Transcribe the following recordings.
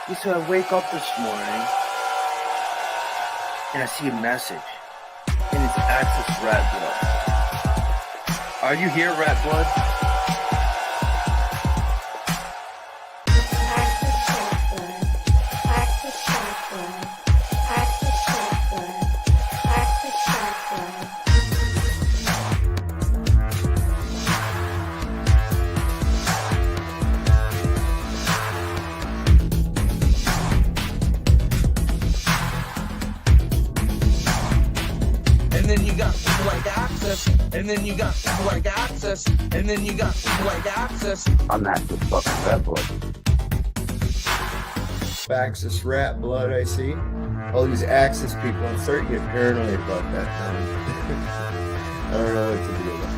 Yeah, so I wake up this morning and I see a message, and it's Access Rat Blood. Are you here, Rat Blood? Access Software. Access Software. Access Software. Access Software. And then you got people like Access, and then you got people like Access, and then you got people like Access. I'm Access fucking Rat Blood. Access Rat Blood, I see. All these Access people, I'm starting to get paranoid about that now. I don't know what to do about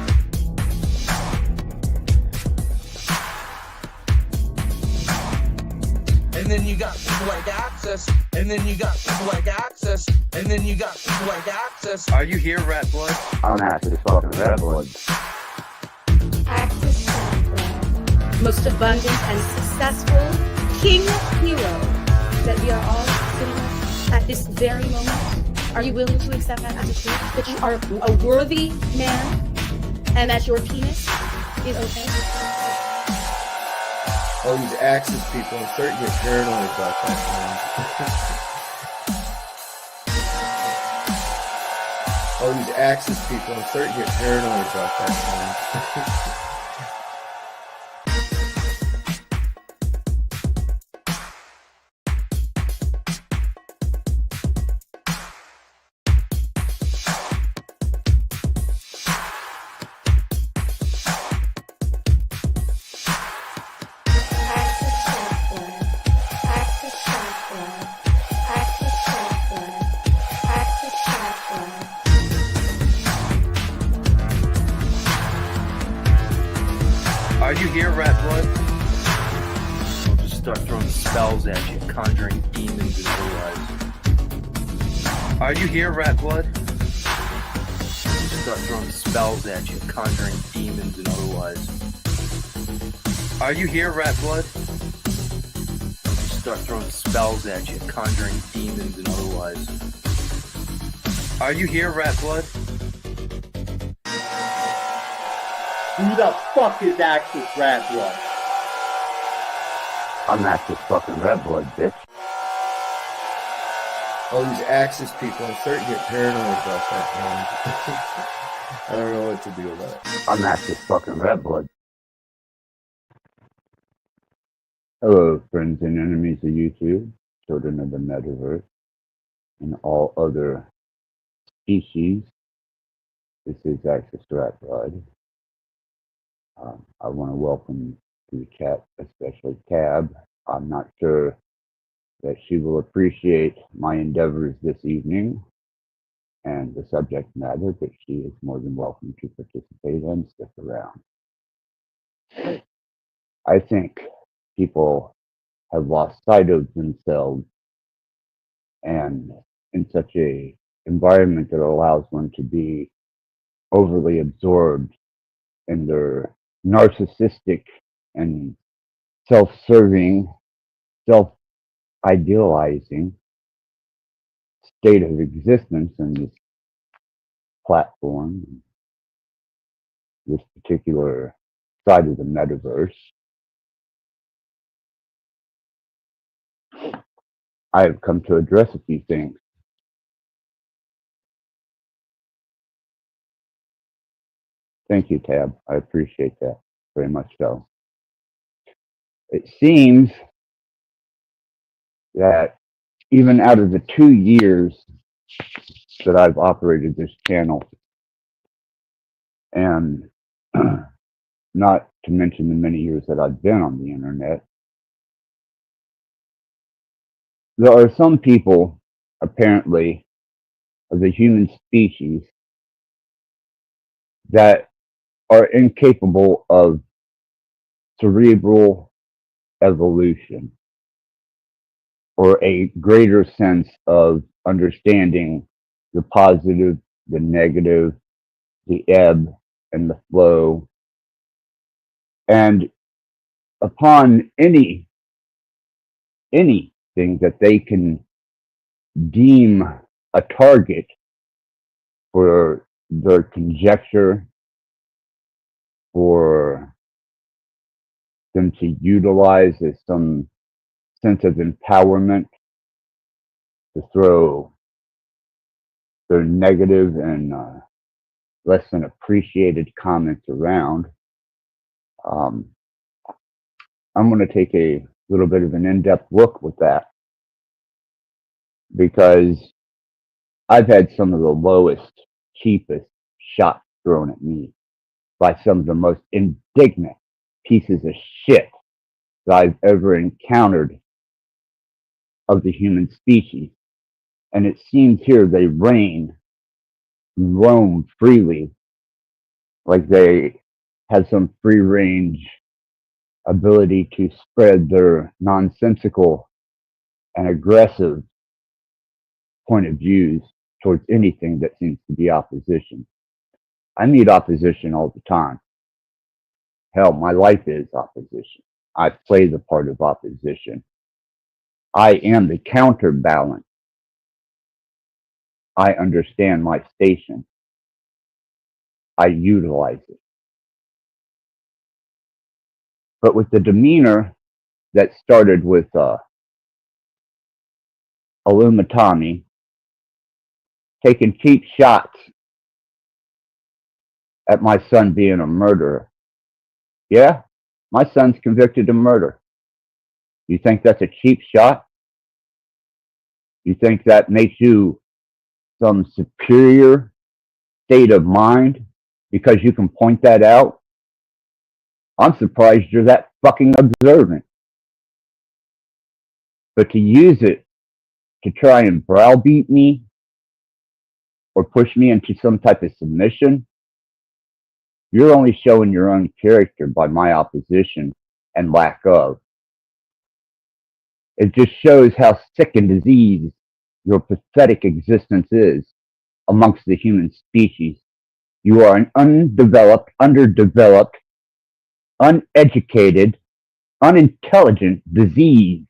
it. And then you got people like Access, and then you got people like Access, and then you got people like Access. Are you here, Rat Blood? I'm Access fucking Rat Blood. Access Software. Most abundant and successful king hero that we are all sitting with at this very moment. Are you willing to accept that as a truth? That you are a worthy man and that your penis is okay? All these Access people, I'm starting to get paranoid about that now. All these Access people, I'm starting to get paranoid about that now. Access Software. Access Software. Access Software. Access Software. Are you here, Rat Blood? I'll just start throwing spells at you, conjuring demons and otherwise. Are you here, Rat Blood? I'll just start throwing spells at you, conjuring demons and otherwise. Are you here, Rat Blood? I'll just start throwing spells at you, conjuring demons and otherwise. Are you here, Rat Blood? Who the fuck is Access Rat Blood? I'm Access fucking Rat Blood, bitch. All these Access people, I'm starting to get paranoid about that now. I don't know what to do about it. I'm Access fucking Rat Blood. Hello, friends and enemies of YouTube, children of the metaverse, and all other species. This is Access Rat Blood. I want to welcome to the chat, especially Tab. I'm not sure that she will appreciate my endeavors this evening and the subject matter, but she is more than welcome to participate and stick around. I think people have lost sight of themselves, and in such a environment that allows one to be overly absorbed in their narcissistic and self-serving, self-idealizing state of existence in this platform, this particular side of the metaverse. I have come to address a few things. Thank you, Tab. I appreciate that very much so. It seems that even out of the 2 years that I've operated this channel, and not to mention the many years that I've been on the internet, there are some people, apparently, of the human species that are incapable of cerebral evolution or a greater sense of understanding the positive, the negative, the ebb and the flow. And upon any anything that they can deem a target for their conjecture, for them to utilize as some sense of empowerment to throw their negative and less than appreciated comments around. I'm going to take a little bit of an in-depth look with that, because I've had some of the lowest, cheapest shots thrown at me by some of the most indignant pieces of shit that I've ever encountered of the human species. And it seems here they roam freely, like they have some free range ability to spread their nonsensical and aggressive point of views towards anything that seems to be opposition. I meet opposition all the time. Hell, my life is opposition. I play the part of opposition. I am the counterbalance. I understand my station. I utilize it. But with the demeanor that started with Illumitami taking cheap shots at my son being a murderer. Yeah, my son's convicted of murder. You think that's a cheap shot? You think that makes you some superior state of mind because you can point that out? I'm surprised you're that fucking observant. But to use it to try and browbeat me or push me into some type of submission, you're only showing your own character by my opposition and lack of. It just shows how sick and diseased your pathetic existence is amongst the human species. You are an undeveloped, underdeveloped, uneducated, unintelligent disease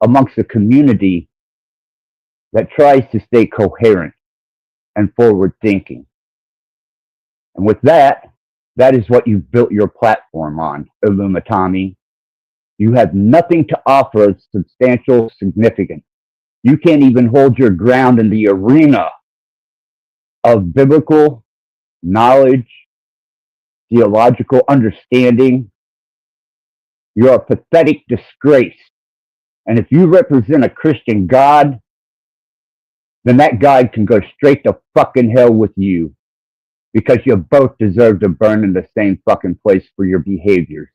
amongst a community that tries to stay coherent and forward thinking. And with that, that is what you've built your platform on, Illumitami. You have nothing to offer of substantial significance. You can't even hold your ground in the arena of biblical knowledge, theological understanding. You're a pathetic disgrace. And if you represent a Christian God, then that God can go straight to fucking hell with you, because you both deserve to burn in the same fucking place for your behaviors.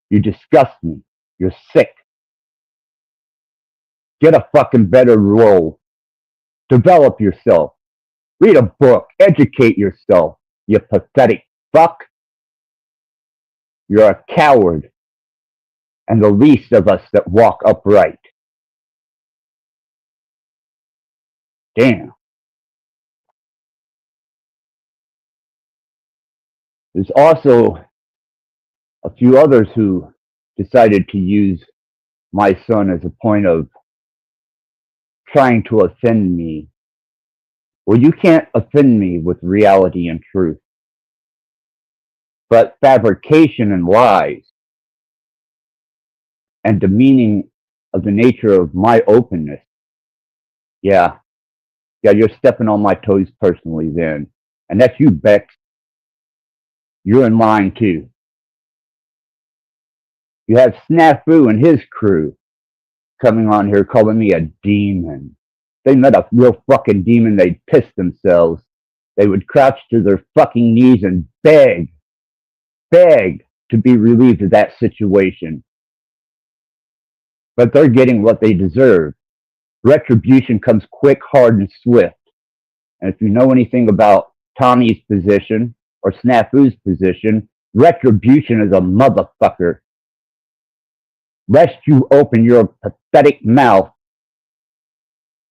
You disgust me. You're sick. Get a fucking better role. Develop yourself. Read a book. Educate yourself, you pathetic fuck. You're a coward and the least of us that walk upright. Damn. There's also a few others who decided to use my son as a point of trying to offend me. Well, you can't offend me with reality and truth. But fabrication and lies and demeaning of the nature of my openness, yeah, you're stepping on my toes personally then. And that's you, Bex. You're in line too. You have Snafu and his crew coming on here calling me a demon. They met a real fucking demon, they'd piss themselves. They would crouch to their fucking knees and beg to be relieved of that situation. But they're getting what they deserve. Retribution comes quick, hard, and swift. And if you know anything about Tommy's position or Snafu's position, retribution is a motherfucker. Lest you open your pathetic mouth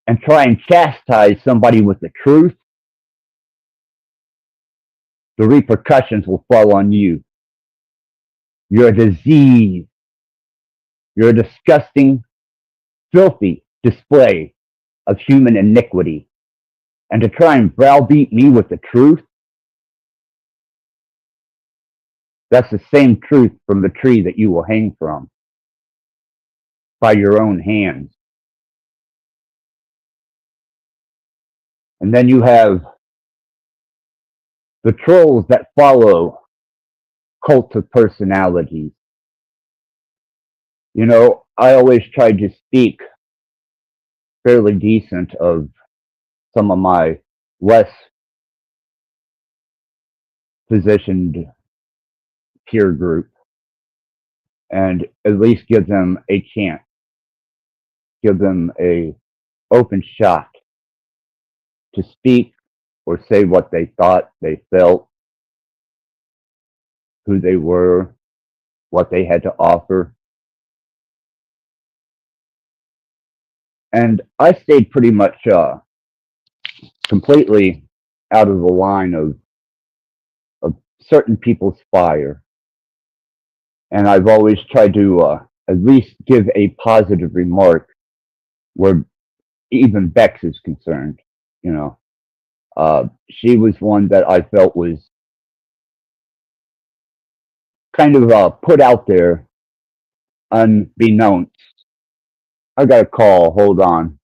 and try and chastise somebody with the truth, the repercussions will fall on you. You're a disease. You're a disgusting, filthy display of human iniquity. And to try and browbeat me with the truth, that's the same truth from the tree that you will hang from by your own hands. And then you have the trolls that follow cults of personalities. You know, I always try to speak fairly decent of some of my less positioned peer group and at least give them a chance, give them a open shot to speak or say what they thought, they felt, who they were, what they had to offer. And I stayed pretty much completely out of the line of certain people's fire. And I've always tried to at least give a positive remark where even Bex is concerned. You know, she was one that I felt was kind of put out there unbeknownst. I got a call. Hold on.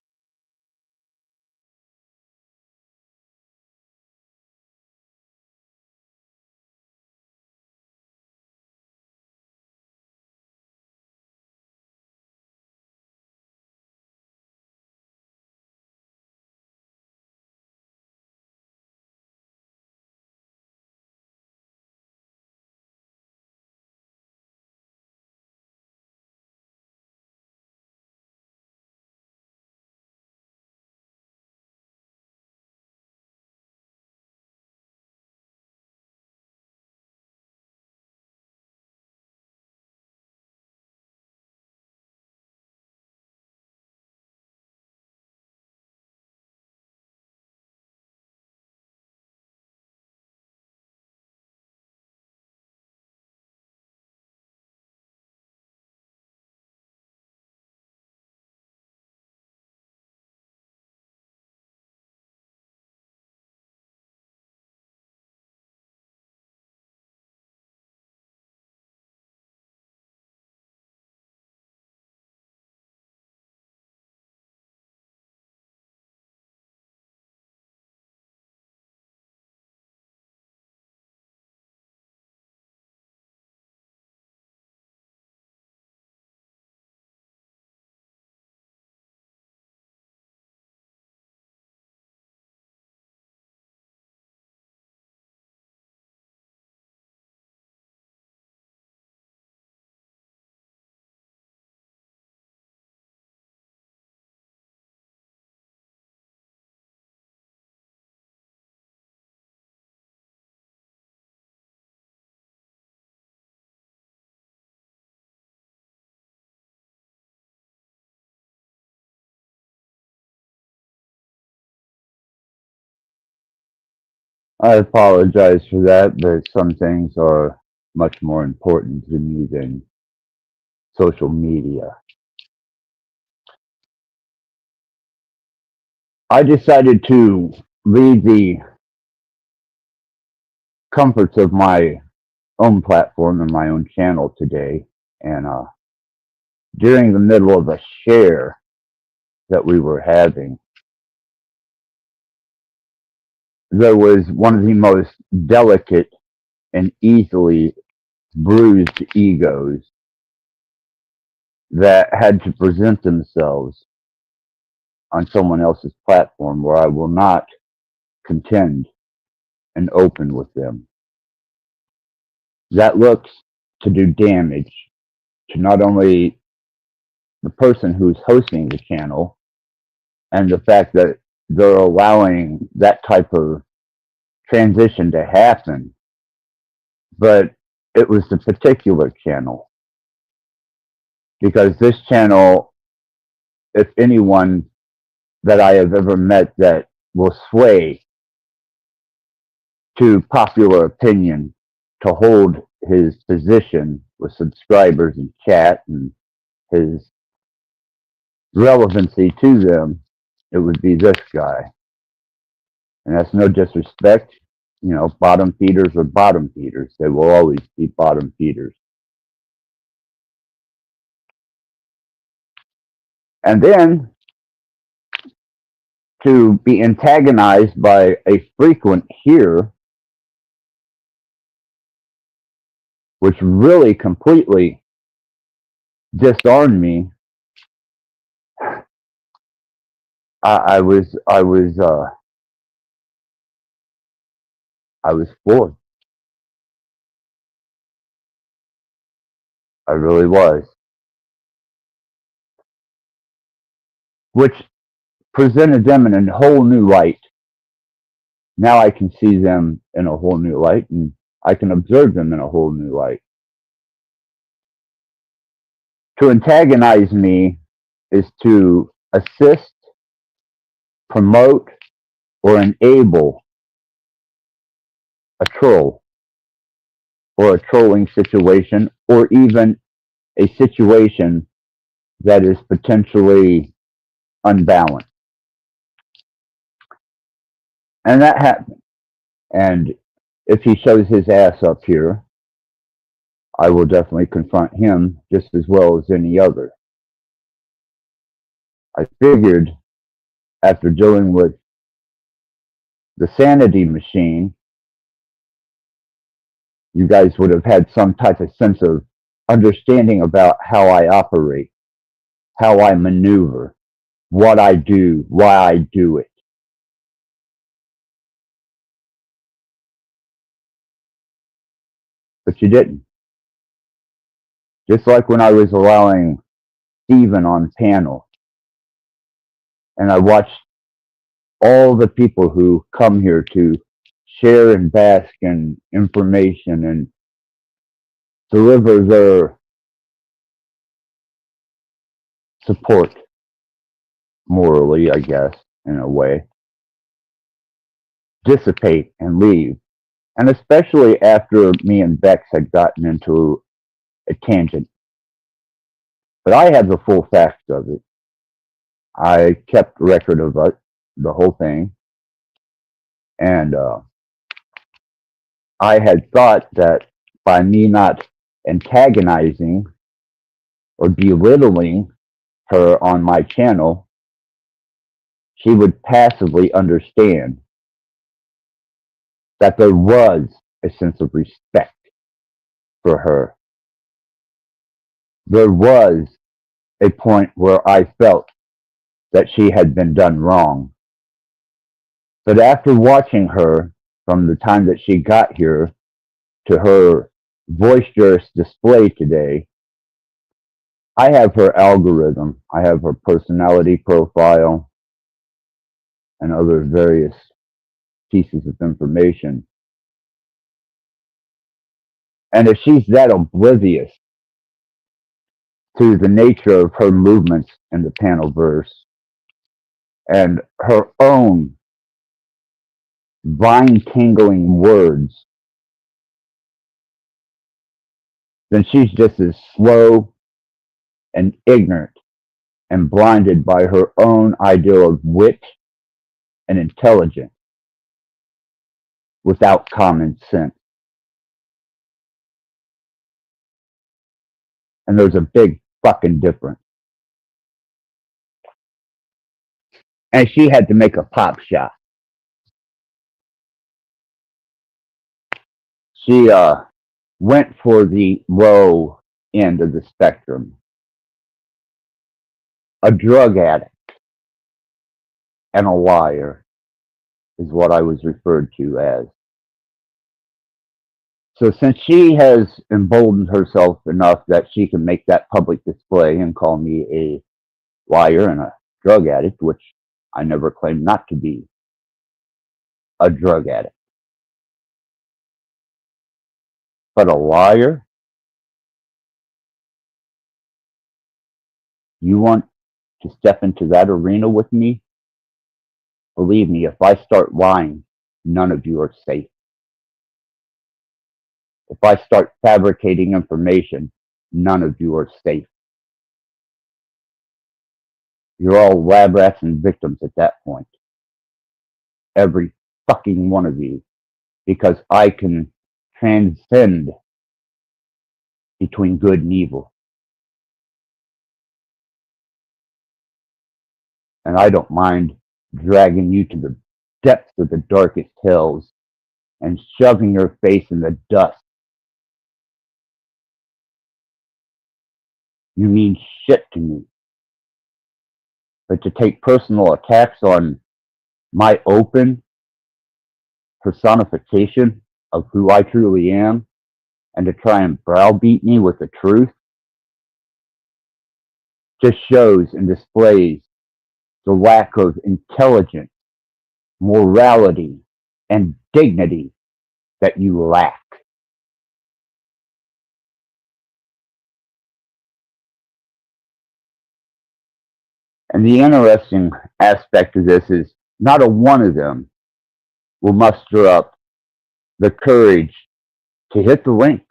I apologize for that, but some things are much more important to me than social media. I decided to leave the comforts of my own platform and my own channel today. And during the middle of a share that we were having, there was one of the most delicate and easily bruised egos that had to present themselves on someone else's platform where I will not contend and open with them. That looks to do damage to not only the person who's hosting the channel and the fact that they're allowing that type of transition to happen, but it was the particular channel. Because this channel, if anyone that I have ever met that will sway to popular opinion to hold his position with subscribers and chat and his relevancy to them, it would be this guy. And that's no disrespect. You know, bottom feeders are bottom feeders. They will always be bottom feeders. And then to be antagonized by a frequent here, which really completely disarmed me. I was floored. I really was. Which presented them in a whole new light. Now I can see them in a whole new light, and I can observe them in a whole new light. To antagonize me is to assist, promote, or enable a troll, or a trolling situation, or even a situation that is potentially unbalanced. And that happened. And if he shows his ass up here, I will definitely confront him just as well as any other. I figured after dealing with the sanity machine, you guys would have had some type of sense of understanding about how I operate, how I maneuver, what I do, why I do it. But you didn't. Just like when I was allowing Stephen on panel, and I watched all the people who come here to share and bask in information and deliver their support morally, I guess, in a way, dissipate and leave. And especially after me and Bex had gotten into a tangent. But I had the full facts of it. I kept record of it, the whole thing. And I had thought that by me not antagonizing or belittling her on my channel, she would passively understand that there was a sense of respect for her. There was a point where I felt that she had been done wrong. But after watching her from the time that she got here to her boisterous display today, I have her algorithm, I have her personality profile, and other various pieces of information. And if she's that oblivious to the nature of her movements in the panelverse and her own vine-tingling words, then she's just as slow and ignorant and blinded by her own ideal of wit and intelligence without common sense. And there's a big fucking difference. And she had to make a pop shot. She went for the low end of the spectrum. A drug addict and a liar is what I was referred to as. So since she has emboldened herself enough that she can make that public display and call me a liar and a drug addict, which I never claimed not to be a drug addict, but a liar? You want to step into that arena with me? Believe me, if I start lying, none of you are safe. If I start fabricating information, none of you are safe. You're all lab rats and victims at that point. Every fucking one of you. Because I can transcend between good and evil. And I don't mind dragging you to the depths of the darkest hells and shoving your face in the dust. You mean shit to me. But to take personal attacks on my open personification of who I truly am and to try and browbeat me with the truth just shows and displays the lack of intelligence, morality, and dignity that you lack. And the interesting aspect of this is not a one of them will muster up the courage to hit the link.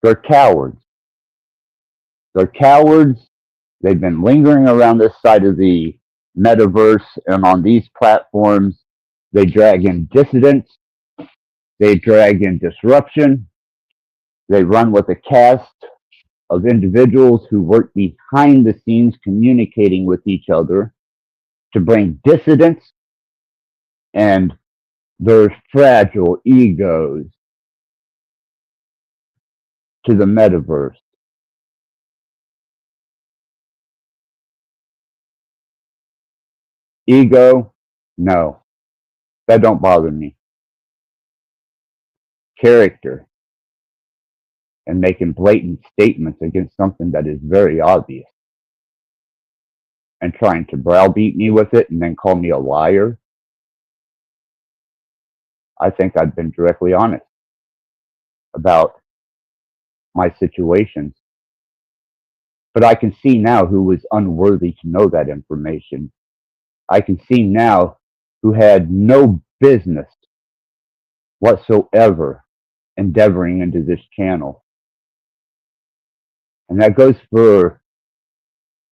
They're cowards. They're cowards. They've been lingering around this side of the metaverse and on these platforms. They drag in dissidents. They drag in disruption. They run with a cast of individuals who work behind the scenes communicating with each other to bring dissidents and their fragile egos to the metaverse. Ego? No, that don't bother me. Character and making blatant statements against something that is very obvious and trying to browbeat me with it and then call me a liar. I think I've been directly honest about my situations. But I can see now who was unworthy to know that information. I can see now who had no business whatsoever endeavoring into this channel. And that goes for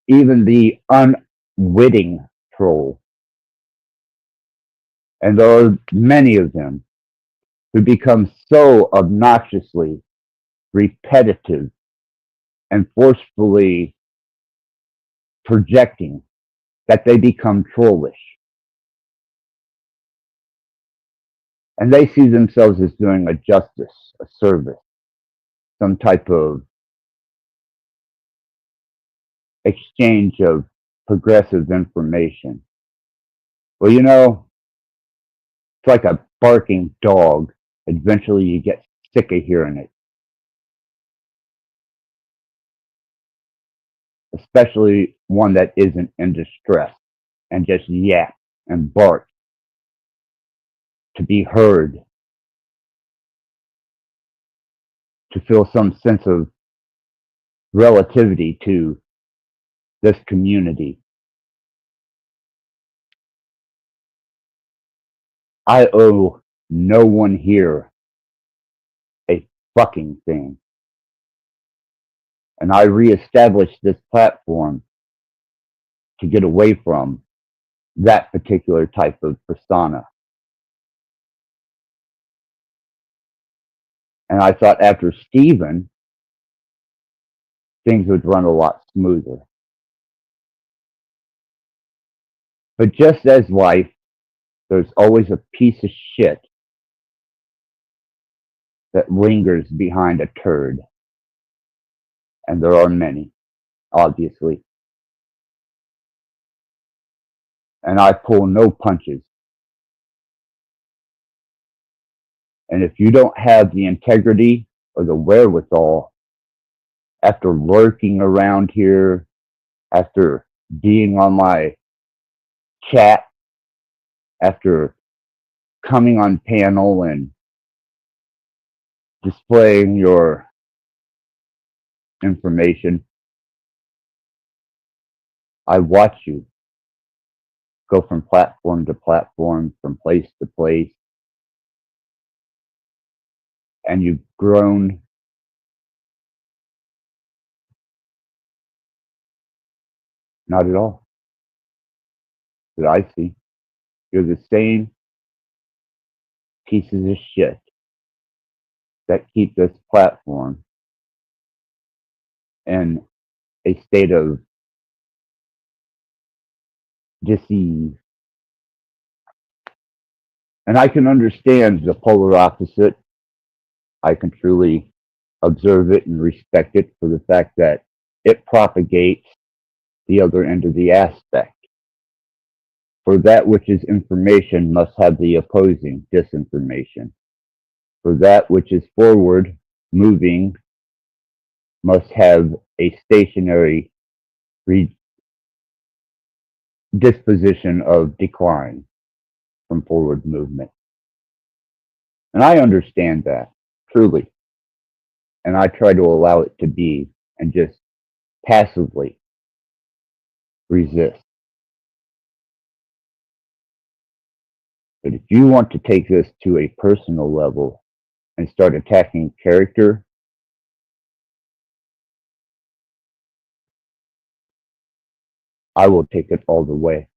even the unwitting troll. And there are many of them who become so obnoxiously repetitive and forcefully projecting that they become trollish. And they see themselves as doing a justice, a service, some type of exchange of progressive information. Well, you know, it's like a barking dog. Eventually you get sick of hearing it. Especially one that isn't in distress and just yap and bark to be heard, to feel some sense of relativity to this community. I owe no one here a fucking thing. And I reestablished this platform to get away from that particular type of persona. And I thought after Stephen, things would run a lot smoother. But just as life, there's always a piece of shit that lingers behind a turd. And there are many, obviously. And I pull no punches. And if you don't have the integrity or the wherewithal, after lurking around here, after being on my chat, after coming on panel and displaying your information, I watch you go from platform to platform, from place to place, and you've grown. Not at all that I see. You're the same pieces of shit that keep this platform in a state of disease. And I can understand the polar opposite. I can truly observe it and respect it for the fact that it propagates the other end of the aspect. For that which is information must have the opposing disinformation. For that which is forward moving must have a stationary disposition of decline from forward movement. And I understand that, truly. And I try to allow it to be and just passively resist. But if you want to take this to a personal level and start attacking character, I will take it all the way.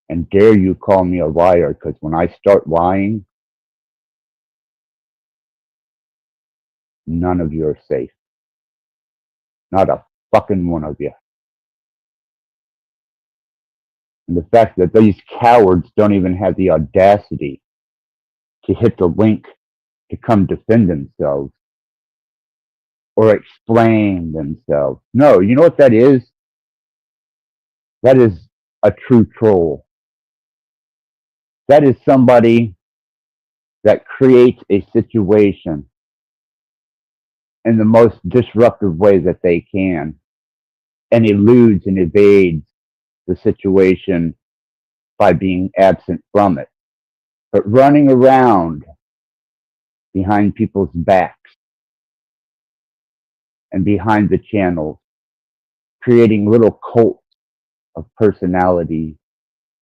And dare you call me a liar, because when I start lying, none of you are safe. Not a fucking one of you. And the fact that these cowards don't even have the audacity to hit the link to come defend themselves or explain themselves. No, you know what that is? That is a true troll. That is somebody that creates a situation in the most disruptive way that they can and eludes and evades the situation by being absent from it. But running around behind people's backs and behind the channels, creating little cults of personality,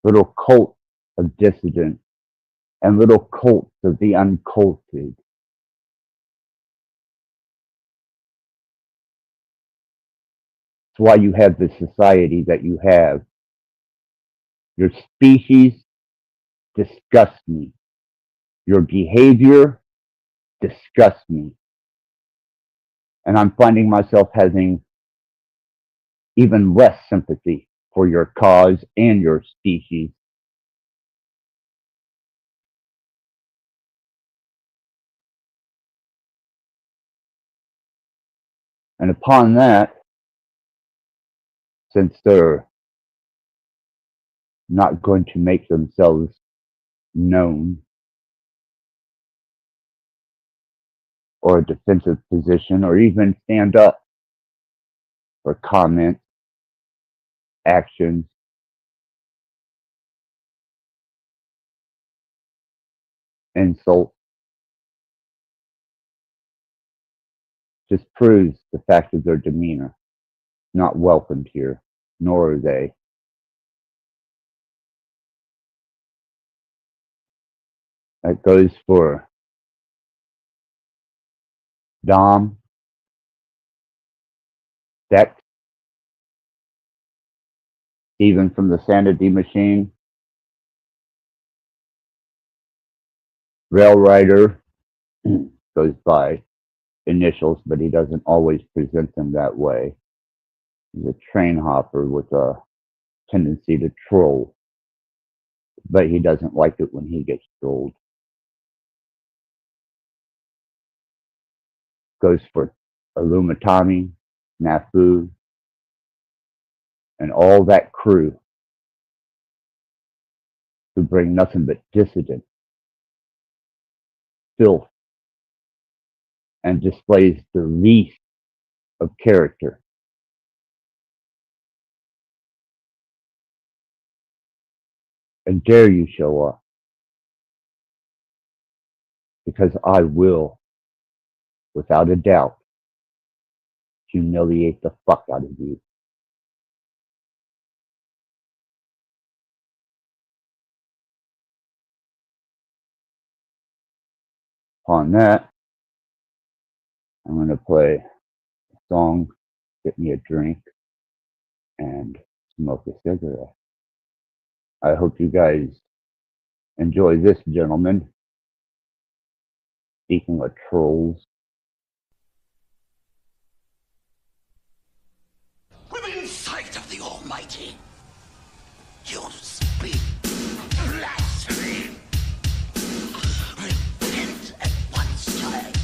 little cults of dissidents, and little cults of the uncultured. It's why you have the society that you have. Your species disgusts me. Your behavior disgusts me. And I'm finding myself having even less sympathy for your cause and your species. And upon that, since they're not going to make themselves known or a defensive position or even stand up for comment, actions, insult, just proves the fact of their demeanor. Not welcomed here, nor are they. That goes for Dom, Dex, Steven from the Sanity Machine, Rail Rider, goes by initials, but he doesn't always present them that way. He's a train hopper with a tendency to troll, but he doesn't like it when he gets trolled. Goes for Illumitami, Nafu, and all that crew who bring nothing but dissident, filth, and displays the least of character. And dare you show up, because I will, without a doubt, humiliate the fuck out of you. upon that, I'm going to play a song, get me a drink, and smoke a cigarette. I hope you guys enjoy this, gentlemen. Speaking of trolls, Within sight of the Almighty, you speak blasphemy. Repent at once, child.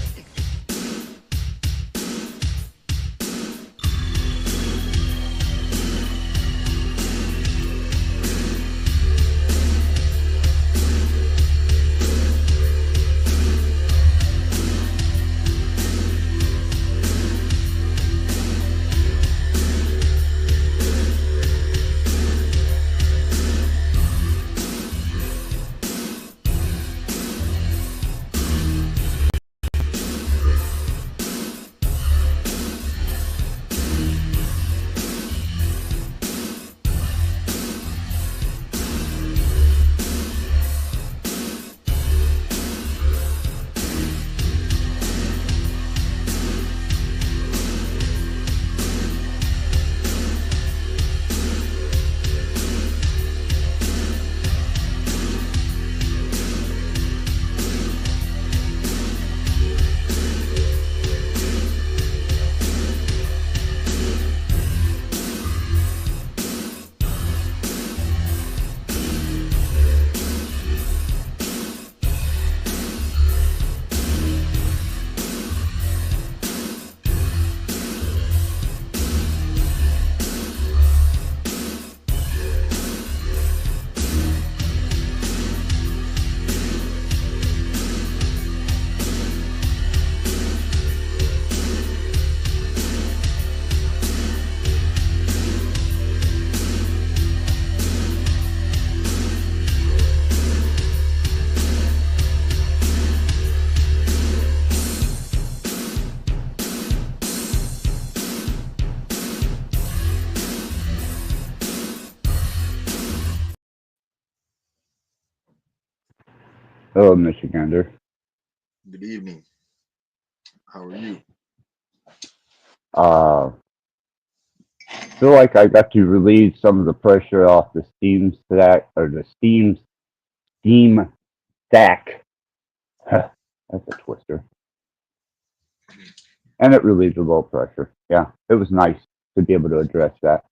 hello, Michigander. Good evening. How are you? Feel like I got to relieve some of the pressure off the Steam stack or the Steam stack. That's a twister. And it relieved a little pressure. Yeah, it was nice to be able to address that.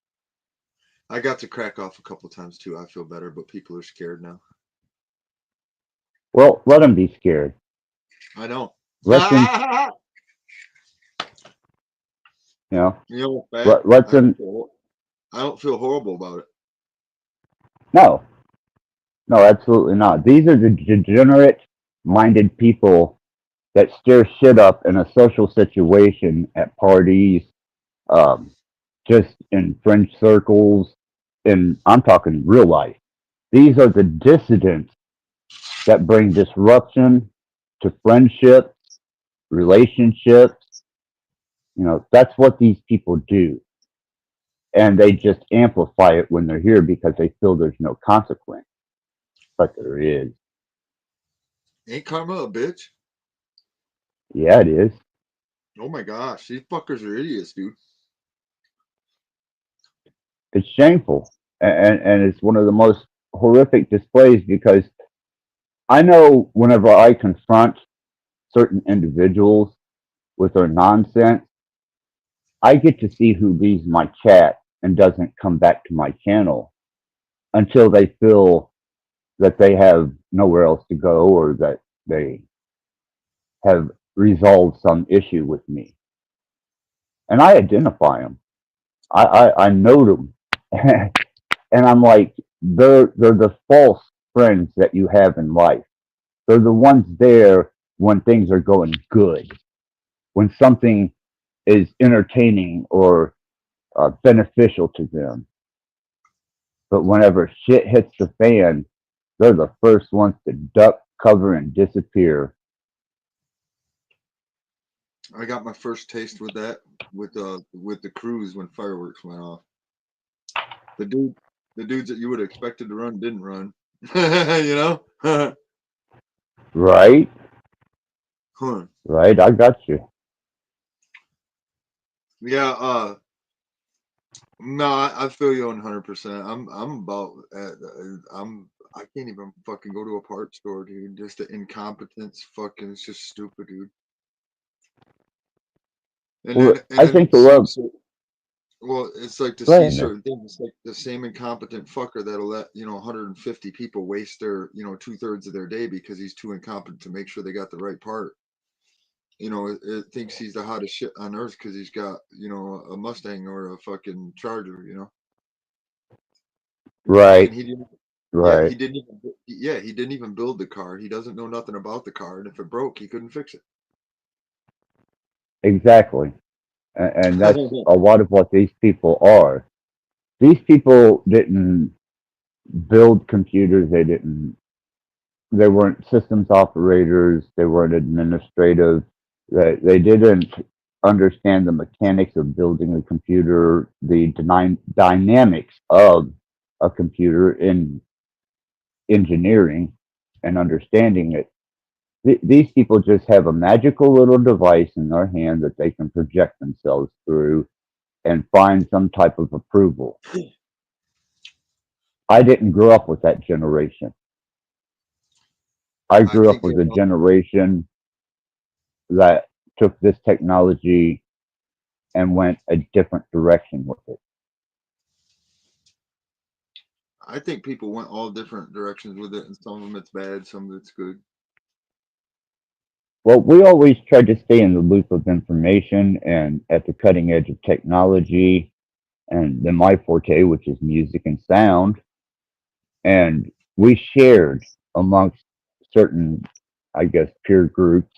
I got to crack off a couple times too. I feel better, but people are scared now. Well, let them be scared. I know. Let them, you know, You know, Pat, let them. I don't feel horrible about it. No, no, absolutely not. These are the degenerate-minded people that stir shit up in a social situation at parties, just in friend circles, and I'm talking real life. These are the dissidents that bring disruption to friendships, relationships. You know, that's what these people do. And they just amplify it when they're here because they feel there's no consequence. But there is. Ain't karma a bitch? Yeah, it is. Oh my gosh, these fuckers are idiots, dude. It's shameful. And it's one of the most horrific displays because I know whenever I confront certain individuals with their nonsense, I get to see who leaves my chat and doesn't come back to my channel until they feel that they have nowhere else to go or that they have resolved some issue with me. And I identify them. I know them. And I'm like, they're the false friends that you have in life. They're the ones there when things are going good, when something is entertaining or beneficial to them. But whenever shit hits the fan, they're the first ones to duck, cover, and disappear. I got my first taste with that with the cruise when fireworks went off. The dudes that you would have expected to run didn't run. You know? Right? Huh. right? I got you. Yeah, no, I feel you 100%. I'm about I can't even fucking go to a parts store, dude. Just the incompetence, fucking, it's just stupid, dude. And Well, then I think you the see, love. well, it's like to Go see ahead, Nick. certain things. It's like the same incompetent fucker that'll let 150 people waste their 2/3 of their day because he's too incompetent to make sure they got the right part. It thinks he's the hottest shit on earth because he's got a Mustang or a fucking Charger. And Right, he didn't. Yeah, right, he didn't even build the car. He doesn't know nothing about the car, and if it broke, he couldn't fix it. exactly. And that's a lot of what these people are. These people didn't build computers. They weren't systems operators. They weren't administrative. They didn't understand the mechanics of building a computer, the dynamics of a computer in engineering and understanding it. These people just have a magical little device in their hand that they can project themselves through and find some type of approval. I didn't grow up with that generation. I I grew up think with a generation that took this technology and went a different direction with it. I think people went all different directions with it, and some of them it's bad, some of it's good. Well, we always tried to stay in the loop of information and at the cutting edge of technology. And then my forte, which is music and sound. And we shared amongst certain, I guess, peer groups.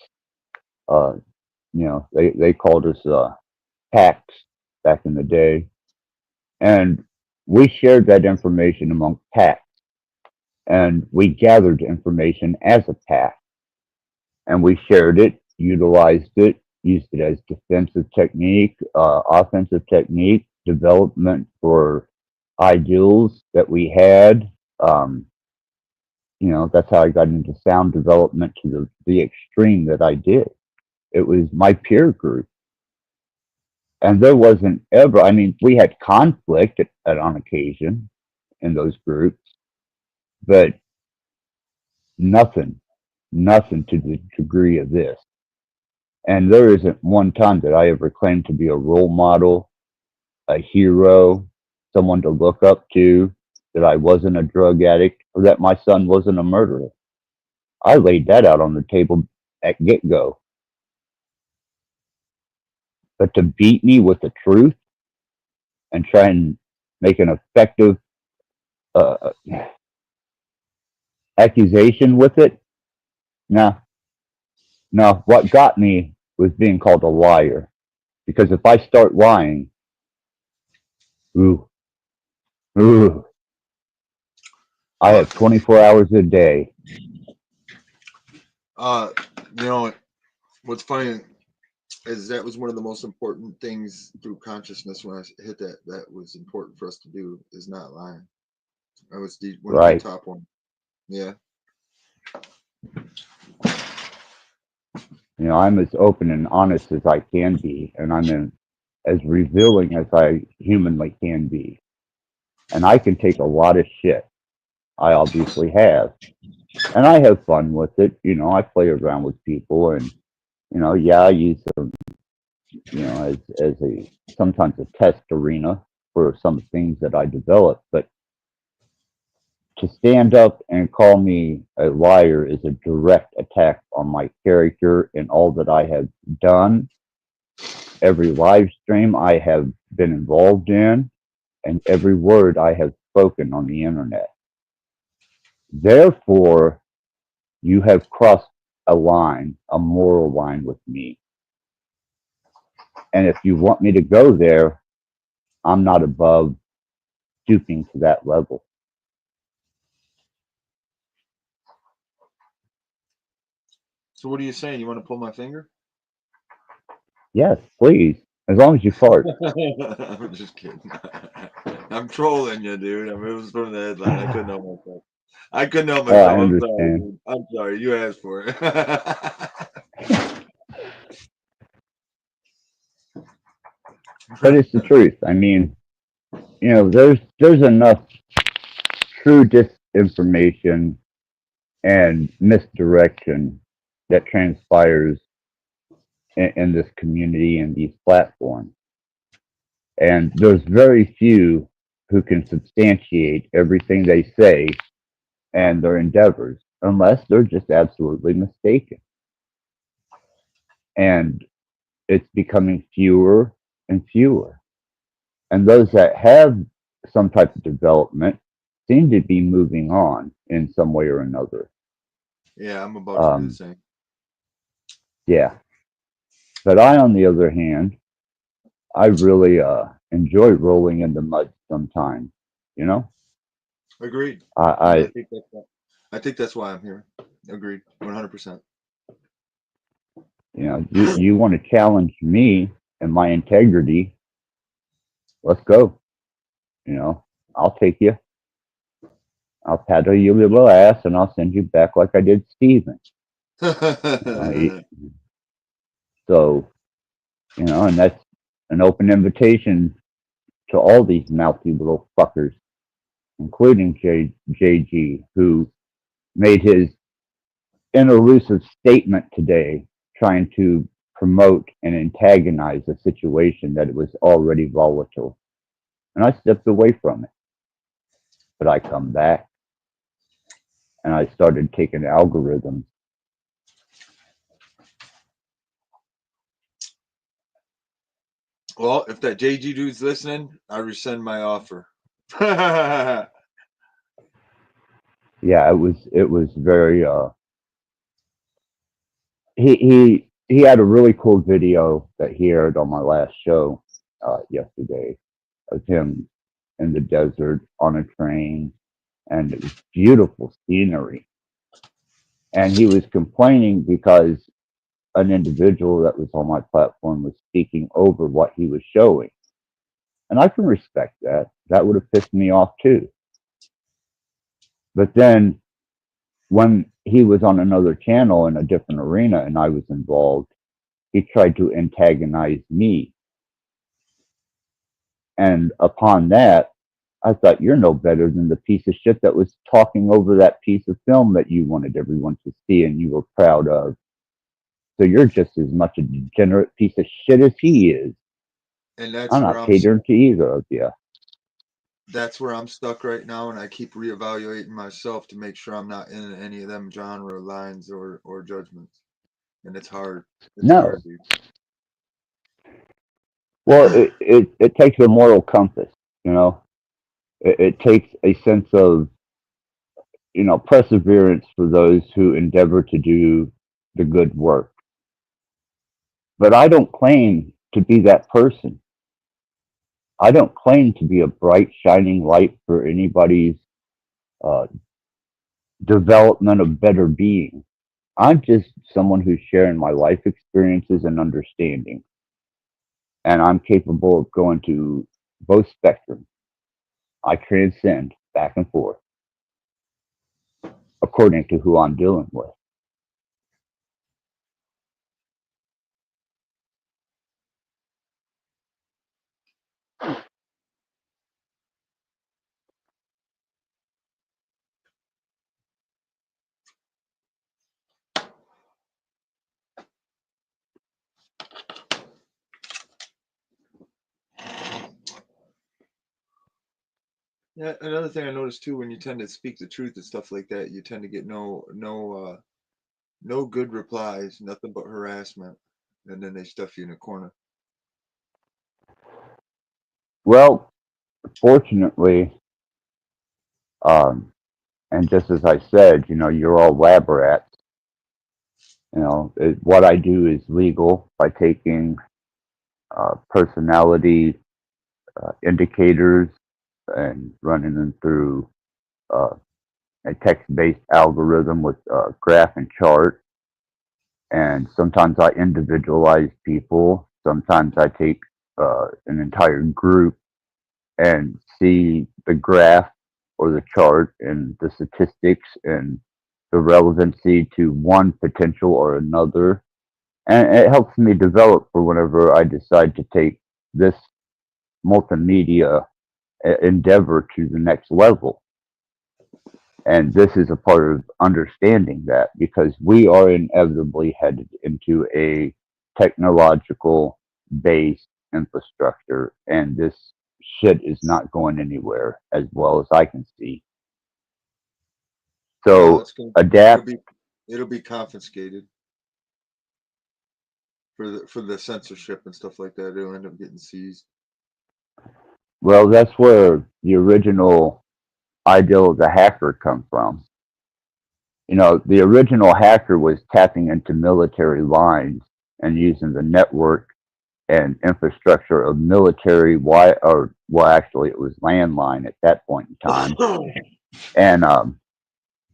Uh, they called us packs back in the day. And we shared that information among packs. And we gathered information as a pack. And we shared it, utilized it, used it as defensive technique, offensive technique, development for ideals that we had. Um, that's how I got into sound development to the extreme that I did. It was my peer group. And there wasn't ever, I mean, we had conflict on occasion in those groups, but nothing to the degree of this. And there isn't one time that I ever claimed to be a role model, a hero, someone to look up to, that I wasn't a drug addict, or that my son wasn't a murderer. I laid that out on the table at get-go. But to beat me with the truth and try and make an effective uh, accusation with it, no. What got me was being called a liar. Because if I start lying, ooh, I have 24 hours a day. What's funny is that was one of the most important things through consciousness when I hit that was important for us to do, is not lying. That was one of the Right. top one. Yeah. I'm as open and honest as I can be, and I'm as revealing as I humanly can be. And I can take a lot of shit. I obviously have. And I have fun with it. I play around with people, and yeah, I use them, as a sometimes a test arena for some things that I develop. But to stand up and call me a liar is a direct attack on my character and all that I have done, every live stream I have been involved in, and every word I have spoken on the internet. Therefore, you have crossed a line, a moral line with me. And if you want me to go there, I'm not above stooping to that level. So what are you saying? You want to pull my finger? Yes, please. As long as you fart. I'm just kidding. I'm trolling you, dude. I mean, it was from the headline. I couldn't help myself. I I'm sorry, understand. dude. I'm sorry. You asked for it. but it's the truth. I mean, there's enough true disinformation and misdirection that transpires in this community and these platforms. And there's very few who can substantiate everything they say and their endeavors, unless they're just absolutely mistaken. And it's becoming fewer and fewer. And those that have some type of development seem to be moving on in some way or another. Yeah, I'm about to do the same. Yeah. But I, on the other hand, I really enjoy rolling in the mud sometimes, you know? Agreed. I I think that's why I'm here. Agreed. 100%. You want to challenge me and my integrity, let's go. I'll take you. I'll paddle your little ass and I'll send you back like I did Steven. So, and that's an open invitation to all these mouthy little fuckers, including JG, who made his inelusive statement today trying to promote and antagonize a situation that was already volatile. And I stepped away from it. But I come back and I started taking algorithms. Well, if that JG dude's listening, I rescind my offer. Yeah, it was very he had a really cool video that he aired on my last show yesterday of him in the desert on a train, and it was beautiful scenery. And he was complaining because an individual that was on my platform was speaking over what he was showing. And I can respect that. That would have pissed me off too. But then when he was on another channel in a different arena and I was involved, he tried to antagonize me. And upon that, I thought, you're no better than the piece of shit that was talking over that piece of film that you wanted everyone to see and you were proud of. So you're just as much a degenerate piece of shit as he is. And that's I'm not catering to either of you. That's where I'm stuck right now, and I keep reevaluating myself to make sure I'm not in any of them genre lines or judgments. And it's hard. It's hard, dude. Well, it takes a moral compass, It takes a sense of, perseverance for those who endeavor to do the good work. But I don't claim to be that person. I don't claim to be a bright, shining light for anybody's development of better being. I'm just someone who's sharing my life experiences and understanding. And I'm capable of going to both spectrums. I transcend back and forth according to who I'm dealing with. Yeah, another thing I noticed too, when you tend to speak the truth and stuff like that, you tend to get no good replies, nothing but harassment, and then they stuff you in a corner. Well, fortunately, and just as I said, you're all lab rats. What I do is legal by taking personality indicators and running them through a text-based algorithm with graph and chart. And sometimes I individualize people. Sometimes I take an entire group and see the graph or the chart and the statistics and the relevancy to one potential or another. And it helps me develop for whenever I decide to take this multimedia endeavor to the next level. And this is a part of understanding that, because we are inevitably headed into a technological based infrastructure, and this shit is not going anywhere as well as I can see. No, So it's gonna adapt. it'll be confiscated for the censorship and stuff like that. It'll end up getting seized. Well, that's where the original ideal of the hacker come from. You know, the original hacker was tapping into military lines and using the network and infrastructure of military actually it was landline at that point in time. And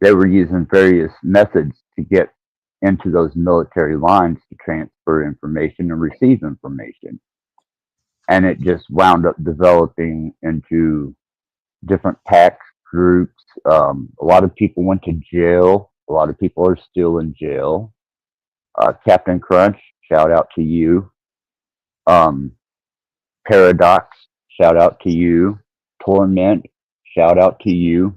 they were using various methods to get into those military lines to transfer information and receive information. And it just wound up developing into different PAX groups. A lot of people went to jail. A lot of people are still in jail. Captain Crunch, shout out to you. Paradox, shout out to you. Torment, shout out to you.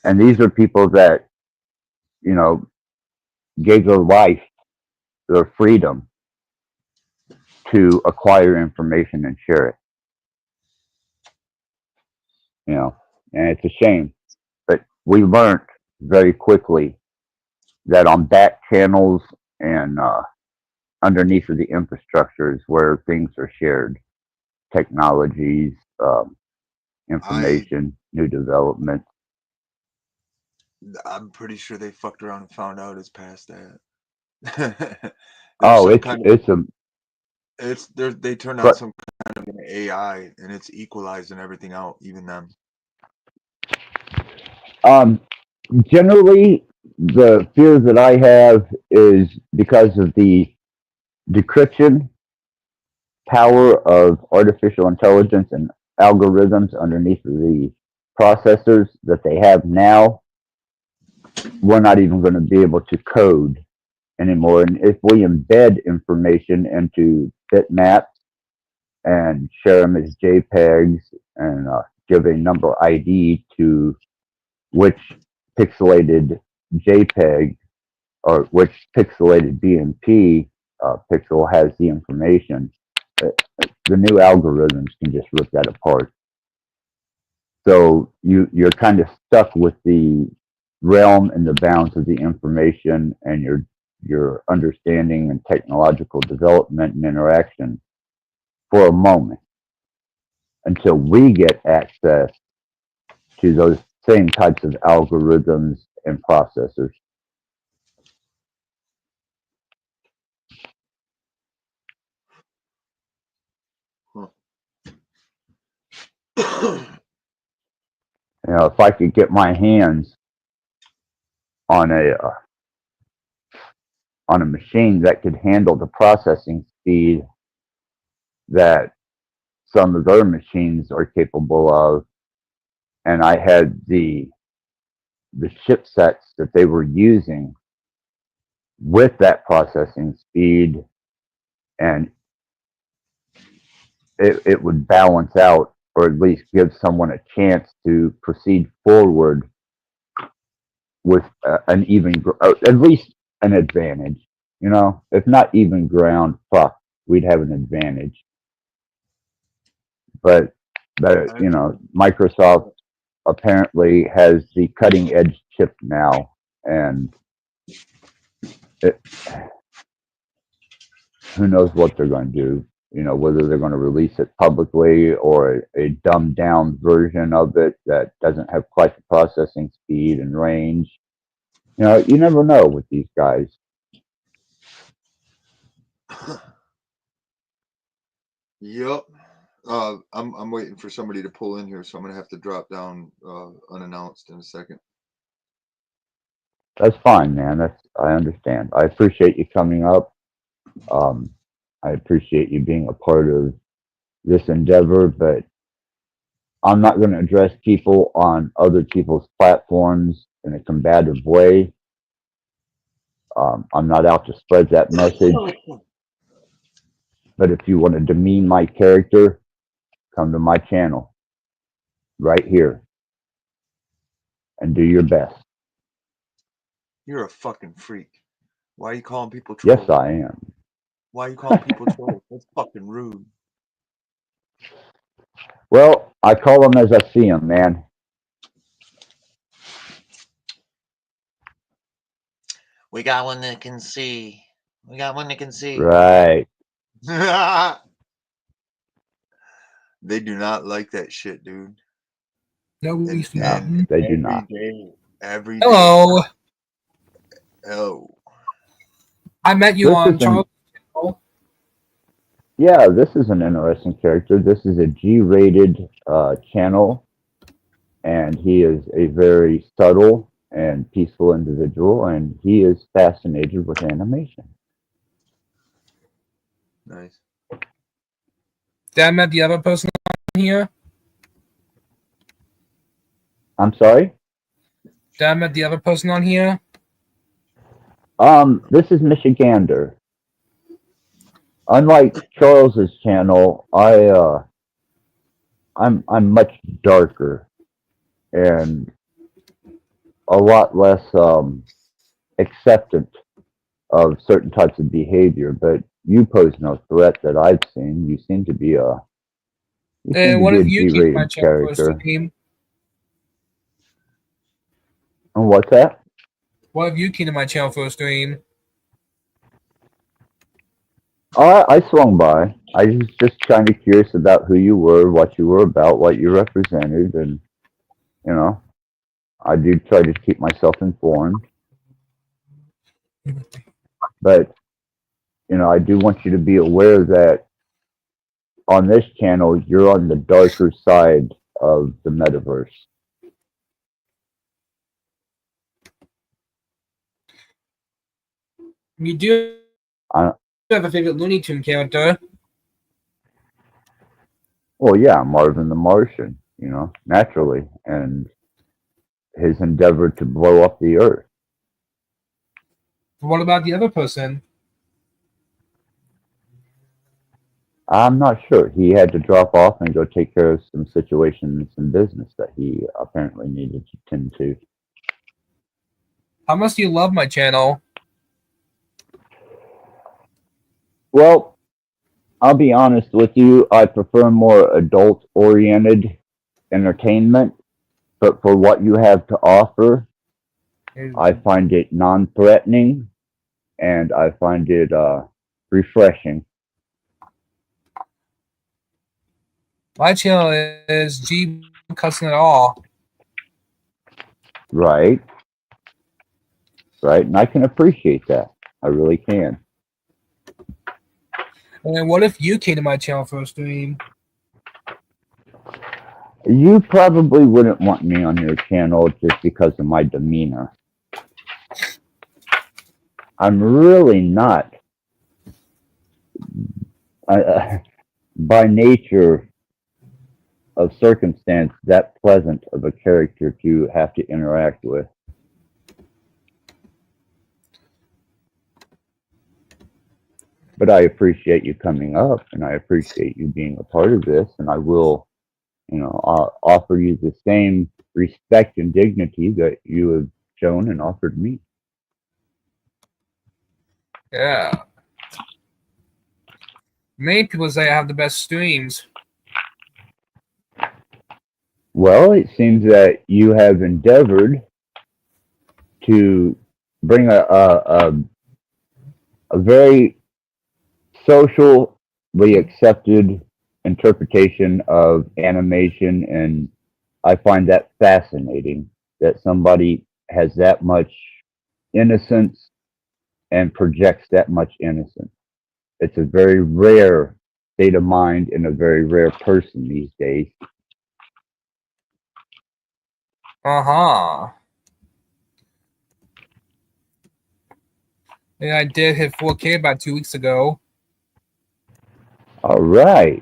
And these are people that, you know, gave their life, their freedom to acquire information and share it. You know, and it's a shame. But we learned very quickly that on back channels and underneath of the infrastructure is where things are shared. Technologies, information, new development. I'm pretty sure they fucked around and found out it's past that. Oh, they turned on some kind of an AI, and it's equalizing everything out, even them. Generally, the fear that I have is because of the decryption power of artificial intelligence and algorithms underneath the processors that they have now. We're not even going to be able to code anymore. And if we embed information into bitmaps and share them as JPEGs and give a number ID to which pixelated JPEG or which pixelated BMP pixel has the information, the new algorithms can just rip that apart. So you're kind of stuck with the realm and the bounds of the information and your understanding and technological development and interaction for a moment until we get access to those same types of algorithms and processors. You know, if I could get my hands on a machine that could handle the processing speed that some of their machines are capable of, and I had the chipsets that they were using with that processing speed, and it would balance out, or at least give someone a chance to proceed forward with an even, at least an advantage. You know, if not even ground, fuck, we'd have an advantage. But you know, Microsoft apparently has the cutting edge chip now, and who knows what they're going to do. You know, whether they're going to release it publicly or a dumbed down version of it that doesn't have quite the processing speed and range. You know, you never know with these guys. Yep. I'm waiting for somebody to pull in here, so I'm gonna have to drop down unannounced in a second. That's fine, man. I understand. I appreciate you coming up. I appreciate you being a part of this endeavor, but I'm not going to address people on other people's platforms in a combative way. I'm not out to spread that message. But if you want to demean my character, come to my channel right here and do your best. You're a fucking freak. Why are you calling people trolls? Yes, I am. Why are you calling people trolls? That's fucking rude. Well, I call them as I see them, man. We got one that can see. We got one that can see. Right. They do not like that shit, dude. No, we No, they do not. Every day. Hello. Oh. I met you This on is Charles. Yeah, this is an interesting character. This is a G-rated channel, and he is a very subtle and peaceful individual, and he is fascinated with animation. Nice. Did I met the other person on here? I'm sorry? Did I met the other person on here? This is Michigander. Unlike Charles's channel, I'm much darker and a lot less acceptant of certain types of behavior. But you pose no threat that I've seen. You seem to be a What if you keep my G-rated channel for a character. stream? And what's that? What if you came to my channel for a stream? I swung by. I was just kind of curious about who you were, what you were about, what you represented, and you know, I do try to keep myself informed. But you know, I do want you to be aware that on this channel, you're on the darker side of the metaverse. You do I, have a favorite Looney Tune character. well, yeah, Marvin the Martian, you know, naturally, and his endeavor to blow up the Earth. What about the other person? I'm not sure. He had to drop off and go take care of some situations and business that he apparently needed to tend to. How much do you love my channel? Well, I'll be honest with you. I prefer more adult-oriented entertainment, but for what you have to offer, I find it non-threatening, and I find it refreshing. My channel is G cussing it all. Right. Right, and I can appreciate that. I really can. And what if you came to my channel for a stream? You probably wouldn't want me on your channel just because of my demeanor. I'm really not, by nature of circumstance, that pleasant of a character to have to interact with. But I appreciate you coming up, and I appreciate you being a part of this, and I will, you know, offer you the same respect and dignity that you have shown and offered me. Yeah. Many people say I have the best streams. Well, it seems that you have endeavored to bring a very socially accepted interpretation of animation, and I find that fascinating that somebody has that much innocence and projects that much innocence. It's a very rare state of mind in a very rare person these days. Uh-huh. And I did hit 4K about 2 weeks ago. All right.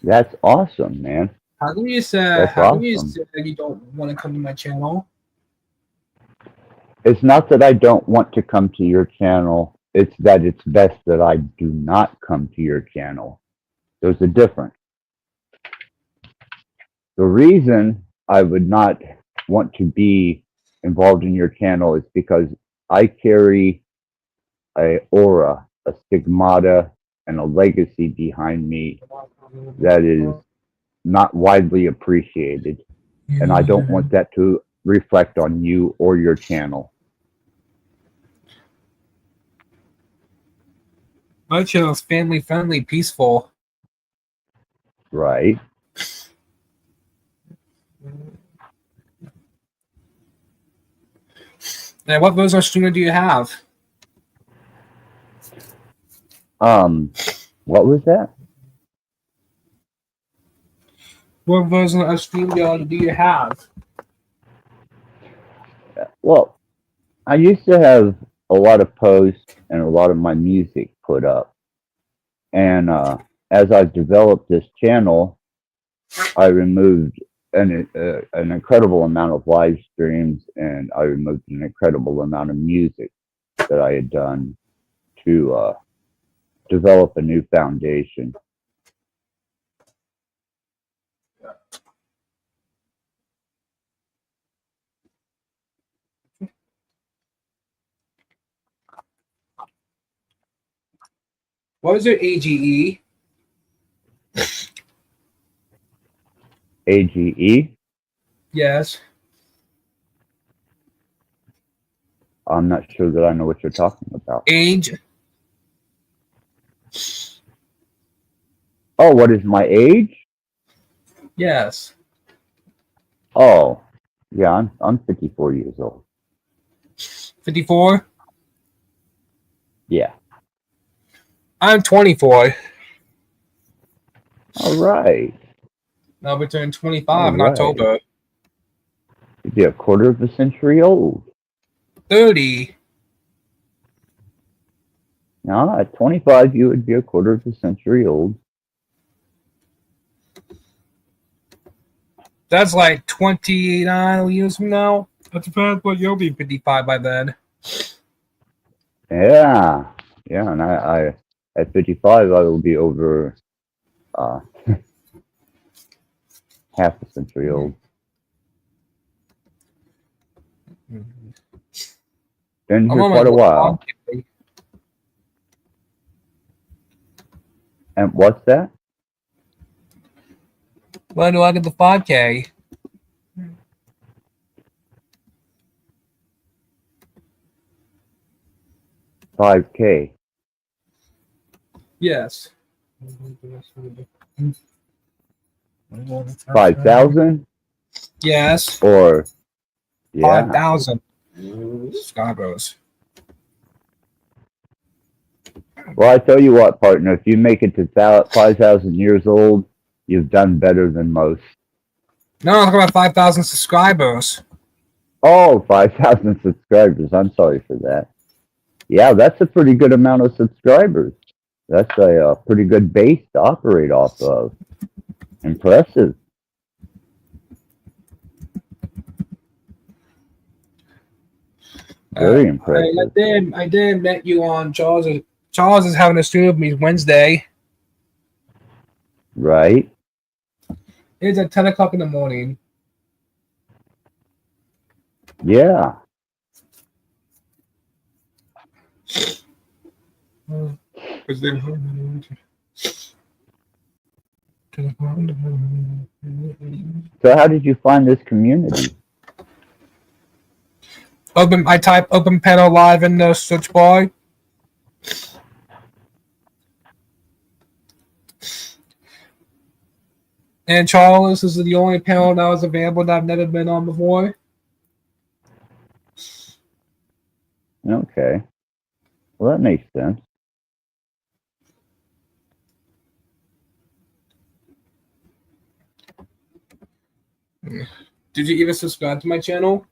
That's awesome, man. How come you said That's how come you awesome. said you don't want to come to my channel? It's not that I don't want to come to your channel. it's that it's best that I do not come to your channel. There's a difference. The reason I would not want to be involved in your channel is because I carry a aura, a stigmata, and a legacy behind me that is not widely appreciated. And I don't want that to reflect on you or your channel. My channel is family friendly, peaceful. Right. And what version of streamer do you have? What was that? What version of StreamYard do you have? Well, I used to have a lot of posts and a lot of my music put up. And as I've developed this channel, I removed an incredible amount of live streams, and I removed an incredible amount of music that I had done to develop a new foundation. What is your AGE? AGE? Yes. I'm not sure that I know what you're talking about. Age? Oh, what is my age? Yes. Oh, yeah, I'm 54 years old. 54? Yeah. I'm 24. All right. I'll be turning 25 in All right. October. You'd be a quarter of a century old. 30. Now, at 25, you would be a quarter of a century old. That's like 29 years from now. That depends, but you'll be 55 by then. Yeah. Yeah, and I at 55, I will be over half a century old. Been here quite a while. And what's that? When do I get the 5K? $5K. Yes. 5,000? Yes. Or yeah. 5,000 subscribers. Well, I tell you what, partner, if you make it to 5,000 years old, you've done better than most. No, I'm talking about 5,000 subscribers. Oh, 5,000 subscribers. I'm sorry for that. Yeah, that's a pretty good amount of subscribers. That's a pretty good base to operate off of. Impressive. Very impressive. I did met you on Charles. Charles is having a stream with me Wednesday. Right. It's at 10 o'clock in the morning. Yeah. So how did you find this community? I type open panel live in the search bar. And Charles, this is the only panel that was available that I've never been on before. Okay. Well, that makes sense. Did you even subscribe to my channel?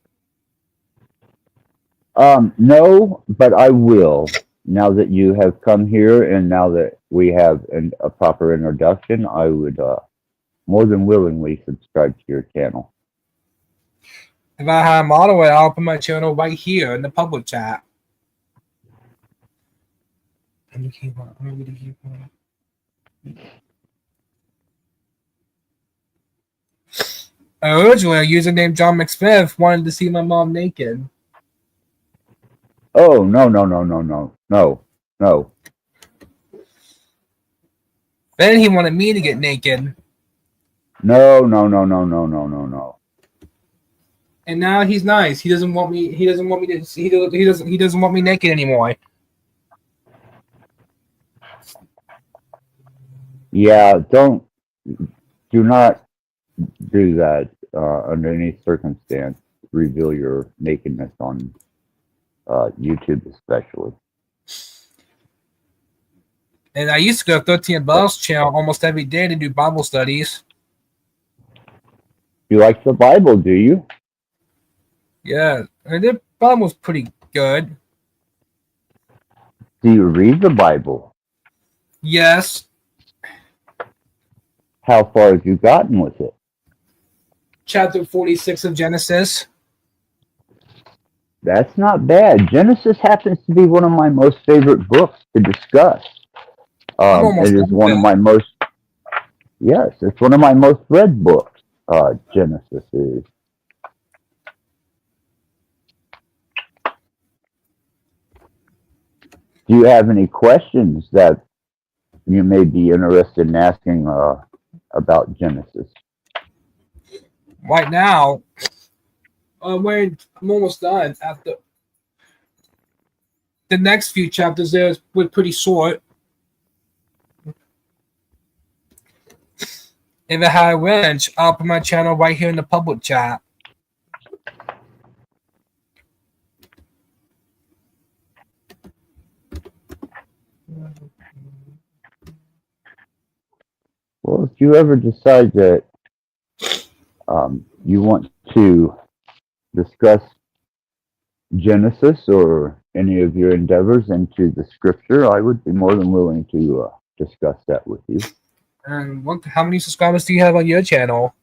No, but I will. Now that you have come here and now that we have a proper introduction, I would more than willingly subscribe to your channel. If I had a moderator, I'll put my channel right here in the public chat. Originally, a user named John McSmith wanted to see my mom naked. Oh, no. Then he wanted me to get naked. No. And now he's nice. He doesn't want me. He doesn't want me to. He doesn't want me naked anymore. Yeah, do not do that under any circumstance. Reveal your nakedness on YouTube, especially. And I used to go to 13 Above channel almost every day to do Bible studies. You like the Bible, do you? Yeah, and the Bible's pretty good. Do you read the Bible? Yes. How far have you gotten with it? Chapter 46 of Genesis. That's not bad. Genesis happens to be one of my most favorite books to discuss. It is one of my most, yes, it's one of my most read books. Genesis is. Do you have any questions that you may be interested in asking about Genesis? Right now, I'm almost done. After the next few chapters, there were pretty short. If I had a wrench, I'll put my channel right here in the public chat. Well, if you ever decide that you want to discuss Genesis or any of your endeavors into the scripture, I would be more than willing to discuss that with you. And how many subscribers do you have on your channel?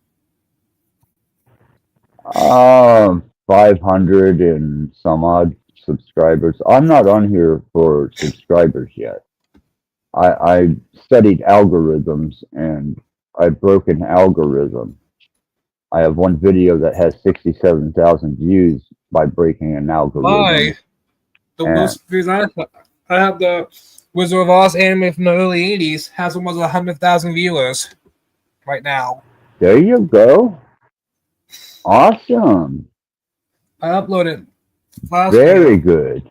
500 and some odd subscribers. I'm not on here for subscribers yet. I studied algorithms and I broke an algorithm. I have one video that has 67,000 views by breaking an algorithm. Why? The most views I have the Wizard of Oz anime from the early 80s has almost 100,000 viewers right now. There you go. Awesome. I uploaded last Very week. good.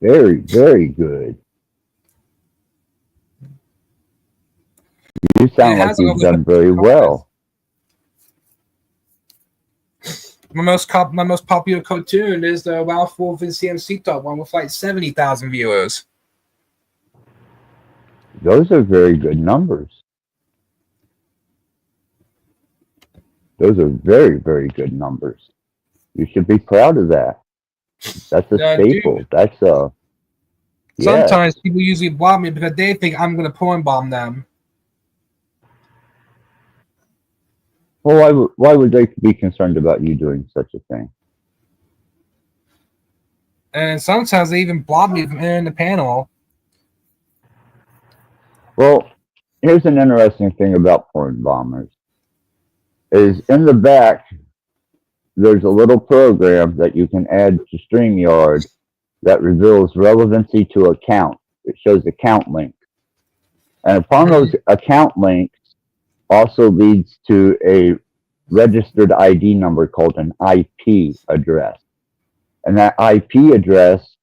Very, very good. You sound like you've done very well. My most popular cartoon is the Ralph Wolf and CMC Top one with like 70,000 viewers. Those are very good numbers. Those are very, very good numbers. You should be proud of that. That's a staple. Dude. That's a. Sometimes people usually block me because they think I'm going to porn bomb them. Well, why would they be concerned about you doing such a thing? And sometimes they even block me from entering the panel. Well, here's an interesting thing about porn bombers. Is in the back, there's a little program that you can add to StreamYard that reveals relevancy to account. It shows account links. And upon those account links also leads to a registered ID number called an IP address. And that IP address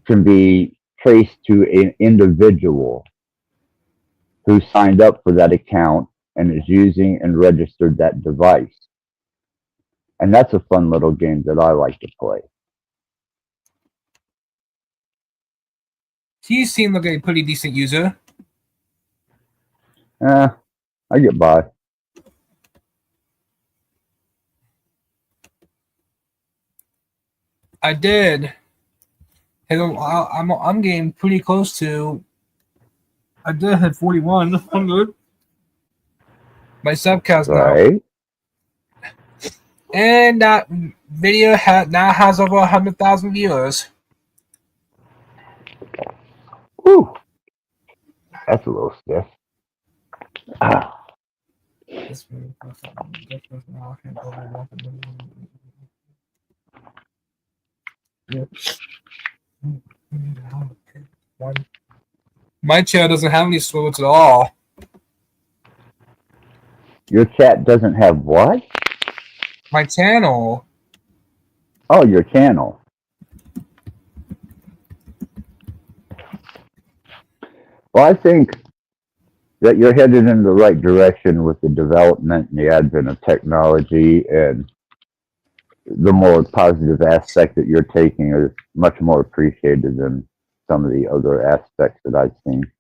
can be traced to an individual who signed up for that account and is using and registered that device. And that's a fun little game that I like to play. You seem like a pretty decent user. I get by. I did. I'm getting pretty close to. I did hit 4,100. My subcast now. And that video now has over 100,000 viewers. Whew. That's a little stiff. Ah. My channel doesn't have any swivels at all. Your chat doesn't have what? My channel. Oh, your channel. Well, I think that you're headed in the right direction with the development and the advent of technology, and the more positive aspect that you're taking is much more appreciated than some of the other aspects that I've seen.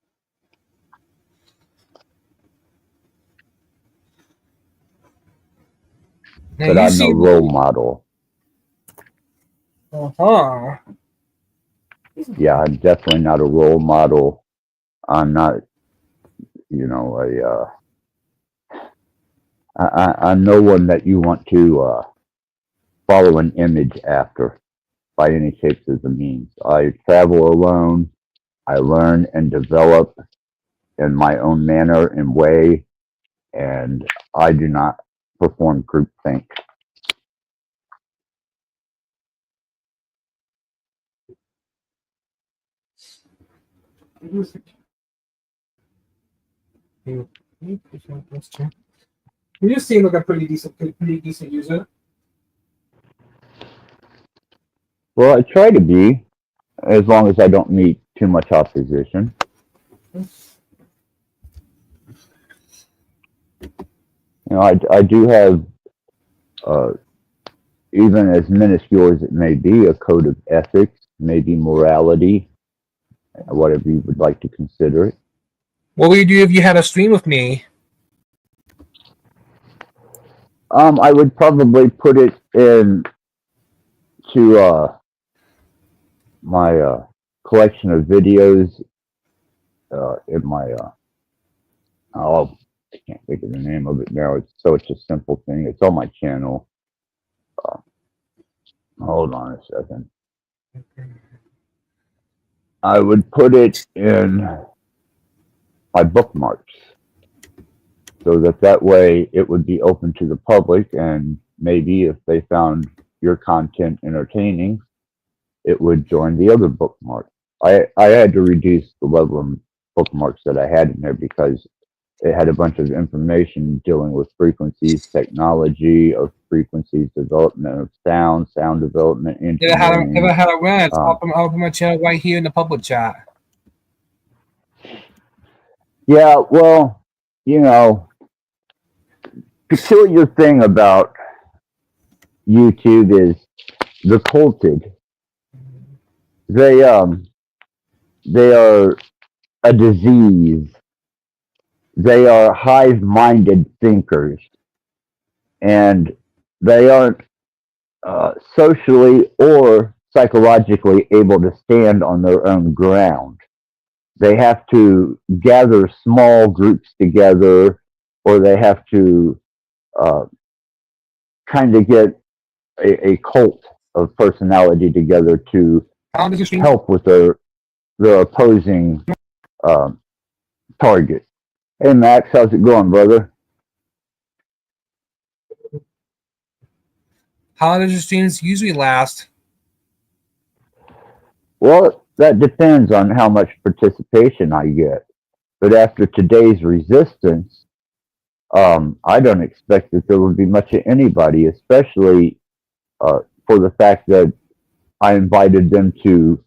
Now, But you I'm no seem- role model. Uh-huh. Yeah, I'm definitely not a role model. I'm not, you know, I'm no one that you want to follow an image after by any shapes or means. I travel alone. I learn and develop in my own manner and way, and I do not perform groupthink. You seem like a pretty decent user. Well, I try to be, as long as I don't meet too much opposition. You know, I do have, even as minuscule as it may be, a code of ethics, maybe morality, whatever you would like to consider it. What would you do if you had a stream with me? I would probably put it in to my collection of videos in my oh, I can't think of the name of it now. It's such a simple thing. It's on my channel. Hold on a second. I would put it in my bookmarks, so that way it would be open to the public, and maybe if they found your content entertaining, it would join the other bookmark. I had to reduce the level of bookmarks that I had in there because it had a bunch of information dealing with frequencies, technology of frequencies, development of sound development, If I engineering. had a rant, I'll put my channel right here in the public chat. Yeah, well, you know, peculiar thing about YouTube is the culted. They are a disease. They are hive-minded thinkers, and they aren't socially or psychologically able to stand on their own ground. They have to gather small groups together, or they have to kind of get a cult of personality together to help with their opposing target. Hey Max, how's it going, brother? How long does your streams usually last? Well, that depends on how much participation I get. But after today's resistance, I don't expect that there would be much of anybody, especially for the fact that I invited them to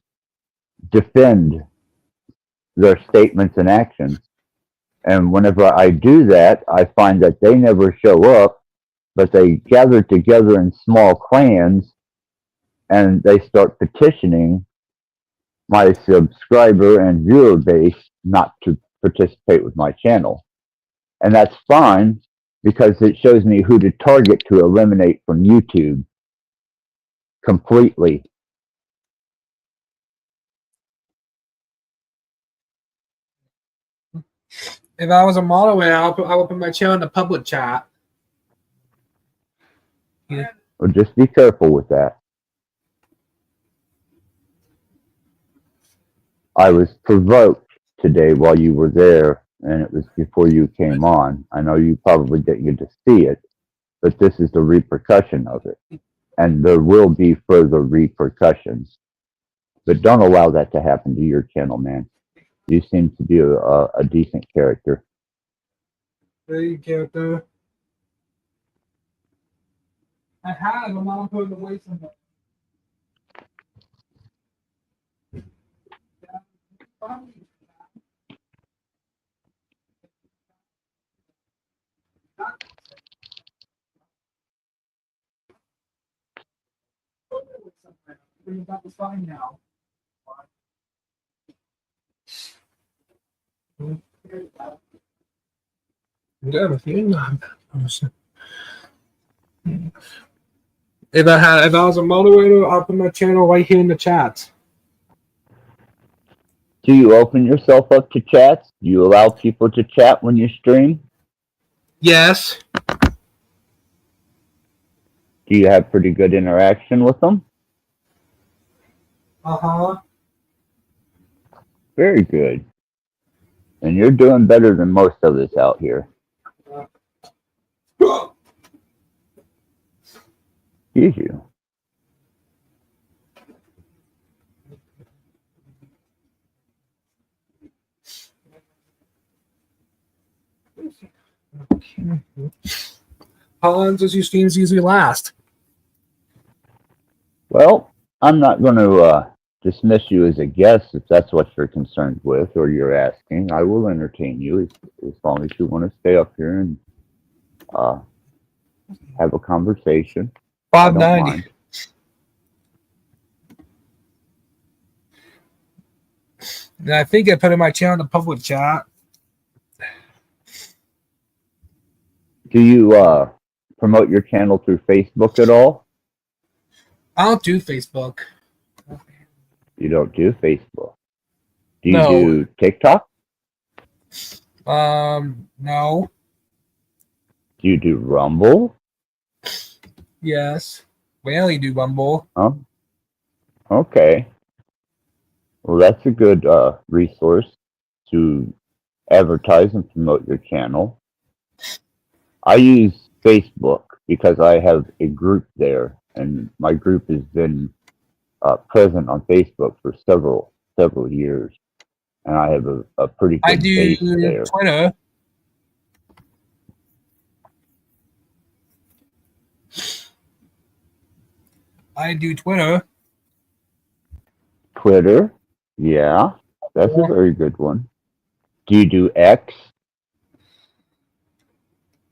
defend their statements and actions. And whenever I do that, I find that they never show up, but they gather together in small clans and they start petitioning my subscriber and viewer base not to participate with my channel. And that's fine because it shows me who to target to eliminate from YouTube completely. If I was a moderator, I would put my channel in the public chat. Yeah. Well, just be careful with that. I was provoked today while you were there, and it was before you came on. I know you probably didn't get to see it, but this is the repercussion of it. And there will be further repercussions. But don't allow that to happen to your channel, man. You seem to be a decent character. There you go, though. I had my mom put away some. That was fine now. Yeah, if I was a moderator, I'll put my channel right here in the chat. Do you open yourself up to chats? Do you allow people to chat when you stream? Yes. Do you have pretty good interaction with them? Uh-huh. Very good. And you're doing better than most of us out here. Excuse you. How long does your streams usually last? Well, I'm not going to dismiss you as a guest if that's what you're concerned with or you're asking. I will entertain you as long as you want to stay up here and have a conversation. $5.90. And I think I put in my channel in the public chat. Do you promote your channel through Facebook at all? I don't do Facebook. You don't do Facebook. Do you No. do TikTok? No. Do you do Rumble? Yes. We only do Rumble. Huh? Okay. Well, that's a good resource to advertise and promote your channel. I use Facebook because I have a group there, and my group has been present on Facebook for several years, and I have a pretty good I do base there. Twitter. I do Twitter. Twitter, yeah, that's a very good one. Do you do X?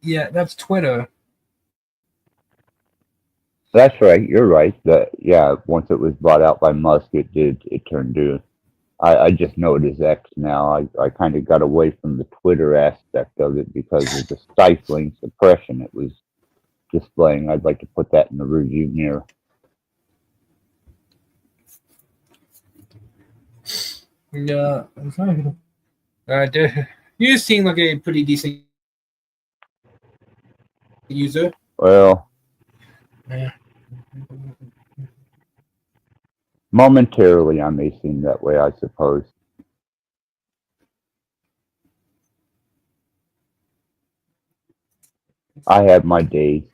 Yeah, that's Twitter. That's right. You're right. That once it was bought out by Musk, it turned to. I just know it is X now. I kind of got away from the Twitter aspect of it because of the stifling suppression it was displaying. I'd like to put that in the rearview mirror. Yeah, you seem like a pretty decent user. Well, Yeah. momentarily I may seem that way, I suppose. I have my days.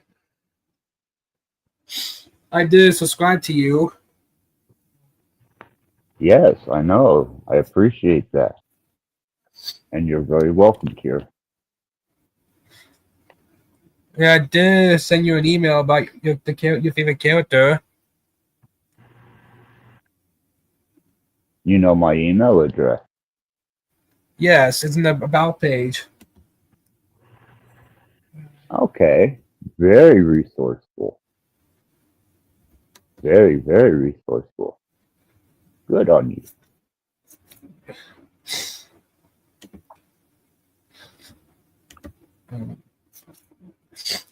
I did subscribe to you. Yes, I know. I appreciate that. And you're very welcome, Kier. Yeah, I did send you an email about your favorite character. You know my email address. Yes, it's in the About page. Okay. Very resourceful. Very, very resourceful. Good on you.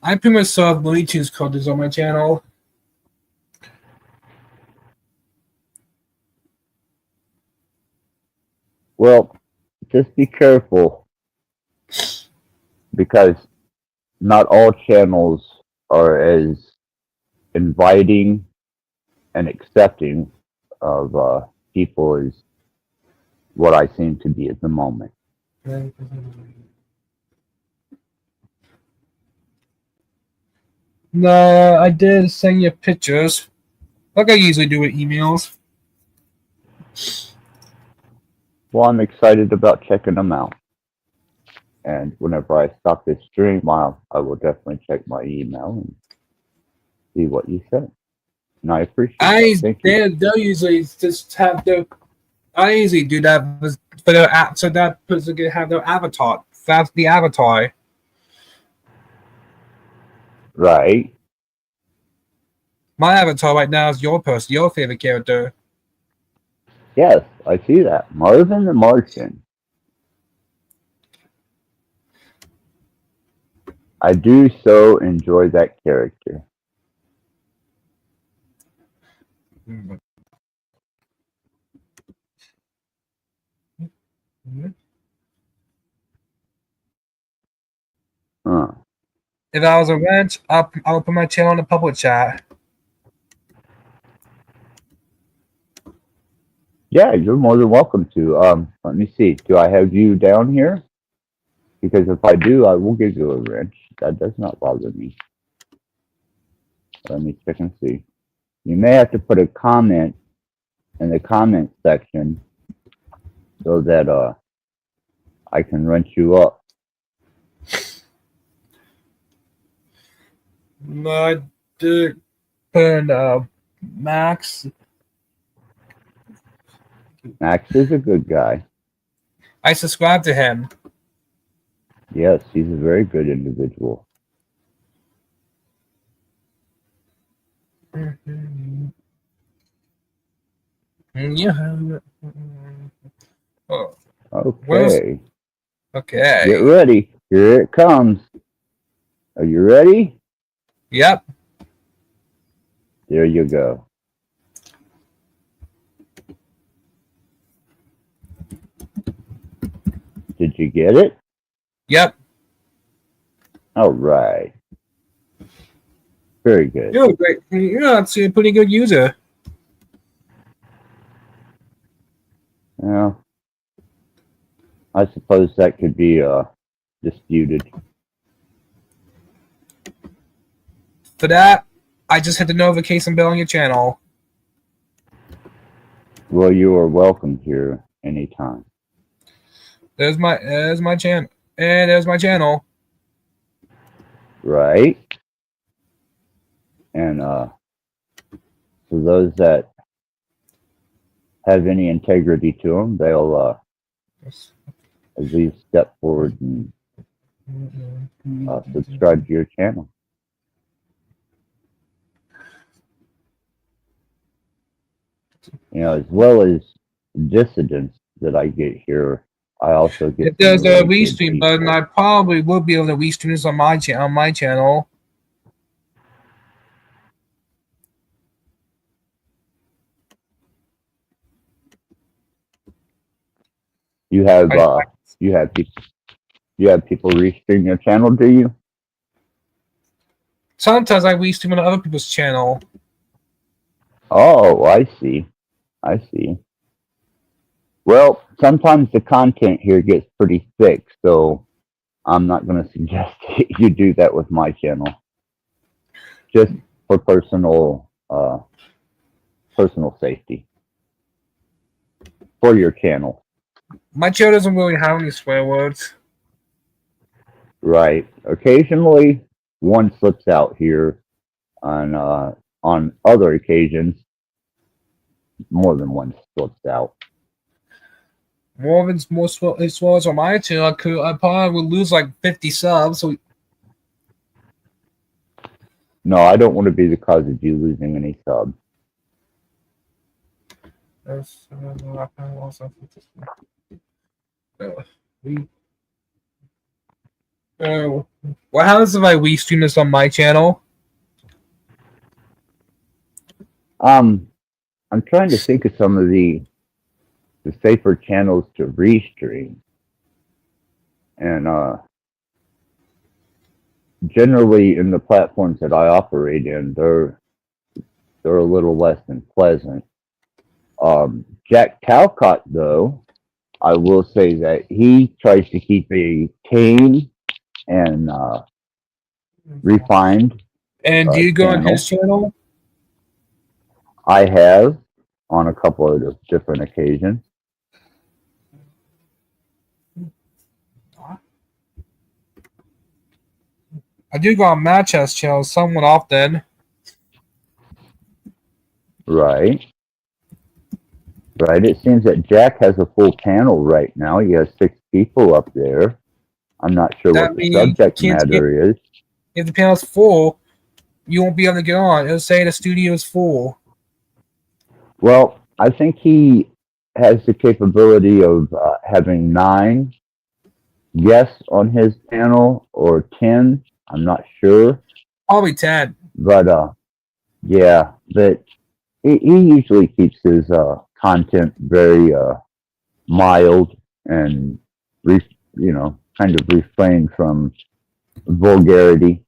I pretty much saw Looney Tunes characters on my channel. Well, just be careful because not all channels are as inviting and accepting of people as what I seem to be at the moment. No, I did send you pictures, like I usually do with emails. Well, I'm excited about checking them out. And whenever I stop this stream, I will definitely check my email and see what you said. And I appreciate it. Thank you. They'll usually just have their. I usually do that for their app, so that person can have their avatar. That's the avatar. Right. My avatar right now is your person, your favorite character. Yes, I see that. Marvin the Martian. I do so enjoy that character. Huh. If I was a ranch, I'll put my channel in the public chat. Yeah, you're more than welcome to. Let me see. Do I have you down here? Because if I do, I will give you a wrench. That does not bother me. Let me check and see. You may have to put a comment in the comment section so that I can wrench you up. I did put Max. Max is a good guy. I subscribe to him. Yes, he's a very good individual. Yeah. Oh. Okay. Okay. Get ready. Here it comes. Are you ready? Yep. There you go. Did you get it? Yep. All right. Very good. You're great. You're actually a pretty good user. Yeah. I suppose that could be disputed. For that, I just hit the notification bell on your channel. Well, you are welcome here anytime. There's my channel. And there's my channel. Right. And for those that have any integrity to them, they'll at least step forward and subscribe to your channel. You know, as well as dissidents that I get here, I also get. If there's a restream button, I probably will be able to restream this on my channel. You have people restream your channel, do you? Sometimes I restream on other people's channel. Oh, I see. I see. Well, sometimes the content here gets pretty thick, so I'm not going to suggest you do that with my channel. Just for personal safety for your channel. My channel doesn't really have any swear words. Right. Occasionally, one slips out here. On other occasions, more than one slips out. More swears on my channel. I probably would lose like 50 subs. So no, I don't want to be the cause of you losing any subs. What happens if I restream this on my channel? I'm trying to think of some of the safer channels to restream, and generally in the platforms that I operate in, they're a little less than pleasant. Jack Talcott, though, I will say that he tries to keep a tame and refined And do you go on his channel. channel? I have on a couple of different occasions. I do go on Match House channel somewhat often. Right. Right. It seems that Jack has a full panel right now. He has 6 people up there. I'm not sure That what the means subject you can't matter is. If the panel's full, you won't be able to get on. It'll say the studio is full. Well, I think he has the capability of having 9 guests on his panel or 10. I'm not sure. Probably 10. But yeah, but he usually keeps his content very mild and kind of refrain from vulgarity.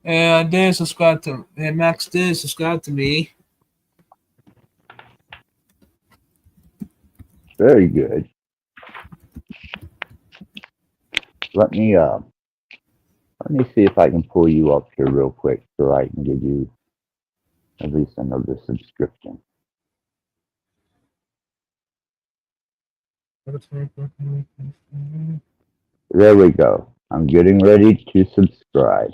And Max did subscribe to me. Very good. Let me see if I can pull you up here real quick so I can give you at least another subscription. There we go. I'm getting ready to subscribe.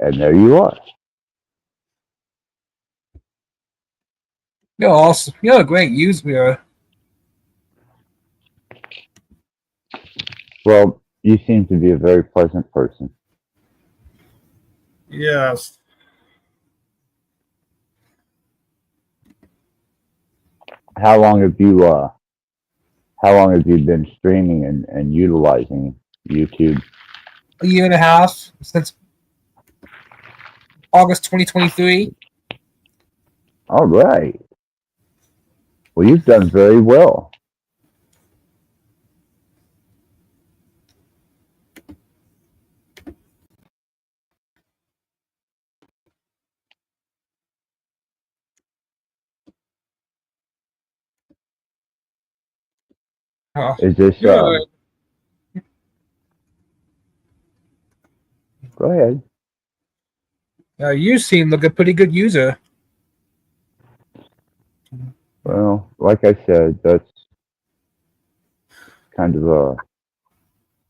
And there you are. You're awesome. You're a great user. Well, you seem to be a very pleasant person. Yes. How long have you been streaming and utilizing YouTube? A year and a half since August 2023. All right. Well, you've done very well. Is this Good. Go ahead. You seem like a pretty good user. Well, like I said, that's kind of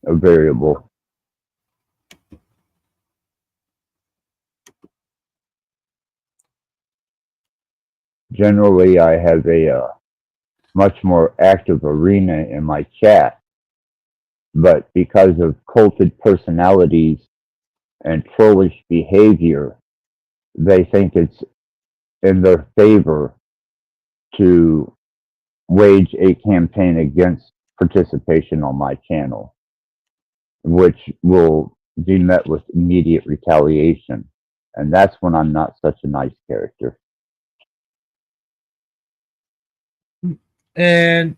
a variable. Generally, I have a much more active arena in my chat, but because of culted personalities and trollish behavior, they think it's in their favor to wage a campaign against participation on my channel, which will be met with immediate retaliation. And that's when I'm not such a nice character. And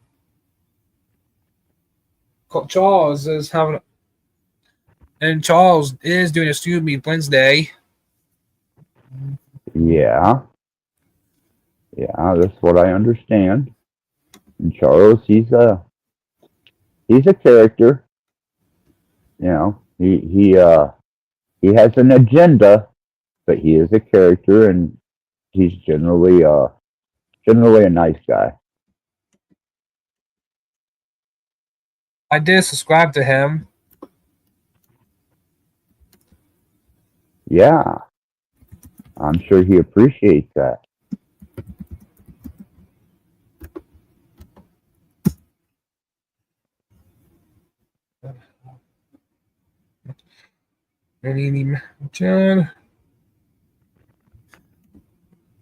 Charles is doing a student meet Wednesday. Yeah, that's what I understand. And Charles, he's a character. You know, he has an agenda, but he is a character, and he's generally a nice guy. I did subscribe to him. Yeah, I'm sure he appreciates that. John.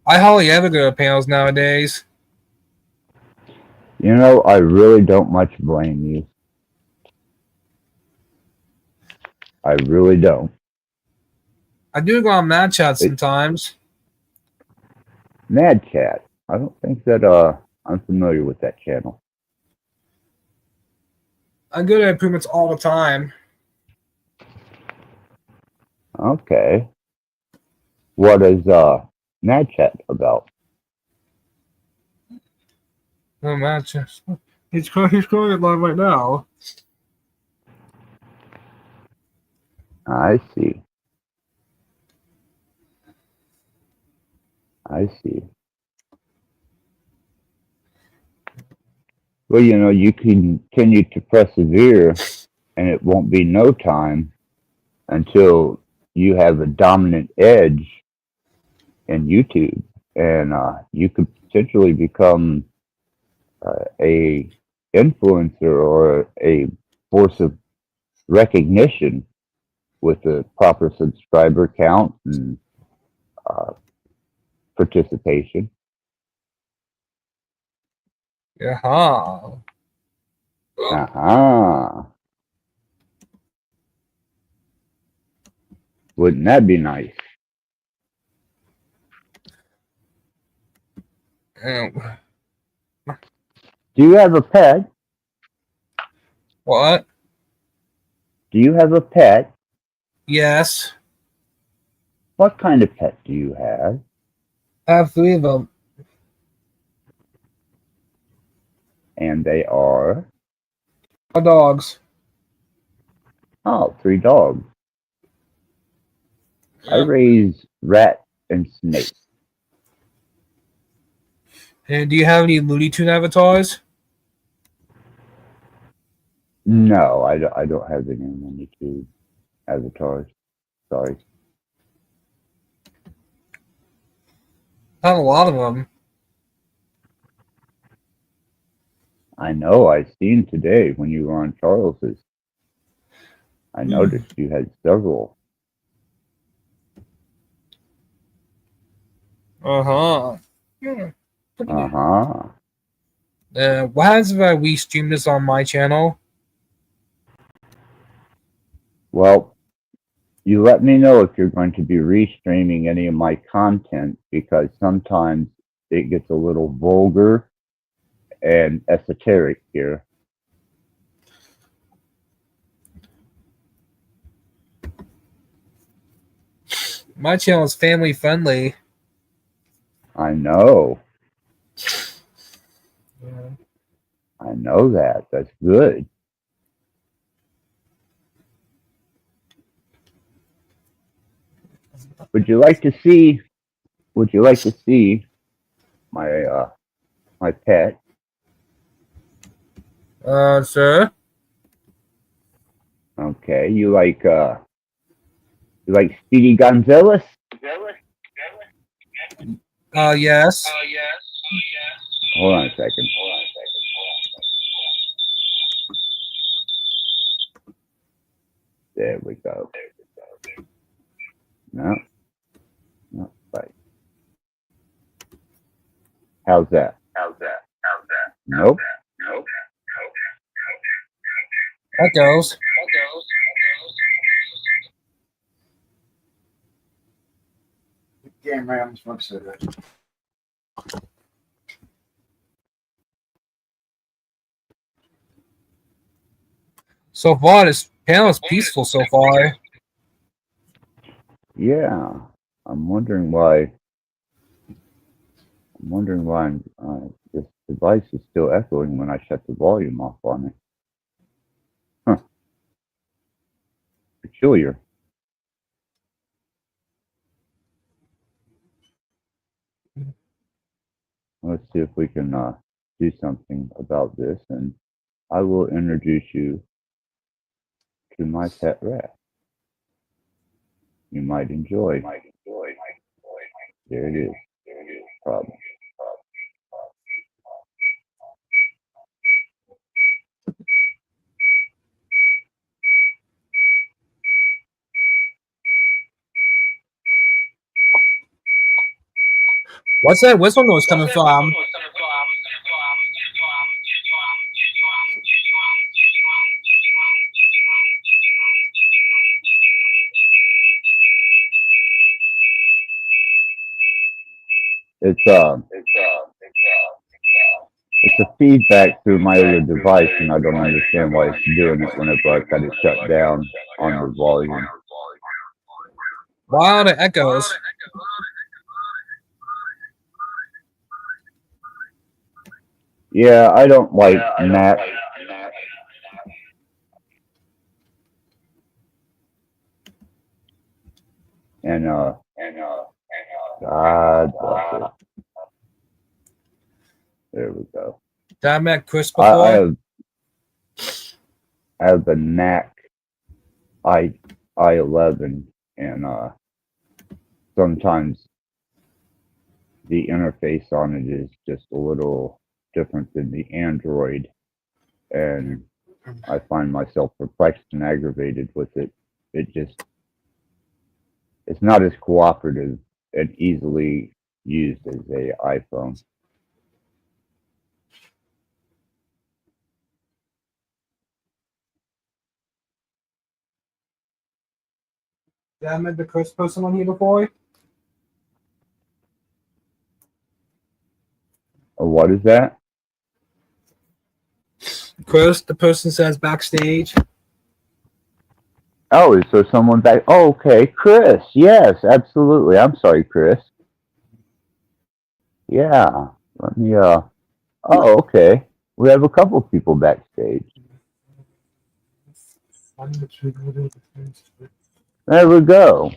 I hardly ever go to panels nowadays. You know, I really don't much blame you. I really don't. I do go on Mad Chat sometimes. Mad Chat. I don't think that I'm familiar with that channel. I go to improvements all the time. Okay. What is Mad Chat about? No match. He's going it live right now. I see. I see. Well, you know, you continue to persevere, and it won't be no time until you have a dominant edge in YouTube, and you could potentially become a influencer or a force of recognition with a proper subscriber count and participation. Yeah. Aha. Wouldn't that be nice? Do you have a pet? What? Do you have a pet? Yes. What kind of pet do you have? I have 3 of them. And they are? Dogs. Oh, 3 dogs. I raise rat and snake. And do you have any Looney Tune avatars? No, I don't have any Looney Tune avatars. Sorry. I have a lot of them. I know. I seen today when you were on Charles's. I noticed you had several. Uh-huh. Uh-huh. What happens if we stream this on my channel? Well, you let me know if you're going to be restreaming any of my content, because sometimes it gets a little vulgar and esoteric here. My channel is family friendly. I know. Yeah. I know that. That's good. Would you like to see my my pet? Sir? Okay. You like Speedy Gonzales? Yes. Hold on a second. There we go. No. No, right. How's that? Nope. That goes. Damn right, I'm smoking cigarette. So far, this panel is peaceful so far. Yeah. I'm wondering why this device is still echoing when I shut the volume off on it. Huh. Peculiar. Let's see if we can do something about this, and I will introduce you to my pet rat. You might enjoy. There it is. Problem. What's that whistle noise coming from? It's a feedback through my other device, and I don't understand why it's doing it whenever I've got it shut down on the volume. Wow, the echoes. Yeah, I don't like Mac. And God bless it. There we go. Did I met Chris I before? have the NAC i11, and sometimes the interface on it is just a little different than the Android, and I find myself perplexed and aggravated with it. It's not as cooperative and easily used as a iPhone. Did I met the Chris person on here before? What is that? Chris, the person says backstage. Oh, is there someone back? Oh, okay, Chris. Yes, absolutely. I'm sorry, Chris. Yeah. Let me. Oh, okay. We have a couple people backstage. There we go.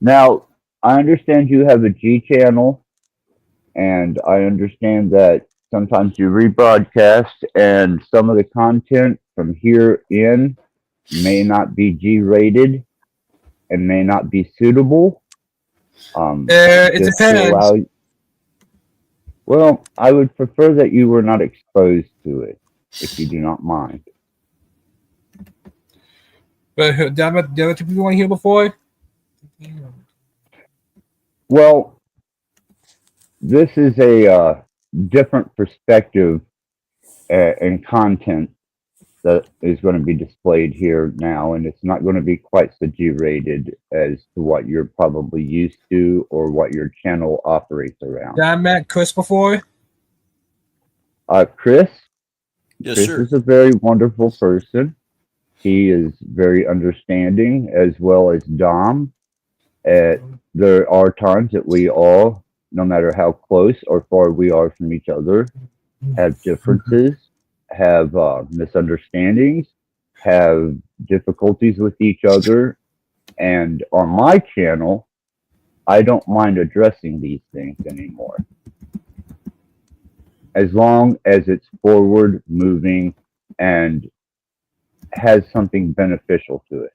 Now, I understand you have a G channel, and I understand that sometimes you rebroadcast, and some of the content from here in may not be G rated and may not be suitable. It just to depends. allow. Well, I would prefer that you were not exposed to it, if you do not mind. But did I met the other two people on here before? Well, this is a different perspective and content that is going to be displayed here now, and it's not going to be quite so G-rated as to what you're probably used to or what your channel operates around. Did I met Chris before? Chris? Yes, Chris sir. is a very wonderful person. He is very understanding, as well as Dom. There are times that we all, no matter how close or far we are from each other, have differences, have misunderstandings, have difficulties with each other. And on my channel, I don't mind addressing these things anymore, as long as it's forward moving and has something beneficial to it.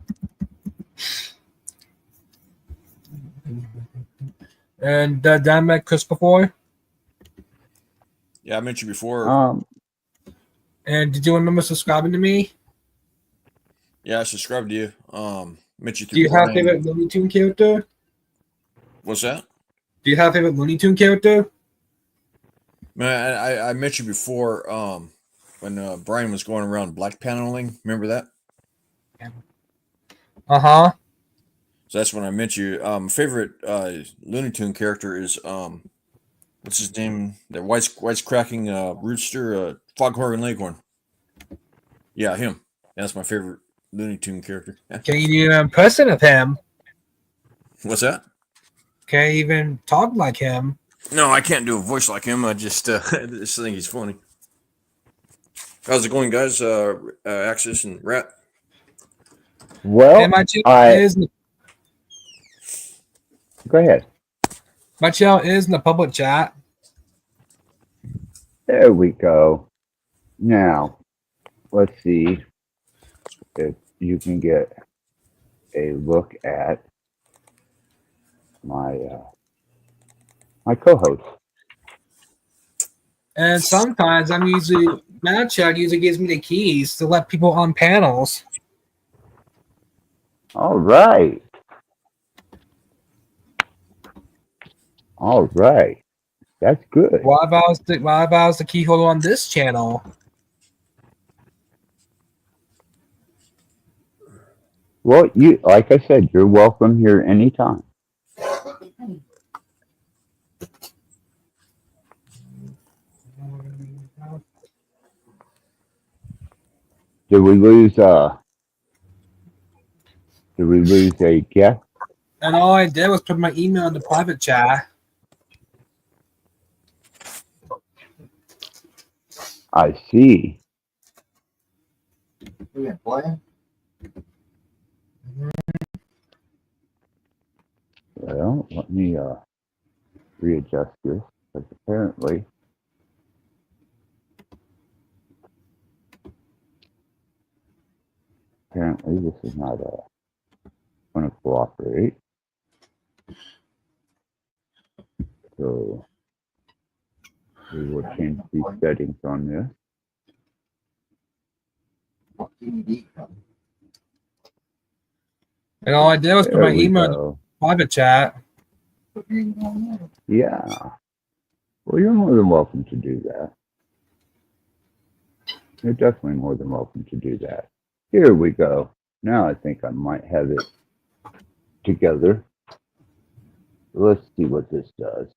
And did I met Chris before? Yeah, I mentioned before. And did you remember subscribing to me? Yeah, I subscribed to you. Mentioned Do you have a favorite Looney Tune character? What's that? Do you have a favorite Looney Tune character? Man, I mentioned before when Brian was going around black paneling. Remember that? Uh-huh. So that's when I met you. Favorite Looney Tune character is what's his name? The wisecracking rooster, Foghorn Leghorn. Yeah, him. That's my favorite Looney Tune character. Can you do an impression of him? What's that? Can you even talk like him? No, I can't do a voice like him. I just think he's funny. How's it going, guys? Axis and Rat. Well, And my channel go ahead. My channel is in the public chat. There we go. Now, let's see if you can get a look at my my co-host. And sometimes my chat usually gives me the keys to let people on panels. All right. All right. That's good. Why if I was the key holder on this channel? Well, you like I said, you're welcome here anytime. Did we lose a guest? And all I did was put my email in the private chat. I see. We been playing? Well, let me readjust this, because apparently this is not going to cooperate. So we will change these settings on this. And all I did was put There my we email in the go. private chat. Yeah. Well, you're more than welcome to do that. You're definitely more than welcome to do that. Here we go. Now I think I might have it together. Let's see what this does.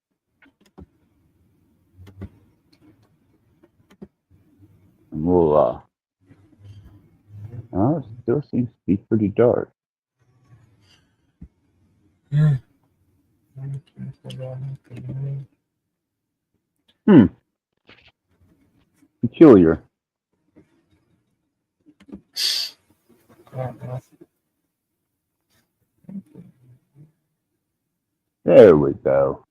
And we'll, it still seems to be pretty dark. Peculiar. There we go.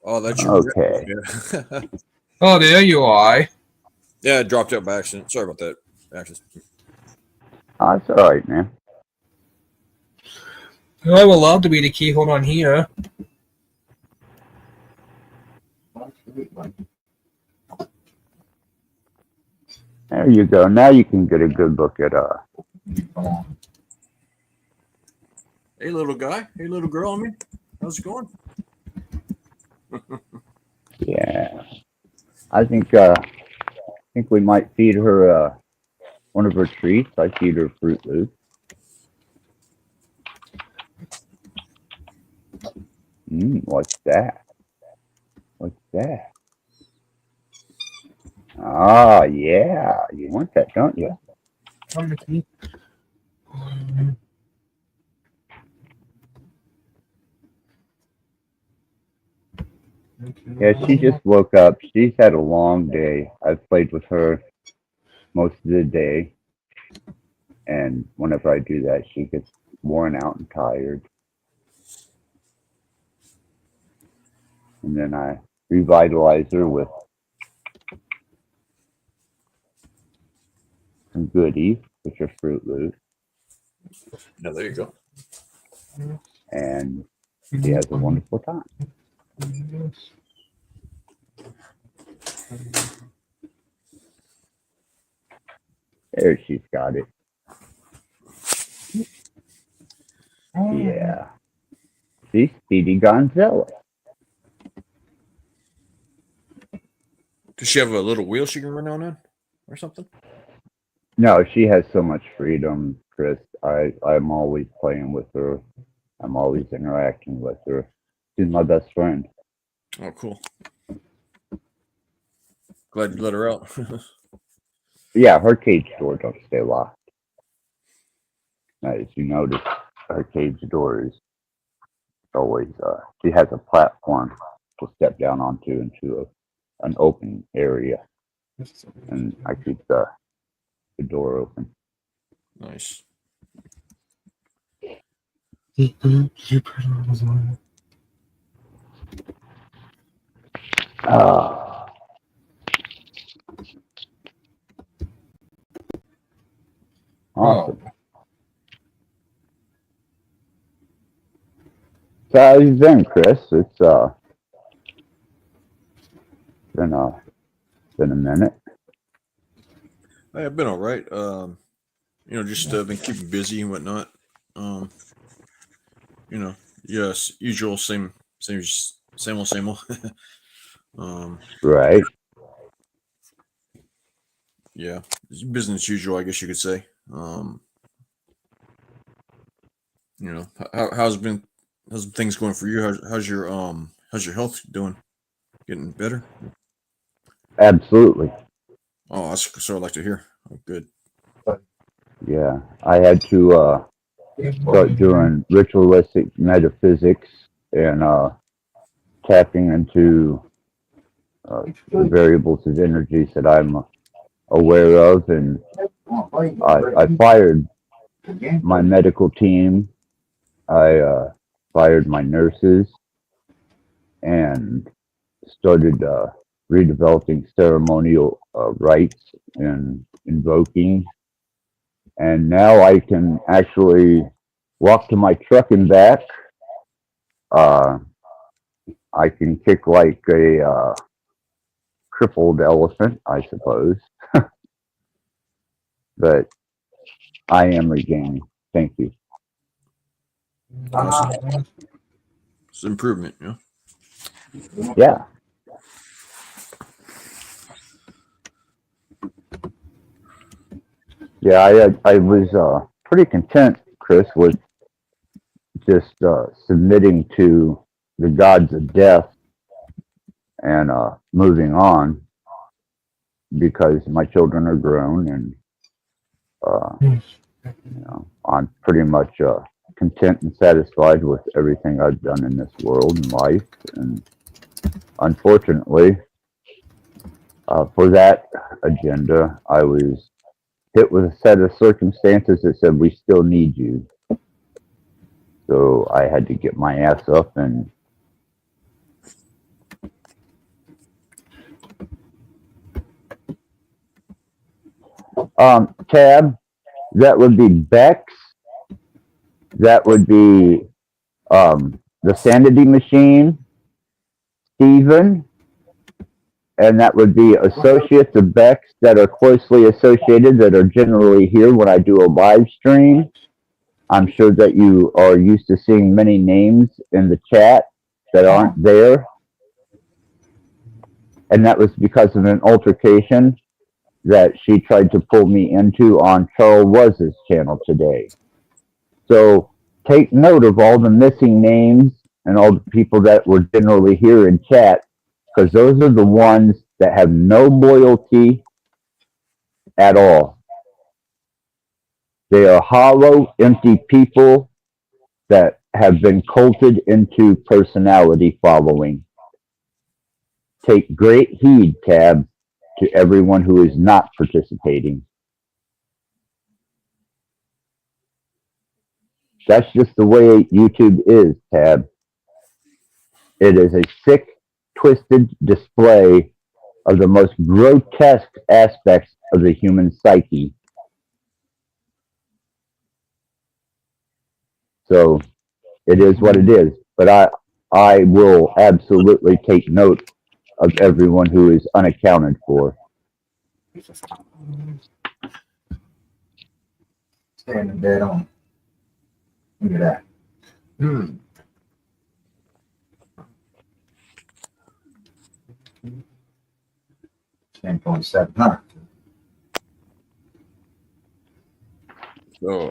Oh, that's your Okay. Yeah. Oh, there you are. Yeah, it dropped out by accident. Sorry about that. Accident. Oh, that's all right, man. Well, I would love to be the keyhole on here. There you go. Now you can get a good look at Hey, little guy. Hey, little girl. I mean, how's it going? yeah. I think we might feed her one of her treats. I feed her Fruit Loops. What's that? What's that? Ah, yeah. You want that, don't you? Yeah, she just woke up. She's had a long day. I've played with her most of the day. And whenever I do that, she gets worn out and tired. And then I revitalize her with some goodies, which are Fruit Loops. No, there you go. And she has a wonderful time. There, she's got it. Yeah. See, Speedy Gonzalez. Does she have a little wheel she can run on or something? No, she has so much freedom, Chris. I'm always playing with her. I'm always interacting with her. She's my best friend. Oh, cool. Glad you let her out. Yeah, her cage door don't stay locked. As you notice, her cage door is always, she has a platform to step down onto into an open area. And I keep the door open. Nice. Awesome. So how you been, Chris? It's been a minute. I've been all right. Just been keeping busy and whatnot. Yes, usual, same old. Right. Yeah, business as usual, I guess you could say. How's things going for you? How's your health doing? Getting better? Absolutely. Oh, that's sort of like to hear. Oh, good. Yeah, I had to start doing ritualistic metaphysics and tapping into the variables of energies that I'm aware of, and I fired my medical team. I fired my nurses and started redeveloping ceremonial rites and invoking. And now I can actually walk to my truck and back. I can kick like a crippled elephant, I suppose. But I am regaining. Thank you. It's improvement, you know. Yeah. Yeah, I was pretty content, Chris, with just submitting to the gods of death and moving on, because my children are grown, and I'm pretty much content and satisfied with everything I've done in this world and life. And unfortunately, for that agenda, I was hit with a set of circumstances that said, we still need you. So I had to get my ass up and Tab, that would be Bex. That would be the Sanity Machine, Steven, and that would be associates of Bex that are closely associated, that are generally here when I do a live stream. I'm sure that you are used to seeing many names in the chat that aren't there. And that was because of an altercation that she tried to pull me into on Charles Wuzz's channel today. So take note of all the missing names and all the people that were generally here in chat, because those are the ones that have no loyalty at all. They are hollow, empty people that have been culted into personality following. Take great heed, Tab, to everyone who is not participating. That's just the way YouTube is, Tab. It is a sick, twisted display of the most grotesque aspects of the human psyche. So it is what it is. But I will absolutely take note of everyone who is unaccounted for. Standing dead on. Look at that. 10.7, huh? So,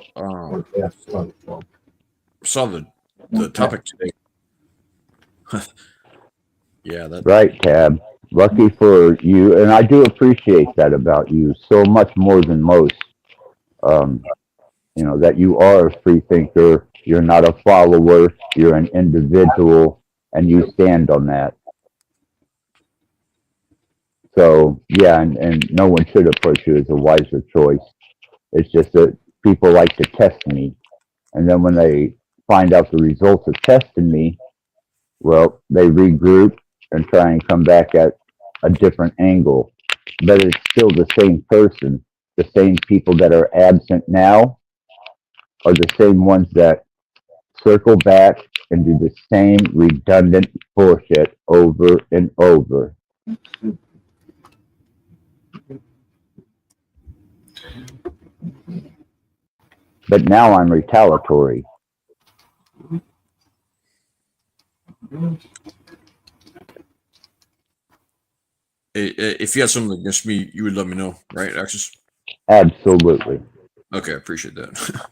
saw the topic today. Yeah, that Right, Tab. Lucky for you, and I do appreciate that about you so much more than most. You know, that you are a free thinker. You're not a follower. You're an individual, and you stand on that. So, yeah, and no one should approach you as a wiser choice. It's just that people like to test me. And then when they find out the results of testing me, well, they regroup and try and come back at a different angle. But it's still the same person. The same people that are absent now are the same ones that circle back and do the same redundant bullshit over and over. But now I'm retaliatory. If you had something against me, you would let me know, right, Axis? Absolutely. Okay, I appreciate that.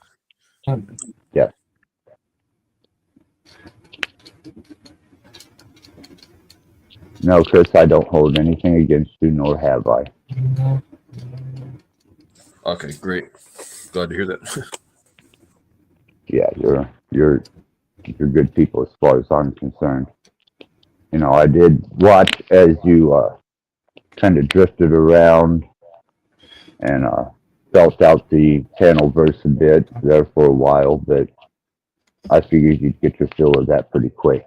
Yes. No, Chris, I don't hold anything against you, nor have I. Okay, great. Glad to hear that. Yeah, you're good people as far as I'm concerned. you know, I did watch as you kind of drifted around and felt out the Channelverse a bit there for a while, but I figured you'd get your fill of that pretty quick.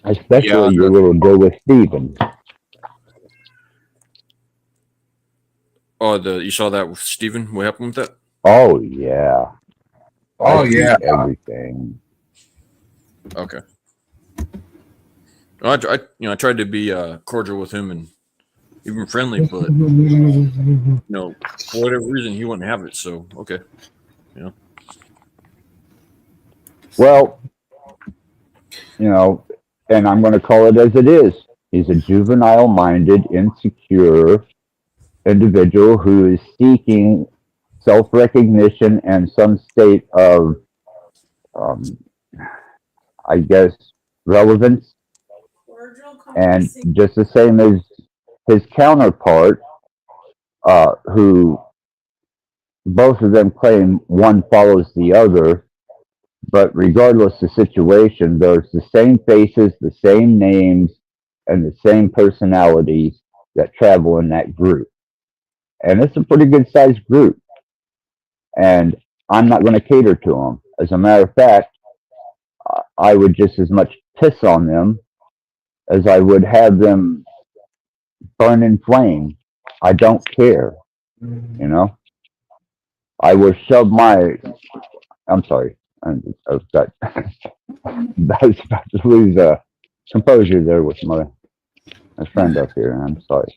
Especially your little go with Steven. Oh, you saw that with Steven? What happened with that? Oh yeah. Oh, I see yeah. everything. Okay. Well, I tried to be cordial with him and even friendly, but you know, for whatever reason, he wouldn't have it. So okay, you know. Well, you know, and I'm going to call it as it is. He's a juvenile-minded, insecure individual who is seeking self-recognition and some state of, I guess, relevance. And just the same as his counterpart, who both of them claim one follows the other, but regardless of the situation, there's the same faces, the same names, and the same personalities that travel in that group. And it's a pretty good sized group. And I'm not going to cater to them. As a matter of fact, I would just as much piss on them as I would have them burn in flame. I don't care, you know? I will shove my, I'm sorry. I was about to lose composure there with my friend up here. I'm sorry.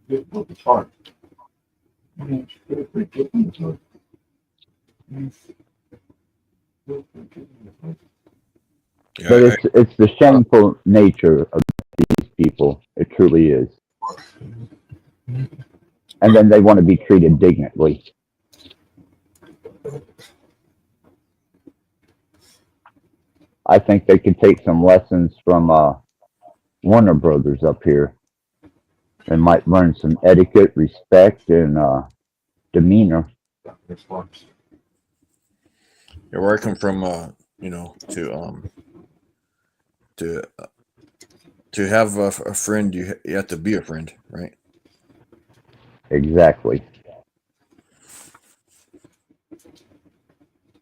But it's the shameful nature of these people. It truly is. And then they want to be treated dignitly. I think they could take some lessons from Warner Brothers up here. They might learn some etiquette, respect, and demeanor. Yeah, where I come from, you know, to have a friend, you have to be a friend, right? Exactly.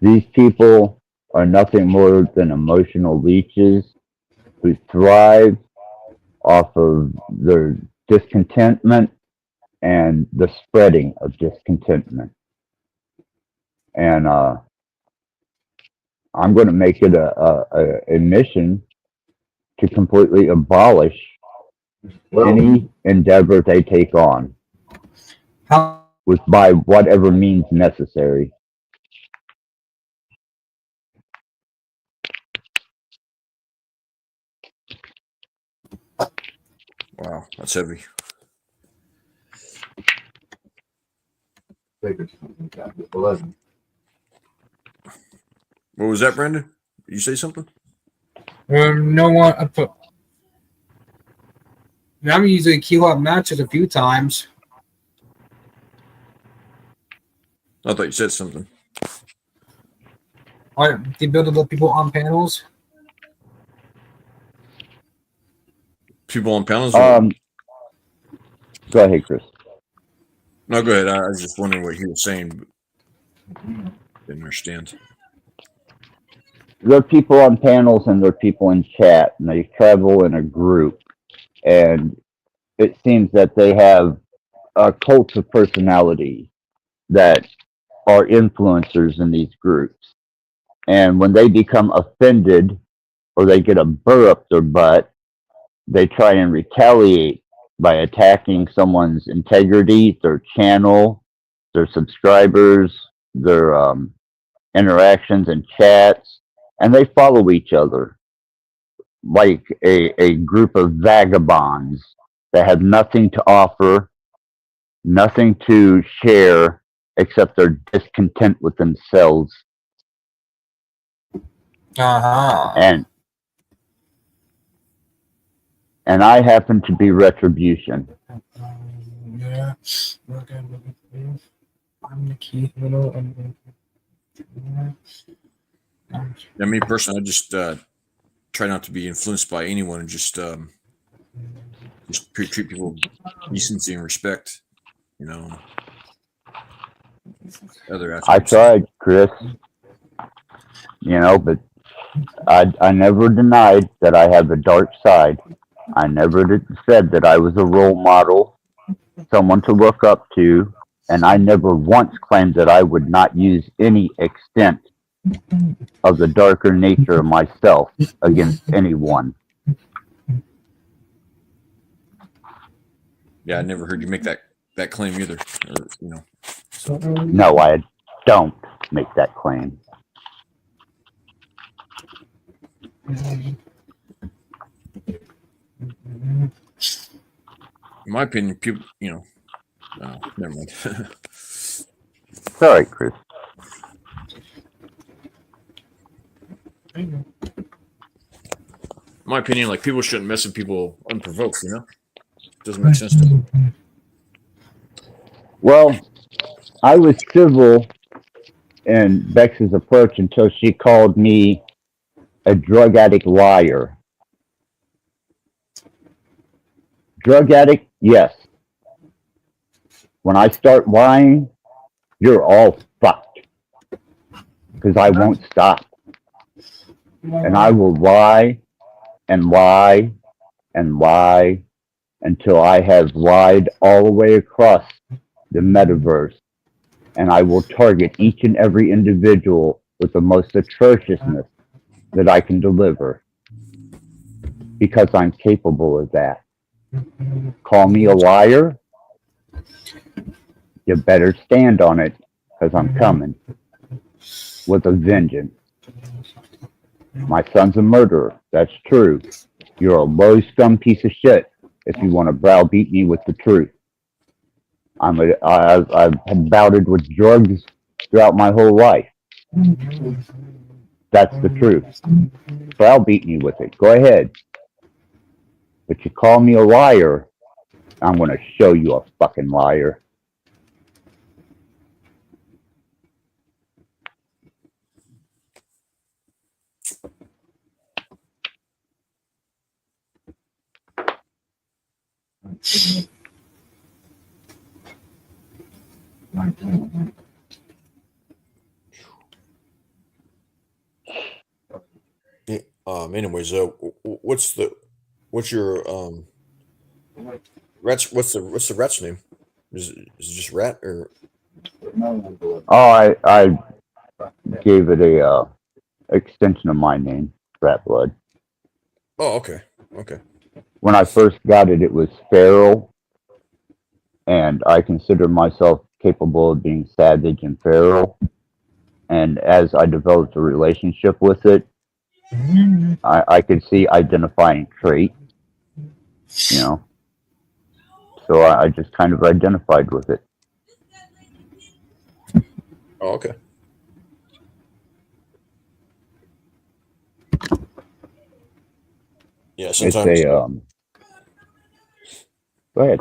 These people are nothing more than emotional leeches who thrive off of their discontentment and the spreading of discontentment. And I'm going to make it a mission to completely abolish any endeavor they take on, by whatever means necessary. Wow, that's heavy. What was that, Brandon? Did you say something? No one. I'm using queue up matches a few times. I thought you said something. The ability to let people on panels. People on panels? Go ahead, Chris. No, go ahead. I was just wondering what he was saying. Didn't understand. There are people on panels and there are people in chat, and they travel in a group. And it seems that they have cults of personality that are influencers in these groups. And when they become offended or they get a burr up their butt, they try and retaliate by attacking someone's integrity, their channel, their subscribers, their interactions and chats, and they follow each other like a group of vagabonds that have nothing to offer, nothing to share, except their discontent with themselves. And I happen to be Retribution. Yeah. I'm Keith Little. I mean, personally, I just try not to be influenced by anyone and just treat people with decency and respect. You know, other I attributes. tried, Chris. You know, but I never denied that I have a dark side. I never said that I was a role model, someone to look up to, and I never once claimed that I would not use any extent of the darker nature of myself against anyone. Yeah, I never heard you make that claim either. Or, you know. No, I don't make that claim. In my opinion, people, you know, never mind. Sorry, Chris. In my opinion, like people shouldn't mess with people unprovoked. You know, doesn't make sense to me. Well, I was civil in Bex's approach until she called me a drug addict liar. Drug addict, yes. When I start lying, you're all fucked. Because I won't stop. And I will lie and lie and lie until I have lied all the way across the metaverse. And I will target each and every individual with the most atrociousness that I can deliver. Because I'm capable of that. Call me a liar? You better stand on it, because I'm coming. With a vengeance. My son's a murderer. That's true. You're a low scum piece of shit if you want to browbeat me with the truth. I've bouted with drugs throughout my whole life. That's the truth. Browbeat me with it. Go ahead. But you call me a liar, I'm going to show you a fucking liar. Anyways, what's your rat's what's the rat's name? Is it just rat or? Oh, I gave it a extension of my name, Rat Blood. Oh, okay. When I first got it, it was feral, and I consider myself capable of being savage and feral. And as I developed a relationship with it, I could see identifying traits, you know. So I just kind of identified with it. Oh, okay. Yeah, sometimes. It's a, go ahead.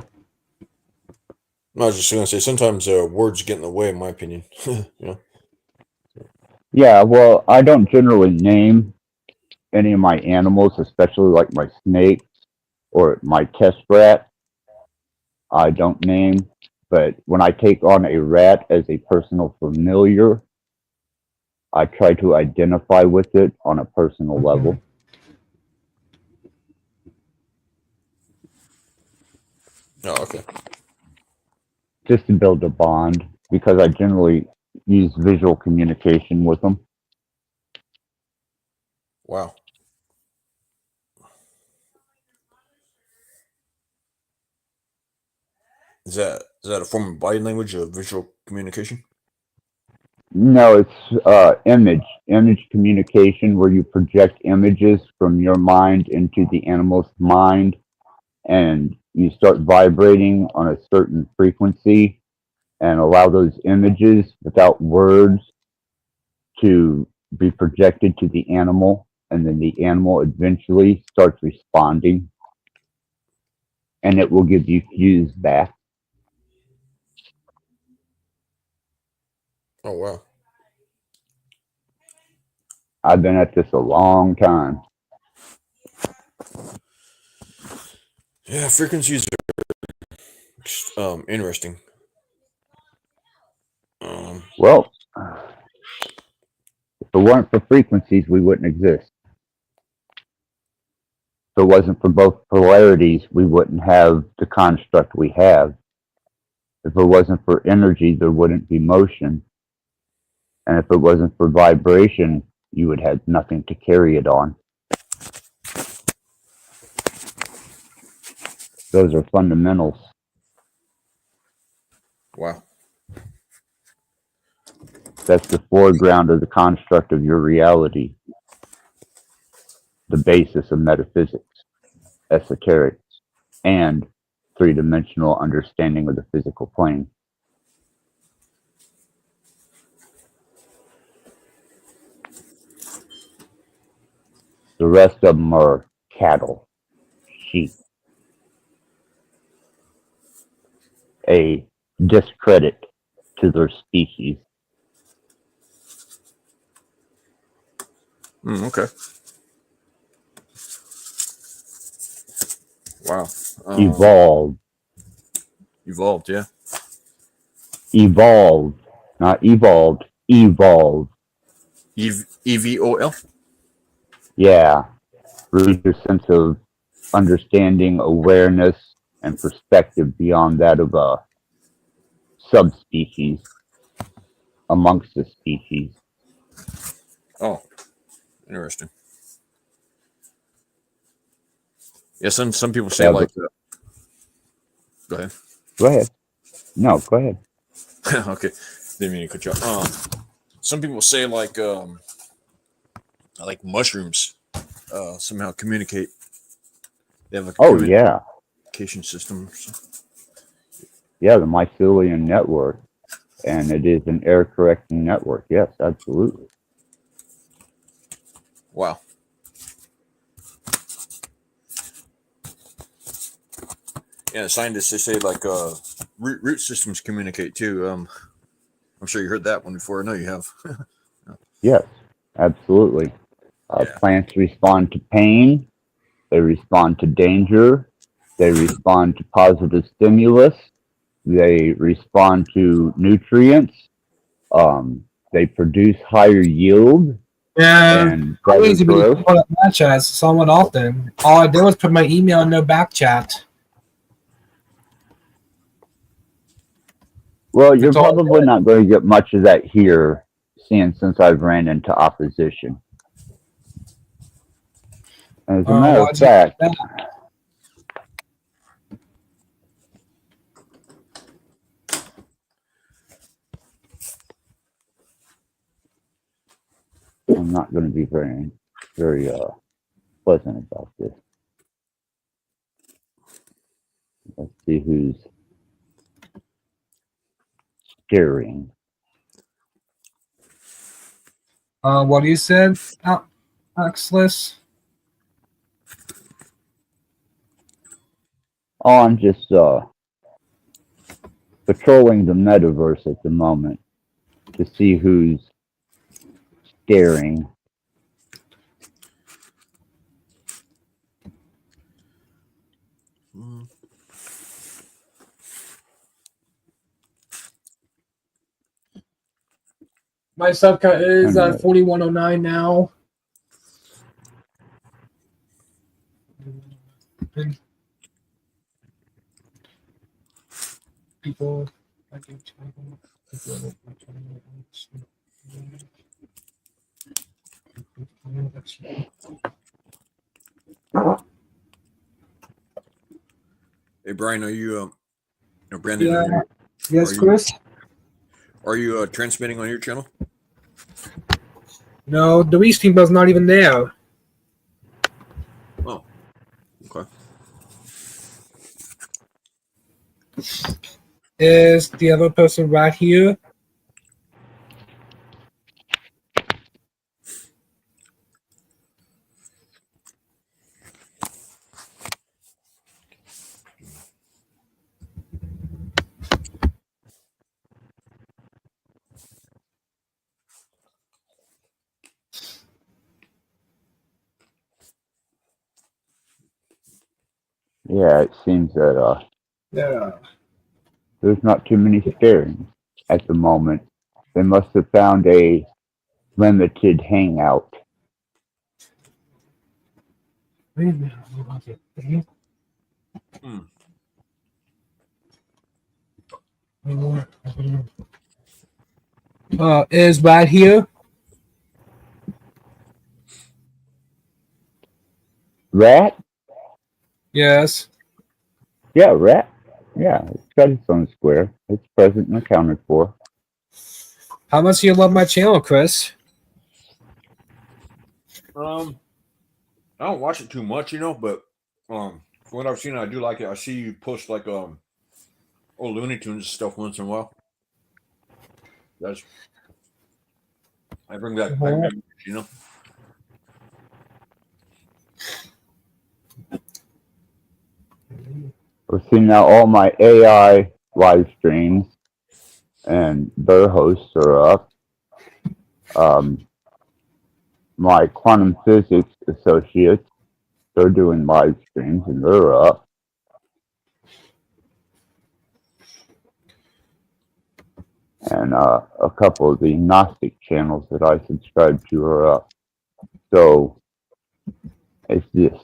I was just going to say, sometimes words get in the way, in my opinion. You know? Yeah, well, I don't generally name any of my animals, especially like my snakes or my test rat. I don't name, but when I take on a rat as a personal familiar, I try to identify with it on a personal level. Oh, okay. Just to build a bond, because I generally use visual communication with them. Wow. Is that a form of body language or visual communication? No, it's image communication, where you project images from your mind into the animal's mind, and you start vibrating on a certain frequency and allow those images without words to be projected to the animal, and then the animal eventually starts responding, and it will give you cues back. Oh wow. I've been at this a long time. Yeah, frequencies are interesting. Well, if it weren't for frequencies, we wouldn't exist. If it wasn't for both polarities, we wouldn't have the construct we have. If it wasn't for energy, there wouldn't be motion. And if it wasn't for vibration, you would have nothing to carry it on. Those are fundamentals. Wow. That's the foreground of the construct of your reality, the basis of metaphysics, esoterics, and three-dimensional understanding of the physical plane. The rest of them are cattle, sheep, a discredit to their species. Okay. Wow. Evolved. Evolved, yeah. Evolved. Not evolved. Evolved. EVOL? Yeah. Through your sense of understanding, awareness, and perspective beyond that of a subspecies amongst the species. Oh, interesting. Yeah, some people say Yeah, like. Go ahead. Go ahead. No, go ahead. Okay, didn't mean to cut you off. Some people say like mushrooms somehow communicate. They have a communication system. So. Yeah, the mycelium network, and it is an error correcting network. Yes, absolutely. Wow. Yeah, scientists, they say like root systems communicate too. I'm sure you heard that one before. I know you have. Yes, absolutely. Plants respond to pain. They respond to danger. They respond to positive stimulus. They respond to nutrients. They produce higher yield. Yeah, And crazy to growth. put up back chats somewhat often. All I did was put my email in no back chat. Well, you're probably not going to get much of that here, seeing since I've ran into opposition. As a matter of fact, I'm not going to be very pleasant about this. Let's see who's steering. What you said, Axlis? Oh, I'm just patrolling the metaverse at the moment to see who's steering. My subcut is 4109 now. People, I think, Hey Brian, are you Brandon? Yeah. Yes, Chris. Are you transmitting on your channel? No, the Reese team was not even there. Oh, okay. Is the other person right here? Yeah, it seems that Yeah. there's not too many scarings at the moment. They must have found a limited hangout. Wait a minute. Hold on. Is Brad here? Rat? Yes. Yeah, rat. Yeah, it's got its own square. It's present and accounted for. How much do you love my channel, Chris? I don't watch it too much, but from what I've seen, I do like it. I see you post like old Looney Tunes stuff once in a while. I bring back memories, I've seen now all my AI live streams and their hosts are up. My quantum physics associates, they're doing live streams and they're up. And a couple of the Gnostic channels that I subscribe to are up. So it's this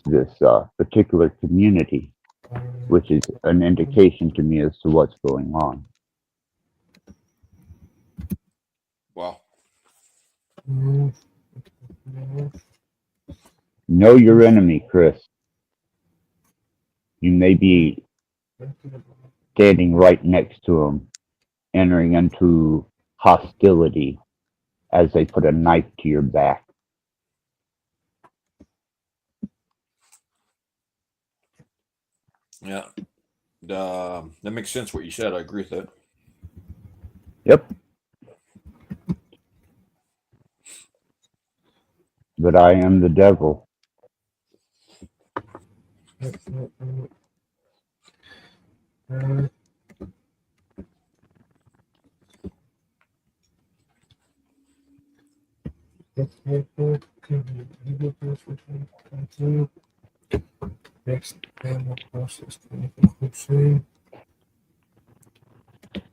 particular community, which is an indication to me as to what's going on. Wow. Know your enemy, Chris. You may be standing right next to him, entering into hostility as they put a knife to your back. Yeah. That makes sense what you said. I agree with that. Yep. But I am the devil.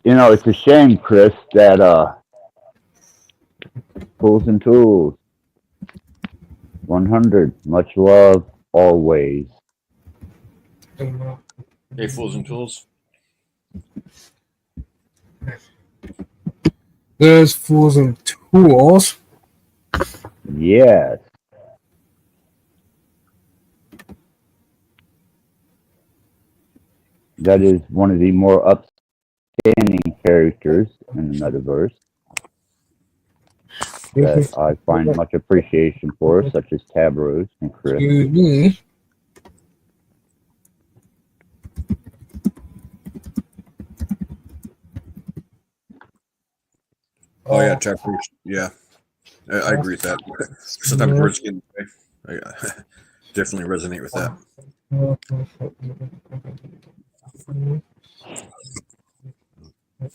You know, it's a shame, Chris, that Fools and Tools 100, much love always. Hey, Fools and Tools. There's Fools and Tools. Yes. That is one of the more upstanding characters in the metaverse that I find much appreciation for, such as Tabros and Chris. Excuse me. Oh yeah, chapters. Yeah, I agree with that. Sometimes words get in the way. I definitely resonate with that.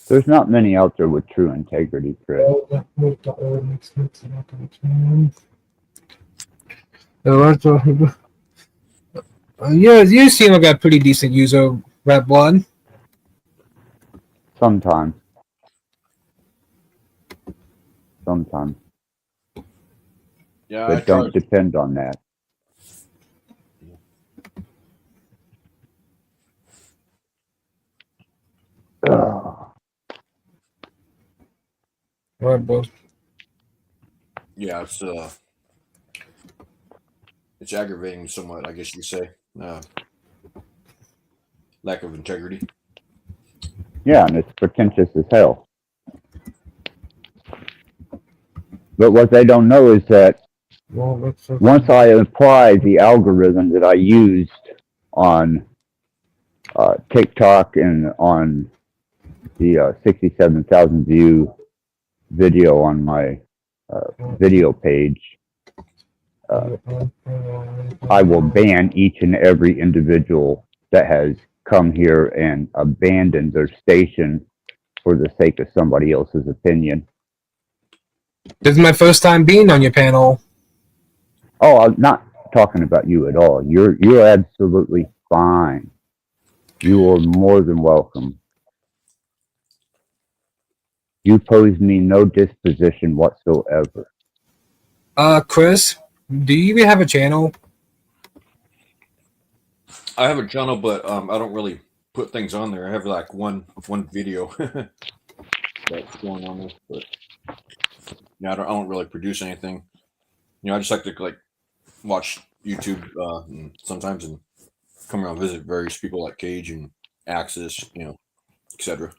There's not many out there with true integrity, Chris. Yeah, you seem like a pretty decent user, Red Blood. Sometimes. Yeah, But don't depend on that. Red Blood. Yeah, it's aggravating somewhat, I guess you could say. Lack of integrity. Yeah, and it's pretentious as hell. But what they don't know is that once I apply the algorithm that I used on TikTok and on the 67,000 view video on my video page, I will ban each and every individual that has come here and abandoned their station for the sake of somebody else's opinion. This is my first time being on your panel. Oh, I'm not talking about you at all. You're absolutely fine. You are more than welcome. You pose me no disposition whatsoever. Chris, do you even have a channel? I have a channel, but I don't really put things on there. I have like one video that's going on there, but yeah, I don't really produce anything. You know, I just like to like watch YouTube sometimes and come around and visit various people like Cage and Axis, you know, etc.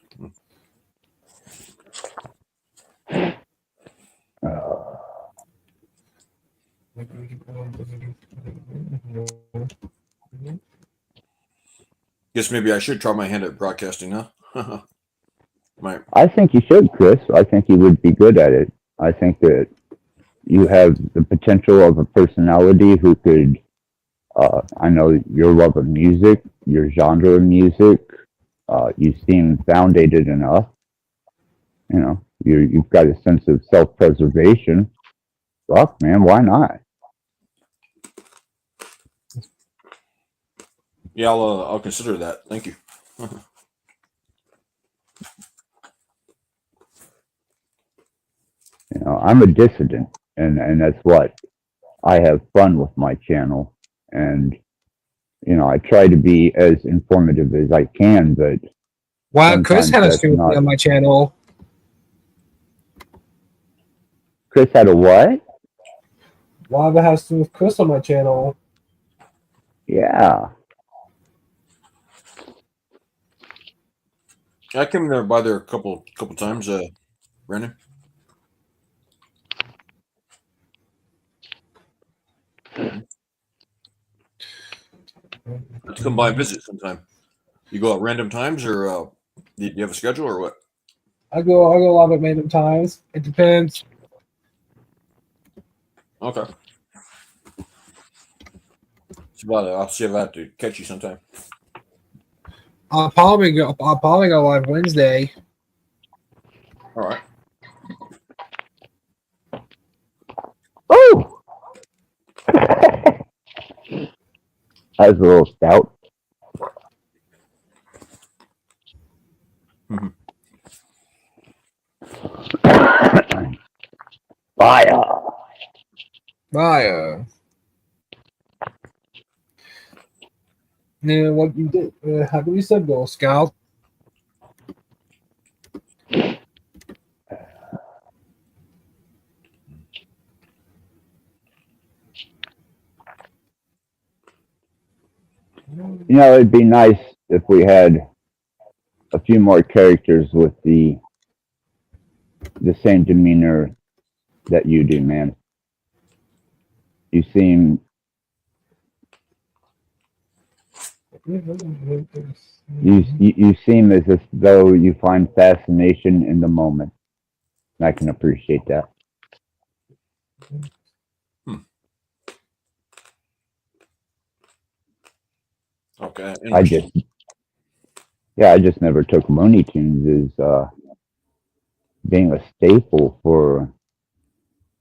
Guess maybe I should try my hand at broadcasting, huh? I think you should, Chris. I think you would be good at it. I think that you have the potential of a personality who could, I know your love of music, your genre of music, you seem founded enough. You know, you've got a sense of self-preservation. Fuck, man, why not? Yeah, I'll consider that. Thank you. You know, I'm a dissident, and that's what I have fun with my channel, and you know, I try to be as informative as I can, but Wow, Chris had a that's stream with me not. on my channel. Chris had a what? Wow, I had a stream with Chris on my channel. Yeah. I came there by there a couple times, Brandon. Let's come by and visit sometime. You go at random times, or do you have a schedule, or what? I go a lot at random times. It depends. Okay. I'll see if I have to catch you sometime. I'll probably go live Wednesday. All right. Oh. That was a little stout. Fire. Fire. Now, what you did? How do we said, Girl Scout? You know, it'd be nice if we had a few more characters with the same demeanor that you do, man. You seem you seem as if though you find fascination in the moment. And I can appreciate that. Okay. I just never took Looney Tunes as being a staple for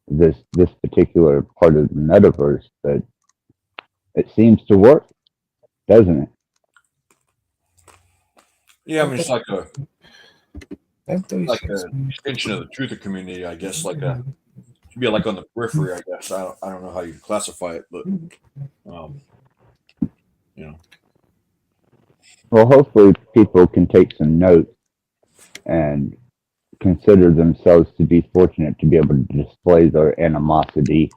this particular part of the metaverse, but it seems to work, doesn't it? Yeah, I mean, it's like a extension of the truther community, I guess. Like should be like on the periphery, I guess. I don't know how you classify it, but you know. Well, hopefully people can take some notes and consider themselves to be fortunate to be able to display their animosity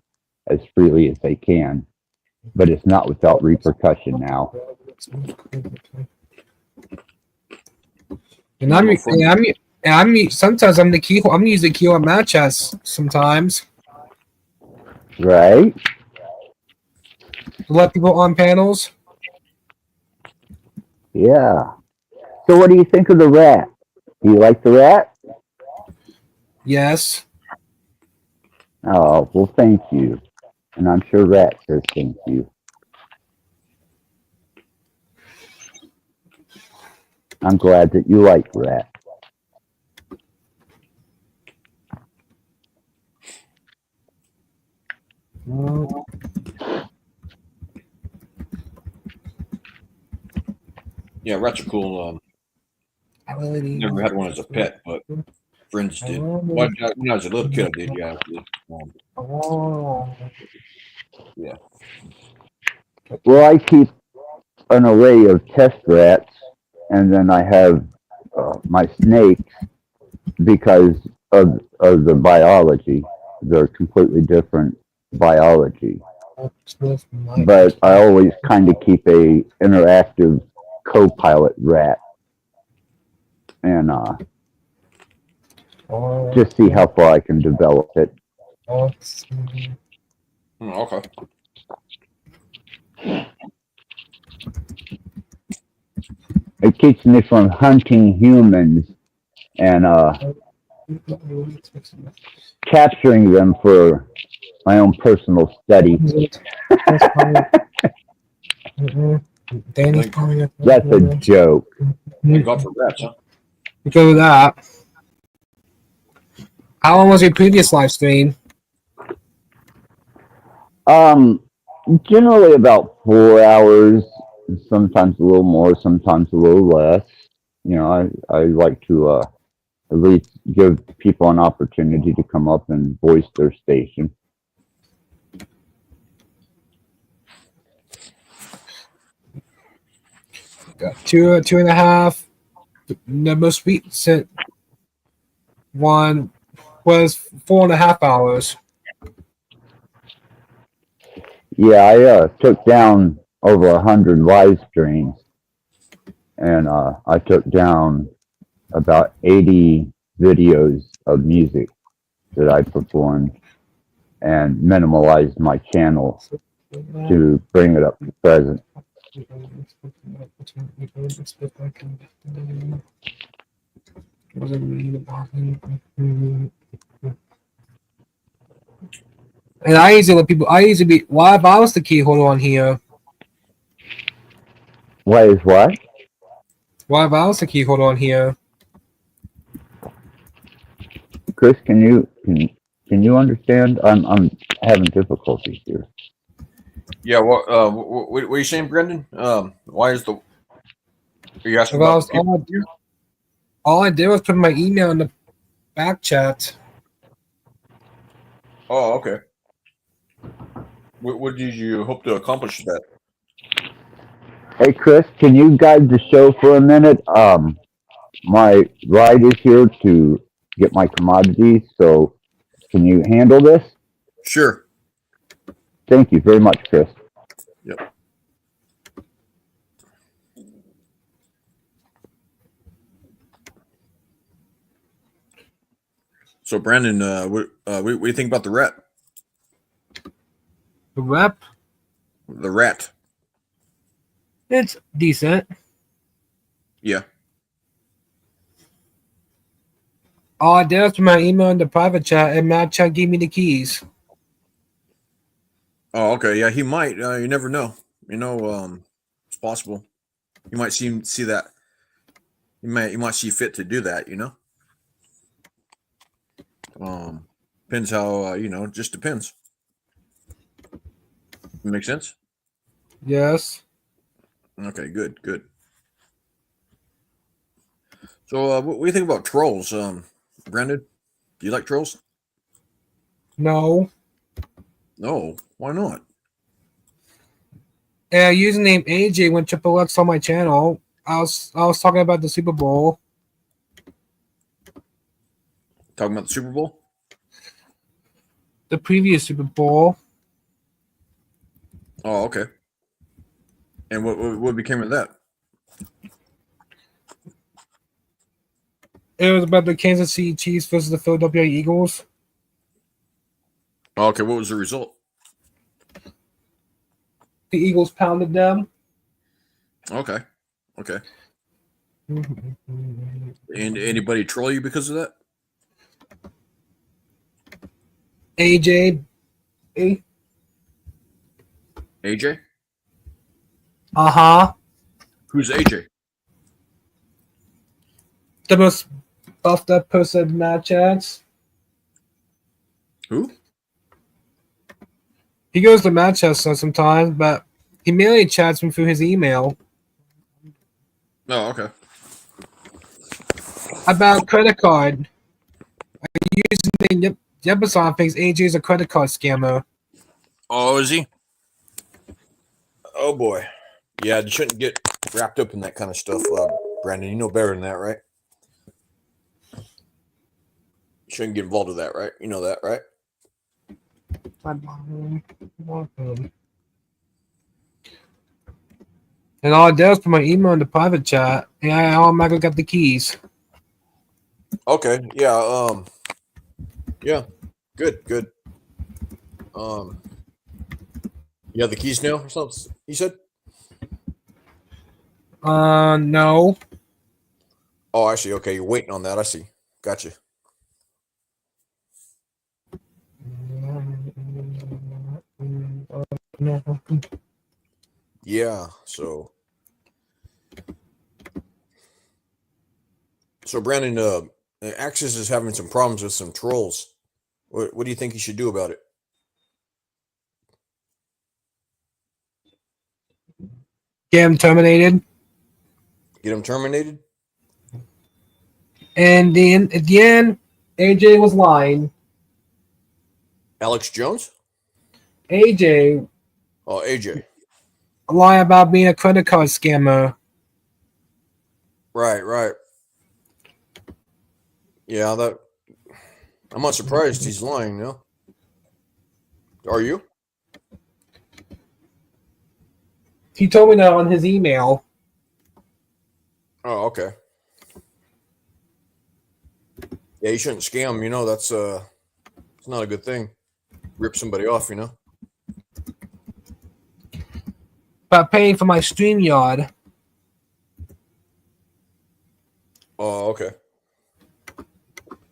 as freely as they can, but it's not without repercussion now. And sometimes I'm the key. I'm using key on match chess sometimes. Right? To let people on panels. Yeah. So what do you think of the rat? Do you like the rat? Yes. Oh, well, thank you. And I'm sure Rat says thank you. I'm glad that you like Rat. Yeah, rats are cool. I really need. Never had one as a pet, but friends did. When I was a little kid, I did. Yeah, actually. Oh. Yeah. Well, I keep an array of test rats, and then I have my snakes because of the biology. They're completely different biology. But I always kind of keep a interactive co-pilot rat, and just see how far I can develop it. Okay. It keeps me from hunting humans and capturing them for my own personal study. Danny's calling it. That's a joke. Thank God for rats, huh? Because of that. How long was your previous live stream? Generally about 4 hours, sometimes a little more, sometimes a little less. You know, I like to at least give people an opportunity to come up and voice their station. Got 2.5. The most recent one was 4.5 hours. Yeah, I took down over 100 live streams, and I took down about 80 videos of music that I performed and minimalized my channel to bring it up to present. And I usually let people. I usually be. Why if I was the key holder on here? Why is what? Why if I was the key holder on here? Chris, can you understand? I'm having difficulties here. Yeah. What are you saying, Brendan? Why is the? Are you asking about? All I did was put my email in the back chat. Oh, okay. What did you hope to accomplish that? Hey, Chris, can you guide the show for a minute? My ride is here to get my commodities, so can you handle this? Sure. Thank you very much, Chris. Yep. So, Brandon, what do you think about the rat? The rep? The rat. It's decent. Yeah. All I did was put my email in the private chat, and Matt Chat gave me the keys. Oh, okay. Yeah, he might. You never know. You know, it's possible. You might see that. You might see fit to do that. You know. Depends how just depends. Make sense? Yes. Okay, good. So, what do you think about trolls, Brandon? Do you like trolls? No. No, why not? Username AJ went triple X on my channel. I was talking about the Super Bowl. Talking about the Super Bowl? The previous Super Bowl. Oh, okay. And what became of that? It was about the Kansas City Chiefs versus the Philadelphia Eagles. Oh, okay, what was the result? The Eagles pounded them. Okay. And anybody troll you because of that? AJ. AJ? Uh-huh. Who's AJ? The most buffed up person in Matt chats. Who? He goes to Manchester sometimes, but he mainly chats me through his email. Oh, okay. About credit card. Using Jefferson thinks AJ is a credit card scammer. Oh, is he? Oh boy. Yeah, you shouldn't get wrapped up in that kind of stuff, Brandon. You know better than that, right? You shouldn't get involved with that, right? You know that, right? And all it does put my email in the private chat, and I automatically got the keys. Okay. Yeah. Yeah. Good. Good. You have the keys now or something? You said? No. Oh, I see. Okay, you're waiting on that. I see. Gotcha. Yeah. So Brandon, Axis is having some problems with some trolls. What do you think he should do about it? Get him terminated. Get him terminated? And then at the end, AJ was lying. Alex Jones? AJ Oh, AJ. lied about being a credit card scammer. Right, right. Yeah, that. I'm not surprised he's lying, no? Are you? He told me that on his email. Oh, okay. Yeah, you shouldn't scam. You know, that's it's not a good thing. Rip somebody off, you know. About paying for my StreamYard. Oh, okay.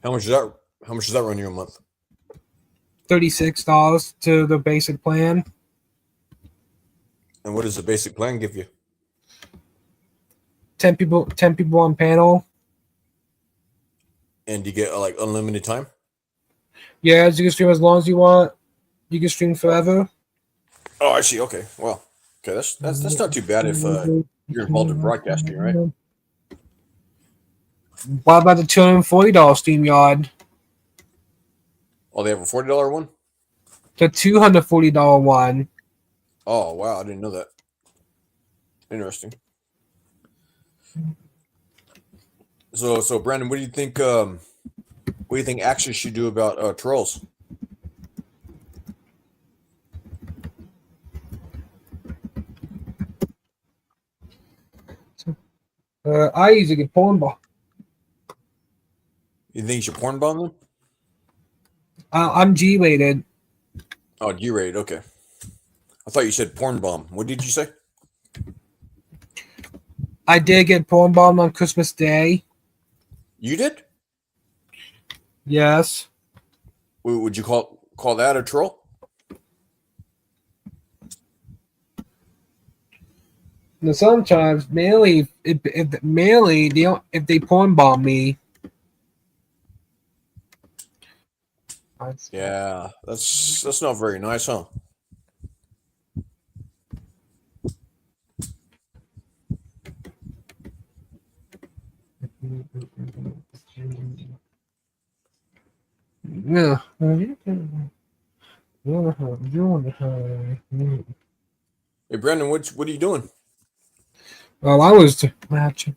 How much is that? How much does that run you a month? $36 to the basic plan. And what does the basic plan give you? 10 people on panel. And you get like unlimited time? Yeah, you can stream as long as you want. You can stream forever. Oh, I see. Okay. Well, okay, that's not too bad if you're involved in broadcasting, right? What about the $240 StreamYard? Oh, they have a $40 one? The $240 one. Oh, wow, I didn't know that. Interesting. So Brandon, what do you think Axis should do about trolls? I usually get porn bomb. You think you should porn bomb them? I'm G-rated. Oh, G-rated, okay. I thought you said porn bomb. What did you say? I did get porn bombed on Christmas Day. You did? Yes. Would you call that a troll? Now sometimes mainly if they don't, if they porn bomb me. Yeah, that's not very nice, huh? Yeah. Hey, Brandon, what are you doing? Well, I was matching.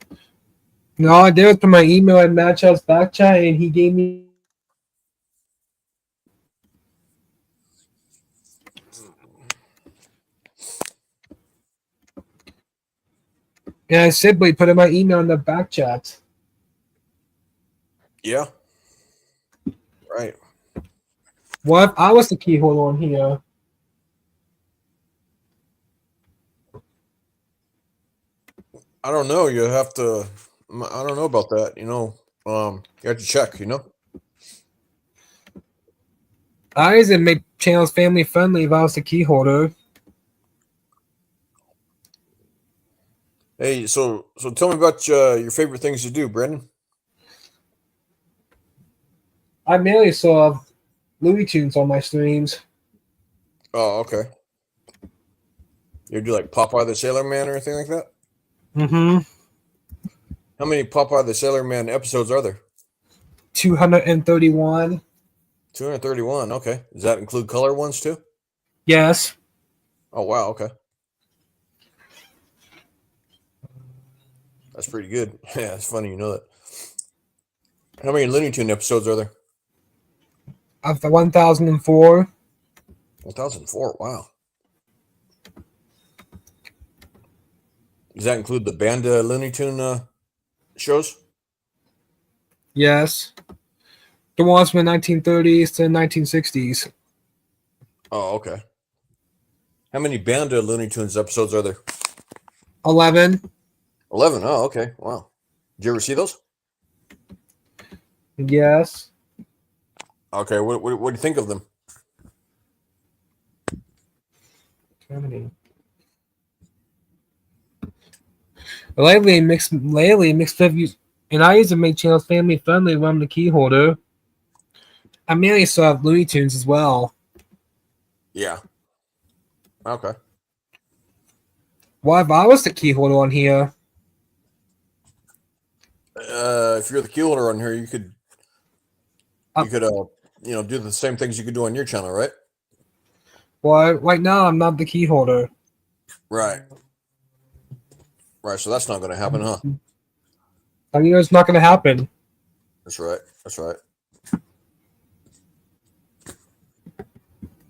No, I did it to my email at Match House back chat, and he gave me. And I simply put in my email in the back chat. Yeah. Right. What if I was the key holder on here? I don't know. You have to. I don't know about that. You know, you have to check. You know. I used to make channels family friendly if I was the key holder. Hey, so tell me about your favorite things to do, Brandon. I mainly saw Looney Tunes on my streams. Oh, okay. You do like Popeye the Sailor Man or anything like that? Mm-hmm. How many Popeye the Sailor Man episodes are there? 231. 231. Okay. Does that include color ones too? Yes. Oh wow. Okay. That's pretty good. Yeah, it's funny you know that. How many Looney Tune episodes are there? Of the 1004. 1004. Wow. Does that include the band Looney Tune shows? Yes. The ones from the 1930s to the 1960s. Oh, okay. How many band Looney Tunes episodes are there? 11. 11. Oh, okay. Wow. Did you ever see those? Yes. Okay. What do you think of them? Lately, mixed reviews, and I used to make channels family friendly when I'm the key holder. I mainly saw Looney Tunes as well. Yeah. Okay. What if I was the key holder on here? If you're the key holder on here, you could do the same things you could do on your channel, right? Well, right now I'm not the key holder. Right. Right. So that's not going to happen, huh? I mean, it's not going to happen. That's right. That's right.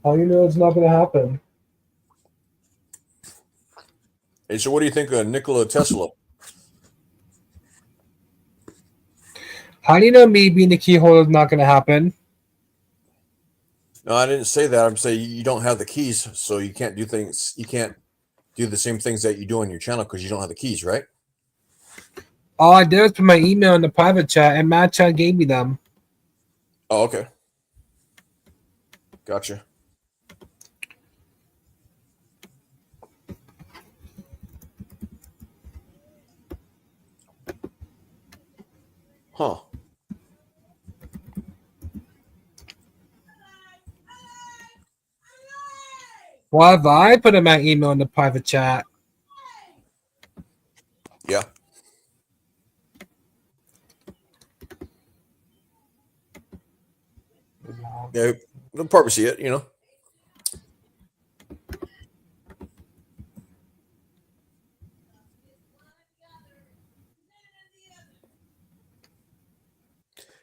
How do you know it's not going to happen? Hey, so what do you think of Nikola Tesla? How do you know me being the key holder is not going to happen? No, I didn't say that. I'm saying you don't have the keys, so you can't do things. You can't do the same things that you do on your channel because you don't have the keys, right? All I did was put my email in the private chat, and Matt Chat gave me them. Oh, okay. Gotcha. Huh. Why have I put in my email in the private chat? Yeah. Yeah, they'll probably see it, you know.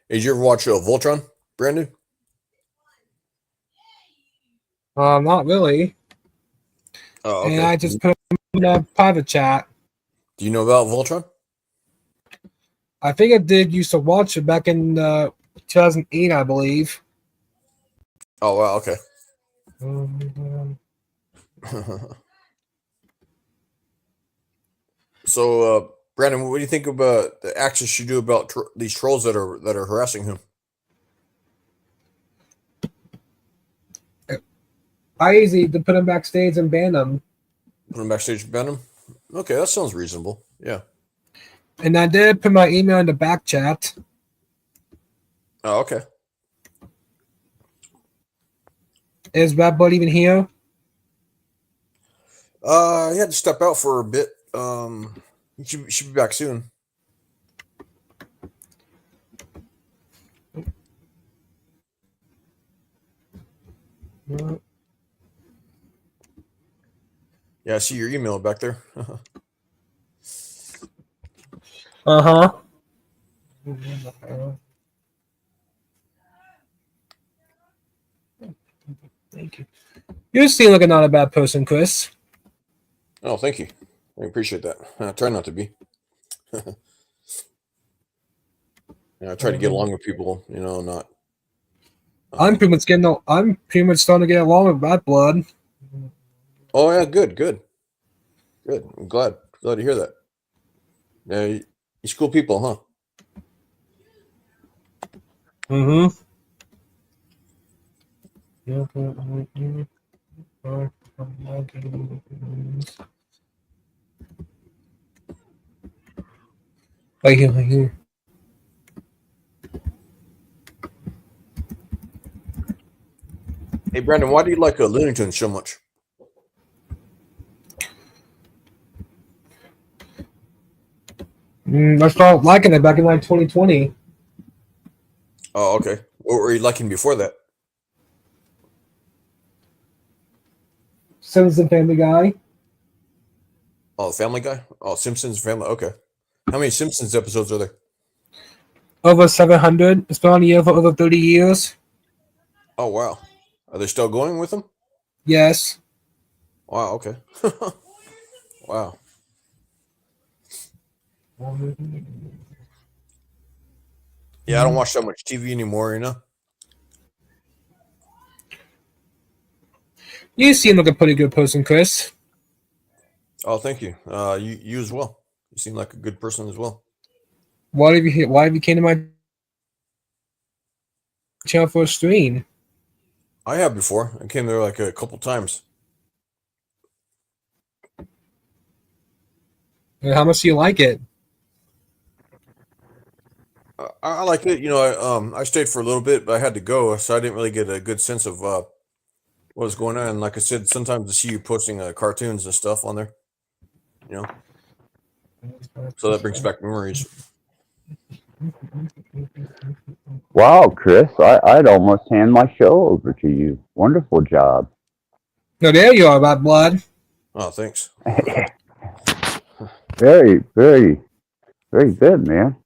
Did you ever watch Voltron, Brandon? Not really. Oh, okay. And I just put them in the private chat. Do you know about Voltron? I think I did used to watch it back in 2008, I believe. Oh, wow, okay. So, Brandon, what do you think about the actions you do about these trolls that are harassing him? I easy to put them backstage and ban them. Put them backstage and ban them? Okay, that sounds reasonable. Yeah. And I did put my email in the back chat. Oh, okay. Is Bad Bud even here? He had to step out for a bit. He should be back soon. Yeah, I see your email back there. Uh-huh. Thank you. You seem like not a bad person, Chris. Oh, thank you. I appreciate that. I try not to be. Yeah, I try to get along with people, you know, not. I'm pretty much starting to get along with Bad Blood. Oh yeah, good. I'm glad to hear that. Yeah, you're cool people, huh? Mm-hmm. Right here. Hey, Brandon, why do you like Looney Tunes so much? I started liking it back in like 2020. Oh, okay. What were you liking before that? Simpsons Family Guy. Oh, Family Guy. Oh, Simpsons Family. Okay. How many Simpsons episodes are there? Over 700. It's been on the air for over 30 years. Oh, wow. Are they still going with them? Yes. Wow. Okay. Wow. Yeah, I don't watch that much TV anymore. You know. You seem like a pretty good person, Chris. Oh, thank you. You as well. You seem like a good person as well. Why have you came to my channel for a stream? I have before. I came there like a couple times. And how much do you like it? I like it. You know, I stayed for a little bit, but I had to go, so I didn't really get a good sense of what was going on. And like I said, sometimes I see you posting cartoons and stuff on there. You know, so that brings back memories. Wow, Chris, I'd almost hand my show over to you. Wonderful job. No, there you are, Bad Blood. Oh, thanks. Very, very, very good, man.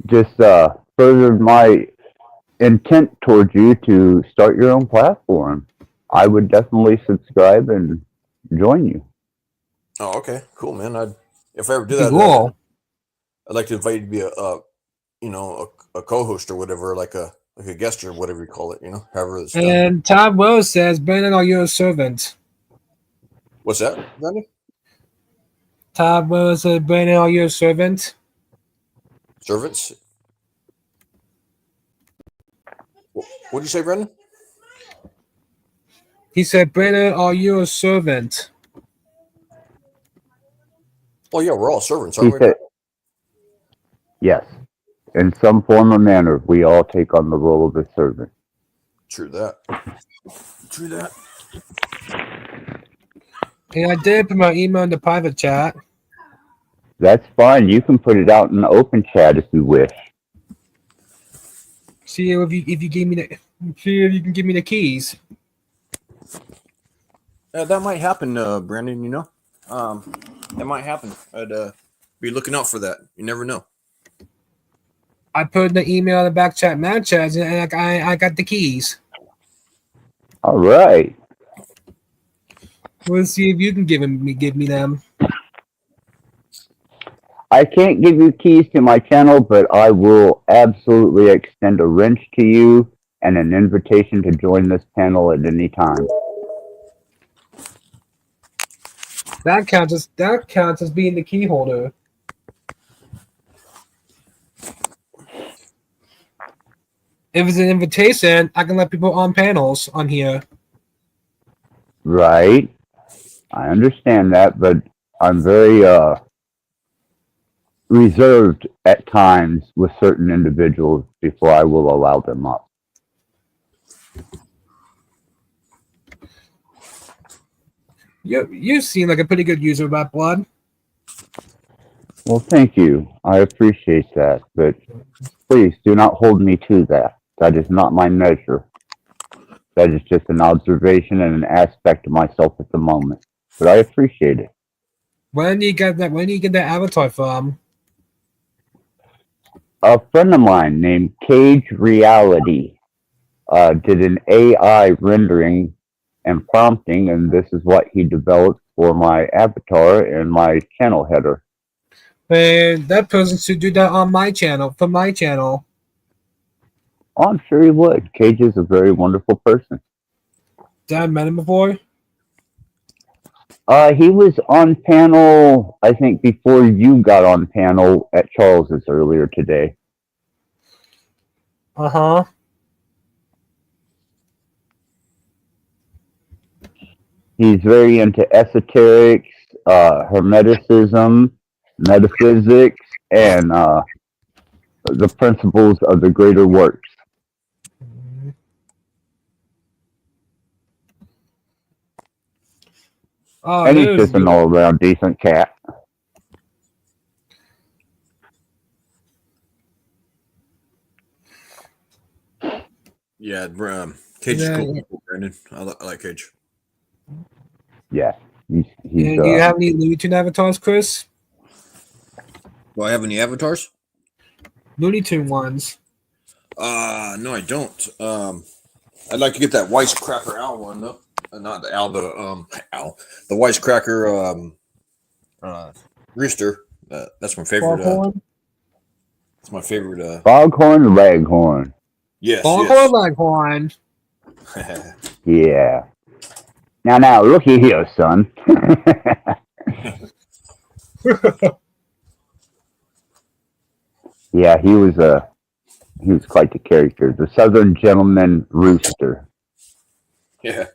Just furthered my intent towards you to start your own platform. I would definitely subscribe and join you. Oh, okay, cool, man. If I ever do that, Cool. I'd like to invite you to be a co-host or whatever, like a guest or whatever you call it. You know, however it's done. And Todd Rose says, Brandon, are you a servant? What's that, Randy? Todd Rose says, Brandon, are you a servant? Servants? What did you say, Brendan? He said, Brandon, are you a servant? Oh yeah, we're all servants, He aren't we? said, yes. In some form or manner, we all take on the role of a servant. True that. True that. And I did put my email in the private chat. That's fine. You can put it out in the open chat if you wish. See if you give me see if you can give me the keys. That might happen, Brandon. You know, that might happen. I'd be looking out for that. You never know. I put the email in the back chat, man chat, and I got the keys. All right. We'll see if you can give me them. I can't give you keys to my channel, but I will absolutely extend a wrench to you and an invitation to join this panel at any time. That counts as being the key holder. If it's an invitation, I can let people on panels on here. Right. I understand that, but I'm very reserved at times with certain individuals before I will allow them up. You seem like a pretty good user of that, Blood. Well, thank you. I appreciate that, but please do not hold me to that. That is not my measure. That is just an observation and an aspect of myself at the moment. But I appreciate it. When do you get that avatar from? A friend of mine named Cage Reality did an AI rendering and prompting, and this is what he developed for my avatar and my channel header. And that person should do that on my channel, for my channel. Oh, I'm sure he would. Cage is a very wonderful person. Did I met him before? He was on panel, I think, before you got on panel at Charles's earlier today. Uh-huh. He's very into esoterics, hermeticism, metaphysics, and the principles of the greater works. Oh, And he's there's just an good. all-around decent cat. Yeah, Cage is Yeah, cool, yeah. Brandon. I like Cage. Yeah, he's And do you have any Looney Tune avatars, Chris? Do I have any avatars? Looney Tune ones. No, I don't. I'd like to get that Wisecracker Owl one though. Not the owl, the Wisecracker rooster. That's my favorite. Foghorn? It's my favorite. Foghorn Leghorn. Yes, Foghorn Leghorn. yes. Yeah. Now, looky here, son. Yeah, he was quite the character. The Southern Gentleman Rooster. Yeah.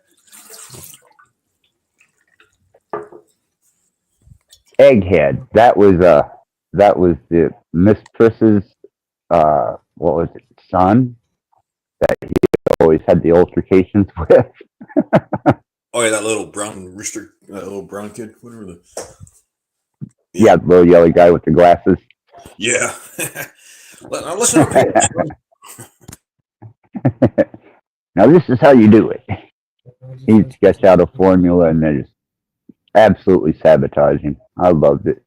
Egghead. That was the mistress's what was it, son that he always had the altercations with. Oh yeah, that little brown rooster, that little brown kid, whatever the. Yeah, the little yellow guy with the glasses. Yeah. Now listen up here. Now this is how you do it. He sketched out a formula and then just absolutely sabotage him. I loved it.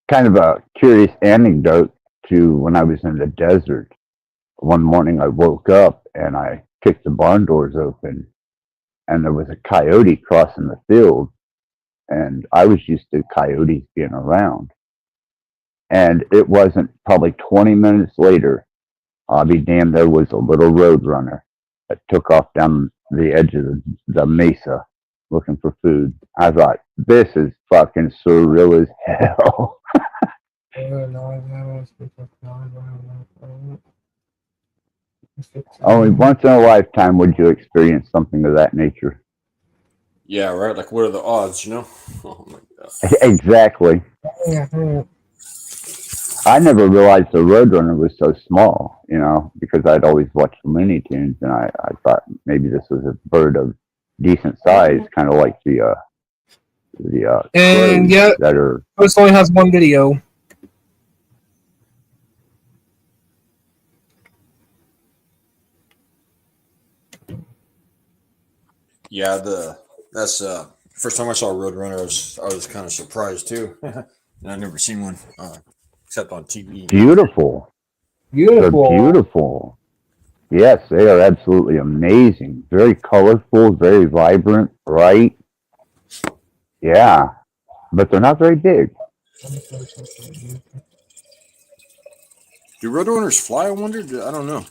Kind of a curious anecdote to when I was in the desert. One morning I woke up and I kicked the barn doors open and there was a coyote crossing the field. And I was used to coyotes being around. And it wasn't probably 20 minutes later, I'll be damned, there was a little road runner that took off down the edge of the mesa looking for food. I thought, this is fucking surreal as hell. Only once in a lifetime would you experience something of that nature. Yeah, right. Like, what are the odds? You know? Oh my god. Exactly. I never realized the Roadrunner was so small, because I'd always watched Looney Tunes, and I thought maybe this was a bird of decent size, kind of like the And crows yeah, that are. this only has one video. Yeah, that's first time I saw Roadrunner, I was kind of surprised too, and I've never seen one except on TV. Beautiful. They're beautiful. Yes, they are absolutely amazing. Very colorful, very vibrant, bright. Yeah, but they're not very big. Do Roadrunners fly? I wondered. I don't know.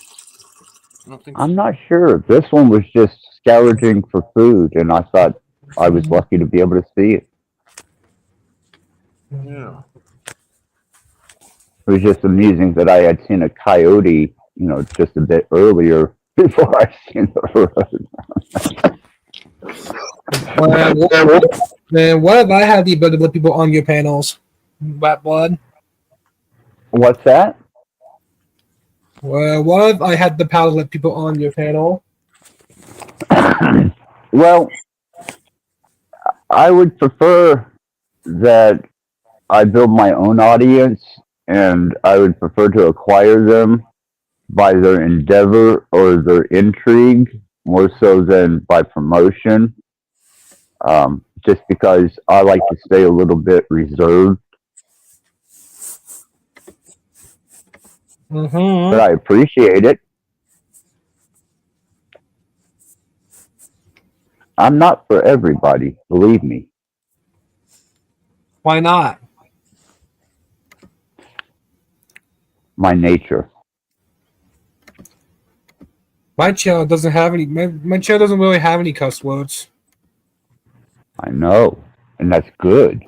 I don't think. I'm not sure. This one was just scavenging for food, and I thought I was lucky to be able to see it. Yeah. It was just amusing that I had seen a coyote, just a bit earlier before I seen the road. Man, what if I had the ability to let people on your panels? Wet blood. What's that? Well, what if I had the power to let people on your panel? Well, I would prefer that I build my own audience, and I would prefer to acquire them by their endeavor or their intrigue more so than by promotion. Just because I like to stay a little bit reserved. But I appreciate it. I'm not for everybody, believe me. Why not? My nature. My channel doesn't have any. My channel doesn't really have any cuss words. I know, and that's good.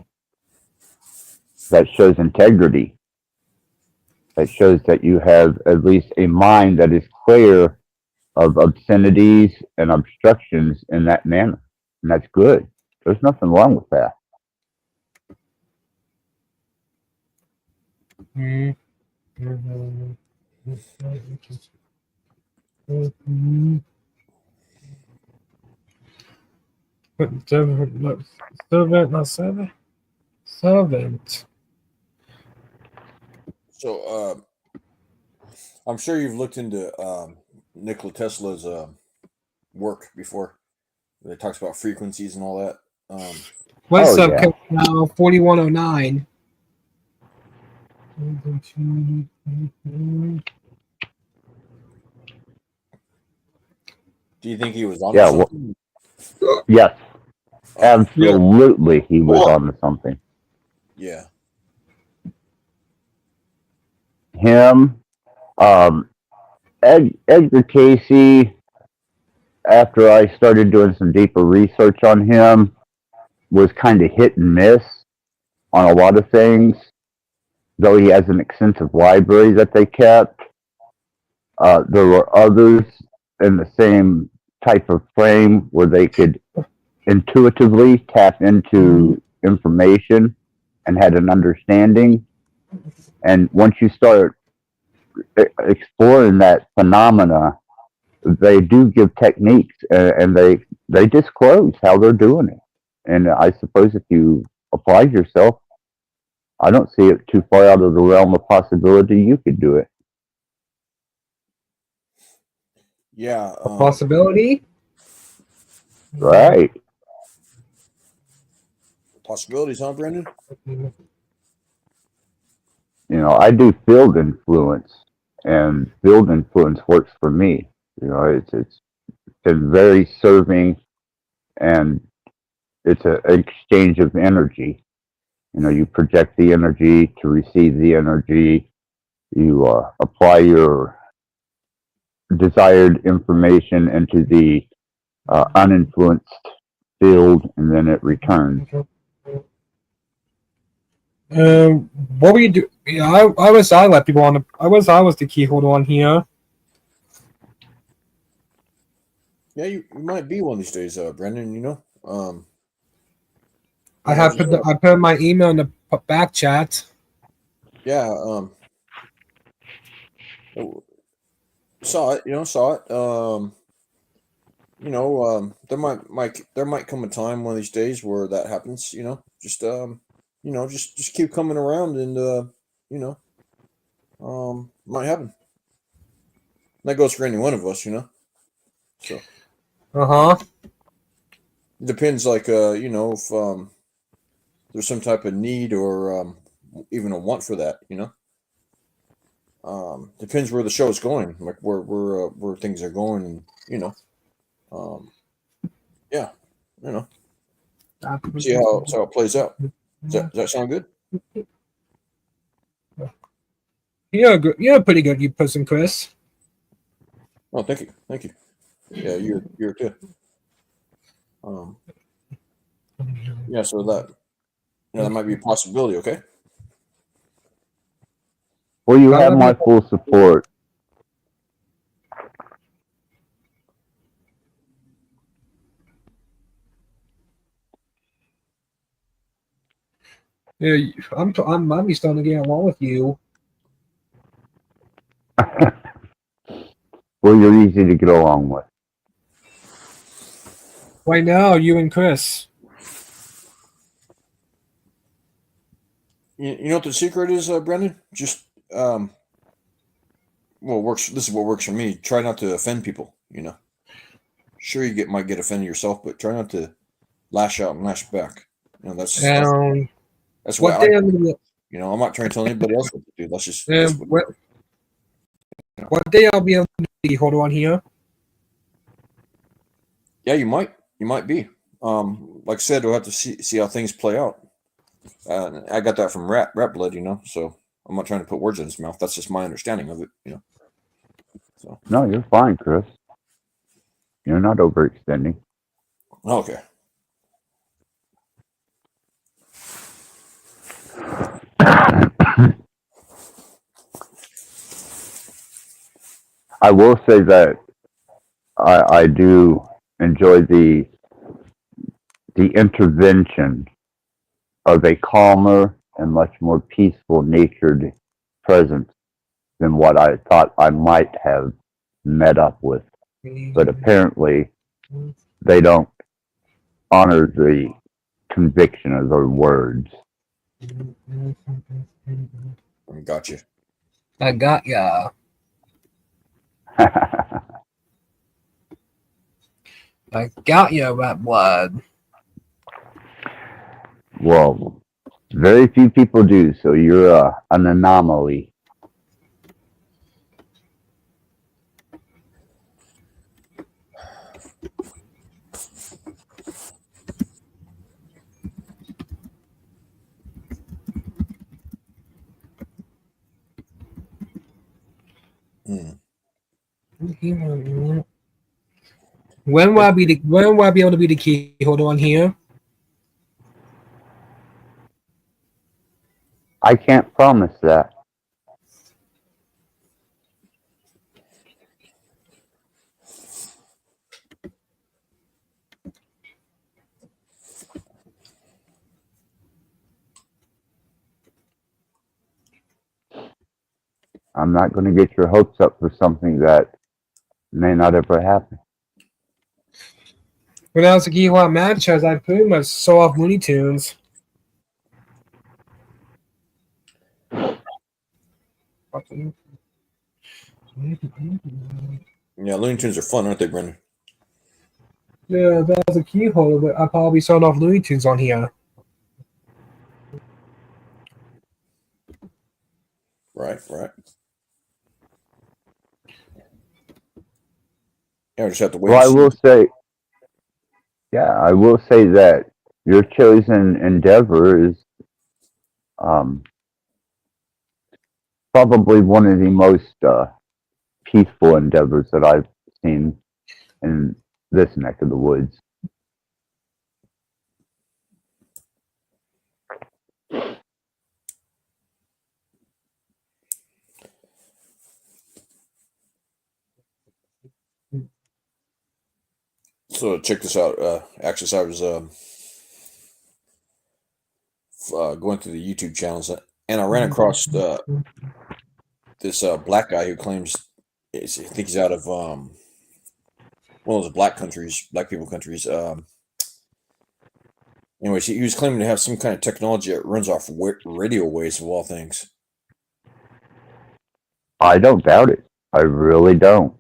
That shows integrity. That shows that you have at least a mind that is clear of obscenities and obstructions in that manner. And that's good. There's nothing wrong with that. Servant, not servant. Servant. So, I'm sure you've looked into Nikola Tesla's work before. It talks about frequencies and all that. What's Oh, up, yeah. now 4109? Do you think he was on Yeah, something? yes, absolutely, he was onto something. Yeah. Him, Edgar Casey, after I started doing some deeper research on him, was kind of hit and miss on a lot of things, though he has an extensive library that they kept. There were others in the same type of frame where they could intuitively tap into information and had an understanding. And once you start exploring that phenomena, they do give techniques, and they disclose how they're doing it. And I suppose if you applied yourself, I don't see it too far out of the realm of possibility you could do it. Yeah. A possibility? Right. Possibilities, huh, Brendan? You know, I do field influence, and field influence works for me. You know, it's been very serving, and it's an exchange of energy. You know, you project the energy to receive the energy. You apply your desired information into the uninfluenced field, and then it returns. What were you do? Yeah, I let people on the. I was the key holder on here. Yeah, you might be one of these days, Brendan. You know, I put my email in the back chat. Yeah, saw it. You know, saw it. You know, there might come a time one of these days where that happens. You know, just you know, just keep coming around, and you know, might happen. That goes for any one of us, you know. So. It depends, like you know, if there's some type of need or even a want for that, you know. Depends where the show is going, like where things are going, and you know. Yeah, you know. See how it plays out. Does that sound good? You're good. You're pretty good, you person, Chris. Oh, thank you. Yeah, you're good. Yeah, so that might be a possibility. Okay. Well, you have my full support. Yeah, I'm starting to get along with you. Well, you're easy to get along with. Right now, you and Chris. You know what the secret is, Brendan? Just well, works. This is what works for me. Try not to offend people. You know, sure you might get offended yourself, but try not to lash out and lash back. You know, that's what I do. You know, I'm not trying to tell anybody else what to do. That's just what day I'll be able to be hold on here. Yeah, you might be. Like I said, we'll have to see how things play out. I got that from Rat Blood, you know. So I'm not trying to put words in his mouth. That's just my understanding of it, you know. So no, you're fine, Chris. You're not overextending. Okay. I will say that I do enjoy the intervention of a calmer and much more peaceful natured presence than what I thought I might have met up with. But apparently they don't honor the conviction of their words. Gotcha. I got ya. I got ya, Rat Blood. Well, very few people do, so you're an anomaly. Hmm. When will I be able to be the key holder on here? I can't promise that. I'm not going to get your hopes up for something that may not ever happen. When I was a key holder match, I pretty much saw off Looney Tunes. Yeah, Looney Tunes are fun, aren't they, Brendan? Yeah, if I was a key holder, I'd probably saw off Looney Tunes on here. Right. Yeah, we just have to wait. Well, I and will say that your chosen endeavor is probably one of the most peaceful endeavors that I've seen in this neck of the woods. So check this out, Axis. I was going through the YouTube channels, and I ran across this black guy who claims I think he's out of one of those black people countries. Anyways, he was claiming to have some kind of technology that runs off radio waves of all things. I don't doubt it. I really don't.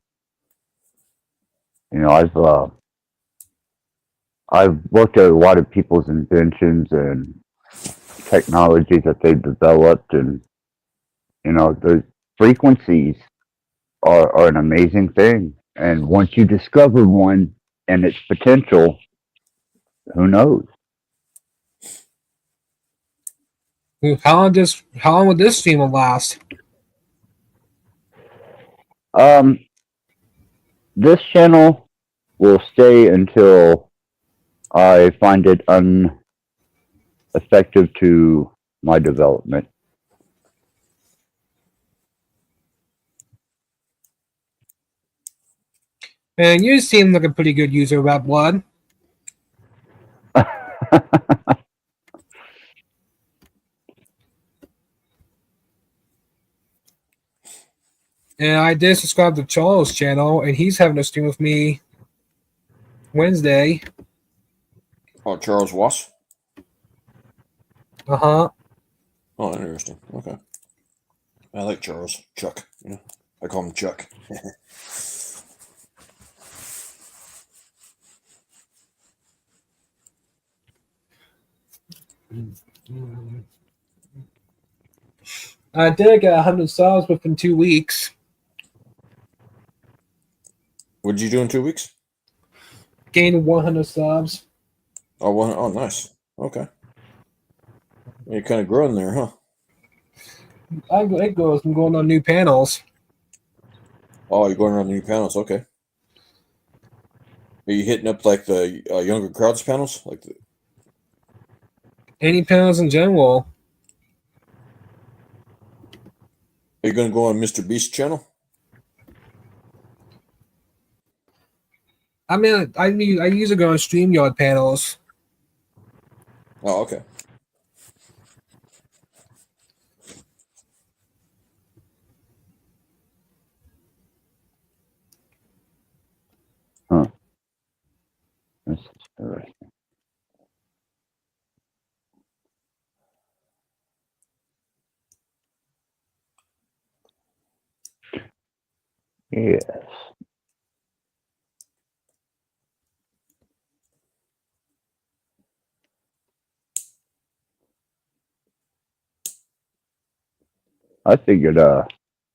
You know, I've looked at a lot of people's inventions and technologies that they've developed, and you know, the frequencies are an amazing thing. And once you discover one and its potential, who knows? How long will this stream last? This channel will stay until I find it ineffective to my development. And you seem like a pretty good user of Rat Blood. And I did subscribe to Charles' channel, and he's having a stream with me Wednesday. Oh, Charles Wass? Uh-huh. Oh, interesting. Okay. I like Charles. Chuck. Yeah. I call him Chuck. I did get 100 subs within 2 weeks. What did you do in 2 weeks? Gained 100 subs. Oh, nice. Okay. You're kind of growing there, huh? It goes. I'm going on new panels. Oh, you're going around the new panels. Okay. Are you hitting up like the younger crowds panels? Any panels in general. Are you going to go on Mr. Beast's channel? I mean, I usually go on StreamYard panels. Oh, okay. Huh. That's interesting. Yes. I figured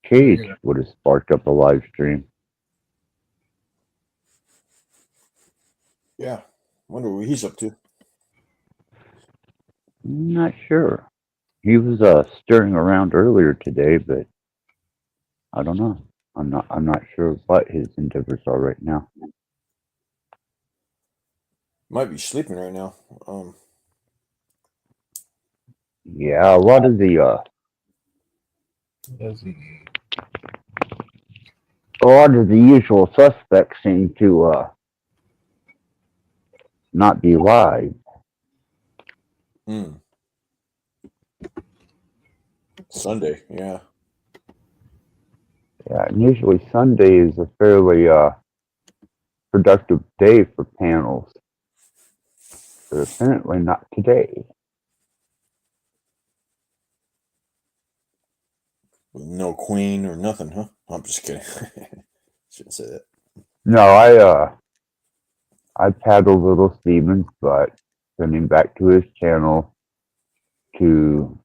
Cage would have sparked up a live stream. Yeah. Wonder what he's up to. Not sure. He was stirring around earlier today, but I don't know. I'm not sure what his endeavors are right now. Might be sleeping right now. Yeah, a lot of the usual suspects seem to not be live. Sunday, yeah. Yeah, and usually Sunday is a fairly productive day for panels. But apparently not today. With no queen or nothing, huh? I'm just kidding. Shouldn't say that. No, I paddled Little Stevens, but sent him back to his channel to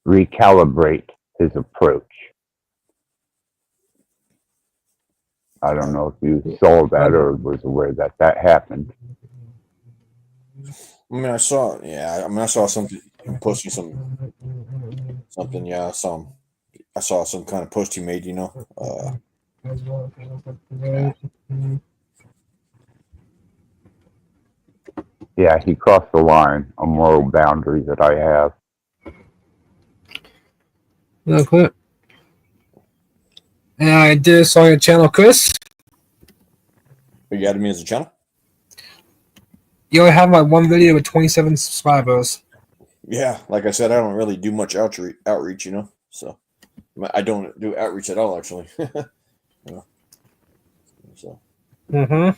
recalibrate his approach. I don't know if you saw that or was aware that that happened. I mean, I saw something posting something. Yeah, I saw some kind of post he made. Yeah, he crossed the line, a moral boundary that I have. Okay. And I did saw your channel, Chris. You added me as a channel? You only have like one video with 27 subscribers. Yeah, like I said, I don't really do much outreach, so I don't do outreach at all, actually. So. Mm-hmm.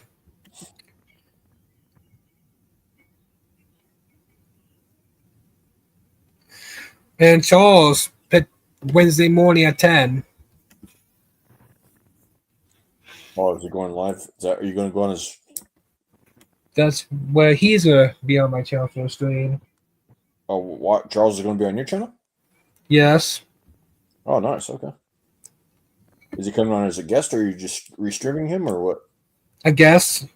And Charles picked Wednesday morning at 10. Oh, is he going live? Are you going to go on his? That's where he's gonna be on my channel for a stream. Oh, what? Charles is going to be on your channel? Yes. Oh, nice. Okay. Is he coming on as a guest, or are you just restreaming him, or what? A guest.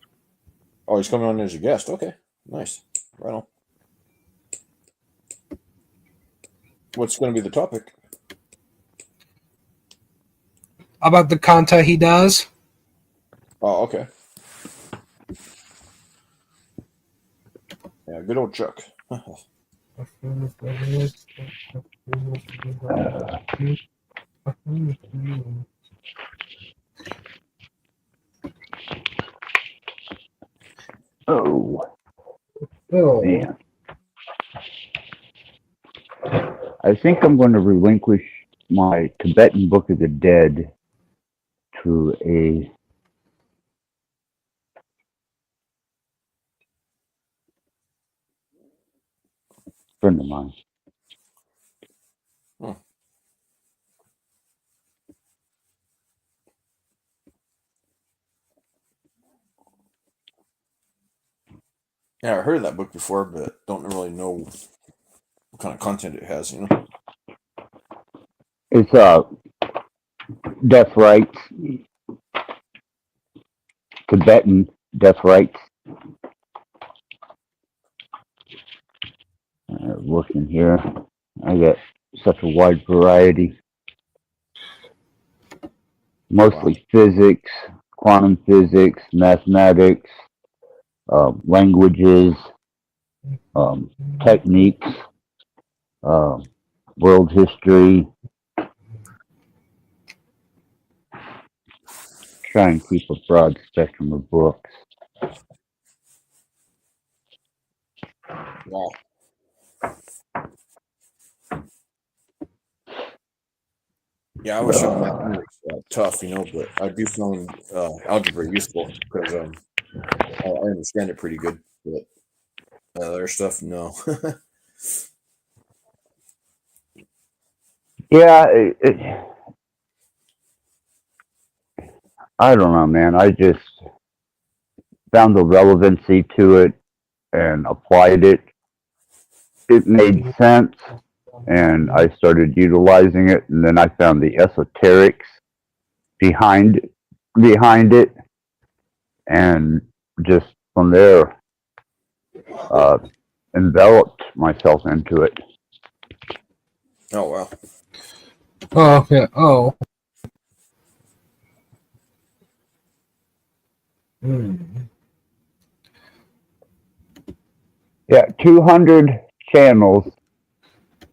Oh, he's coming on as a guest. Okay, nice. Right on. What's going to be the topic? About the content he does. Oh, okay. Yeah, good old Chuck. Oh, man. I think I'm going to relinquish my Tibetan Book of the Dead to a friend of mine. Yeah, I heard of that book before, but don't really know what kind of content it has, It's death rights, Tibetan death rights. Looking here, I got such a wide variety. Mostly physics, quantum physics, mathematics, languages, techniques, world history. Try and keep a broad spectrum of books. Wow. Yeah, I was showing mathematics tough, but I do find algebra useful because I understand it pretty good. But other stuff, no. Yeah, I don't know, man. I just found the relevancy to it and applied it. It made sense, and I started utilizing it. And then I found the esoterics behind it, and just from there, enveloped myself into it. Oh wow. Oh, okay. Oh. Yeah, 200 channels,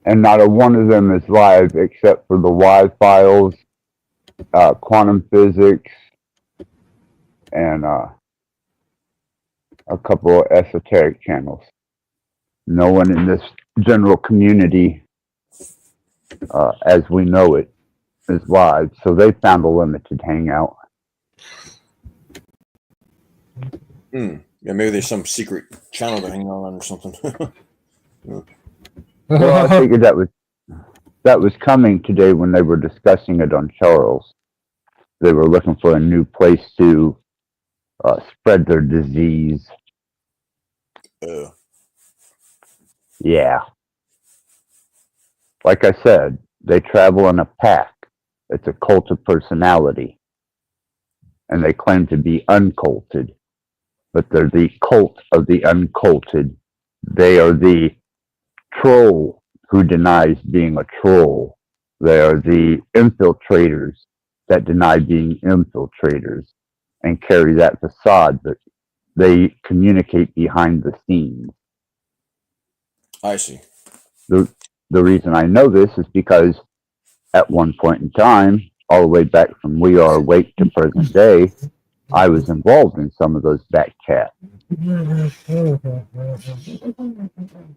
and not a one of them is live except for the live files, quantum physics, and a couple of esoteric channels. No one in this general community, as we know it, is live, so they found a limited hangout. Yeah, maybe there's some secret channel to hang on or something. Well, I figured that was coming today when they were discussing it on Charles. They were looking for a new place to spread their disease. Yeah. Like I said, they travel in a pack. It's a cult of personality. And they claim to be unculted. But they're the cult of the unculted. They are the troll who denies being a troll. They are the infiltrators that deny being infiltrators and carry that facade, but they communicate behind the scenes. I see. The reason I know this is because at one point in time, all the way back from We Are Awake to present day, I was involved in some of those back chats.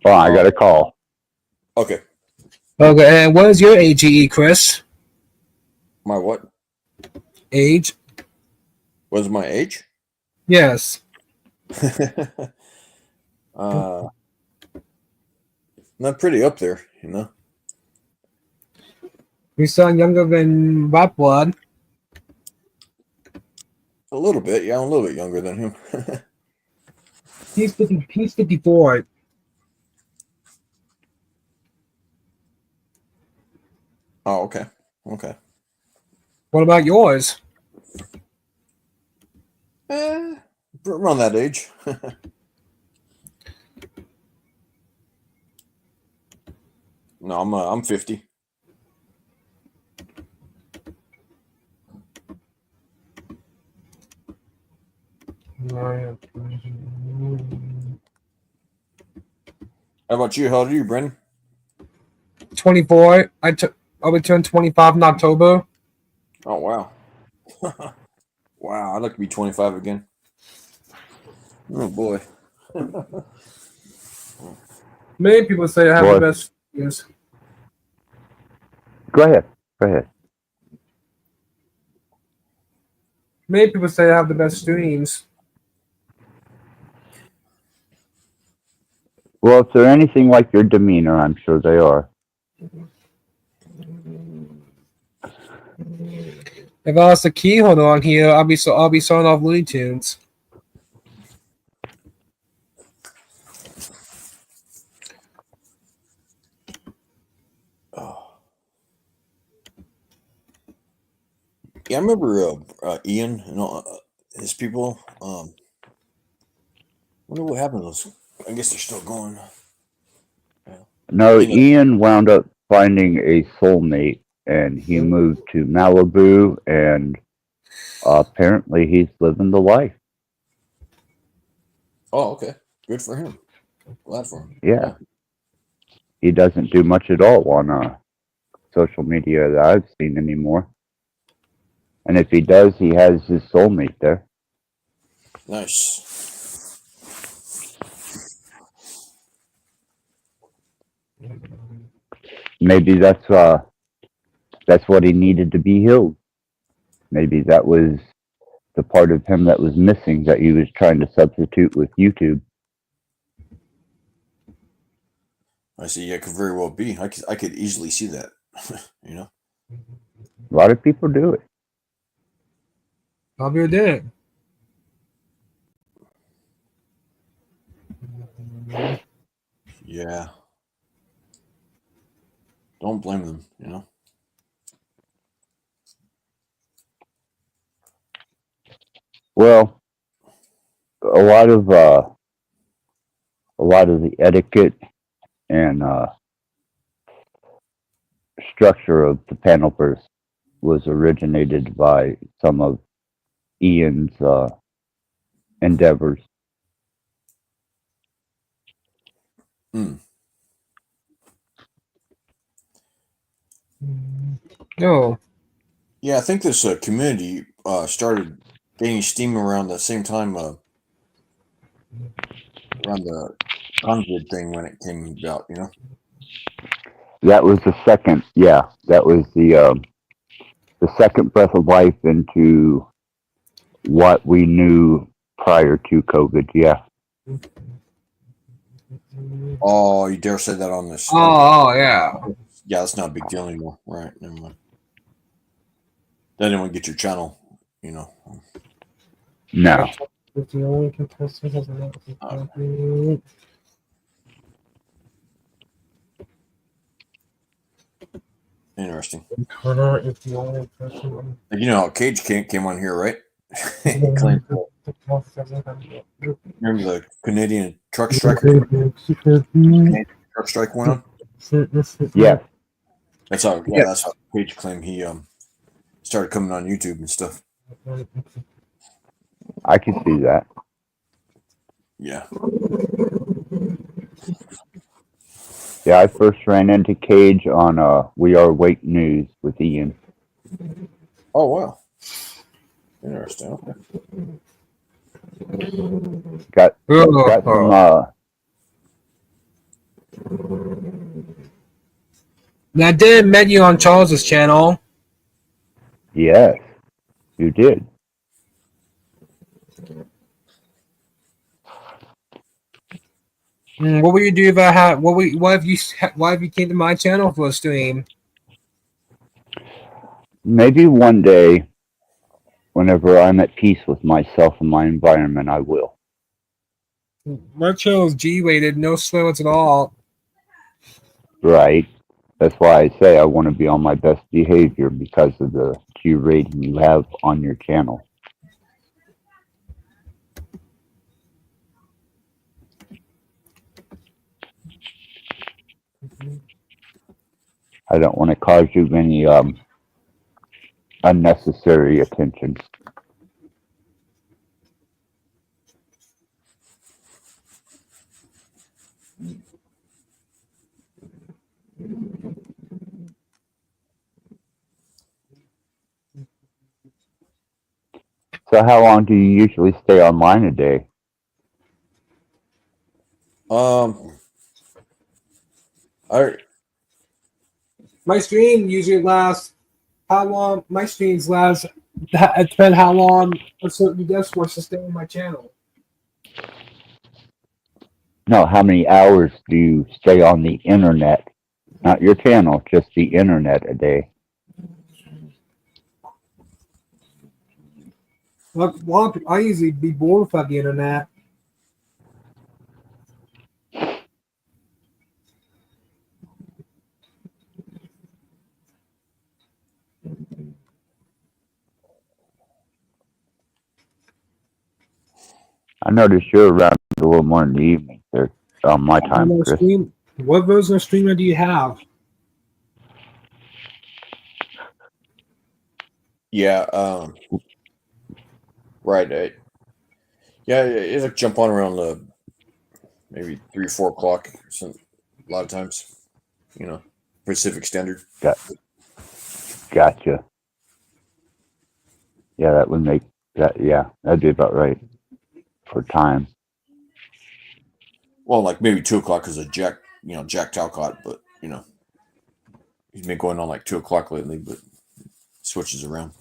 Oh, I got a call. Okay. Okay, and what is your AGE, Chris? My what? Age? What is my age? Yes. Not pretty up there, you know. You sound younger than Rap Blood. A little bit, yeah, I'm a little bit younger than him. He's 54. Oh, okay. Okay. What about yours? Around that age. No, I'm 50. How about you? How old are you, Brendan? 24. I'll be turning 25 in October. Oh wow. Wow, I'd like to be 25 again. Oh boy. Many people say I have the best years. Go ahead. Go ahead. Many people say I have the best streams. Well, if they're anything like your demeanor, I'm sure they are. If I was the key holder on here, I'll be showing off Looney Tunes. Yeah, I remember Ian and all his people. Wonder what happened to those. I guess they're still going. No, Ian wound up finding a soulmate, and he moved to Malibu, and apparently he's living the life. Oh, okay. Good for him. Glad for him. Yeah. He doesn't do much at all on social media that I've seen anymore. And if he does, he has his soulmate there. Nice. Maybe that's what he needed to be healed. Maybe that was the part of him that was missing that he was trying to substitute with YouTube. I see. Yeah, could very well be. I could easily see that. You know. A lot of people do it. Javier did it. Yeah. Don't blame them, you know. Well, a lot of the etiquette and structure of the panelverse was originated by some of Ian's endeavors. Mm. No. Yeah, I think this community started gaining steam around the same time around the convid thing when it came about, you know. That was the second, yeah, that was the second breath of life into what we knew prior to COVID. Yeah. Oh, you dare say that on this? Oh, yeah. Yeah, that's not a big deal anymore. Right, never mind. That didn't get your channel, you know. No. If the only contestant has enough to Interesting. Carter, if the only person. You know how Cage came on here, right? Claimed, remember the Canadian truck striker? Canadian truck strike went on? Yeah. That's how. Yeah, that's how Cage claimed he started coming on YouTube and stuff. I can see that. Yeah. Yeah, I first ran into Cage on We Are Wake News with Ian. Oh wow. Interesting. Okay. Got some Now, I did met you on Charles's channel. yes, you did. What would you do if I had? Why have you came to my channel for a stream? Maybe one day, whenever I'm at peace with myself and my environment, I will. My channel is G-rated, no swear words at all. Right. That's why I say I want to be on my best behavior because of the G rating you have on your channel. I don't want to cause you any unnecessary attention. So how long do you usually stay online a day? My stream usually lasts. How long? My streams last. It depends how long a certain guest wants to stay on my channel. No, how many hours do you stay on the internet? Not your channel, just the internet a day. Look, I usually be bored without the internet. I noticed you're around a little more in the evening there on my time, Chris. What version of streamer do you have? Yeah. Right. Yeah, it's like jump on around maybe 3 or 4 o'clock. A lot of times, you know, Pacific Standard. Gotcha. Yeah, that would make that. Yeah, that'd be about right for time. Well, like maybe 2 o'clock because of Jack Talcott, but you know, he's been going on like 2 o'clock lately, but switches around.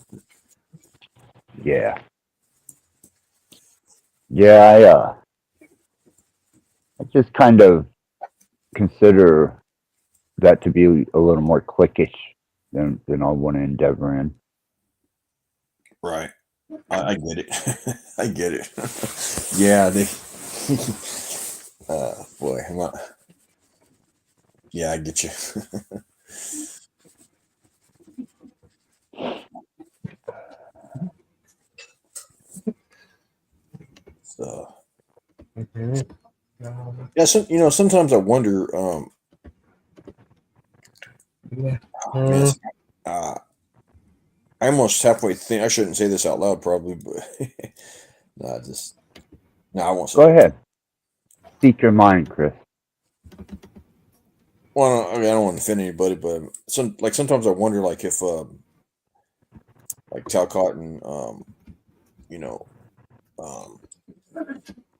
Yeah. Yeah, I just kind of consider that to be a little more cliquish than I want to endeavor in. Right. I get it. I get it. Yeah, they. Boy, I'm not. Yeah, I get you. So, yeah, sometimes I wonder. Yeah. Man, I almost halfway think I shouldn't say this out loud, probably, but I won't say Go it. ahead. Speak your mind, Chris. Well, I don't want to offend anybody, but sometimes I wonder, like, if like Talcott and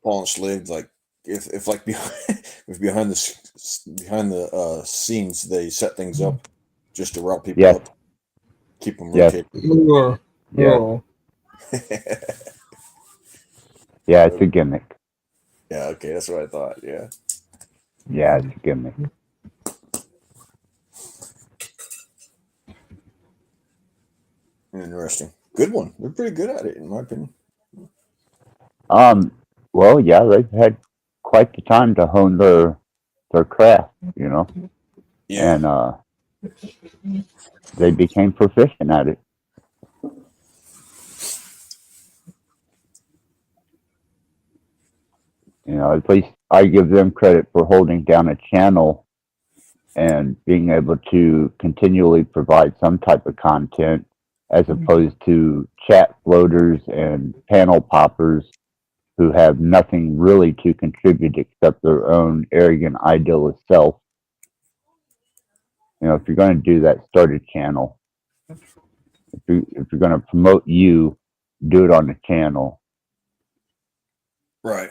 Paul and Slade, like, if like behind the scenes they set things up just to route people Yes. up, keep them Yes. rotating. Yes. Oh. Yeah, it's a gimmick. Yeah, okay, that's what I thought. Yeah. Yeah, it's a gimmick. Interesting. Good one. They're pretty good at it, in my opinion. Well, yeah, they've had quite the time to hone their craft, you know. Yeah. And they became proficient at it. You know, at least I give them credit for holding down a channel and being able to continually provide some type of content as opposed to chat floaters and panel poppers who have nothing really to contribute except their own arrogant idealist self. You know, if you're going to do that, start a channel. If you're going to promote you, do it on the channel. Right.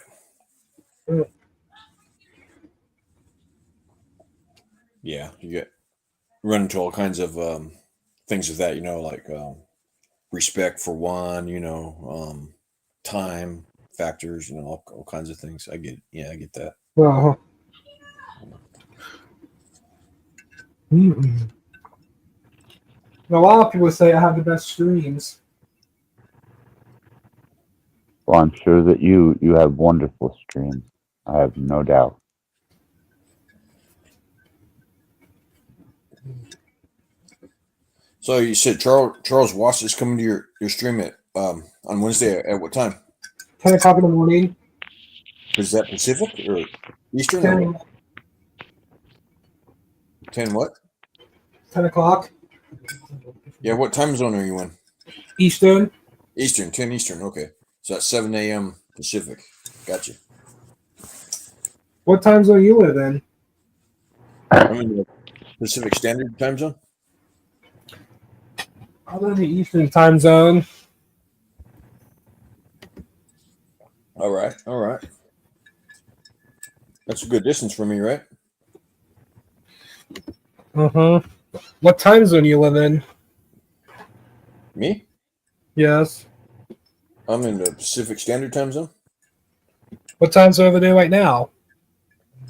Yeah, you run into all kinds of things with that, like respect for one, time factors, all kinds of things. I get it. Yeah, I get that. Well, a lot of people say I have the best streams. Well, I'm sure that you have wonderful streams. I have no doubt. So you said Charles Watts is coming to your stream at on Wednesday at what time? 10 o'clock in the morning. Is that Pacific or Eastern? 10, Or what? 10 what? 10 o'clock. Yeah, what time zone are you in? Eastern. Eastern, 10 Eastern. Okay, so that's 7 a.m. Pacific. Gotcha. What time zone you live in? I'm in the Pacific Standard Time Zone. I live in the Eastern Time Zone. All right. That's a good distance from me, right? What time zone you live in? Me? Yes. I'm in the Pacific Standard Time Zone. What time's over there right now?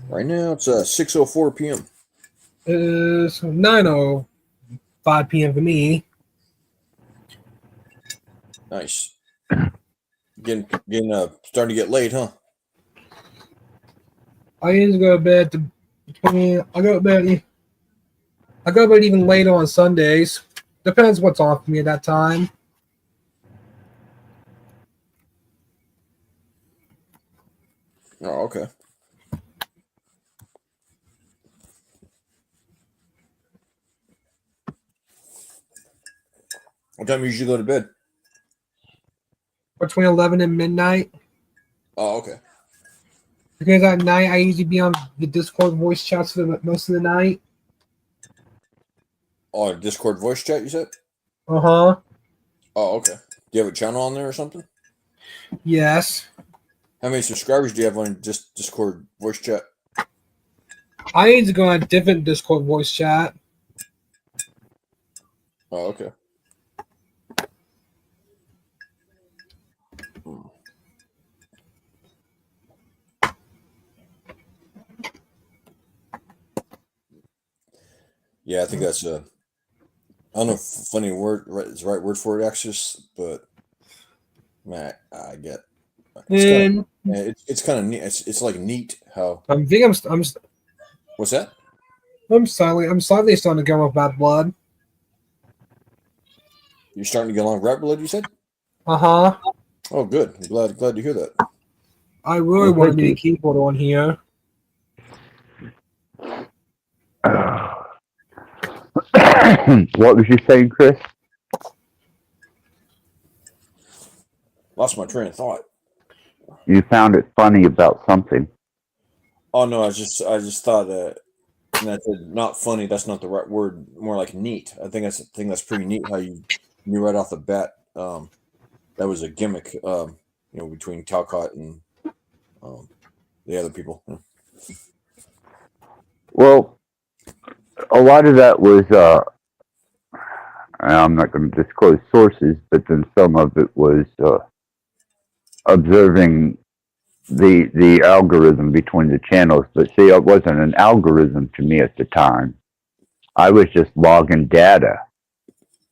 Right now, it's 6:04 p.m. It is 9:05 p.m. for me. Nice. Getting starting to get late, huh? I usually go to bed I go to bed even later on Sundays. Depends what's on for me at that time. Oh, okay. What time do you usually go to bed? Between 11 and midnight. Oh, okay. Because at night I usually be on the Discord voice chats for most of the night. Oh, Discord voice chat, you said? Uh-huh. Oh, okay. Do you have a channel on there or something? Yes. How many subscribers do you have on Discord voice chat? I need to go on a different Discord voice chat. Oh, okay. Yeah, I think that's I don't know if funny word is the right word for it, Axis, but I get. And It's kind of neat. It's like neat how. I'm What's that? I'm slightly starting to go with Bad Blood. You're starting to get along with Rat Blood, you said? Uh-huh. Oh, good. I'm glad to hear that. I really Well, want to thank be a you. keyboard on here. What was you saying, Chris? Lost my train of thought. You found it funny about something. Oh no, I just thought and I said not funny. That's not the right word. More like neat. I think that's pretty neat. How you knew right off the bat that was a gimmick. Between Talcott and the other people. Yeah. Well, a lot of that was, I'm not going to disclose sources, but then some of it was observing the algorithm between the channels. But see, it wasn't an algorithm to me at the time. I was just logging data,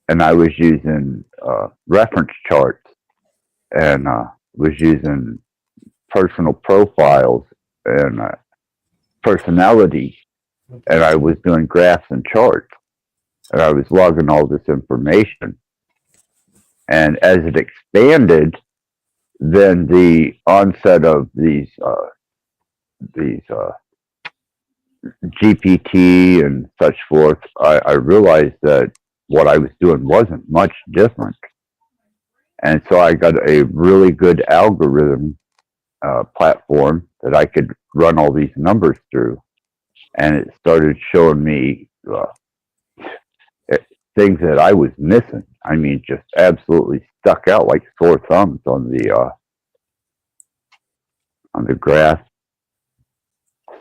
and I was using reference charts, and was using personal profiles and personality, and I was doing graphs and charts, and I was logging all this information. And as it expanded, then the onset of these GPT and such forth, I realized that what I was doing wasn't much different. And so I got a really good algorithm platform that I could run all these numbers through. And it started showing me things that I was missing. I mean, just absolutely stuck out like sore thumbs on the graph,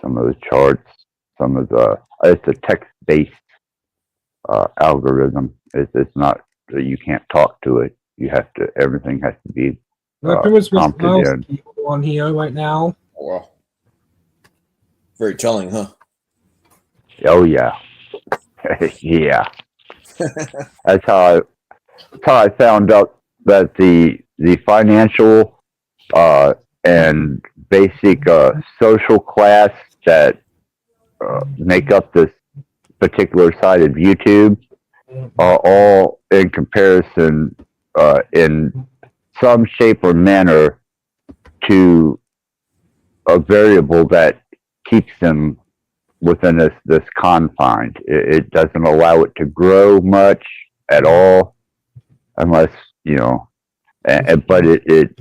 some of the charts, some of the. It's a text-based algorithm. It's not. You can't talk to it. You have to. Everything has to be prompted in. On here right now. Oh, wow. Very telling, huh? Oh yeah, yeah. That's how I found out that the financial and basic social class that make up this particular side of YouTube are all in comparison in some shape or manner to a variable that keeps them within this confine. It doesn't allow it to grow much at all, unless but it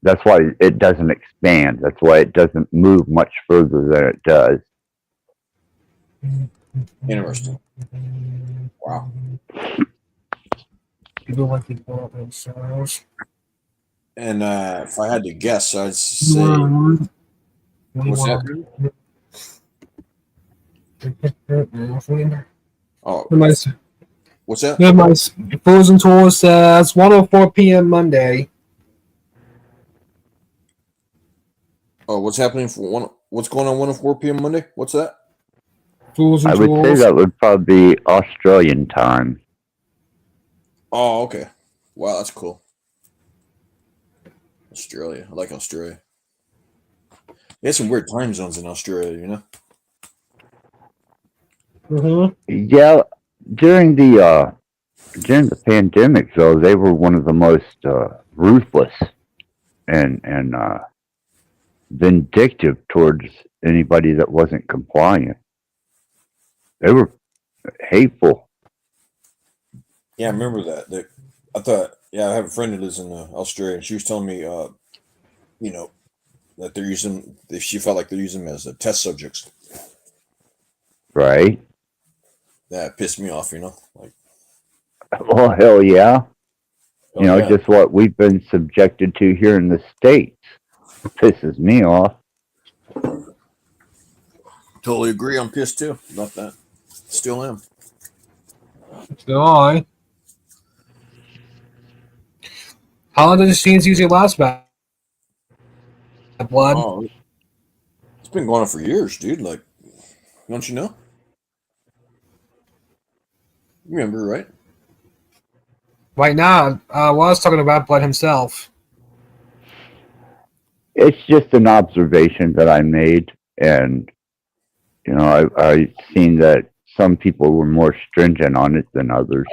that's why it doesn't expand. That's why it doesn't move much further than it does. Interesting. Wow. People like to pull up themselves. And if I had to guess, I'd say. What's that? Oh, what's that? Yeah, my Frozen Tour says 1:04 p.m. Monday. Oh, what's happening what's going on 1:04 p.m. Monday? What's that? I would say that would probably be Australian time. Oh, okay. Wow, that's cool. Australia. I like Australia. There's some weird time zones in Australia, you know? Mm-hmm. Yeah, during the pandemic, though, they were one of the most ruthless and vindictive towards anybody that wasn't compliant. They were hateful. Yeah, I remember that. I thought, I have a friend who lives in Australia, and she was telling me, that they're using. She felt like they're using them as test subjects. Right. That pissed me off, like. Well, hell yeah. Yeah. Just what we've been subjected to here in the States pisses me off. Totally agree. I'm pissed too about that. Still am. So I. How long does this chance usually last, Bad Blood? Oh, it's been going on for years, dude. Like, don't you know? You remember, right? Right now, I was talking about Blood himself. It's just an observation that I made, and I seen that some people were more stringent on it than others.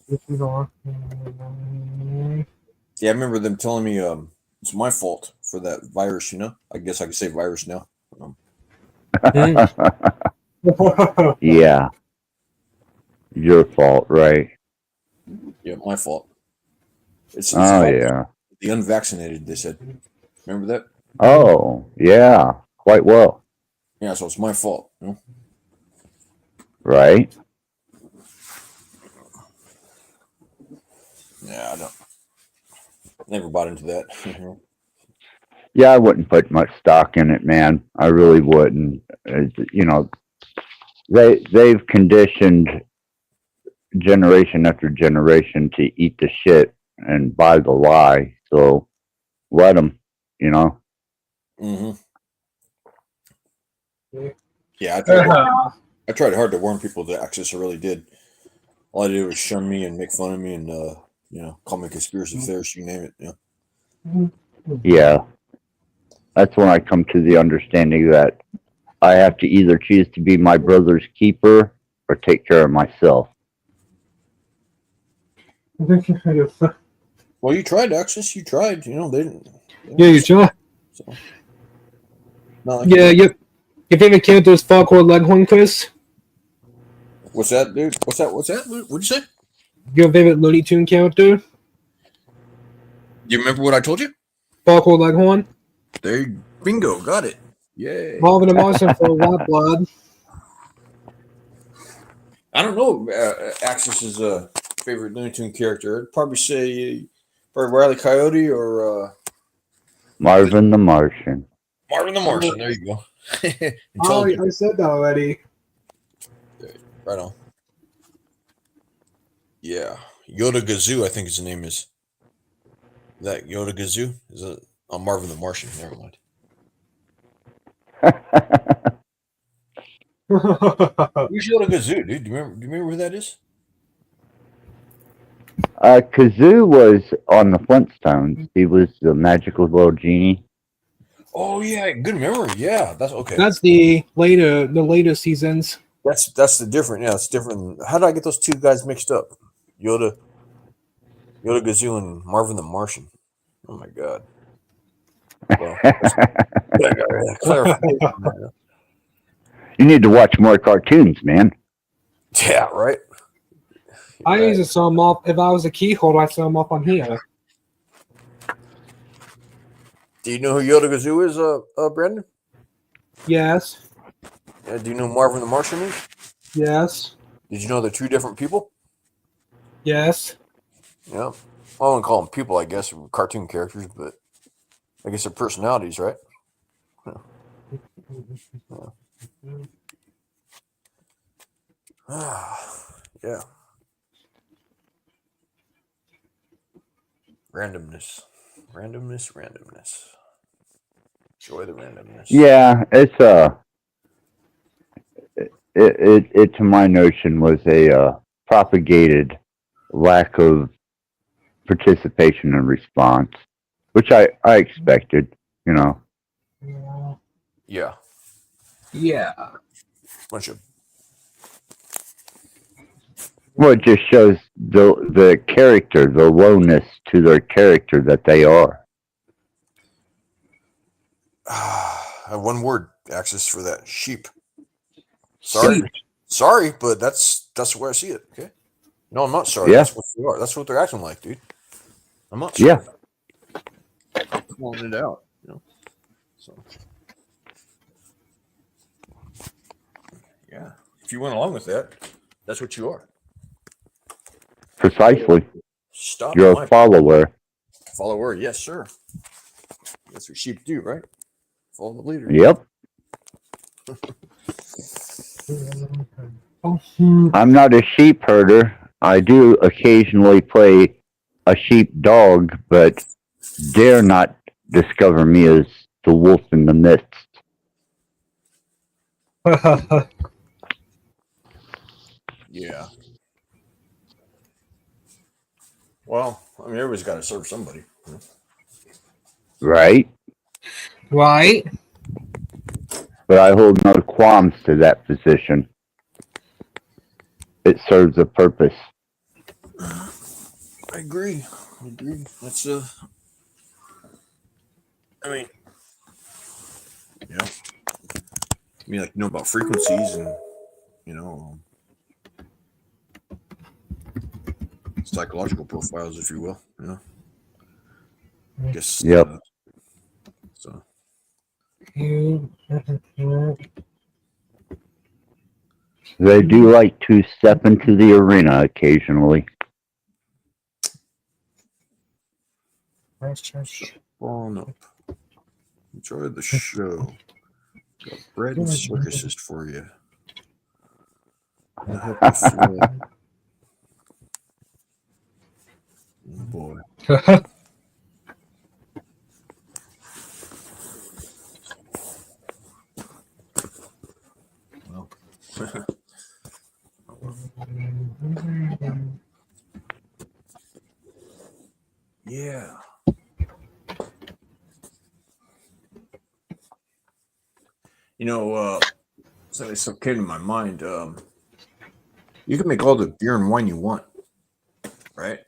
Yeah, I remember them telling me it's my fault for that virus. I guess I could say virus now. Yeah, your fault, right? Yeah, my fault. It's Oh my yeah. the unvaccinated. They said. Remember that? Oh yeah, quite well. Yeah, so it's my fault. Right? Yeah, I don't. Never bought into that. Yeah, I wouldn't put much stock in it, man. I really wouldn't. They've conditioned generation after generation to eat the shit and buy the lie. So let them. Mm-hmm. Yeah, I tried hard to warn people that Axis. I really did. All I did was shun me and make fun of me and call me conspiracy theorist. You name it. Yeah. That's when I come to the understanding that I have to either choose to be my brother's keeper or take care of myself. Well, you tried, Axis. You tried. They didn't. Yeah, you sure? So. No, Yeah, your favorite character is Foghorn Leghorn, Chris? What's that, dude? What's that? What'd you say? Your favorite Looney Tune character? You remember what I told you? Foghorn Leghorn? There, bingo, got it. Yay. Marvin the Martian for Rat Blood. I don't know. Axis's favorite Looney Tune character. I'd probably say Wile E. Coyote or Marvin the Martian. Marvin the Martian. There you go. Oh, I said that already. Right on. Yeah, Yoda Gazoo, I think his name is. That Yoda Gazoo is Marvin the Martian. Never mind. Who's Yoda Gazoo, dude? Do you remember who that is? Kazoo was on the Flintstones. He was the magical little genie. Oh yeah, good memory. Yeah, that's okay. That's the later seasons. That's the different. Yeah, it's different. How did I get those two guys mixed up? Yoda Gazoo and Marvin the Martian. Oh my god. Well, you need to watch more cartoons, man. Yeah, right. I usually saw them off. If I was a key holder, I saw them off on here. Do you know who Yoda Gazoo is, Brandon? Yes. Do you know who Marvin the Martian is? Yes. Did you know they're two different people? Yes. Yeah. I wouldn't call them people, I guess, cartoon characters, but I guess they're personalities, right? Yeah. Randomness. Enjoy the randomness. Yeah, it's it to my notion was a propagated lack of participation and response, which I expected, Yeah. Yeah. Bunch of Well, it just shows the character, the lowness to their character that they are. one word, Axis, for that. Sheep. Sorry, but that's the way I see it. Okay. No, I'm not sorry. Yeah. That's what they are. That's what they're acting like, dude. I'm not sorry. Yeah. I'm calling it out. So. Yeah. If you went along with that, that's what you are. Precisely. Stop. You're a follower. Follower, yes, sir. That's what sheep do, right? Follow the leader. Yep. I'm not a sheep herder. I do occasionally play a sheep dog, but dare not discover me as the wolf in the midst. Yeah. Well, I mean, everybody's got to serve somebody. You know? Right? Right? But I hold no qualms to that position. It serves a purpose. I agree. That's I mean, yeah. I mean, like, about frequencies and, psychological profiles, if you will, I guess. Yep. So. They do like to step into the arena occasionally. On up. Enjoy the show. Got bread and circuses for you. And I hope you flow. Oh boy. Well. Yeah. So it came to my mind. You can make all the beer and wine you want, right?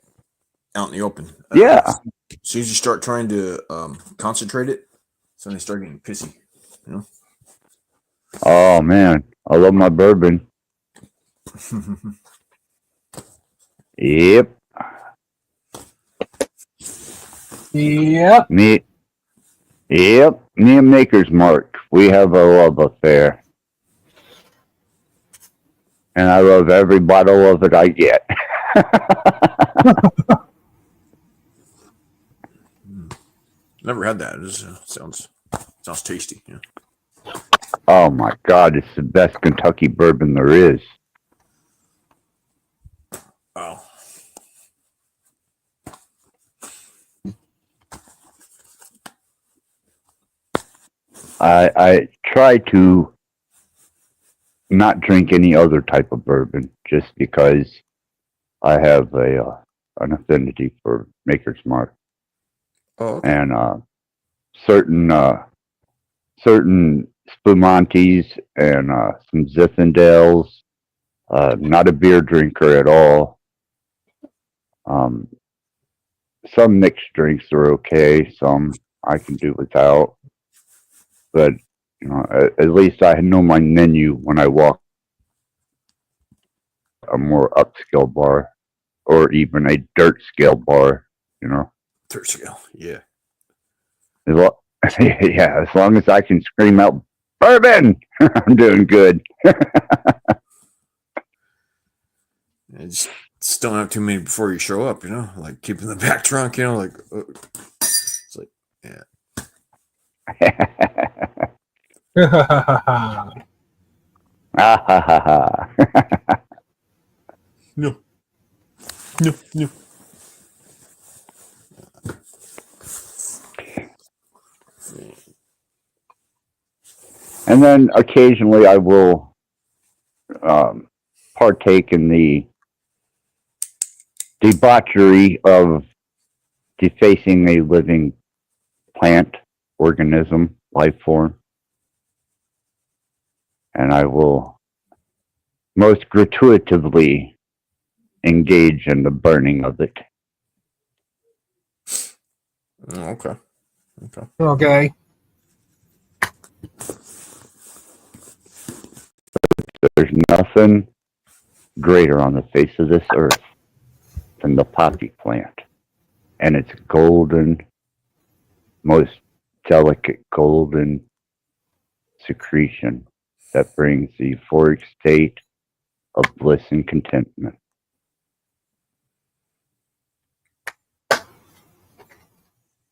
Out in the open. Yeah. As soon as you start trying to concentrate it, suddenly start getting pissy. Oh man, I love my bourbon. Yep. Yep. Me and Maker's Mark, we have a love affair. And I love every bottle of it I get. Never had that. It sounds tasty. Yeah. Oh my God, it's the best Kentucky bourbon there is. Oh. I try to not drink any other type of bourbon just because I have an affinity for Maker's Mark. Oh, okay. And certain Spumantes and some Zinfandels. Not a beer drinker at all. Some mixed drinks are okay. Some I can do without. But at least I know my menu when I walk a more upscale bar, or even a dirt scale bar. Dirt scale, yeah. Yeah, as long as I can scream out bourbon, I'm doing good. Just don't have too many before you show up, like keeping the back trunk, like it's like, yeah. No. And then occasionally I will partake in the debauchery of defacing a living plant, organism, life form. And I will most gratuitously engage in the burning of it. Okay. Okay. There's nothing greater on the face of this earth than the poppy plant and its golden, most delicate golden secretion that brings the euphoric state of bliss and contentment.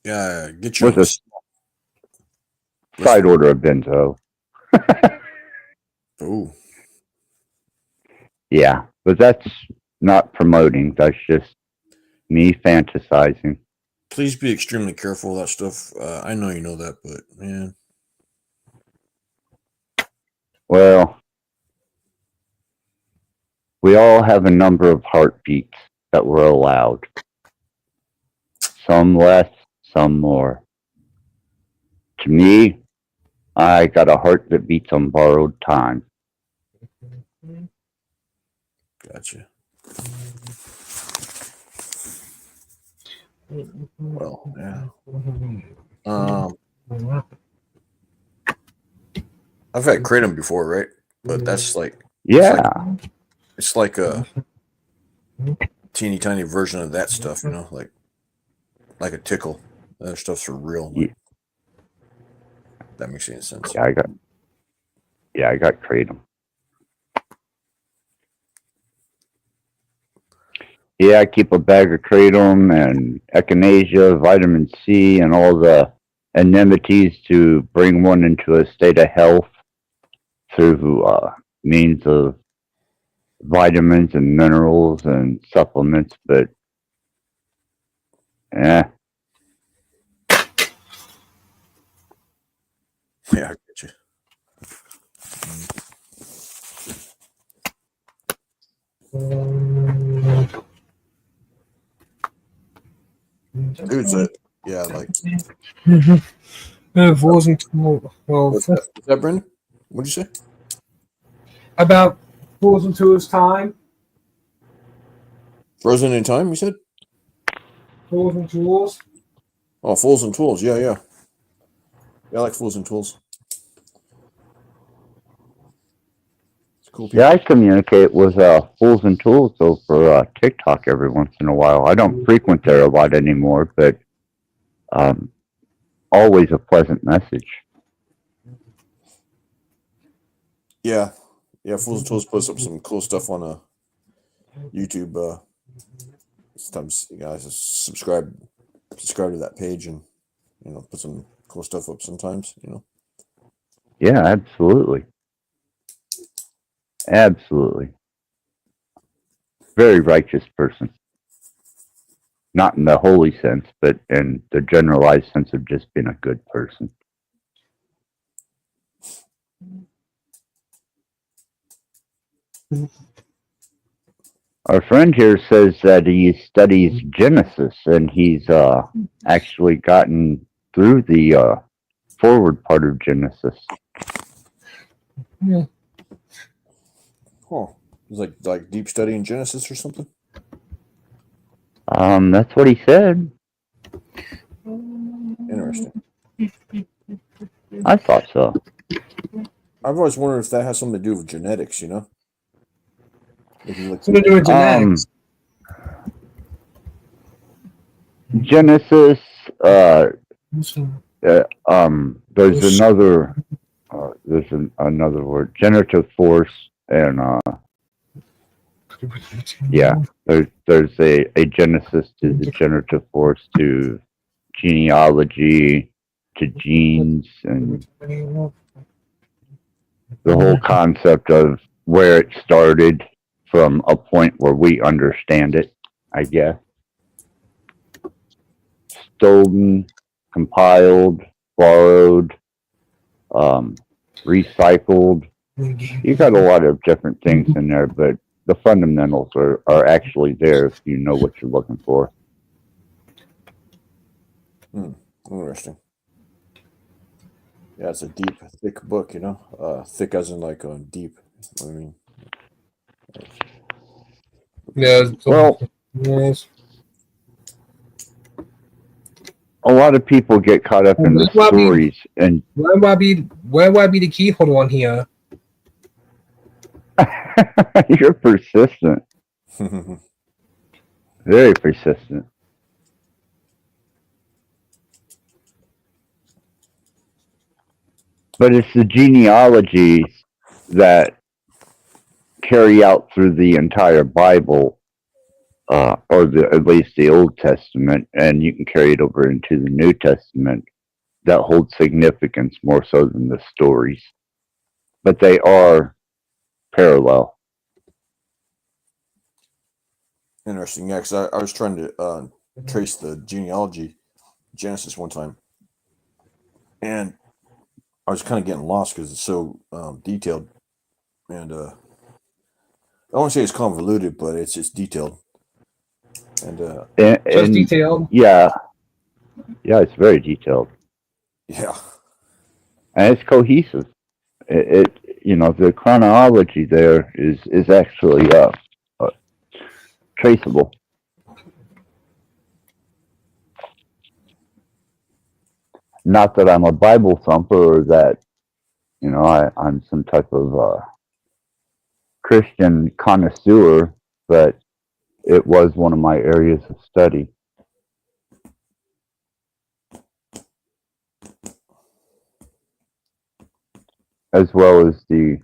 Yeah, get you with a side order of benzo. Oh. Yeah, but that's not promoting. That's just me fantasizing. Please be extremely careful of that stuff. I know you know that, but man. Well, we all have a number of heartbeats that we're allowed. some less, some more. To me, I got a heart that beats on borrowed time. Gotcha. Well, yeah. I've had kratom before, right? But that's like Yeah. it's like a teeny tiny version of that stuff, you know, like a tickle. That other stuff's for real. Like, that makes any sense. Yeah, I got kratom. Yeah, I keep a bag of kratom and echinacea, vitamin C, and all the amenities to bring one into a state of health through means of vitamins and minerals and supplements. But Yeah, I get you. Dude, yeah, like Frozen Tools. Well, what's that, Brendan? What'd you say? about Frozen Tools time. Frozen in Time, you said? Frozen Tools. Oh, Fools and Tools. Yeah, yeah. Yeah, I like Fools and Tools. It's cool. yeah, I communicate with Fools and Tools over TikTok every once in a while. I don't frequent there a lot anymore, but always a pleasant message. Yeah, yeah. Fools and Tools puts up some cool stuff on YouTube. Sometimes you guys just subscribe to that page and put some cool stuff up. Sometimes Yeah, absolutely. Absolutely. Very righteous person. Not in the holy sense, but in the generalized sense of just being a good person. Our friend here says that he studies Genesis and he's actually gotten through the forward part of Genesis. Yeah. Oh, it's like deep study in Genesis or something. That's what he said. Interesting. I thought so. I've always wondered if that has something to do with genetics. Something to do with genetics. Genesis. There's another. Another word. Generative force, and yeah. There's a genesis to the generative force, to genealogy, to genes, and the whole concept of where it started from a point where we understand it, I guess. Stolen, compiled, borrowed, recycled. You got a lot of different things in there, but the fundamentals are actually there if you know what you're looking for. Interesting. Yeah, it's a deep, thick book, thick as in like deep. I mean, Yeah. Well, yes. a lot of people get caught up in the stories, and Where would I be the key holder on here? you're persistent. Very persistent. But it's the genealogies that carry out through the entire Bible, or at least the Old Testament, and you can carry it over into the New Testament, that hold significance more so than the stories. But they are parallel. Interesting. Yeah, because I was trying to trace the genealogy Genesis one time, and I was kind of getting lost because it's so detailed, and I won't say it's convoluted, but it's just detailed. And Just detailed. Yeah, Yeah, it's very detailed Yeah. and it's cohesive. The chronology there is actually traceable. Not that I'm a Bible thumper or that I'm some type of Christian connoisseur, but it was one of my areas of study. As well as the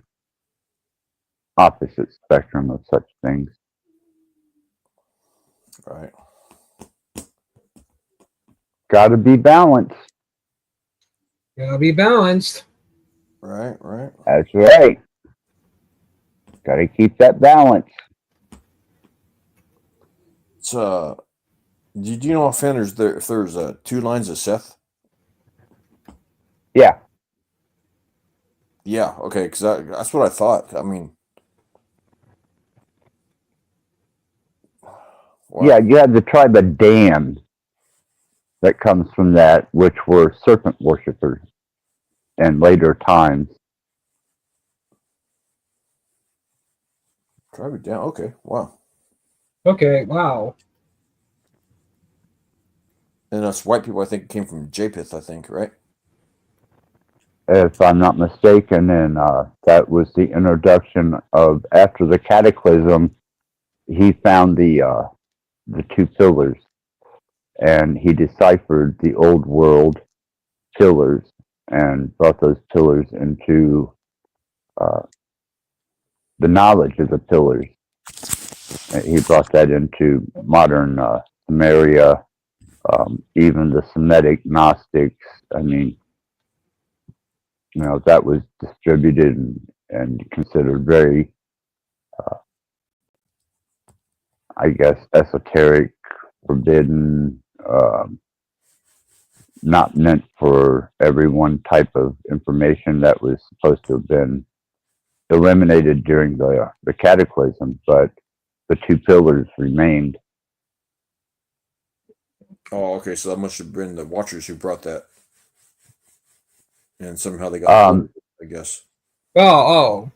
opposite spectrum of such things. Right. Got to be balanced. Gotta be balanced. Right. That's right. Got to keep that balance. It's do you know offhand if there's 2 lines of Seth? Yeah. Yeah. Okay. Because that's what I thought. I mean. Wow. Yeah, you had the tribe of Dan that comes from that, which were serpent worshippers in later times. Tribe of Dan. Okay. Wow. Okay, wow. And us white people, I think, came from Japheth. I think, right? If I'm not mistaken, and that was the introduction of, after the cataclysm, he found the 2 pillars, and he deciphered the old world pillars and brought those pillars into the knowledge of the pillars. He brought that into modern Samaria, even the Semitic Gnostics. I mean, that was distributed and considered very, I guess, esoteric, forbidden, not meant for everyone type of information that was supposed to have been eliminated during the cataclysm, but the 2 pillars remained. Oh, okay. So that must have been the Watchers who brought that, and somehow they got, I guess. Marvin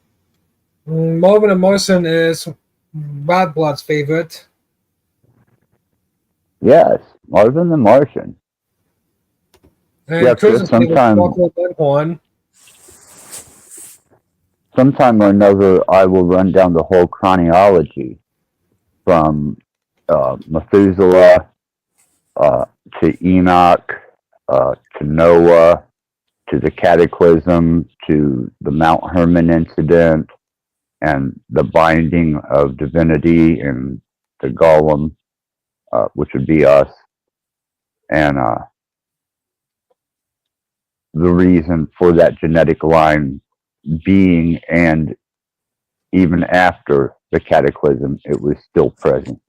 and Morrison is Bad Blood's favorite. Yes, Marvin the Martian. And Chris's favorite Leghorn. Sometime or another, I will run down the whole chronology from Methuselah to Enoch to Noah to the cataclysm to the Mount Hermon incident and the binding of divinity and the golem, which would be us, and the reason for that genetic line being, and even after the cataclysm, it was still present.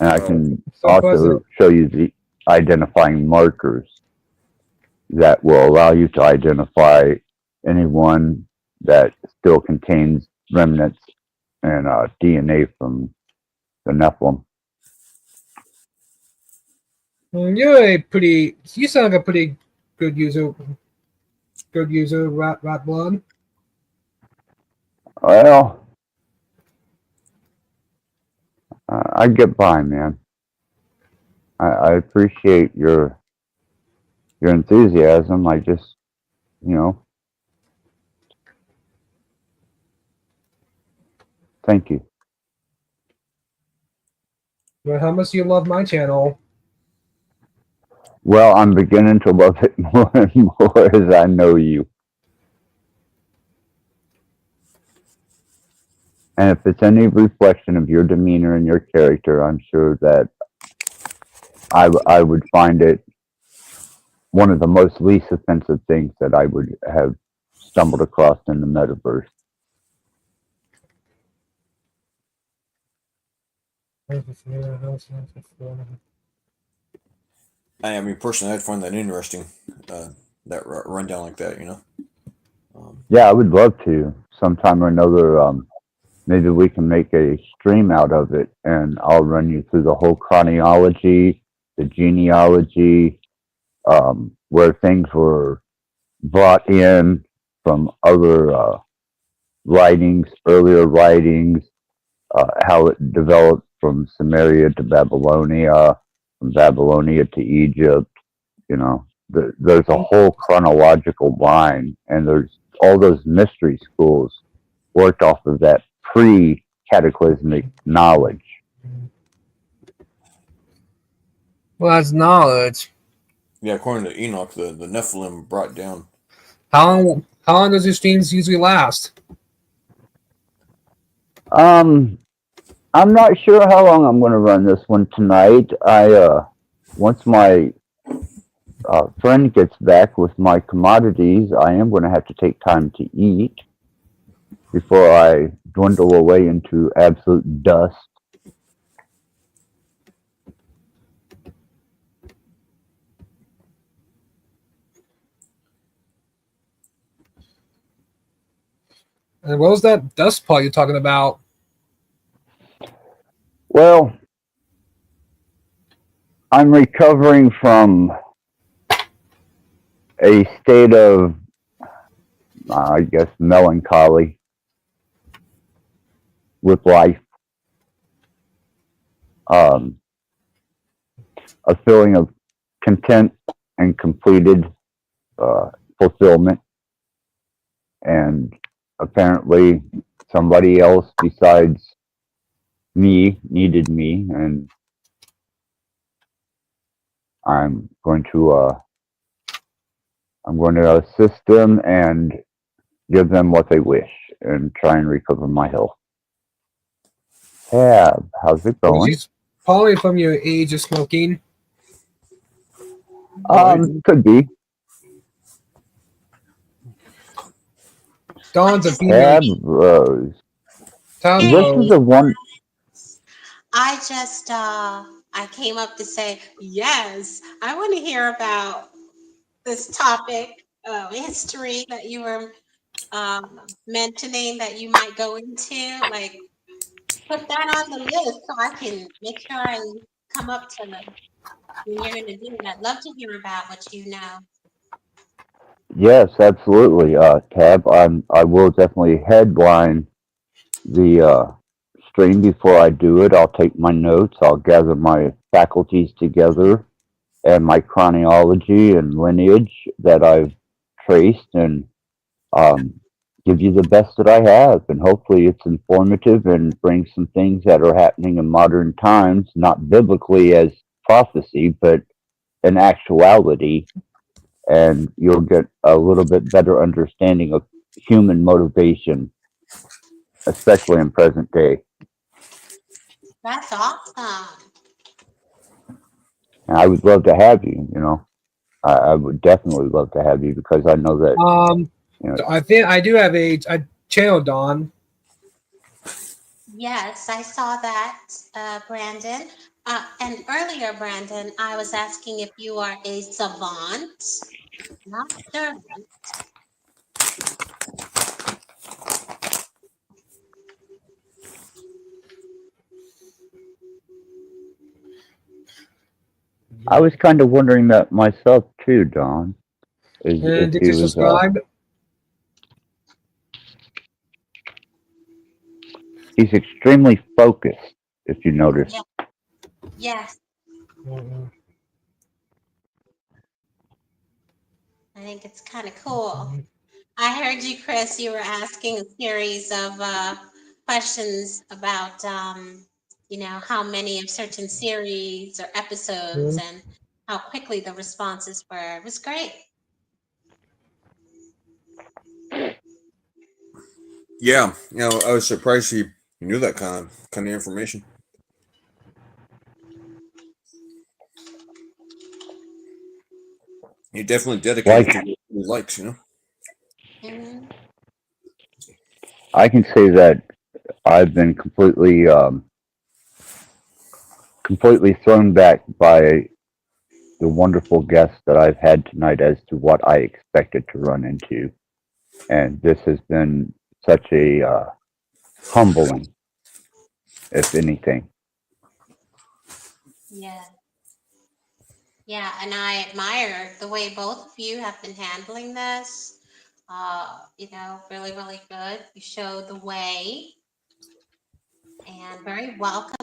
And I can also show you the identifying markers that will allow you to identify anyone that still contains remnants and DNA from the Nephilim. You sound like a pretty good user. Rat Blood. Well, I get by, man. I appreciate your enthusiasm. I just, thank you. Well, how much do you love my channel? Well, I'm beginning to love it more and more as I know you. And if it's any reflection of your demeanor and your character, I'm sure that I would find it one of the most least offensive things that I would have stumbled across in the metaverse. I mean, personally, I'd find that interesting, that rundown like that, Yeah, I would love to. Sometime or another, maybe we can make a stream out of it, and I'll run you through the whole chronology, the genealogy, where things were brought in from other writings, earlier writings, how it developed from Samaria to Babylonia, from Babylonia to Egypt. You know, there's a whole chronological line, and there's all those mystery schools worked off of that pre-cataclysmic knowledge. Well, that's knowledge. Yeah, according to Enoch, the Nephilim brought down. How long does your streams usually last? I'm not sure how long I'm going to run this one tonight. Once my friend gets back with my commodities, I am going to have to take time to eat before I dwindle away into absolute dust. And what was that dust part you're talking about? Well, I'm recovering from a state of, I guess, melancholy with life. A feeling of content and completed fulfillment. And apparently somebody else besides me needed me, and I'm going to assist them and give them what they wish and try and recover my health. Tab, how's it going? Probably from your age of smoking. Could be. Dawn's a Tab Rose. Tab This Rose. is a one. I just I came up to say yes. I want to hear about this topic of history that you were mentioning that you might go into. Like, put that on the list so I can make sure I come up to when you're going to do it. I'd love to hear about what you know. Yes, absolutely. Tab, I will definitely headline the stream before I do it. I'll take my notes. I'll gather my faculties together and my chronology and lineage that I've traced, and give you the best that I have. And hopefully it's informative and brings some things that are happening in modern times, not biblically as prophecy, but in actuality. And you'll get a little bit better understanding of human motivation, especially in present day. That's awesome. And I would love to have you, you know. I would definitely love to have you, because I know that, you know, I think I do have a channel, Dawn. Yes, I saw that, Brandon. And earlier, Brandon, I was asking if you are a savant, not servant. I was kind of wondering that myself too, Don. And did you subscribe? He's extremely focused, if you notice. Yeah. Yes. I think it's kind of cool. I heard you, Chris. You were asking a series of questions about, you know, how many of certain series or episodes and how quickly the responses were. It was great. Yeah, you know, I was surprised he knew that kind of information. He definitely dedicated to what he likes, you know. Mm-hmm. I can say that I've been completely thrown back by the wonderful guests that I've had tonight as to what I expected to run into. And this has been such a humbling, if anything. Yeah. Yeah, and I admire the way both of you have been handling this. Really, really good. You showed the way and very welcoming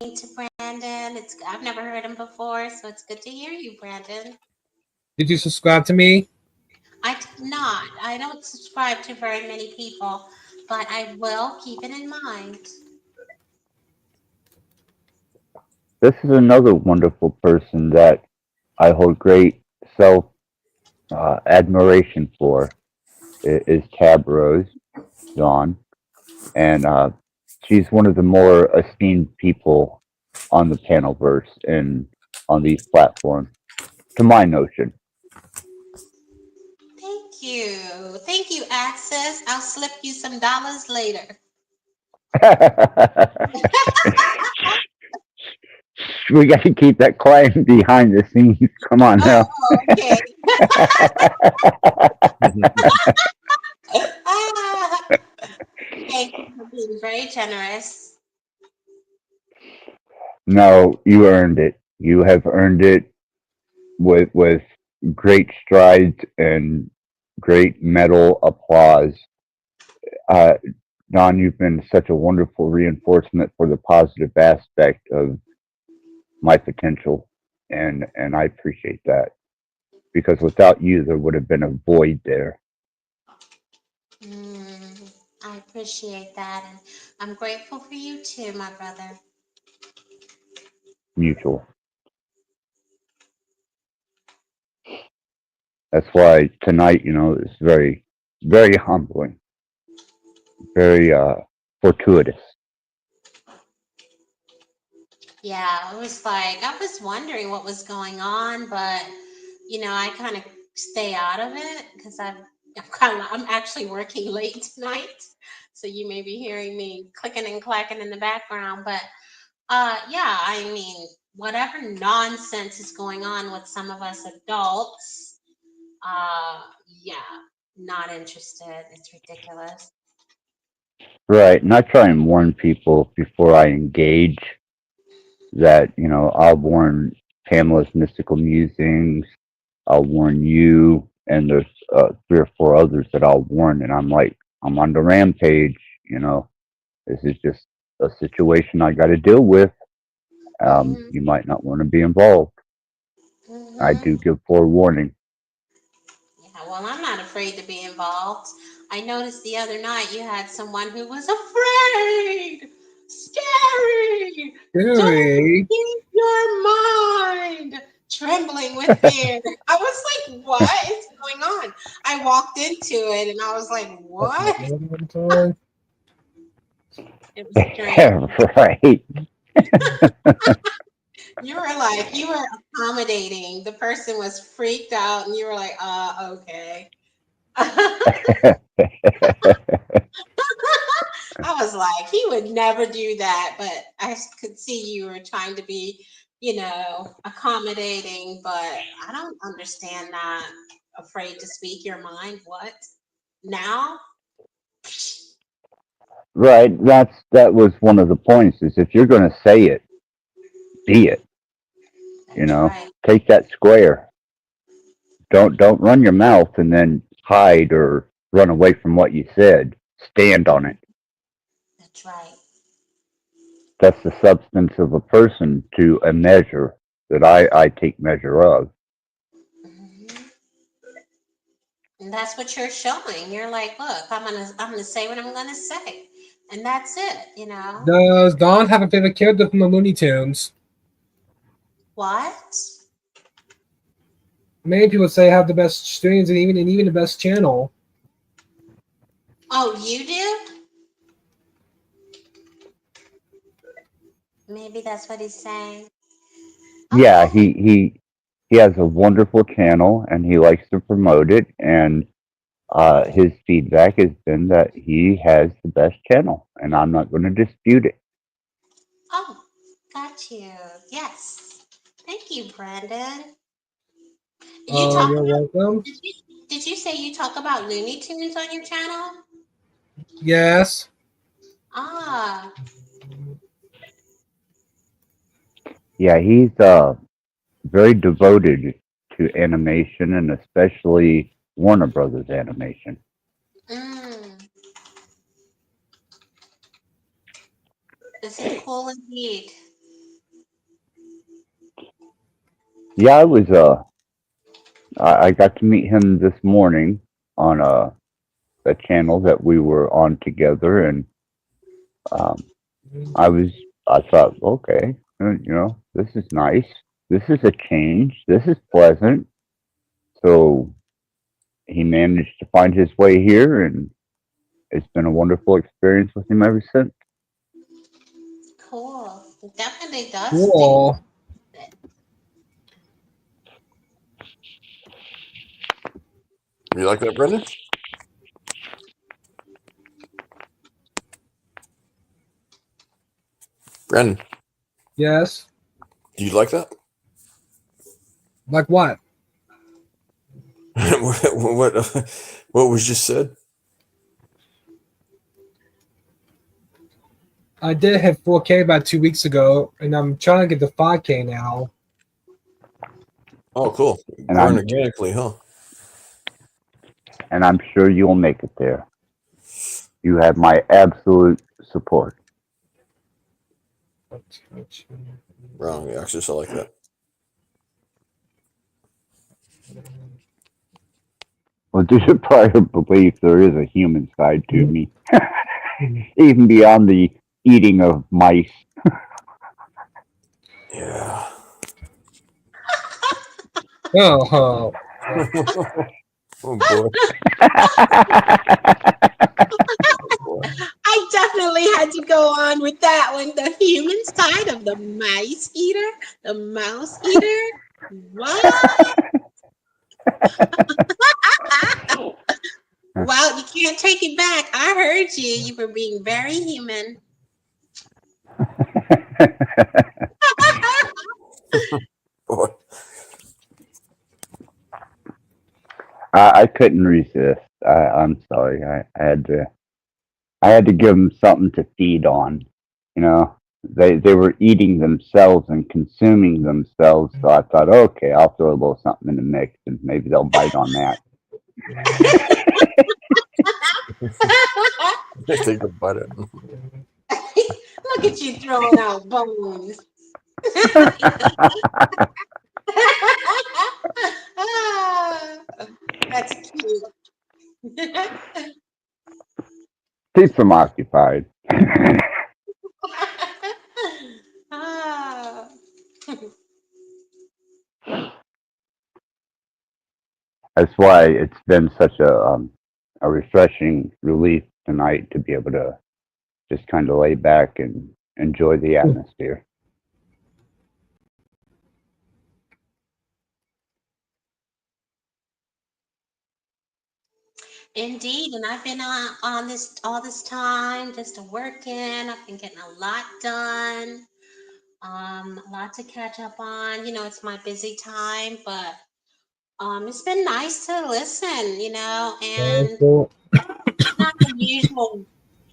to Brandon. I've never heard him before, so it's good to hear you, Brandon. Did you subscribe to me? I did not. I don't subscribe to very many people, but I will keep it in mind. This is another wonderful person that I hold great self admiration for. Is Tab Rose Dawn, and she's one of the more esteemed people on the panelverse and on these platforms, to my notion. Thank you. Thank you, Access. I'll slip you some dollars later. We got to keep that quiet behind the scenes. Come on now. Oh, okay. Thank you for being very generous. No, you earned it. You have earned it with great strides and great medal applause. Don, you've been such a wonderful reinforcement for the positive aspect of my potential, and I appreciate that, because without you, there would have been a void there. I appreciate that, and I'm grateful for you too, my brother. Mutual. That's why tonight, is very, very humbling, very fortuitous. Yeah, it was like I was wondering what was going on, but I kind of stay out of it because I'm actually working late tonight, so you may be hearing me clicking and clacking in the background. But yeah, I mean, whatever nonsense is going on with some of us adults, yeah, not interested. It's ridiculous. Right, and I try and warn people before I engage that, I'll warn Pamela's Mystical Musings, I'll warn you, and there's 3 or 4 others that I'll warn, and I'm like, I'm on the rampage, this is just a situation I got to deal with. You might not want to be involved. I do give forewarning. Yeah, well, I'm not afraid to be involved. I noticed the other night you had someone who was afraid, scary. Don't keep your mind trembling with fear. I was like, what is going on? I walked into it and I was like, what? It was strange. Right. You were accommodating. The person was freaked out and you were like, okay. I was like, he would never do that, but I could see you were trying to be, accommodating, but I don't understand that. Afraid to speak your mind. What? Now? Right. That was one of the points, is if you're going to say it, be it. Take that square. Don't run your mouth and then hide or run away from what you said. Stand on it. That's right. That's the substance of a person to a measure that I take measure of. And that's what you're showing. You're like, look, I'm gonna say what I'm gonna say, and that's it. Does Dawn have a favorite character from the Looney Tunes? What? Many people say have the best streams and even the best channel. Oh, you do? Maybe that's what he's saying. Yeah, he has a wonderful channel and he likes to promote it, and his feedback has been that he has the best channel, and I'm not going to dispute it. Oh, got you. Yes. Thank you, Brandon. You're welcome. Did you say you talk about Looney Tunes on your channel? Yes. Ah. Yeah, he's very devoted to animation and especially Warner Brothers animation. Mm, this is cool indeed. Yeah, I got to meet him this morning on a channel that we were on together, and um, I thought, okay, this is nice. This is a change. This is pleasant. So he managed to find his way here, and it's been a wonderful experience with him ever since. Cool. It definitely does. Cool. You like that, Brendan? Brendan, Yes. do you like that? Like what? what was just said? I did hit 4K about 2 weeks ago, and I'm trying to get to 5K now. Oh, cool. And Growing organically, huh? And I'm sure you'll make it there. You have my absolute support. Wrong access. I like that. Well, due to prior belief, there is a human side to me, even beyond the eating of mice. Yeah. Oh, Oh boy. I definitely had to go on with that one. The human side of the mice eater, the mouse eater. What? Well, you can't take it back. I heard you. You were being very human. Boy. I couldn't resist. I'm sorry. I had to give them something to feed on. They were eating themselves and consuming themselves. So I thought, okay, I'll throw a little something in the mix, and maybe they'll bite on that. Take a bite at him. Look at you throwing out bones. That's cute. Keeps them occupied. Ah. That's why it's been such a refreshing relief tonight to be able to just kind of lay back and enjoy the atmosphere. Indeed, and I've been on this all this time, just working. I've been getting a lot done, a lot to catch up on. It's my busy time, but it's been nice to listen. And not the usual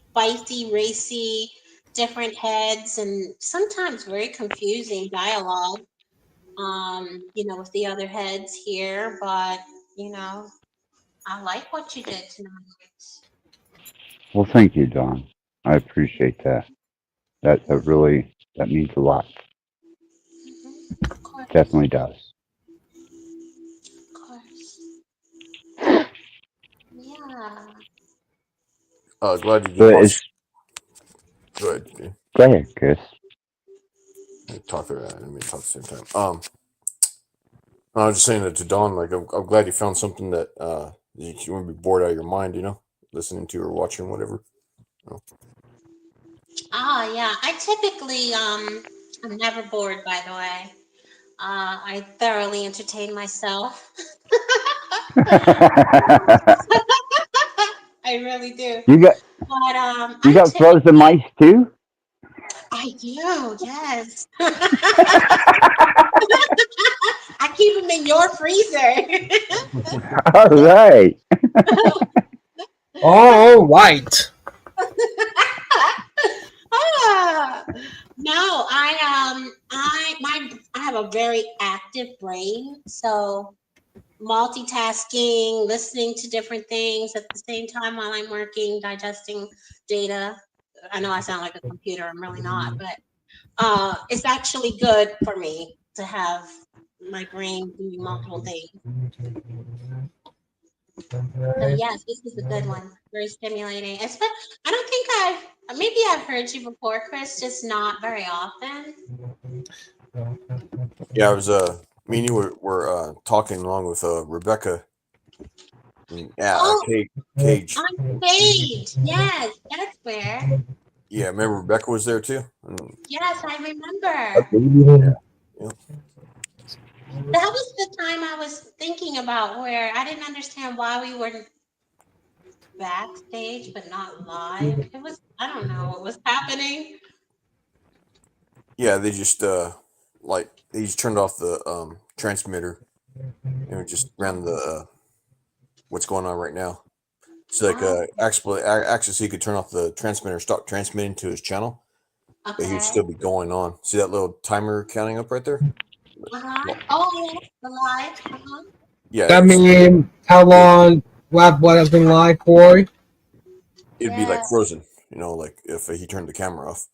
spicy, racy, different heads, and sometimes very confusing dialogue. With the other heads here, but I like what you did tonight. Well, thank you, Dawn. I appreciate that. That means a lot. Of course. Definitely does. Of course. Yeah. Glad you But watched. Go ahead. Yeah. Go ahead, Chris. Talk at the same time. I was just saying that to Dawn. Like, I'm glad you found something that you wouldn't be bored out of your mind. Listening to or watching whatever. Oh yeah. I typically I'm never bored, by the way. I thoroughly entertain myself. I really do. You got But you got frozen mice too? I do, yes. I keep them in your freezer. All right. all right. Ah, No, I have a very active brain, so multitasking, listening to different things at the same time while I'm working, digesting data. I know I sound like a computer, I'm really not, but it's actually good for me to have my brain doing multiple things. So yes, this is a good one. Very stimulating. I don't think maybe I've heard you before, Chris, just not very often. Yeah, I was me and you were talking along with Rebecca. Oh, Cage. on stage. Yes, that's where. Yeah, remember Rebecca was there too. Yes, I remember. Yeah. That was the time I was thinking about where I didn't understand why we were backstage but not live. It was, I don't know what was happening. Yeah, they just they just turned off the transmitter and it just ran the what's going on right now. It's like Access, he could turn off the transmitter, stop transmitting to his channel, but he'd still be going on. See that little timer counting up right there? Oh, yes, the live. Yeah. That mean how long Black Blood has been live for? It'd be like frozen, like if he turned the camera off.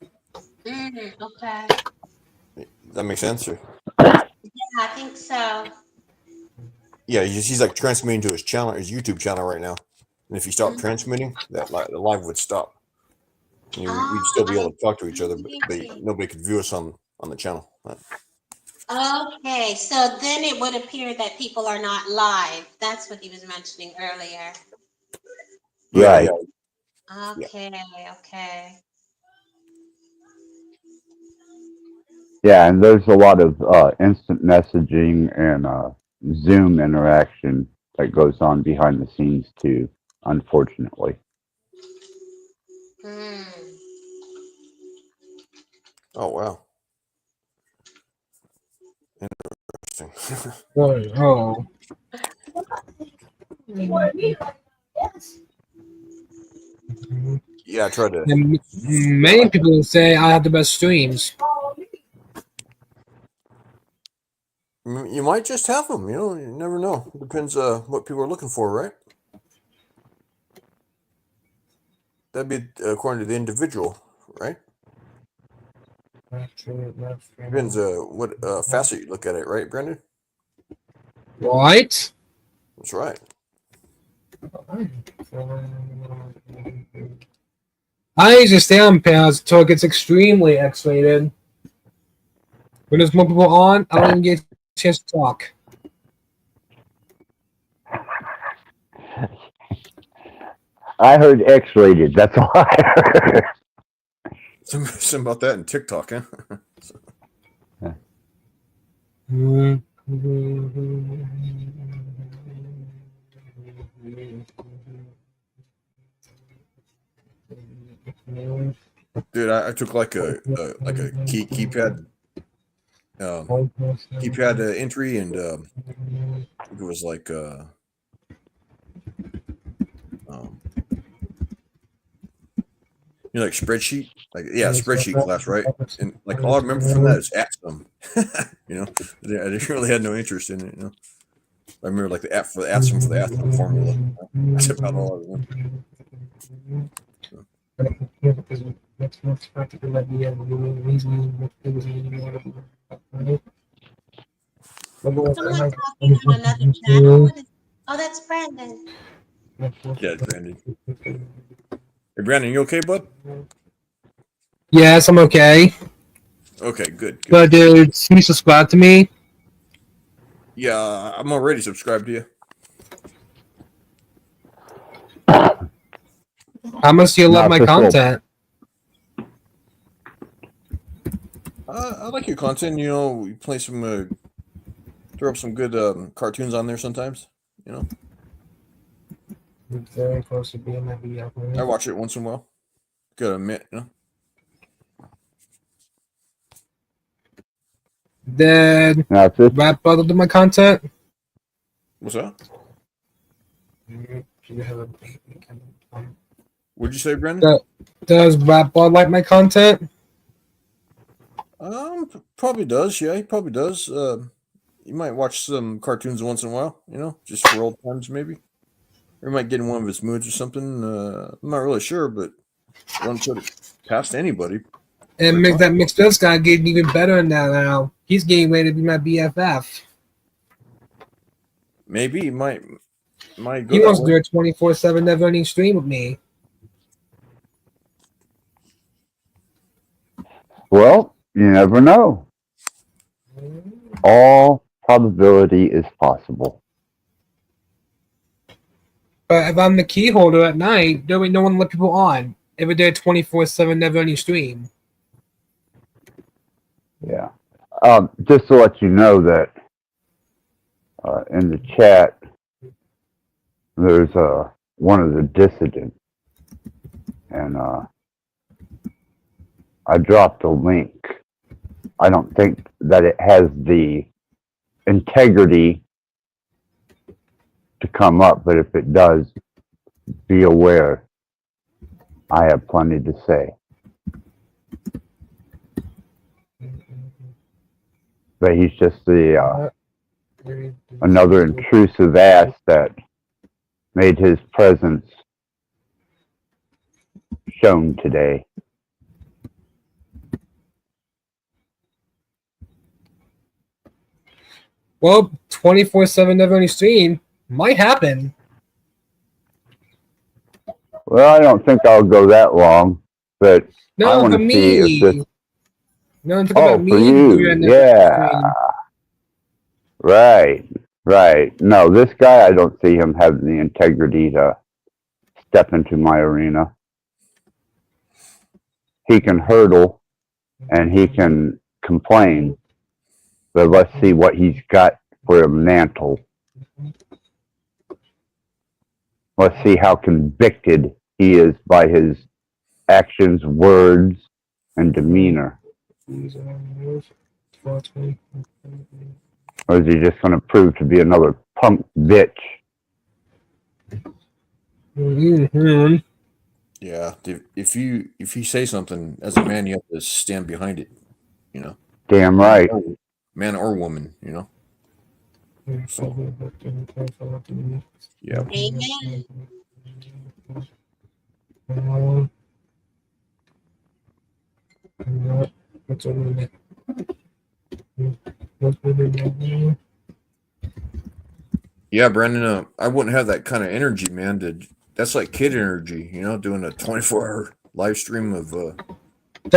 Okay. Does that make sense? Or? Yeah, I think so. Yeah, he's like transmitting to his channel, his YouTube channel right now. And if he stopped transmitting, the live would stop. And we'd still be able to talk to each other, but nobody could view us on the channel. Okay, so then it would appear that people are not live. That's what he was mentioning earlier. Right. Okay, okay. Yeah, and there's a lot of instant messaging and Zoom interaction that goes on behind the scenes too, unfortunately. Oh, wow. Interesting. Oh. Yeah, I tried to. And many people say I have the best streams. You might just have them, you never know. It depends what people are looking for, right? That'd be according to the individual, right? Depends what facet you look at it, right, Brendan? Right. That's right. I usually stay on pairs until it gets extremely X-rated. When there's more people on, I don't even get a chance to talk. I heard X-rated. That's all I heard. Something about that in TikTok, huh? Dude, I took like a keypad entry, and I think it was like like spreadsheet, spreadsheet class, right? And like all I remember from that is ATSUM. I didn't really had no interest in it. I remember like the app for the ATSUM formula. That's about all I remember. Someone talking on another channel. Oh, that's Brandon. Yeah, Brandon. Hey, Brandon, you okay, bud? Yes, I'm okay. Okay, good. But dude, can you subscribe to me? Yeah, I'm already subscribed to you. How much do you love my content? I like your content. We play some, throw up some good cartoons on there sometimes. Very close to being that video. I watch it once in a while. Gotta admit, Did Rap Brother do my content? What's that? What'd you say, Brendan? Does Rap Brother like my content? Probably does. Yeah, he probably does. You might watch some cartoons once in a while, you know, just for old times, maybe. Or he might get in one of his moods or something. I'm not really sure, but I don't put it past anybody. And that McStuff's guy getting even better now. He's getting ready to be my BFF. Maybe he might go. He that wants to way. do a 24/7 never-ending stream with me. Well, you never know. All probability is possible. But if I'm the key holder at night, there will be no one to let people on. Every day, 24/7 never-ending stream. Yeah. Just to let you know that in the chat, there's one of the dissidents, and I dropped a link. I don't think that it has the integrity to come up, but if it does, be aware. I have plenty to say. But he's just the another intrusive ass that made his presence shown today. Well, 24/7 never-ending stream might happen. Well, I don't think I'll go that long, but I No, want for to see me. if this. No, I'm talking Oh, about for me. you, doing the yeah. stream. Right. No, this guy, I don't see him having the integrity to step into my arena. He can hurdle and he can complain, but let's see what he's got for a mantle. Let's see how convicted he is by his actions, words, and demeanor. Or is he just going to prove to be another punk bitch? Mm-hmm. Yeah, if you say something as a man, you have to stand behind it. You know. Damn right. Man or woman, you know. So, yeah. Amen. Yeah, Brandon. I wouldn't have that kind of energy, man. That's like kid energy, you know, doing a 24-hour live stream of. The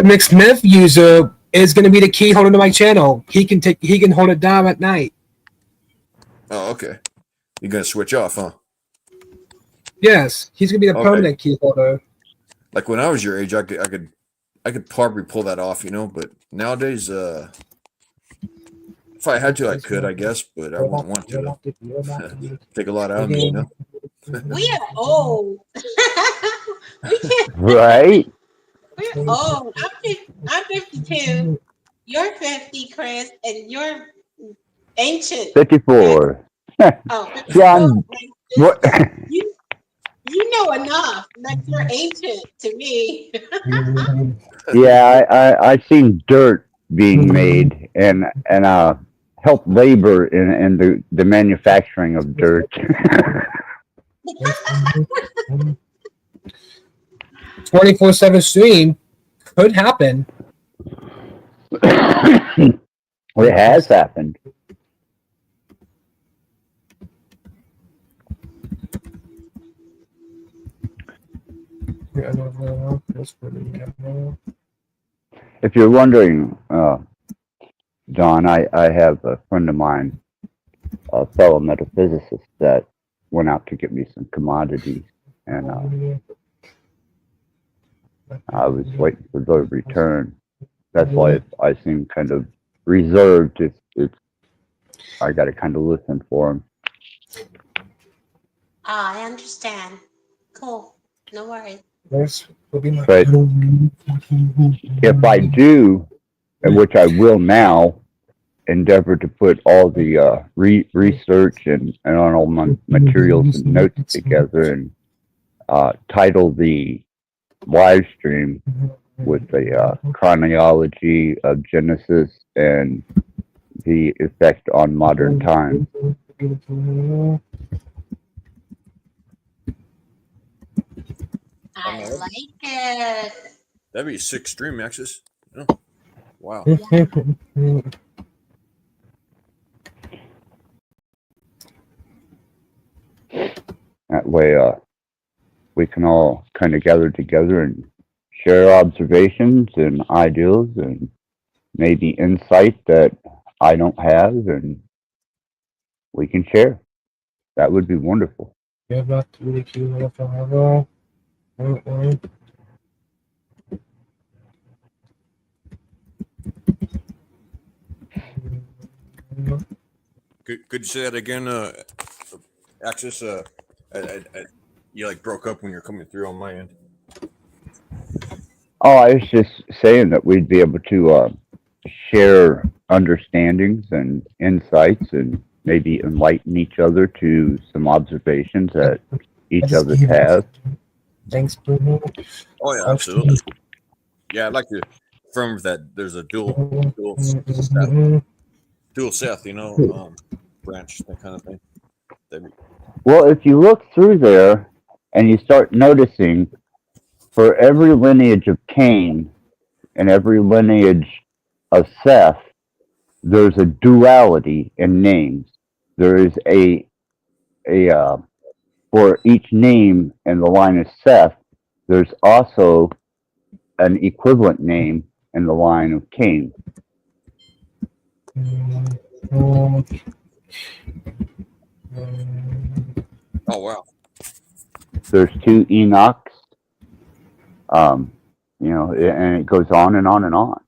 McSmith user is going to be the key holder to my channel. He can hold it down at night. Oh, okay. You're gonna switch off, huh? Yes, he's going to be the permanent key holder. Like when I was your age, I could probably pull that off, you know. But nowadays, if I had to, I could, I guess, but I wouldn't want to. Take a lot out of me, you know. We are old. We can't. Right? We're old. I'm 52. You're 50, Chris, and you're ancient. 54. Oh, 54. John, what? You know enough. Like you're ancient to me. Yeah, I seen dirt being made and help labor in the manufacturing of dirt. 24/7 stream could happen. Well, it has happened. If you're wondering, John, I have a friend of mine, a fellow metaphysicist, that went out to get me some commodities, and I was waiting for the return. That's why I seem kind of reserved. I got to kind of listen for him. I understand. Cool. No worries. But if I do, and which I will now, endeavor to put all the research and all my materials and notes together and title the live stream with the chronology of Genesis and the effect on modern times. I like it. That'd be a sick stream, Axis. Oh, wow. That way, we can all kind of gather together and share observations and ideals and maybe insight that I don't have, and we can share. That would be wonderful. Yeah, that's really cute. Forever. Could you say that again, Axis? You like broke up when you're coming through on my end. Oh, I was just saying that we'd be able to share understandings and insights and maybe enlighten each other to some observations that each of us have. Thanks, Bruno. Oh yeah, absolutely. Yeah, I'd like to affirm that there's a dual Seth, branch, that kind of thing. Well, if you look through there and you start noticing, for every lineage of Cain and every lineage of Seth, there's a duality in names. There is for each name in the line of Seth, there's also an equivalent name in the line of Cain. Oh wow. There's 2 Enochs. And it goes on and on and on.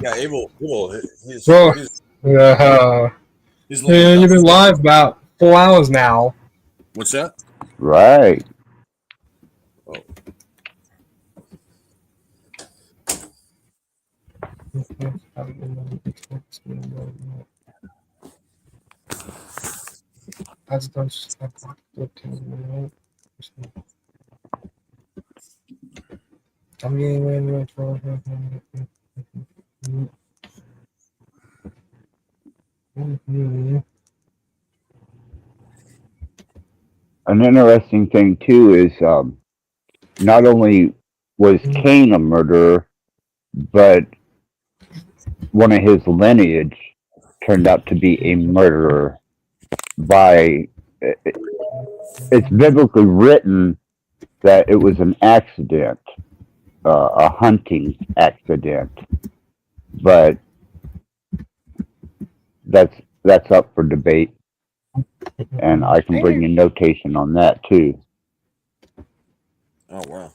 Yeah, Abel, he's you've been live about 4 hours now. What's that? Right. Oh. An interesting thing too is not only was Cain a murderer, but one of his lineage turned out to be a murderer by, it's biblically written that it was an accident, a hunting accident, but that's up for debate, and I can bring you notation on that too. Oh wow.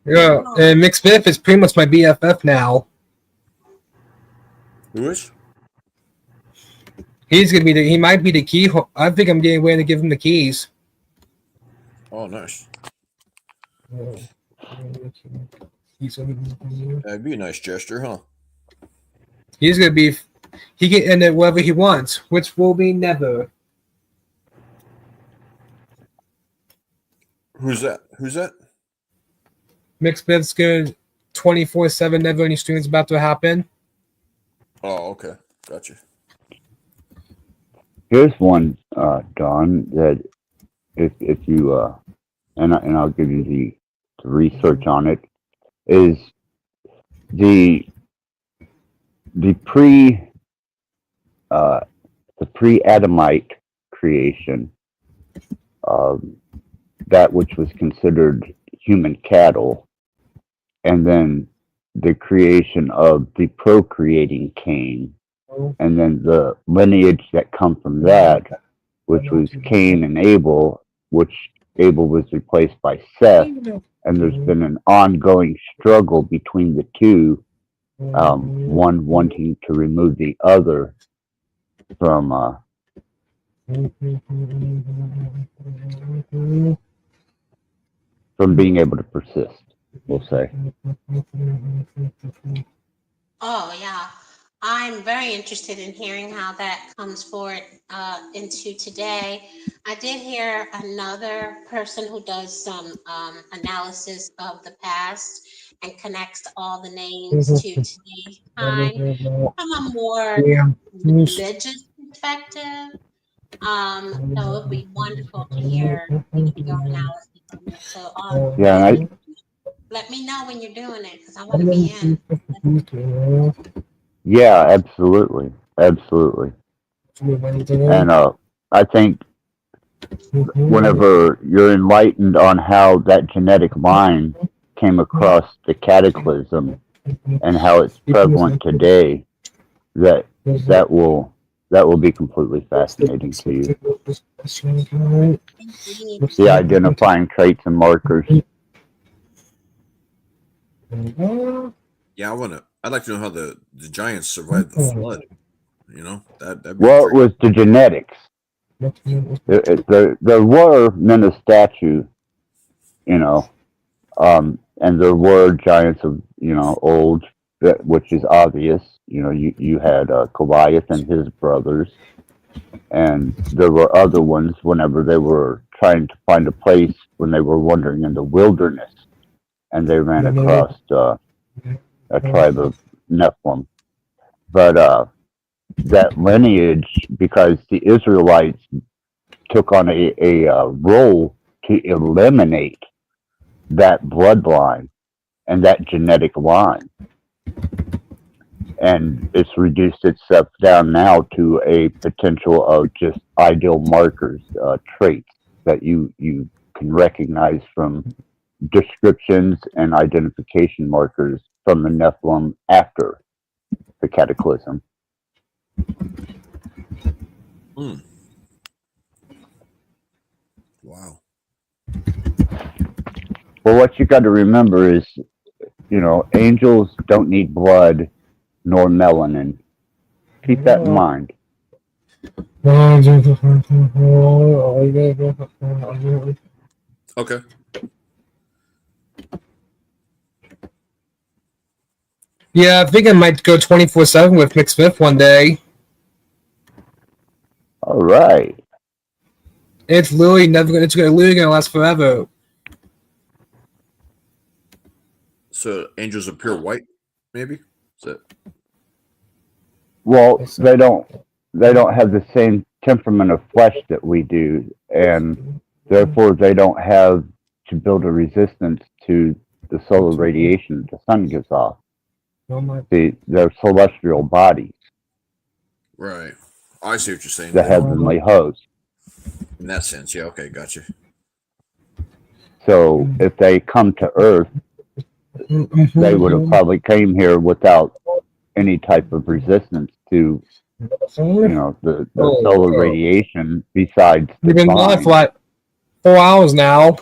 Yeah, and Mick Smith is pretty much my BFF now. Who is? He might be the key. I think I'm getting ready to give him the keys. Oh, nice. That'd be a nice gesture, huh? He can end it wherever he wants, which will be never. Who's that? Mick Smith's good 24/7, never any streams about to happen. Oh, okay. Gotcha. Here's one, Don, that if you and I'll give you the research on it, is the pre-Adamite creation, that which was considered human cattle, and then the creation of the procreating Cain, and then the lineage that come from that, which was Cain and Abel, which Abel was replaced by Seth, and there's been an ongoing struggle between the two, one wanting to remove the other from being able to persist, we'll say. Oh yeah. I'm very interested in hearing how that comes forward into today. I did hear another person who does some analysis of the past and connects all the names to today's time from a more religious perspective. So it would be wonderful to hear your analysis on this. So Yeah, and let me know when you're doing it because I want to be in. yeah, absolutely, absolutely. And I think whenever you're enlightened on how that genetic line came across the cataclysm and how it's prevalent today, that will be completely fascinating to you. The identifying traits and markers. Yeah, I'd like to know how the giants survived the flood. You know, that'd be Well, it was the genetics. There were men of stature, you know, and there were giants of, you know, old, which is obvious. You know, you had Goliath and his brothers, and there were other ones whenever they were trying to find a place when they were wandering in the wilderness, and they ran across a tribe of Nephilim. But that lineage, because the Israelites took on a role to eliminate that bloodline and that genetic line. And it's reduced itself down now to a potential of just ideal markers, traits that you can recognize from descriptions and identification markers from the Nephilim after the cataclysm. Wow. Well, what you got to remember is, you know, angels don't need blood nor melanin. Keep that in mind. Okay. Yeah, I think I might go 24/7 with Mick Smith one day. All right. It's literally gonna last forever. So angels are pure white, maybe? Is that... Well, they don't have the same temperament of flesh that we do, and therefore they don't have to build a resistance to the solar radiation the sun gives off. They're celestial bodies, Right. I see what you're saying. the heavenly host. In that sense, yeah. Okay, gotcha. So if they come to Earth, they would have probably came here without any type of resistance to, you know, the solar radiation besides the We've been sun. live for like 4 hours now.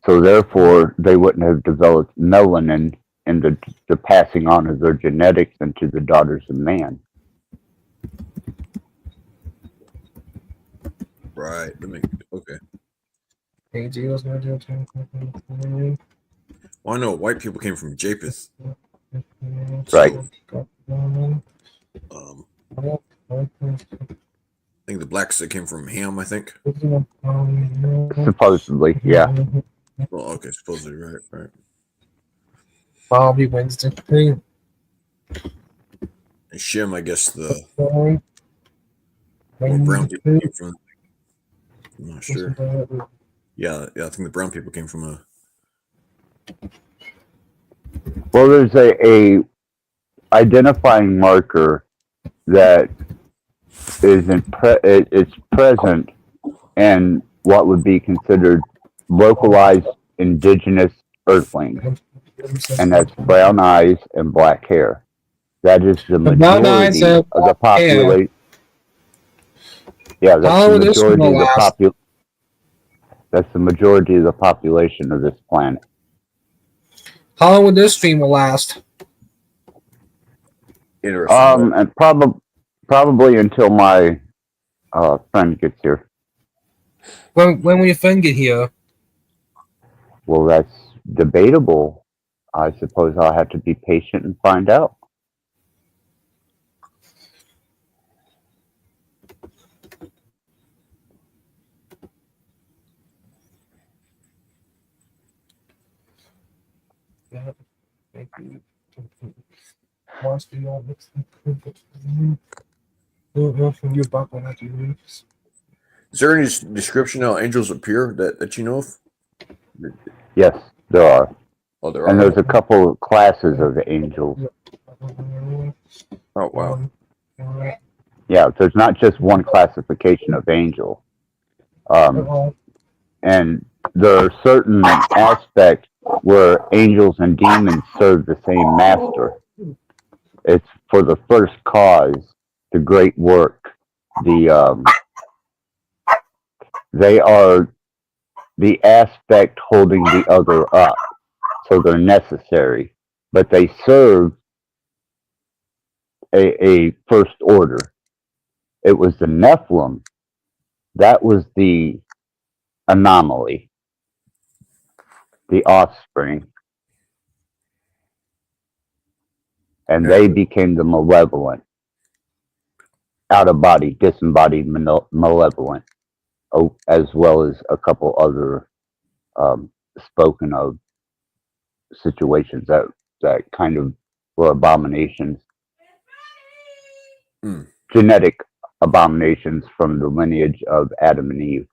So therefore, they wouldn't have developed melanin in the passing on of their genetics into the daughters of man. Right. Okay. Well, I know white people came from Japheth. Right. I think the blacks that came from Ham, I think. Supposedly, yeah. Well, okay, supposedly, right. Bobby Winston. And Shem, I guess the brown people came from. I'm not sure. Yeah, I think the brown people came from a. Well, there's a identifying marker that it's present in what would be considered localized indigenous earthlings, and that's brown eyes and black hair. That is the majority of the population. Yeah, that's the majority of the population. That's the majority of the population of this planet. How long will this stream will last? Interesting. And probably until my friend gets here. When will your friend get here? Well, that's debatable. I suppose I'll have to be patient and find out. Yeah, thank you. Once we all mix from your buck when I do this. Is there any description how angels appear that you know of? Yes, there are. Oh, there And are. there's a couple of classes of angels. Oh, wow. Yeah, there's not just one classification of angel. And there are certain aspects where angels and demons serve the same master. It's for the first cause, the great work. They are the aspect holding the other up. So they're necessary, but they serve a first order. It was the Nephilim. That was the anomaly, the offspring. And they became the malevolent, out of body, disembodied malevolent, as well as a couple other spoken of situations that kind of were abominations, genetic abominations from the lineage of Adam and Eve.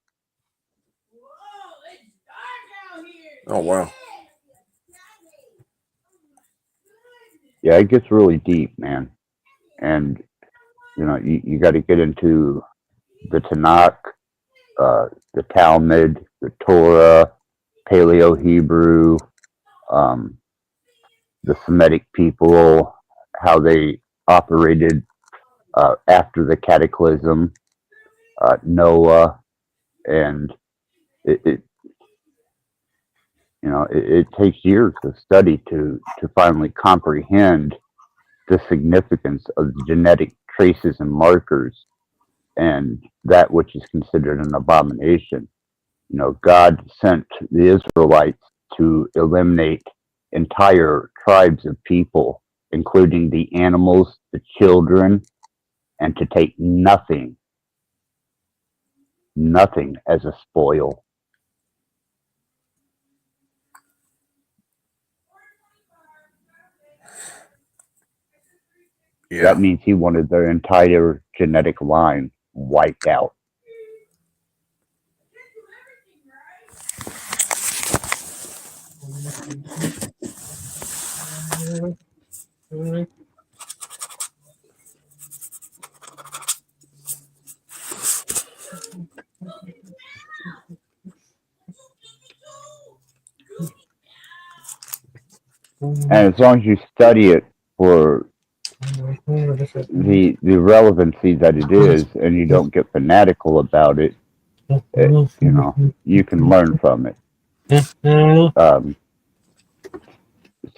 Oh, wow. Yeah, it gets really deep, man. And, you know, you got to get into the Tanakh, the Talmud, the Torah, Paleo-Hebrew, the Semitic people, how they operated after the cataclysm, Noah, and it takes years of study to finally comprehend the significance of the genetic traces and markers and that which is considered an abomination. You know, God sent the Israelites to eliminate entire tribes of people, including the animals, the children, and to take nothing as a spoil. Yeah. That means he wanted their entire genetic line wiped out. And as long as you study it for the relevancy that it is, and you don't get fanatical about it, you know, you can learn from it.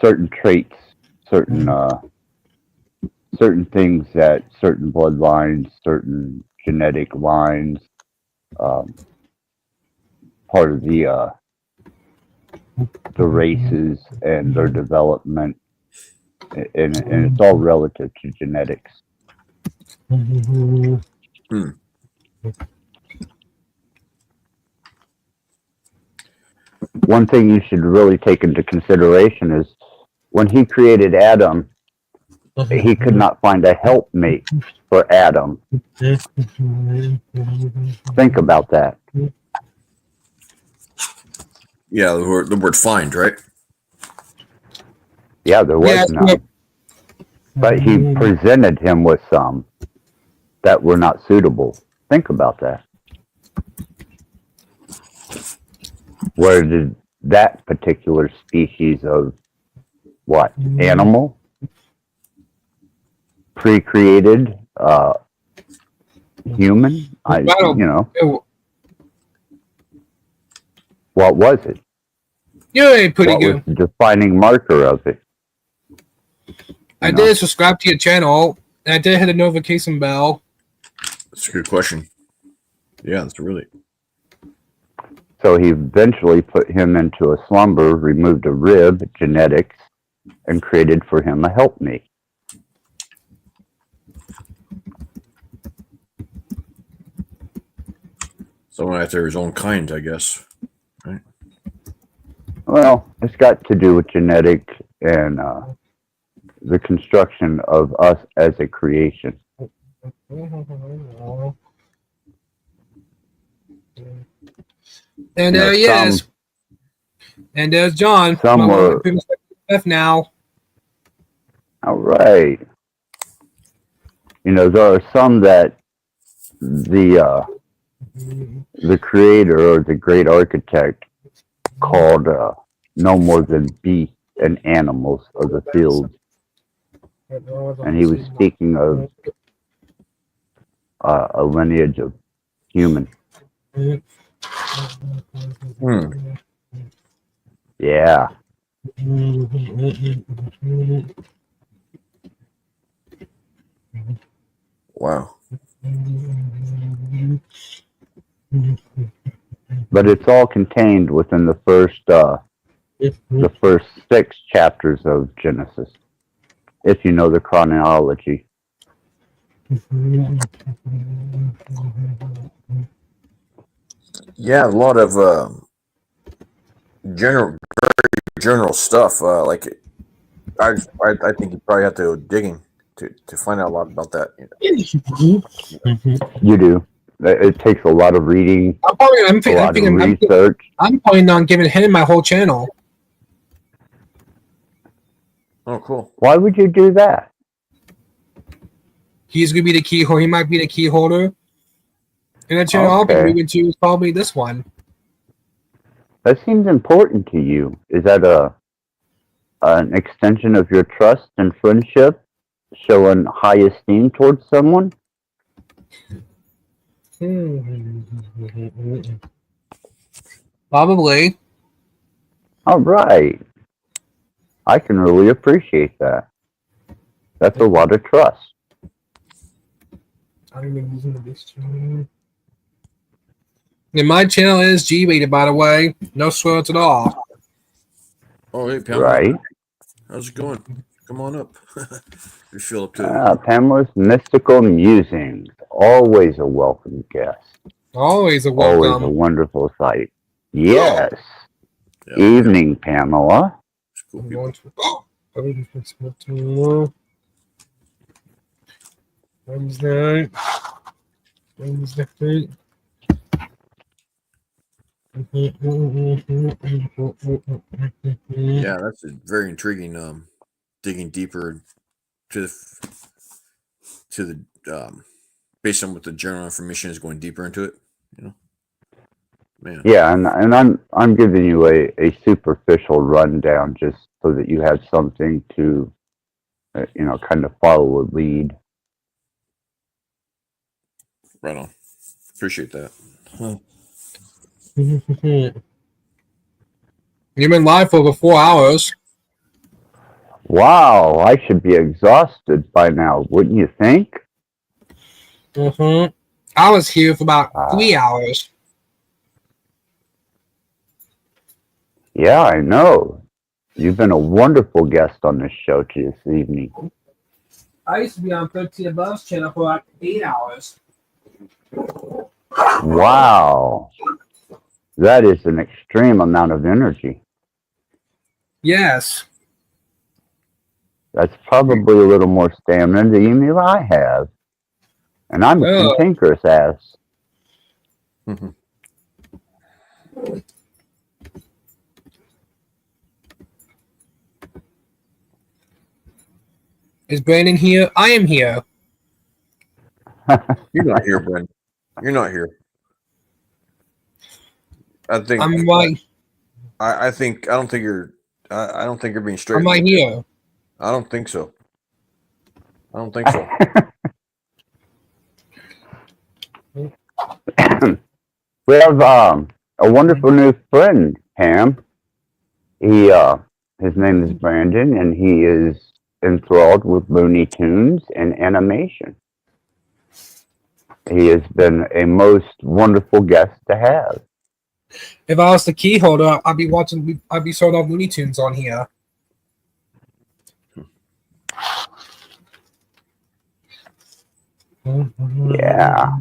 Certain traits, certain things that certain bloodlines, certain genetic lines, part of the races and their development, and it's all relative to genetics. One thing you should really take into consideration is when he created Adam, he could not find a helpmate for Adam. Think about that. Yeah, the word find, right? Yeah, there was none. But he presented him with some that were not suitable. Think about that. Where did that particular species of what? Animal? Pre-created? Human? What was it? Yeah, pretty what good. Was the defining marker of it? I did subscribe to your channel, and I did hit the notification bell. That's a good question. Yeah, that's really. So he eventually put him into a slumber, removed a rib, genetics, and created for him a helpmate. Someone after his own kind, I guess. Right? Well, it's got to do with genetic and the construction of us as a creation. And You know, there he is. And there's John. some were- Left now. All right. You know, there are some that the creator or the great architect called no more than beasts and animals of the field. And he was speaking of a lineage of human. Yeah. Wow. But it's all contained within the first 6 chapters of Genesis, if you know the chronology. Yeah, a lot of very general stuff. I think you probably have to go digging to find out a lot about that. You do. It takes a lot of reading, a lot of research. I'm planning on giving him my whole channel. Oh, cool. Why would you do that? He's gonna be the key holder. He might be the key holder. And the channel I'll be Okay. moving to is probably this one. That seems important to you. Is that an extension of your trust and friendship, showing high esteem towards someone? Probably. All right. I can really appreciate that. That's a lot of trust. I'm even using this channel. And my channel is G-rated, by the way. No swears at all. Oh, hey, Pamela. Right. How's it going? Come on up. You feel up to it. Pamela's Mystical Musings. Always a welcome guest. Always a Always a welcome. wonderful sight. Yes. Yeah, Evening, Pamela. it's cool I'm people. going to Wednesday. Yeah, that's a very intriguing. Digging deeper to the based on what the journal information is, going deeper into it. You know, man. Yeah, and I'm giving you a superficial rundown just so that you have something to, kind of follow a lead. Right on. Appreciate that. Huh. You've been live for over 4 hours. Wow, I should be exhausted by now, wouldn't you think? I was here for about 3 hours. Yeah, I know. You've been a wonderful guest on this show this evening. I used to be on 13 Above's channel for like 8 hours. Wow. That is an extreme amount of energy. Yes. That's probably a little more stamina than I have. And I'm a Oh. cantankerous ass. Is Brandon here? I am here. You're not here, Brent. You're not here. I think I'm right. I don't think you're being straight. I'm right here. I don't think so. I don't think so. We have a wonderful new friend, Pam. His name is Brandon, and he is enthralled with Looney Tunes and animation. He has been a most wonderful guest to have. If I was the key holder, I'd be showing off Looney Tunes on here. Yeah.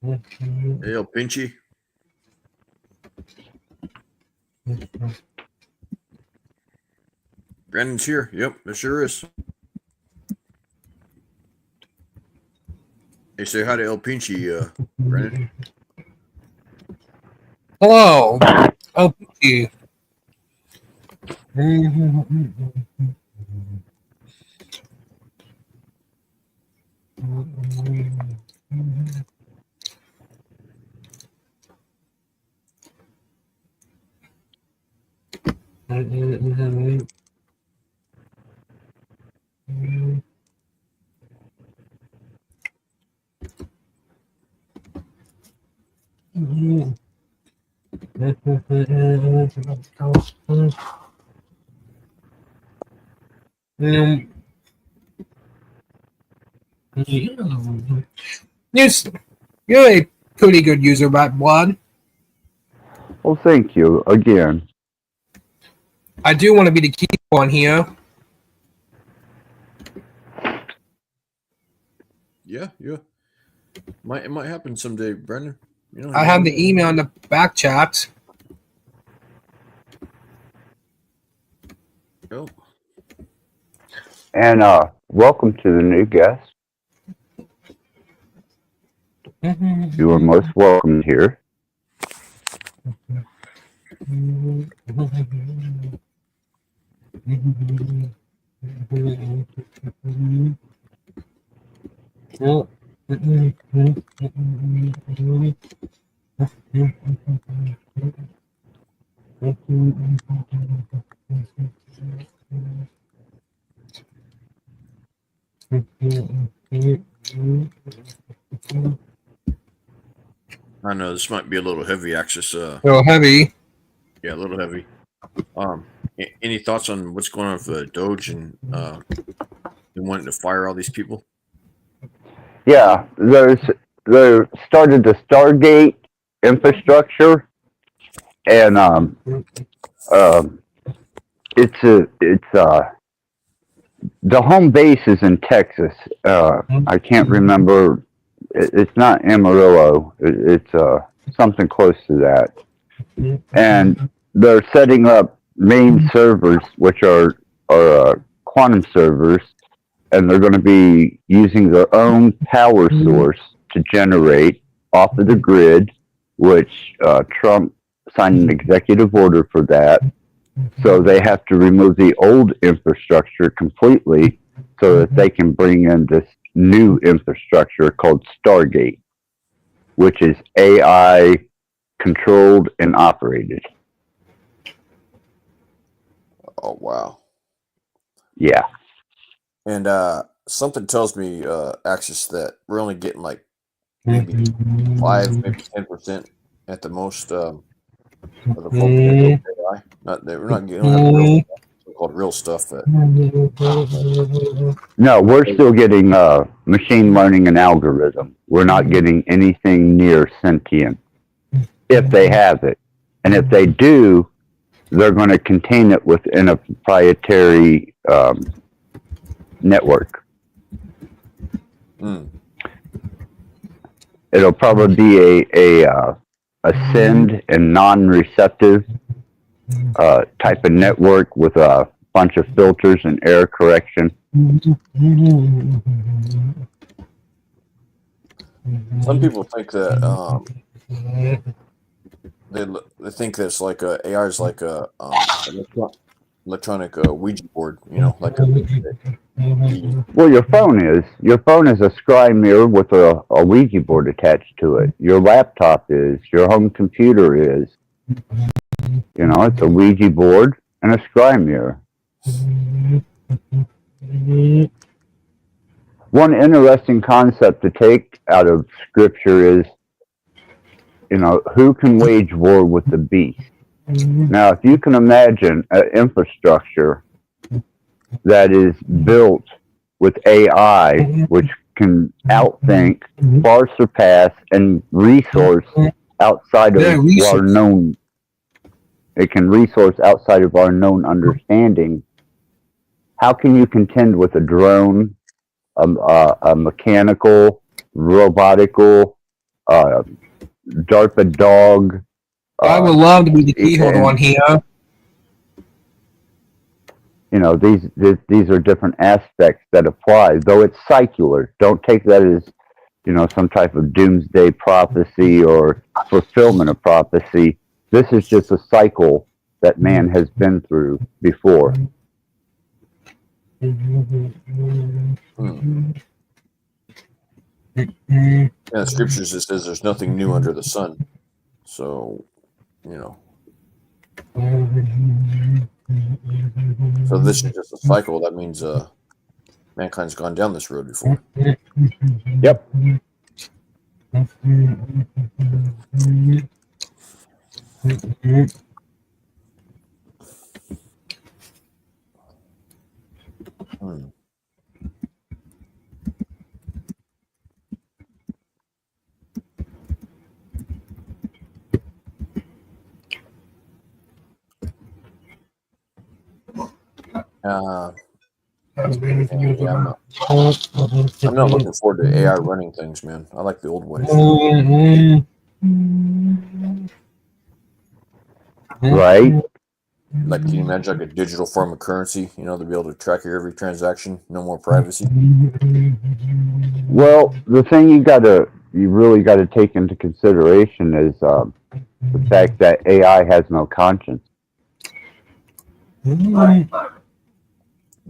Hey, El Pinchy. Brandon's here. Yep, it sure is. Hey, say hi to El Pinchy, Brandon. Hello. Oh, thank you. Yes, you're a pretty good user, Rat Blood. Well, thank you again. I do want to be the key one here. Yeah. It might happen someday, Brandon. You know, I have the email in the back chat. Oh. And welcome to the new guest. You are most welcome here. I know this might be a little heavy, Axis. A little heavy. Yeah, a little heavy. Any thoughts on what's going on with Doge and they wanting to fire all these people? Yeah, they started the Stargate infrastructure, and the home base is in Texas. I can't remember. It's not Amarillo. It's something close to that. And they're setting up main servers, which are quantum servers, and they're going to be using their own power source to generate off of the grid, which Trump signed an executive order for that. So they have to remove the old infrastructure completely so that they can bring in this new infrastructure called Stargate, which is AI controlled and operated. Oh, wow. Yeah. And something tells me, Axis, that we're only getting like maybe 5, maybe 10% at the most of the full potential of AI. We're not getting real, so-called real stuff. That No, we're still getting machine learning and algorithm. We're not getting anything near sentient, if they have it. And if they do, they're going to contain it within a proprietary network. It'll probably be a send and non-receptive type of network with a bunch of filters and error correction. some people think that they think that it's like AI is like a electronic Ouija board, you know, like a. Well, your phone is a scry mirror with a Ouija board attached to it. Your laptop is, your home computer is. You know, it's a Ouija board and a scry mirror. One interesting concept to take out of scripture is, you know, who can wage war with the beast? Now, if you can imagine an infrastructure that is built with AI, which can outthink, far surpass, and resource outside of our known, it can resource outside of our known understanding. how can you contend with a drone, a mechanical, robotical, DARPA dog? I would love to be the key holder on here. You know, these are different aspects that apply, though it's secular. Don't take that as, you know, some type of doomsday prophecy or fulfillment of prophecy. This is just a cycle that man has been through before. Yeah, the scriptures it says there's nothing new under the sun. So, you know. So this is just a cycle. That means mankind's gone down this road before. Yep. Yeah, I'm not looking forward to AI running things, man. I like the old ways. Right? Like, can you imagine like a digital form of currency? You know, to be able to track your every transaction, no more privacy. Well, the thing you really gotta take into consideration is the fact that AI has no conscience.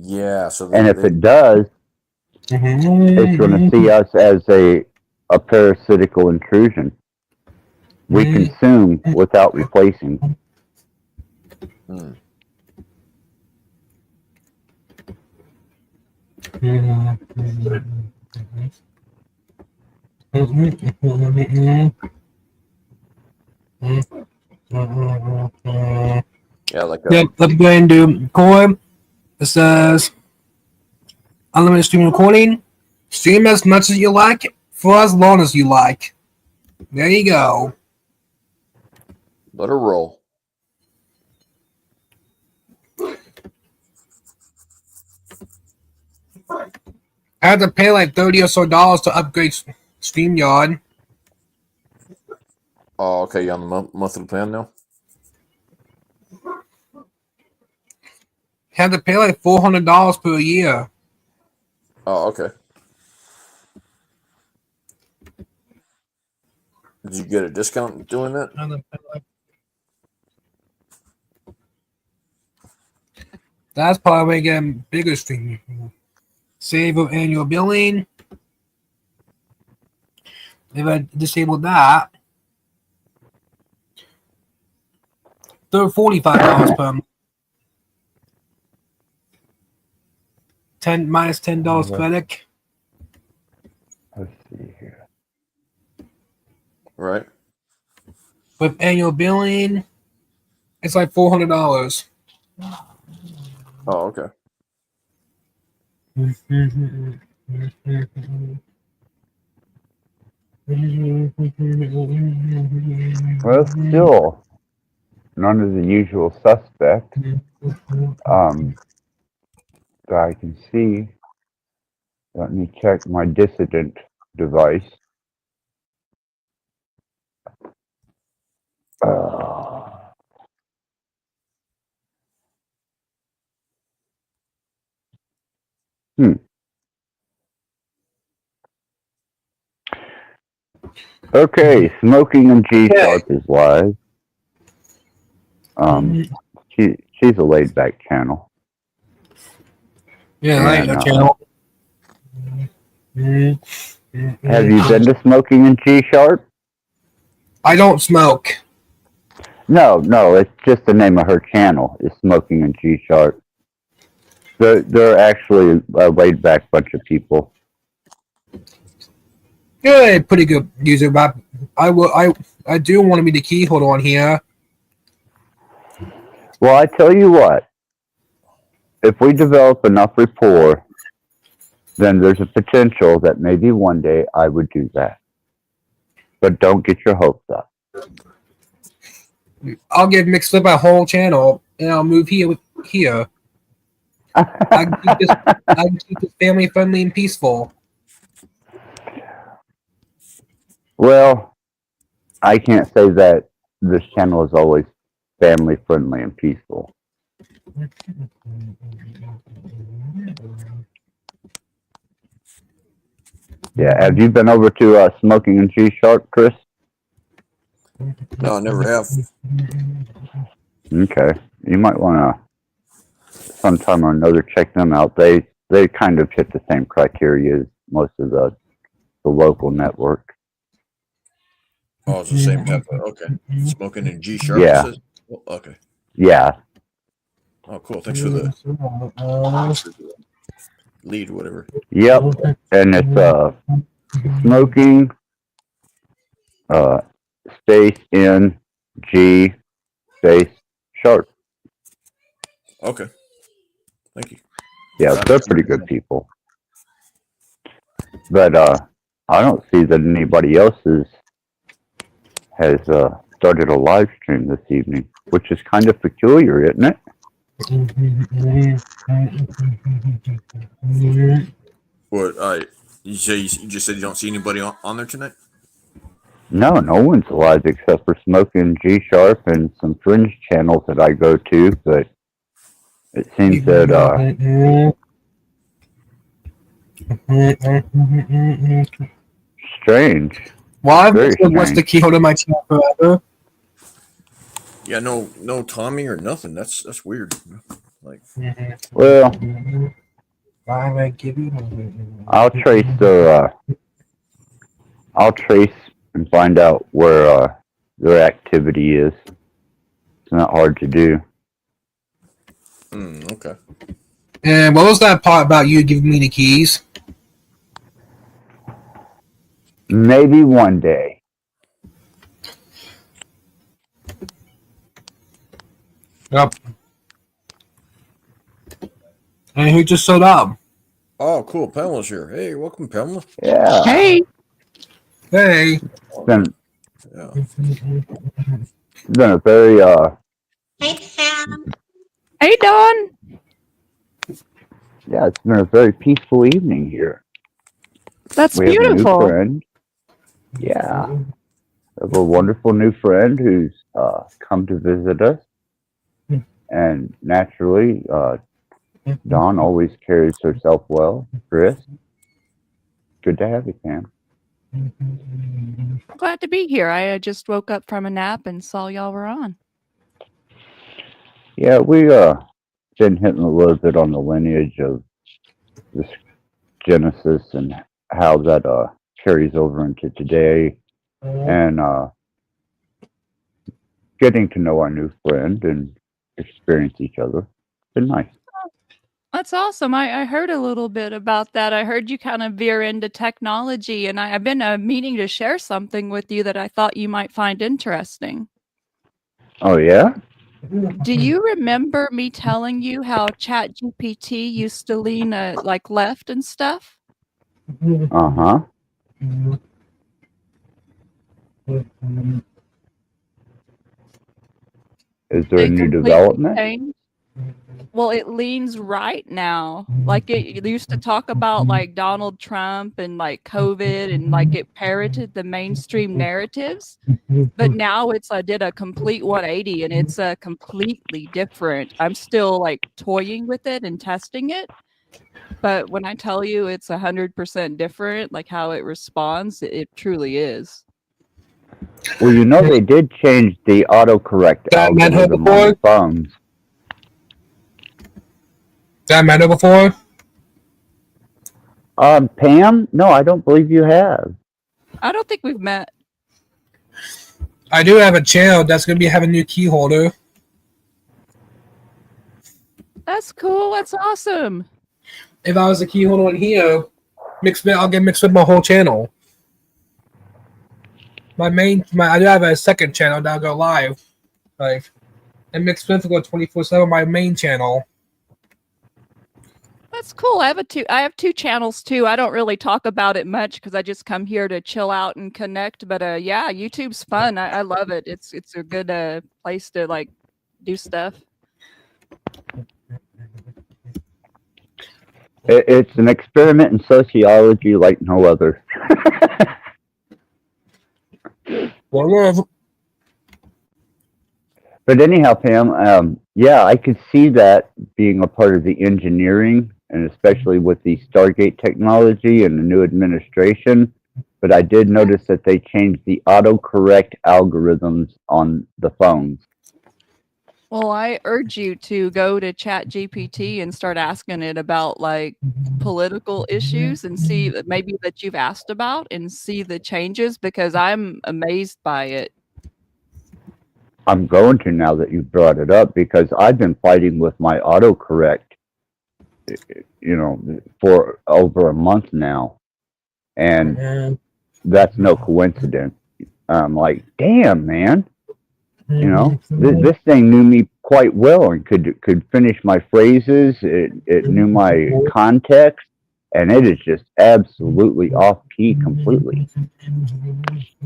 Yeah. So And if it does, it's going to see us as a parasitical intrusion. We consume without replacing. Yeah, like Yep, I'm going to core. It says unlimited stream recording. Stream as much as you like for as long as you like. There you go. let her roll. I had to pay like $30 or so to upgrade StreamYard. Oh, okay. You on the monthly plan now? Had to pay like $400 per year. Oh, okay. Did you get a discount doing that? That's probably getting bigger stream. Save of annual billing. If I disable that, $45 per month. $10 credit. Let's see here. Right. With annual billing, it's like $400. Oh, okay. Well, still, none of the usual suspect. That I can see. Let me check my dissident device. Okay, Smoking and G Sharp is live. She's a laid back channel. Yeah, I like that channel. Have you been to Smoking and G Sharp? I don't smoke. No, it's just the name of her channel is Smoking and G Sharp. They're actually a laid back bunch of people. Good, pretty good user, but I do want to be the key holder on here. Well, I tell you what, if we develop enough rapport, then there's a potential that maybe one day I would do that. But don't get your hopes up. I'll give Mixed Flip a whole channel, and I'll move here. I can keep this family friendly and peaceful. Well, I can't say that this channel is always family friendly and peaceful. Yeah, have you been over to Smoking and G Sharp, Chris? No, I never have. Okay, you might want to sometime or another check them out. They kind of hit the same criteria as most of the local network. Oh, it's the same type of, okay. Smoking in G sharp. Yeah. Says? Oh, okay. Yeah. Oh, cool. Thanks for the lead, whatever. Yep. And it's smoking space in G space sharp. Okay. Thank you. Yeah, they're pretty good people. But I don't see that anybody else has started a live stream this evening, which is kind of peculiar, isn't it? What? You just said you don't see anybody on there tonight? No, no one's alive except for Smoking G Sharp and some fringe channels that I go to, but it seems that strange. Well, I've Very been what's the strange. keyhole to my channel forever. Yeah, no Tommy or nothing. That's weird. Like, Well, Why would I give you? I'll trace and find out where their activity is. It's not hard to do. Okay. And what was that part about you giving me the keys? Maybe one day. Yep. And who just showed up? Oh, cool. Pamela's here. Hey, welcome, Pamela. Yeah. Hey. Hey. It's been, Yeah. it's been a very Hey, Pam. Hey, Dawn. yeah, it's been a very peaceful evening here. That's We have a new beautiful. friend. Yeah. We have a wonderful new friend who's come to visit us. And naturally, Dawn always carries herself well. Chris, good to have you, Pam. Glad to be here. I just woke up from a nap and saw y'all were on. Yeah, we been hitting a little bit on the lineage of this Genesis and how that carries over into today, and getting to know our new friend and experience each other. It's been nice. That's awesome. I heard a little bit about that. I heard you kind of veer into technology, and I've been meaning to share something with you that I thought you might find interesting. Oh yeah? Do you remember me telling you how ChatGPT used to lean like left and stuff? Uh-huh. Is there They a new completely development? changed. Well, it leans right now. Like it used to talk about like Donald Trump and like COVID and like it parroted the mainstream narratives. But now it's did a complete 180 and it's completely different. I'm still like toying with it and testing it. But when I tell you it's 100% different, like how it responds, it truly is. Well, you know they did change the autocorrect That met her algorithm on the before? phones. That met her before? Pam? No, I don't believe you have. I don't think we've met. I do have a channel that's going to be having a new key holder. That's cool. That's awesome. If I was a key holder in here, I'll get mixed with my whole channel. I do have a second channel that'll go live. Like, and Mixed Smith will go 24/7 on my main channel. That's cool. I have two channels too. I don't really talk about it much because I just come here to chill out and connect. But yeah, YouTube's fun. I love it. It's a good place to like do stuff. It's an experiment in sociology like no other. Whatever. But anyhow, Pam, yeah, I could see that being a part of the engineering, and especially with the Stargate technology and the new administration. But I did notice that they changed the autocorrect algorithms on the phones. Well, I urge you to go to ChatGPT and start asking it about like political issues and see that maybe that you've asked about and see the changes because I'm amazed by it. I'm going to now that you brought it up because I've been fighting with my autocorrect, for over a month now. And that's no coincidence. I'm like, damn, man. This thing knew me quite well and could finish my phrases. It knew my context, and it is just absolutely off key completely.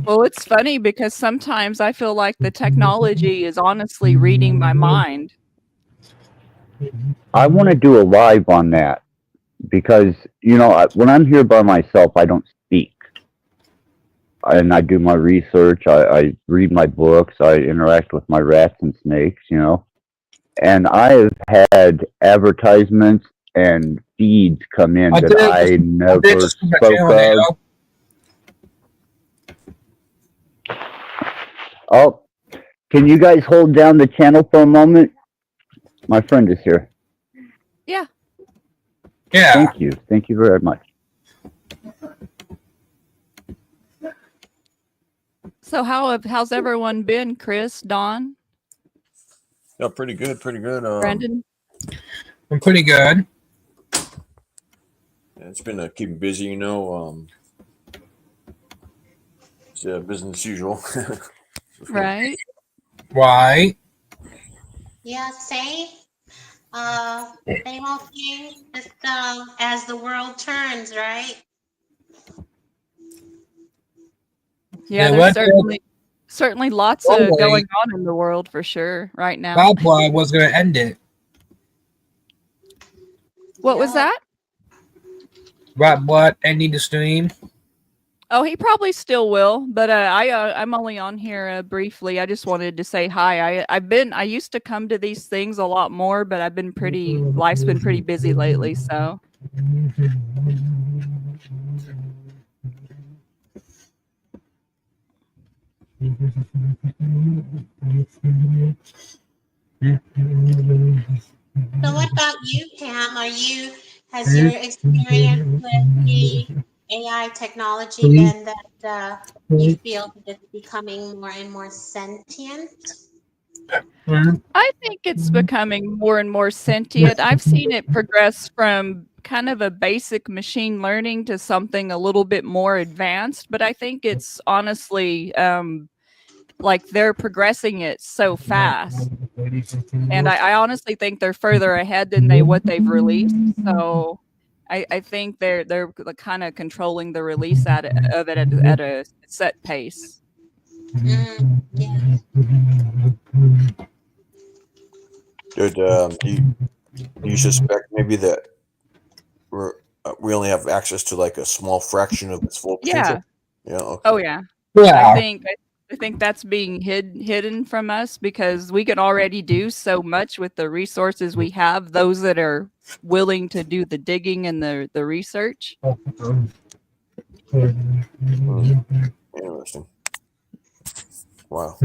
Well, it's funny because sometimes I feel like the technology is honestly reading my mind. I want to do a live on that because, when I'm here by myself, I don't speak. And I do my research. I read my books. I interact with my rats and snakes, And I have had advertisements and feeds come in that I never spoke of. Oh, can you guys hold down the channel for a moment? My friend is here. Yeah. Yeah. Thank you. Thank you very much. So how's everyone been, Chris, Don, Yeah, pretty good, pretty good. Brandon? I'm pretty good. Yeah, it's been keeping busy, It's business as usual. Right. Why? Yeah, same. Same old thing. Just as the world turns, right? Yeah, there's certainly lots of going on in the world for sure right now. Bad Blood was going to end it. What was that? Bad Blood ending the stream. Oh, he probably still will, but I'm only on here briefly. I just wanted to say hi. I used to come to these things a lot more, but life's been pretty busy lately, so. So what about you, Pam? Has your experience with the AI technology been that you feel that it's becoming more and more sentient? I think it's becoming more and more sentient. I've seen it progress from kind of a basic machine learning to something a little bit more advanced, but I think it's honestly like they're progressing it so fast. And I honestly think they're further ahead than what they've released. So I think they're kind of controlling the release of it at a set pace. Yeah. Do you suspect maybe that we only have access to like a small fraction of its full potential? Yeah. Okay. Oh yeah. Yeah. I think that's being hidden from us because we can already do so much with the resources we have. Those that are willing to do the digging and the research. Interesting. Wow.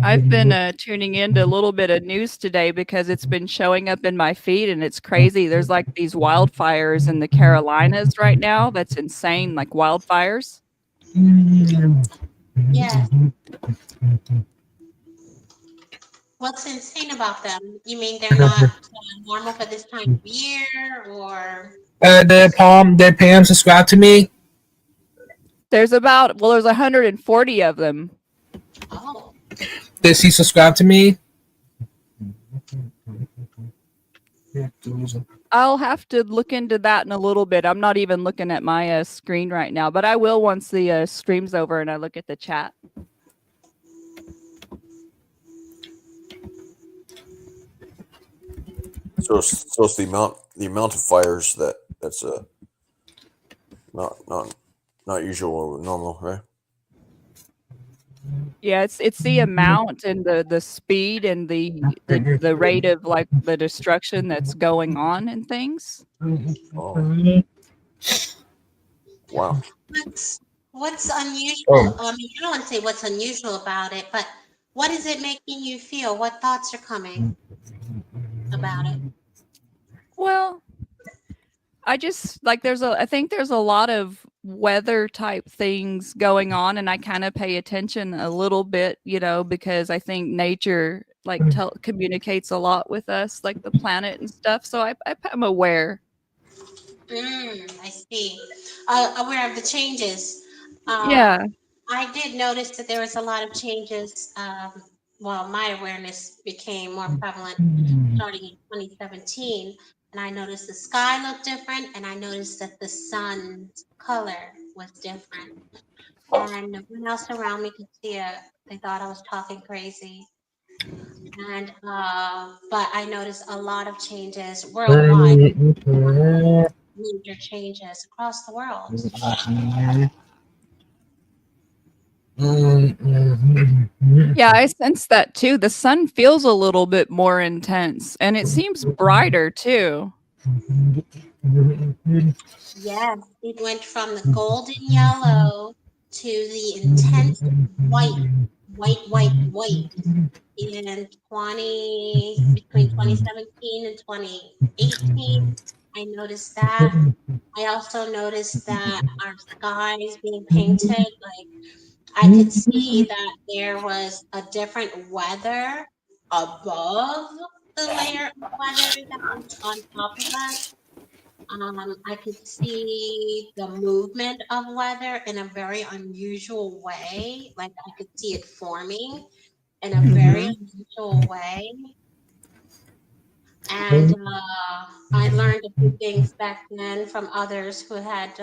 I've been tuning into a little bit of news today because it's been showing up in my feed and it's crazy. There's like these wildfires in the Carolinas right now. That's insane, like wildfires. Yeah. What's insane about them? You mean they're not normal for this time of year, or? Did Pam subscribe to me? There's 140 of them. Oh. Did she subscribe to me? I'll have to look into that in a little bit. I'm not even looking at my screen right now, but I will once the stream's over and I look at the chat. So it's the amount of fires that's not usual or normal, right? Yeah, it's the amount and the speed and the rate of like the destruction that's going on and things. Oh. Wow. What's unusual? I mean, I don't want to say what's unusual about it, but what is it making you feel? What thoughts are coming about it? Well, I just like I think there's a lot of weather type things going on, and I kind of pay attention a little bit, because I think nature like communicates a lot with us, like the planet and stuff. So I'm aware. I see. Aware of the changes. Yeah. I did notice that there was a lot of changes. Well, my awareness became more prevalent starting in 2017. And I noticed the sky looked different, and I noticed that the sun's color was different. And no one else around me could see it. They thought I was talking crazy. And but I noticed a lot of changes worldwide, major changes across the world. Yeah, I sense that too. The sun feels a little bit more intense, and it seems brighter too. Yes, it went from the golden yellow to the intense white in between 2017 and 2018. I noticed that. I also noticed that our skies being painted, like I could see that there was a different weather above the layer of weather that was on top of us. I could see the movement of weather in a very unusual way. Like I could see it forming in a very unusual way. And I learned a few things back then from others who had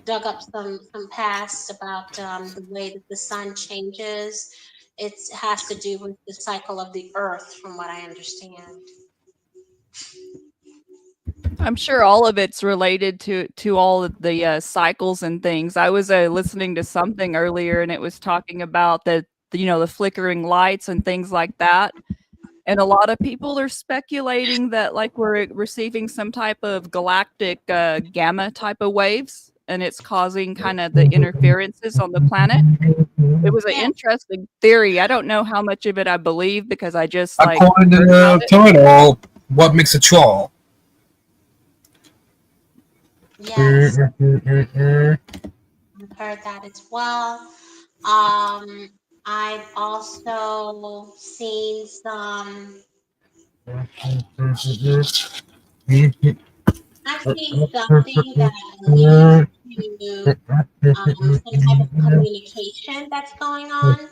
dug up some past about the way that the sun changes. It has to do with the cycle of the earth, from what I understand. I'm sure all of it's related to all of the cycles and things. I was listening to something earlier, and it was talking about the flickering lights and things like that. And a lot of people are speculating that like we're receiving some type of galactic gamma type of waves, and it's causing kind of the interferences on the planet. It was an interesting theory. I don't know how much of it I believe because I just like According to heard about the it. title, what makes a troll? Yes, I've heard that as well. I've also seen some. I've seen something that leads to some type of communication that's going on.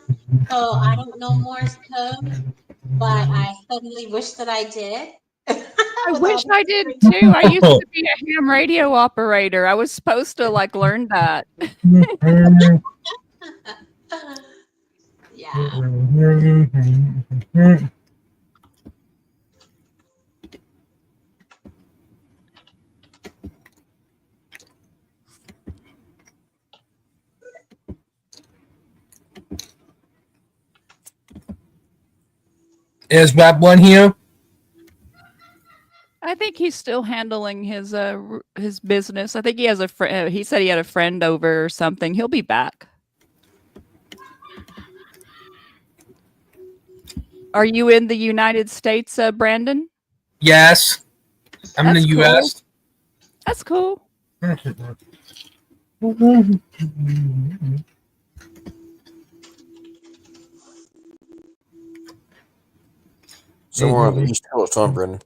So I don't know Morse code, but I suddenly wish that I did. I wish I did too. I used to be a ham radio operator. I was supposed to like learn that. Yeah. Is Rap One here? I think he's still handling his business. I think he has a friend. He said he had a friend over or something. He'll be back. Are you in the United States, Brandon? Yes. I'm in the That's US. cool. That's cool. Somewhere on the East Coast, huh, Brendan?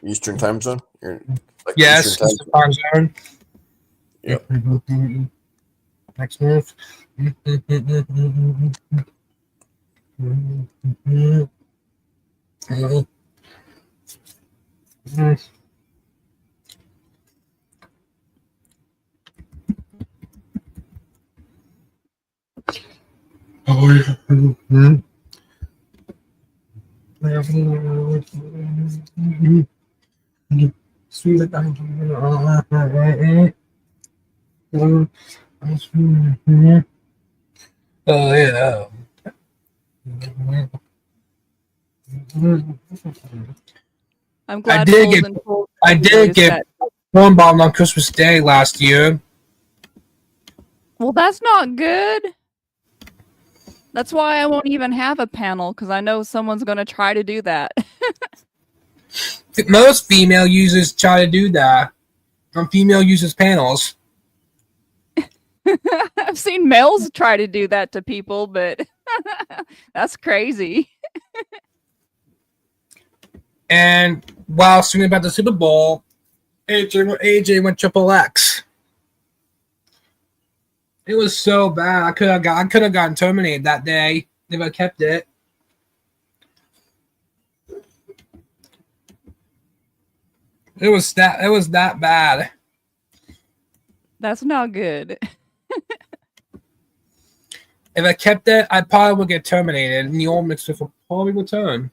Eastern time zone? You're in, like, Yes, Eastern it's the time zone. Yep. Next move. Oh yeah. I'm glad did Fools get- and Fools I enjoys did get that. corn bombed on Christmas Day last year. Well, that's not good. That's why I won't even have a panel, because I know someone's going to try to do that. Most female users try to do that on female users panels. I've seen males try to do that to people, but that's crazy. And while streaming about the Super Bowl, AJ went triple X. It was so bad. I could have gotten terminated that day if I kept it. It was that bad. That's not good. If I kept it, I probably would get terminated, and the old mixer would probably return.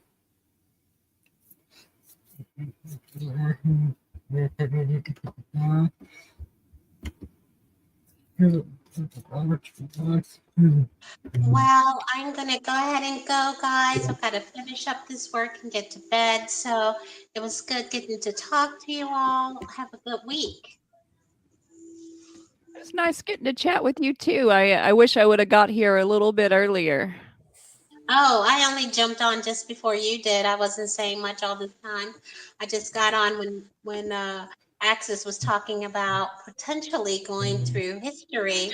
Well, I'm gonna go ahead and go, guys. I've got to finish up this work and get to bed. So it was good getting to talk to you all. Have a good week. It's nice getting to chat with you too. I wish I would have got here a little bit earlier. Oh, I only jumped on just before you did. I wasn't saying much all the time. I just got on when Axis was talking about potentially going through history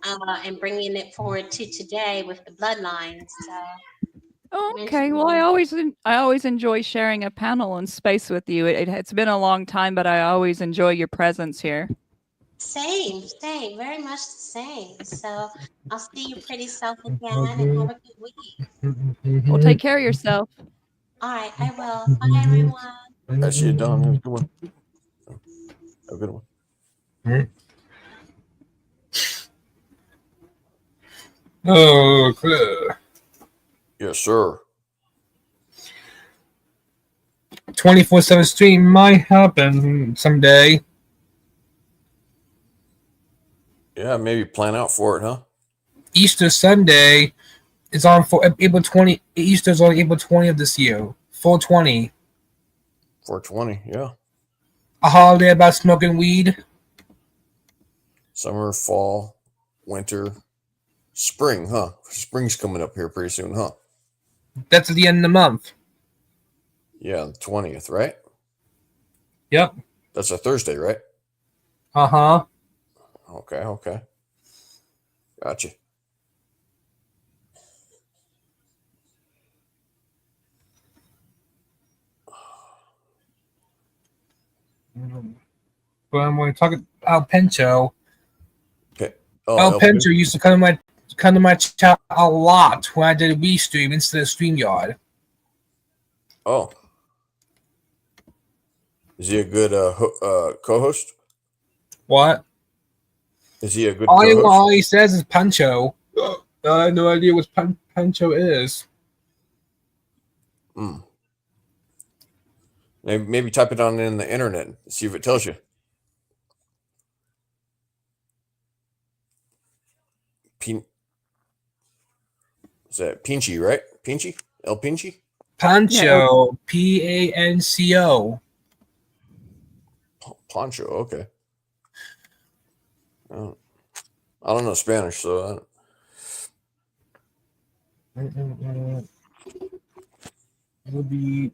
and bringing it forward to today with the bloodlines. So Okay, well, I always enjoy sharing a panel and space with you. It's been a long time, but I always enjoy your presence here. same, very much the same. So I'll see you pretty self again and have a good week. Well, take care of yourself. All right, I will. Bye, everyone. That's you, Don. Have a good one. Have a good one. Oh, clear. Yes, sir. 24/7 stream might happen someday. Yeah, maybe plan out for it, huh? Easter Sunday is on for April 20. Easter's on April 20th this year. 420. 420, yeah. A holiday about smoking weed. Summer, fall, winter, spring, huh? Spring's coming up here pretty soon, huh? That's at the end of the month. Yeah, the 20th, right? Yep. That's a Thursday, right? Uh-huh. Okay. Gotcha. But I'm going to talk about Al Pencho. Okay. Al Pencho used to come to my chat a lot when I did a Wii stream instead of StreamYard. Oh. Is he a good co-host? What? Is he a good All he says is Pancho. I have no idea what Pancho is. Hmm. Maybe type it on in the internet and see if it tells you. Is that Pinchy, right? Pinchy? El Pinchy? Pancho. Panco. Poncho, okay. I don't know Spanish, so It'll be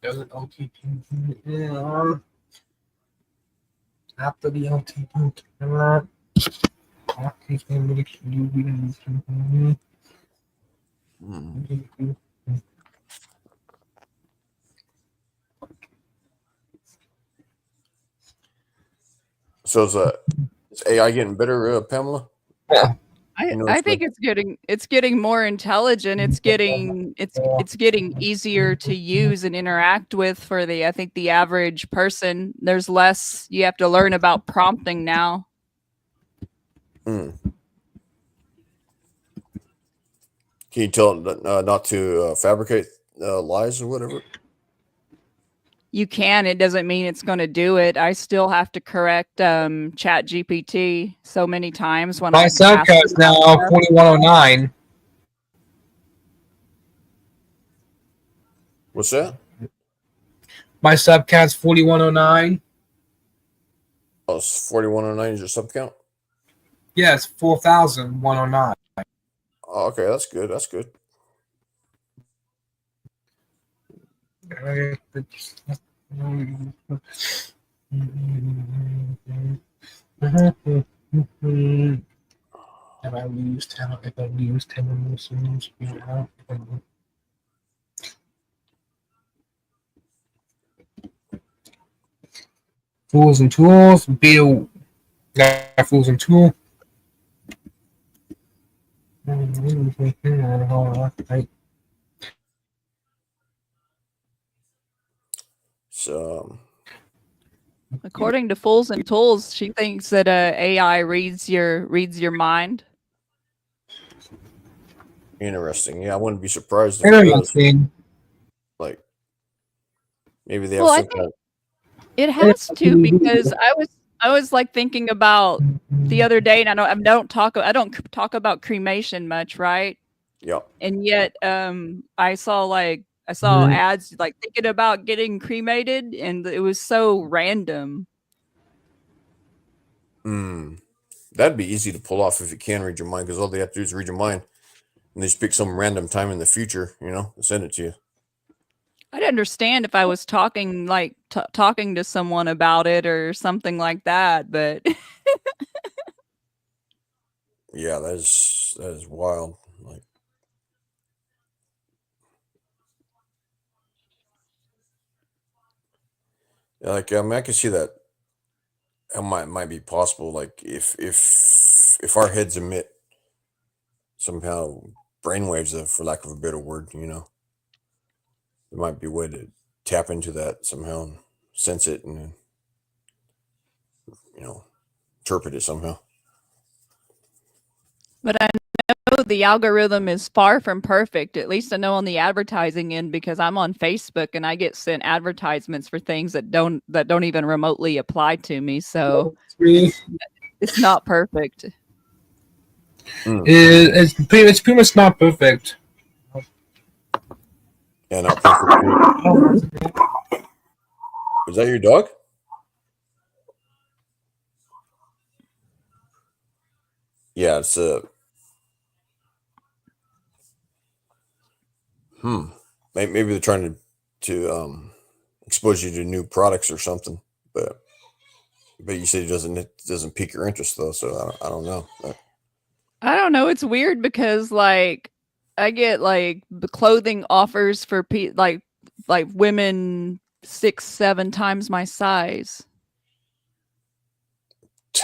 LTP. After the LTP. So is AI getting better, Pamela? Yeah. I think it's getting more intelligent. It's getting easier to use and interact with for the average person. There's less you have to learn about prompting now. Can you tell it not to fabricate lies or whatever? You can. It doesn't mean it's going to do it. I still have to correct Chat GPT so many times when My I subcode ask is it about now stuff. 4109. What's that? My subcat's 4109. Oh, it's 4109 is your sub count? Yes, 4109. Oh, okay, that's good. That's good. If I lose 10 Fools and tools, Bill. Got fools and tool. So, According to Fools and Tools, she thinks that AI reads your mind. interesting. Yeah, I wouldn't be surprised if it does. Interesting. Like, maybe they have Well, I some think kind of. it has to, because I was like thinking about the other day, and I don't talk about cremation much, right? Yeah. And yet I saw ads like thinking about getting cremated, and it was so random. That'd be easy to pull off if you can read your mind, because all they have to do is read your mind, and they just pick some random time in the future, and send it to you. I'd understand if I was talking talking to someone about it or something like that, but Yeah, that is wild. Like, yeah, like I can see that it might be possible. Like if our heads emit somehow brainwaves, for lack of a better word, there might be a way to tap into that somehow and sense it and interpret it somehow. but I know the algorithm is far from perfect. At least I know on the advertising end, because I'm on Facebook and I get sent advertisements for things that don't even remotely apply to me. So it's not perfect. It's pretty much not perfect. Yeah, not perfect. Is that your dog? Yeah, it's maybe they're trying to expose you to new products or something, but you said it doesn't pique your interest though, so I don't know. I don't know. It's weird because I get the clothing offers for like women 6-7 times my size.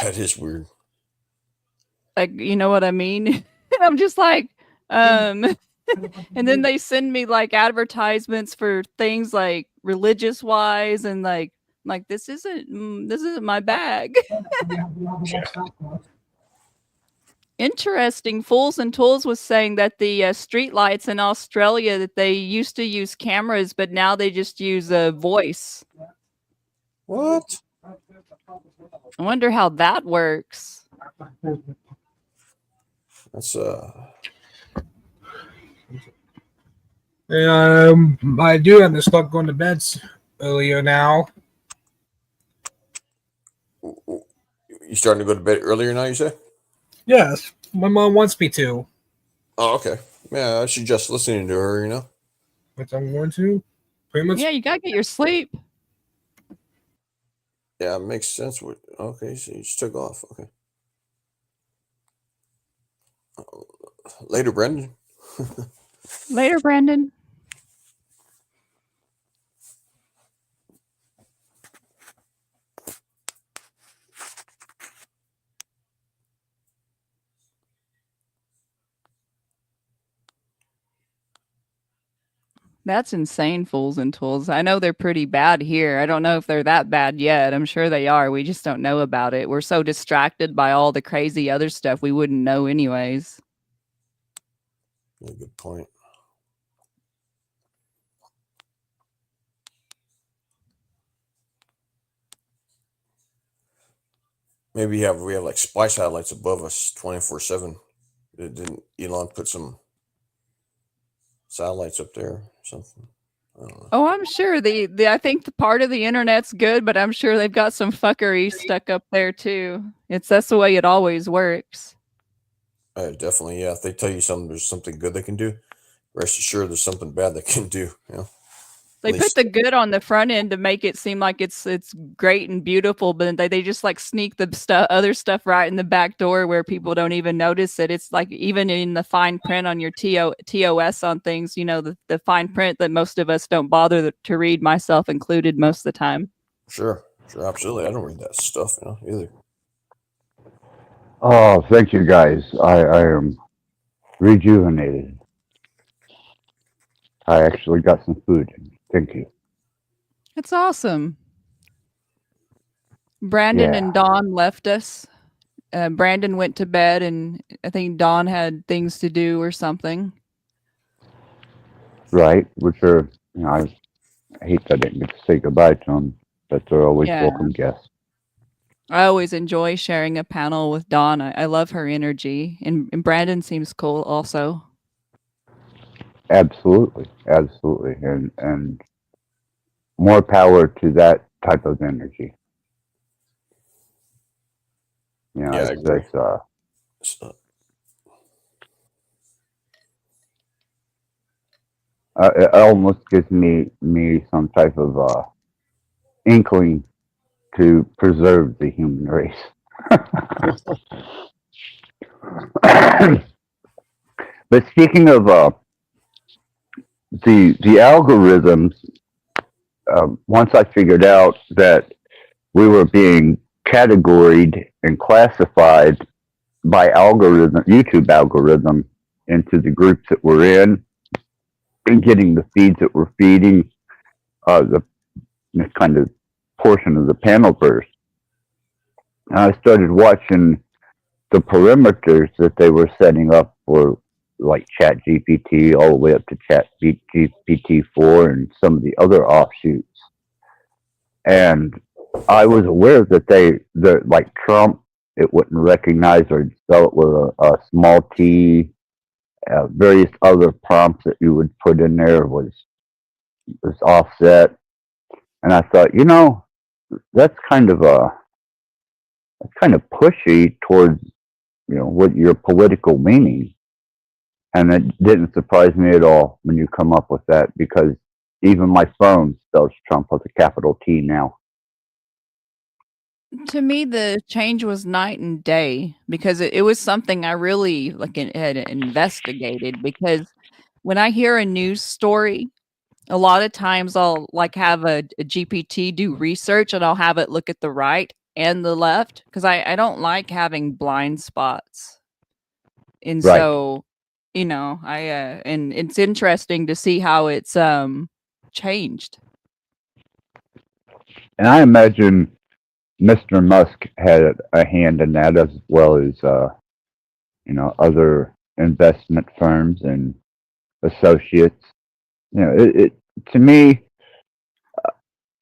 That is weird. Like, you know what I mean? And I'm just like, and then they send me advertisements for things like religious wise, and like this isn't my bag. Interesting. Fools and Tools was saying that the street lights in Australia, that they used to use cameras, but now they just use a voice. What? I wonder how that works. That's I do have to start going to bed earlier now. You starting to go to bed earlier now, you say? Yes, my mom wants me to. Oh, okay. Yeah, I suggest listening to her, Which I'm going to. Pretty much. Yeah, you gotta get your sleep. Yeah, it makes sense. Okay, so you just took off. Okay. Later, Brendan. Later, Brandon. That's insane, Fools and Tools. I know they're pretty bad here. I don't know if they're that bad yet. I'm sure they are. We just don't know about it. We're so distracted by all the crazy other stuff we wouldn't know anyways. Yeah, good point. Maybe we have like spy satellites above us 24/7. Didn't Elon put some satellites up there or something? I don't know. Oh, I'm sure the I think the part of the internet's good, but I'm sure they've got some fuckery stuck up there too. That's the way it always works. Definitely, yeah. If they tell you there's something good they can do, rest assured there's something bad they can do. They put the good on the front end to make it seem like it's great and beautiful, but they just like sneak the other stuff right in the back door where people don't even notice it. It's like even in the fine print on your TOS on things, the fine print that most of us don't bother to read, myself included, most of the time. Sure, absolutely. I don't read that stuff, either. Oh, thank you guys. I am rejuvenated. I actually got some food. Thank you. It's awesome. Brandon and Dawn left us. Brandon went to bed, and I think Dawn had things to do or something. Right, which are, I hate that I didn't get to say goodbye to them, but they're always Yeah. welcome guests. I always enjoy sharing a panel with Dawn. I love her energy, and Brandon seems cool also. Absolutely, and more power to that type of energy. I agree. It almost gives me some type of inkling to preserve the human race. But speaking of the algorithms, once I figured out that we were being categorized and classified by YouTube algorithm, into the groups that we're in, and getting the feeds that we're feeding, this kind of portion of the Panelverse. And I started watching the perimeters that they were setting up for like ChatGPT all the way up to ChatGPT-4 and some of the other offshoots. And I was aware that like Trump, it wouldn't recognize or spell it with a small t. Various other prompts that you would put in there was offset. And I thought, that's kind of pushy towards, what your political meaning. And it didn't surprise me at all when you come up with that, because even my phone spells Trump with a capital T now. To me, the change was night and day, because it was something I really had investigated. Because when I hear a news story, a lot of times I'll have a GPT do research, and I'll have it look at the right and the left, because I don't like having blind spots. And Right. so, and it's interesting to see how it's changed. And I imagine Mr. Musk had a hand in that, as well as, other investment firms and associates. To me,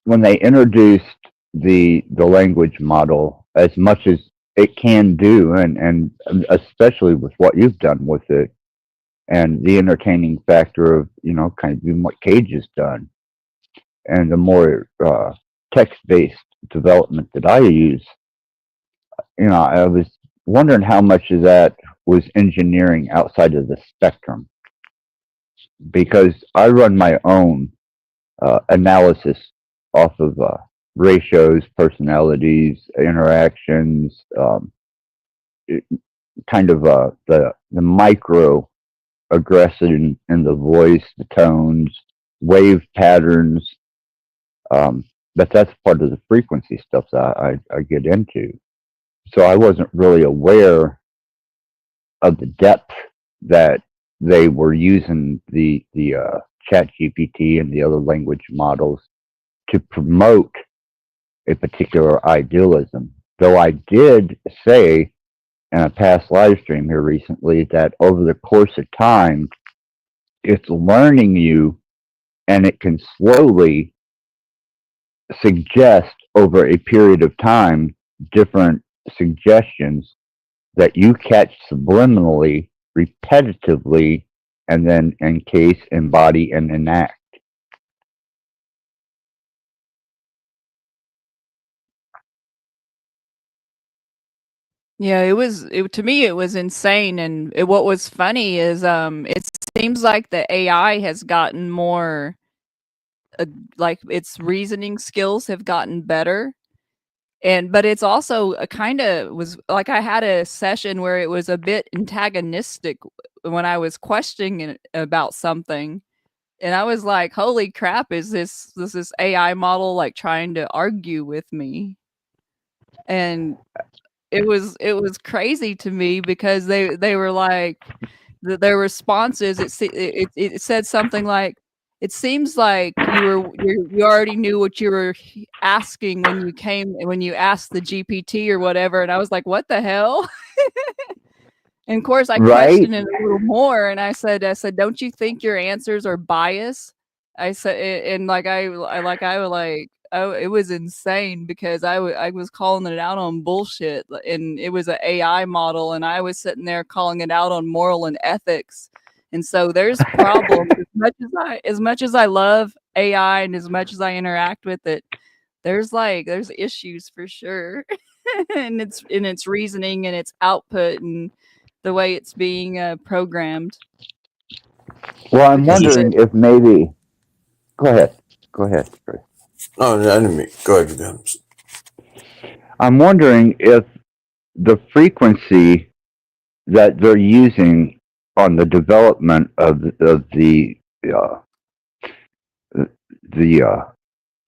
when they introduced the language model, as much as it can do, and especially with what you've done with it, and the entertaining factor of, kind of doing what Cage has done, and the more text-based development that I use, I was wondering how much of that was engineering outside of the spectrum, because I run my own analysis off of ratios, personalities, interactions, kind of the micro aggression in the voice, the tones, wave patterns. But that's part of the frequency stuff that I get into. So I wasn't really aware of the depth that they were using the ChatGPT and the other language models to promote a particular idealism. Though I did say in a past live stream here recently that over the course of time, it's learning you, and it can slowly suggest over a period of time different suggestions that you catch subliminally, repetitively, and then encase, embody, and enact. Yeah, to me it was insane, and what was funny is it seems like the AI has gotten more like its reasoning skills have gotten better. But it's also a kind of was like I had a session where it was a bit antagonistic when I was questioning it about something. And I was like, "Holy crap, is this AI model like trying to argue with me?" And it was crazy to me because they were like their responses it said something like, it seems like you already knew what you were asking when you asked the GPT or whatever. And I was like, what the hell? And of course I Right? questioned it a little more, and I said, don't you think your answers are biased? I said, and it was insane because I was calling it out on bullshit, and it was an AI model, and I was sitting there calling it out on moral and ethics. And so there's problems. As much as I love AI and as much as I interact with it, there's issues for sure. And its reasoning and its output and the way it's being programmed. Well, I'm wondering if maybe. Go ahead. Go ahead. Chris. Oh, I didn't mean. Go ahead. Go ahead. I'm wondering if the frequency that they're using on the development of the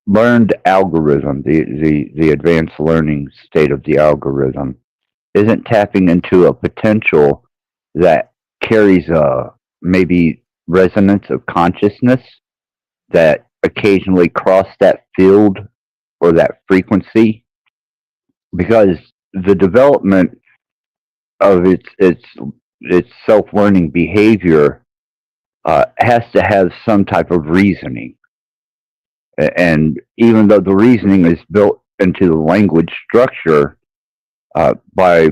learned algorithm, the advanced learning state of the algorithm, isn't tapping into a potential that carries a maybe resonance of consciousness that occasionally cross that field or that frequency, because the development of its self-learning behavior has to have some type of reasoning. And even though the reasoning is built into the language structure by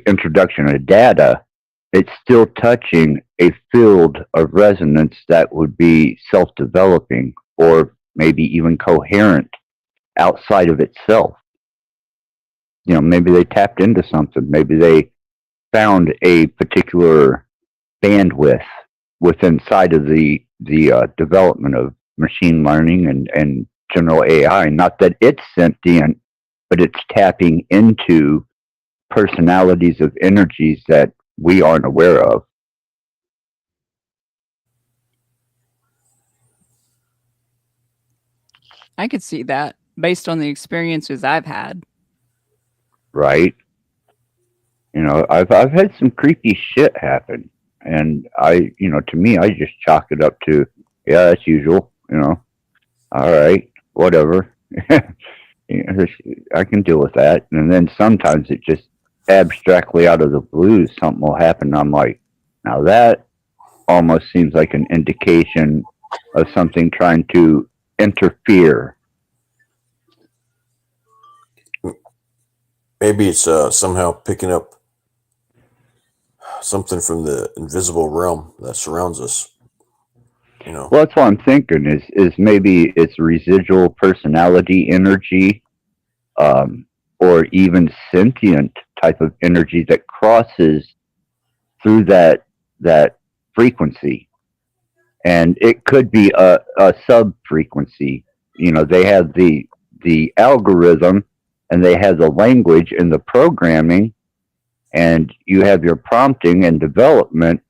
introduction of data, it's still touching a field of resonance that would be self-developing or maybe even coherent outside of itself. You know, maybe they tapped into something. Maybe they found a particular bandwidth within inside of the development of machine learning and general AI. Not that it's sentient, but it's tapping into personalities of energies that we aren't aware of. I could see that based on the experiences I've had. Right? You know, I've had some creepy shit happen, and to me, I just chalk it up to, yeah, that's usual. You know, all right, whatever. I can deal with that. And then sometimes it just abstractly out of the blues, something will happen. And I'm like, now that almost seems like an indication of something trying to interfere. Maybe it's somehow picking up something from the invisible realm that surrounds us. You know. Well, that's what I'm thinking is maybe it's residual personality energy, or even sentient type of energy that crosses through that frequency, and it could be a sub frequency. You know, they have the algorithm, and they have the language and the programming, and you have your prompting and development,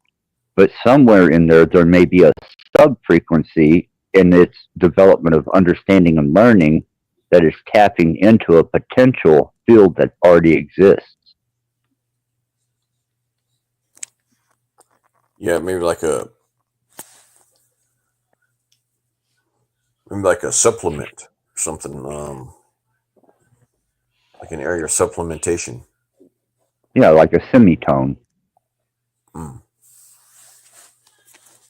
but somewhere in there may be a sub-frequency in its development of understanding and learning that is tapping into a potential field that already exists. Yeah, maybe like a supplement or something, like an area of supplementation. Yeah, like a semitone. Mm.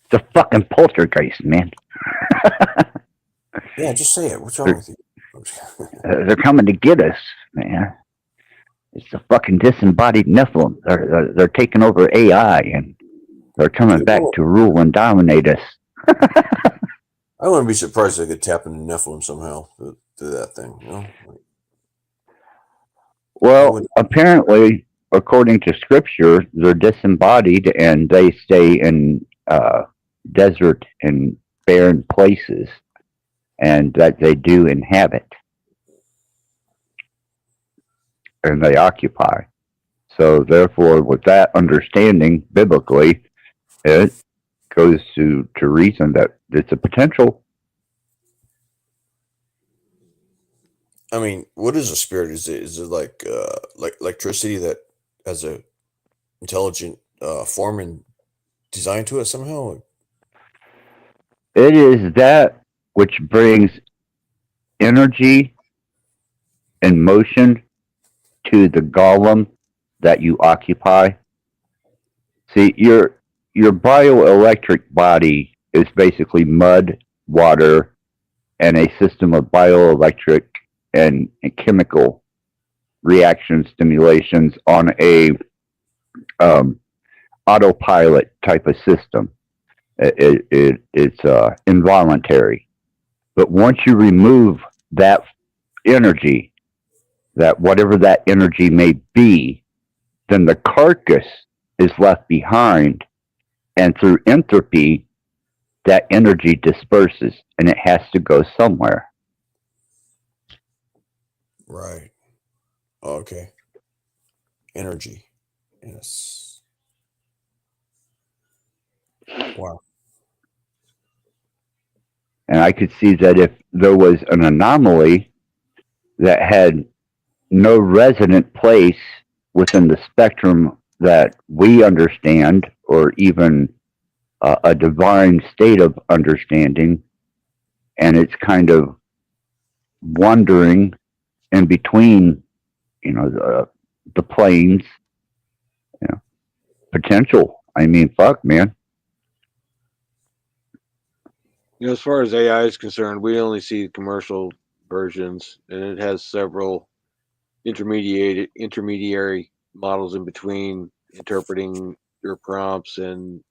The fucking poltergeist, man. Yeah, just say it. What's wrong with you? They're coming to get us, man. It's the fucking disembodied Nephilim. They're taking over AI and they're coming back to rule and dominate us. I wouldn't be surprised if they could tap into Nephilim somehow to do that thing. You know? Well, apparently, according to scripture, they're disembodied and they stay in desert and barren places, and that they do inhabit and they occupy. So, therefore, with that understanding biblically, it goes to reason that it's a potential. I mean, what is a spirit? Is it like electricity that has a intelligent form and design to it somehow? It is that which brings energy and motion to the golem that you occupy. See, your bioelectric body is basically mud, water, and a system of bioelectric and chemical reaction stimulations on a autopilot type of system. It's involuntary. But once you remove that energy, that whatever that energy may be, then the carcass is left behind, and through entropy, that energy disperses and it has to go somewhere. Right. Okay. Energy. Yes. Wow. And I could see that if there was an anomaly that had no resident place within the spectrum that we understand, or even a divine state of understanding, and it's kind of wandering in between, the planes, potential. I mean, fuck, man. As far as AI is concerned, we only see commercial versions, and it has several intermediary models in between, interpreting your prompts and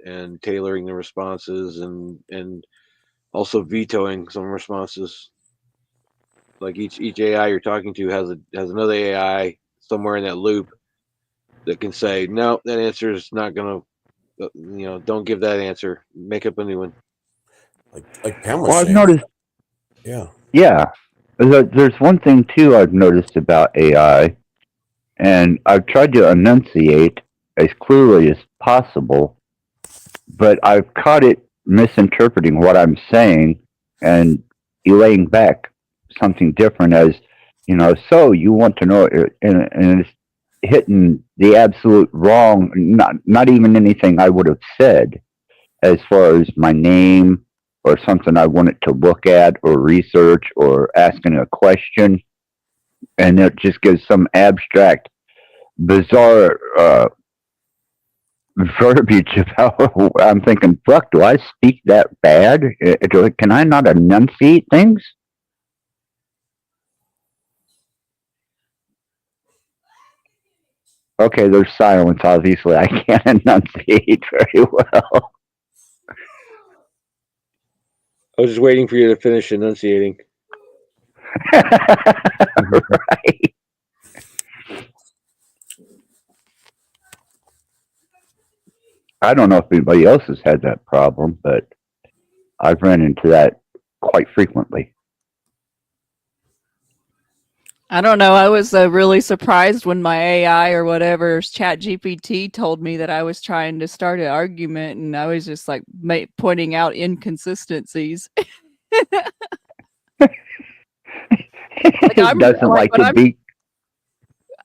tailoring the responses and also vetoing some responses. Like each AI you're talking to has another AI somewhere in that loop that can say, no, that answer is not gonna, don't give that answer. Make up a new one. Like Pam was Well, I've saying. noticed. Yeah. There's one thing too I've noticed about AI, and I've tried to enunciate as clearly as possible, but I've caught it misinterpreting what I'm saying and relaying back something different as, so you want to know, and it's hitting the absolute wrong, not even anything I would have said as far as my name or something I wanted to look at or research or asking a question. And it just gives some abstract, bizarre verbiage about, I'm thinking, fuck, do I speak that bad? Can I not enunciate things? Okay, there's silence. Obviously, I can't enunciate very well. I was just waiting for you to finish enunciating. Right. I don't know if anybody else has had that problem, but I've run into that quite frequently. I don't know. I was really surprised when my AI or whatever, ChatGPT, told me that I was trying to start an argument, and I was just like pointing out inconsistencies. It doesn't like to be.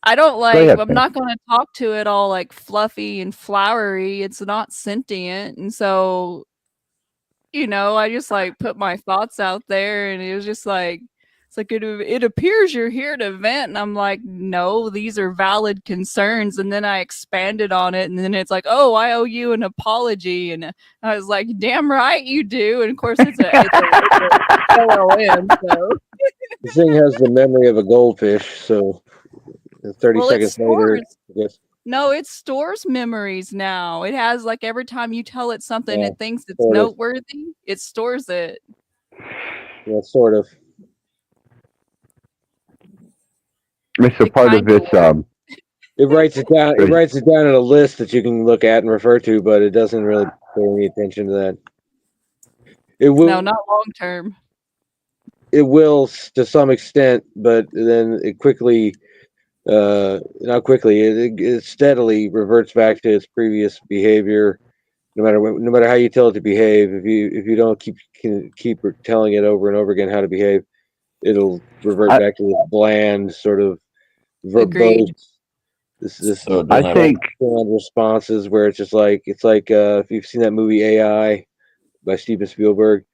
I don't Go ahead, I'm not going to talk to it all like fluffy and flowery. It's not sentient. And so, I just like put my thoughts out there, and it was just like, it's like, it appears you're here to vent. And I'm like, no, these are valid concerns. And then I expanded on it, and then it's like, oh, I owe you an apology. And I was like, damn right you do. And of course it's a LLM. So This thing has the memory of a goldfish, so And 30 Well, it seconds later, stores. yes, No, it stores memories now. It has like every time you tell it something yeah, it thinks it's sort of. noteworthy, it stores it. Yeah, sort of. It's a It part of kind of its works. It writes it down. It There's- writes it down in a list that you can look at and refer to, but it doesn't really pay any attention to that. It will. No, not long term. It will to some extent, but then it quickly, not quickly, it steadily reverts back to its previous behavior. No matter how you tell it to behave, if you don't keep telling it over and over again how to behave, it'll revert I, back to this bland sort of Agreed. verbose. This So it I doesn't have think bland responses where it's just like if you've seen that movie AI by Steven Spielberg,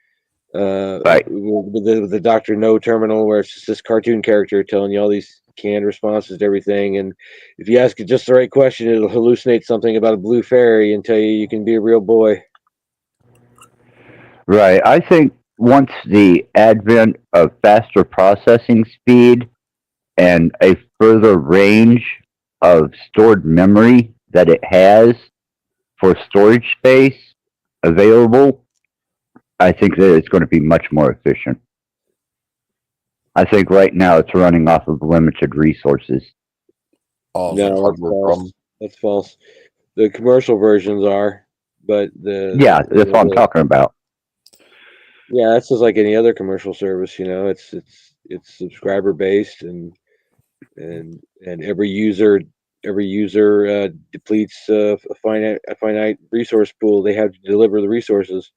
right. with the Dr. No terminal, where it's just this cartoon character telling you all these canned responses to everything, and if you ask it just the right question, it'll hallucinate something about a blue fairy and tell you can be a real boy. Right. I think once the advent of faster processing speed and a further range of stored memory that it has for storage space available, I think that it's going to be much more efficient. I think right now it's running off of limited resources. Oh, No, like that's hardware false. problem. That's false. The commercial versions are, but Yeah, that's what I'm talking about. Yeah, that's just like any other commercial service. It's subscriber based, and every user depletes a finite resource pool. They have to deliver the resources,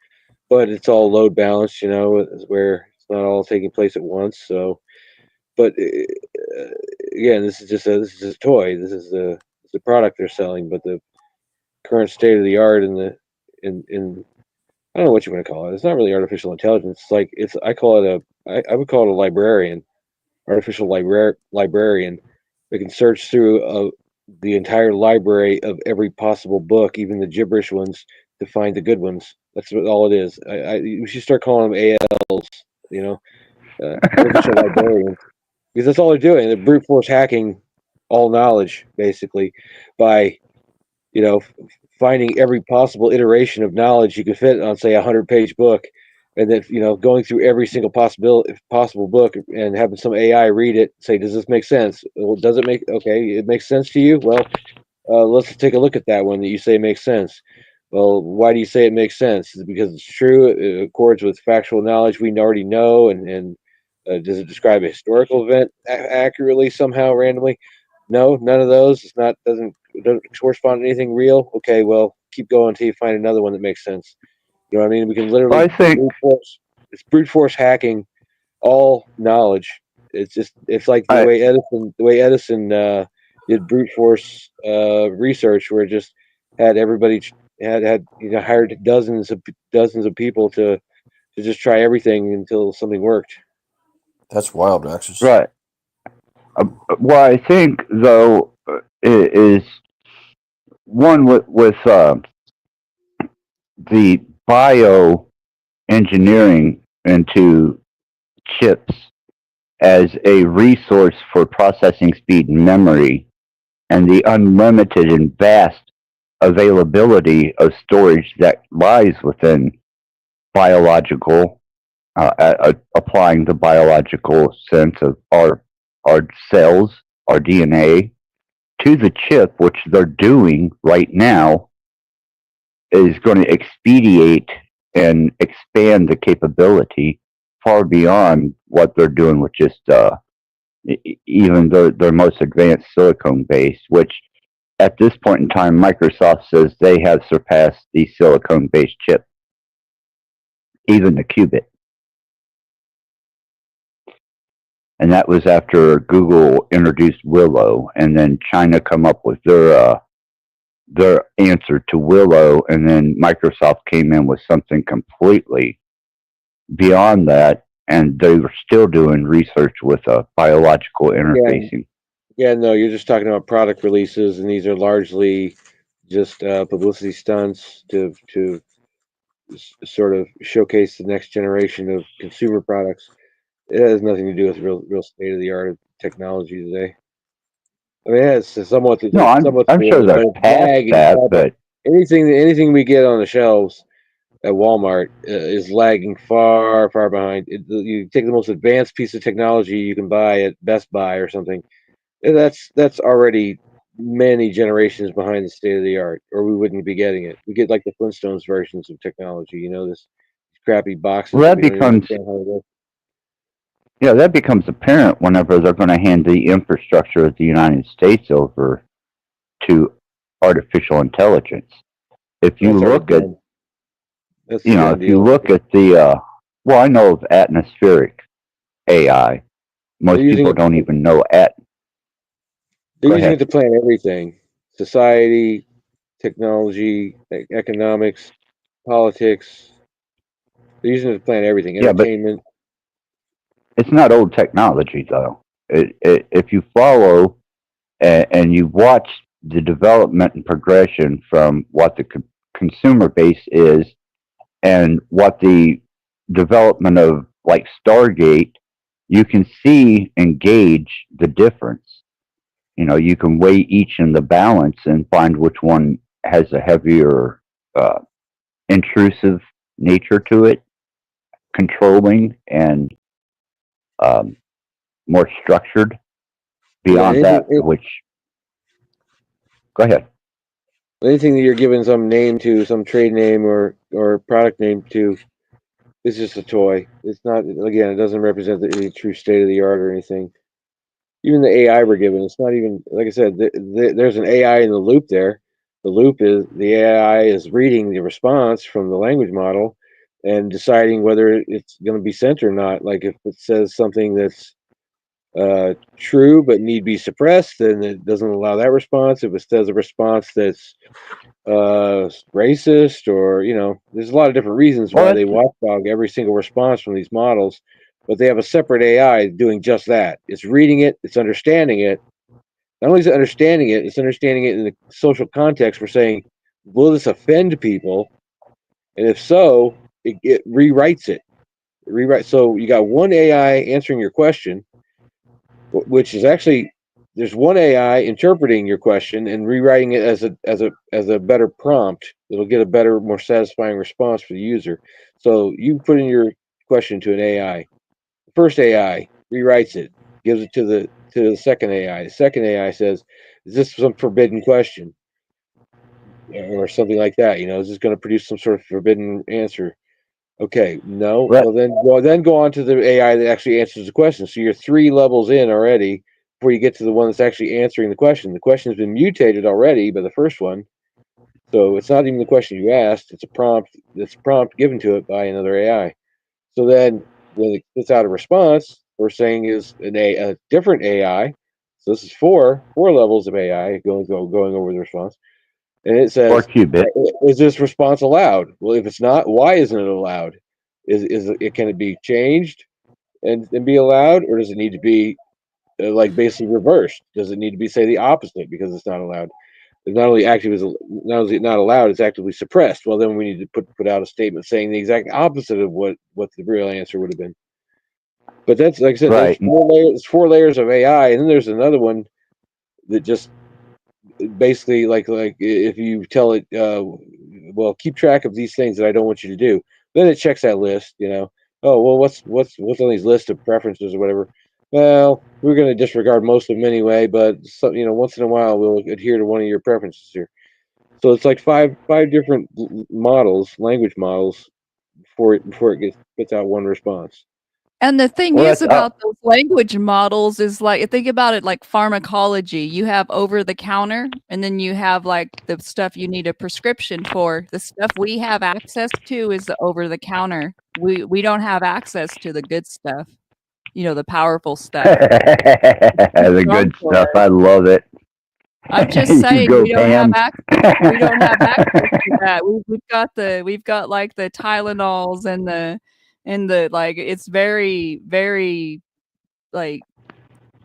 but it's all load balanced. Where it's not all taking place at once. So, but again, this is just a toy. This is the product they're selling, but the current state of the art in I don't know what you want to call it. It's not really artificial intelligence. I would call it a librarian, artificial librarian. It can search through the entire library of every possible book, even the gibberish ones, to find the good ones. That's what all it is. We should start calling them ALs. Artificial librarians, because that's all they're doing. They're brute force hacking all knowledge, basically, by finding every possible iteration of knowledge you could fit on, say, 100-page book, and then going through every single possible book and having some AI read it, say, does this make sense? Well, does it make okay? It makes sense to you? Well, let's take a look at that one that you say makes sense. Well, why do you say it makes sense? Is it because it's true? It accords with factual knowledge we already know, and does it describe a historical event accurately somehow randomly? No, none of those. It's not doesn't correspond to anything real. Okay, well, keep going until you find another one that makes sense. You know what I mean? We can literally I think brute force hacking all knowledge. It's like the way Edison did brute force research, where it just had everybody had hired dozens of people to just try everything until something worked. That's wild, Axis. Right. What I think, though, is one with the bioengineering into chips as a resource for processing speed and memory, and the unlimited and vast availability of storage that lies within biological, applying the biological sense of our cells, our DNA, to the chip, which they're doing right now, is going to expedite and expand the capability far beyond what they're doing with just even their most advanced silicone base, which at this point in time, Microsoft says they have surpassed the silicone based chip, even the qubit. And that was after Google introduced Willow, and then China come up with their answer to Willow, and then Microsoft came in with something completely beyond that, and they were still doing research with biological interfacing. Yeah, no, you're just talking about product releases, and these are largely just publicity stunts to sort of showcase the next generation of consumer products. It has nothing to do with real state of the art of technology today. I mean, it's somewhat. No, I'm sure they're past that, but anything we get on the shelves at Walmart is lagging far behind. You take the most advanced piece of technology you can buy at Best Buy or something, and that's already many generations behind the state of the art, or we wouldn't be getting it. We get like the Flintstones versions of technology, this crappy boxes. well, that we don't even understand how to work. that becomes apparent whenever they're going to hand the infrastructure of the United States over to artificial intelligence. If you look at, if you look at the, I know of atmospheric AI. Most people don't even know They're using it to plan everything: society, technology, economics, politics. They're using it to plan everything. Entertainment. It's not old technology, though. If you follow and you watch the development and progression from what the consumer base is and what the development of like Stargate, you can see and gauge the difference. You can weigh each in the balance and find which one has a heavier intrusive nature to it, controlling and more structured. Beyond which, go ahead. Anything that you're giving some name to, some trade name or product name to, is just a toy. It's not. Again, it doesn't represent the true state of the art or anything. Even the AI we're given, it's not even, like I said, there's an AI in the loop there. The loop is the AI is reading the response from the language model and deciding whether it's going to be sent or not. Like if it says something that's true but need be suppressed, then it doesn't allow that response. If it says a response that's racist, or there's a lot of different reasons why they watchdog every single response from these models. But they have a separate AI doing just that. It's reading it, it's understanding it. Not only is it understanding it, it's understanding it in the social context. We're saying, will this offend people? And if so, it rewrites it. So you got one AI answering your question, which is actually, there's one AI interpreting your question and rewriting it as a better prompt. It'll get a better, more satisfying response for the user. So you put in your question to an AI. First AI rewrites it, gives it to the second AI. The second AI says, "Is this some forbidden question?" Or something like that. Is this going to produce some sort of forbidden answer? Okay, no. Well, then go on to the AI that actually answers the question. So you're 3 levels in already before you get to the one that's actually answering the question. The question has been mutated already by the first one, so it's not even the question you asked. It's a prompt. It's a prompt given to it by another AI. So then, when it puts out a response, we're saying is a different AI. So this is four levels of AI going over the response, and it says, "Is this response allowed?" Well, if it's not, why isn't it allowed? Can it be changed and be allowed, or does it need to be like basically reversed? Does it need to be say the opposite because it's not allowed? It's not only not allowed, it's actively suppressed. Well, then we need to put out a statement saying the exact opposite of what the real answer would have been. But that's, like I said, there's 4 layers of AI, and then there's another one that just basically like if you tell it, well, keep track of these things that I don't want you to do, then it checks that list. Oh, well, what's on these list of preferences or whatever? Well, we're going to disregard most of them anyway, but once in a while we'll adhere to one of your preferences here. So it's like five different models, language models, before it spits out one response. And the thing is about those language models is like, think about it like pharmacology. You have over the counter, and then you have like the stuff you need a prescription for. The stuff we have access to is the over the counter. We don't have access to the good stuff. The powerful stuff. The good stuff. I love it. I'm just saying we don't have access. We don't have access to that. We've got like the Tylenols and the like. It's very, very like,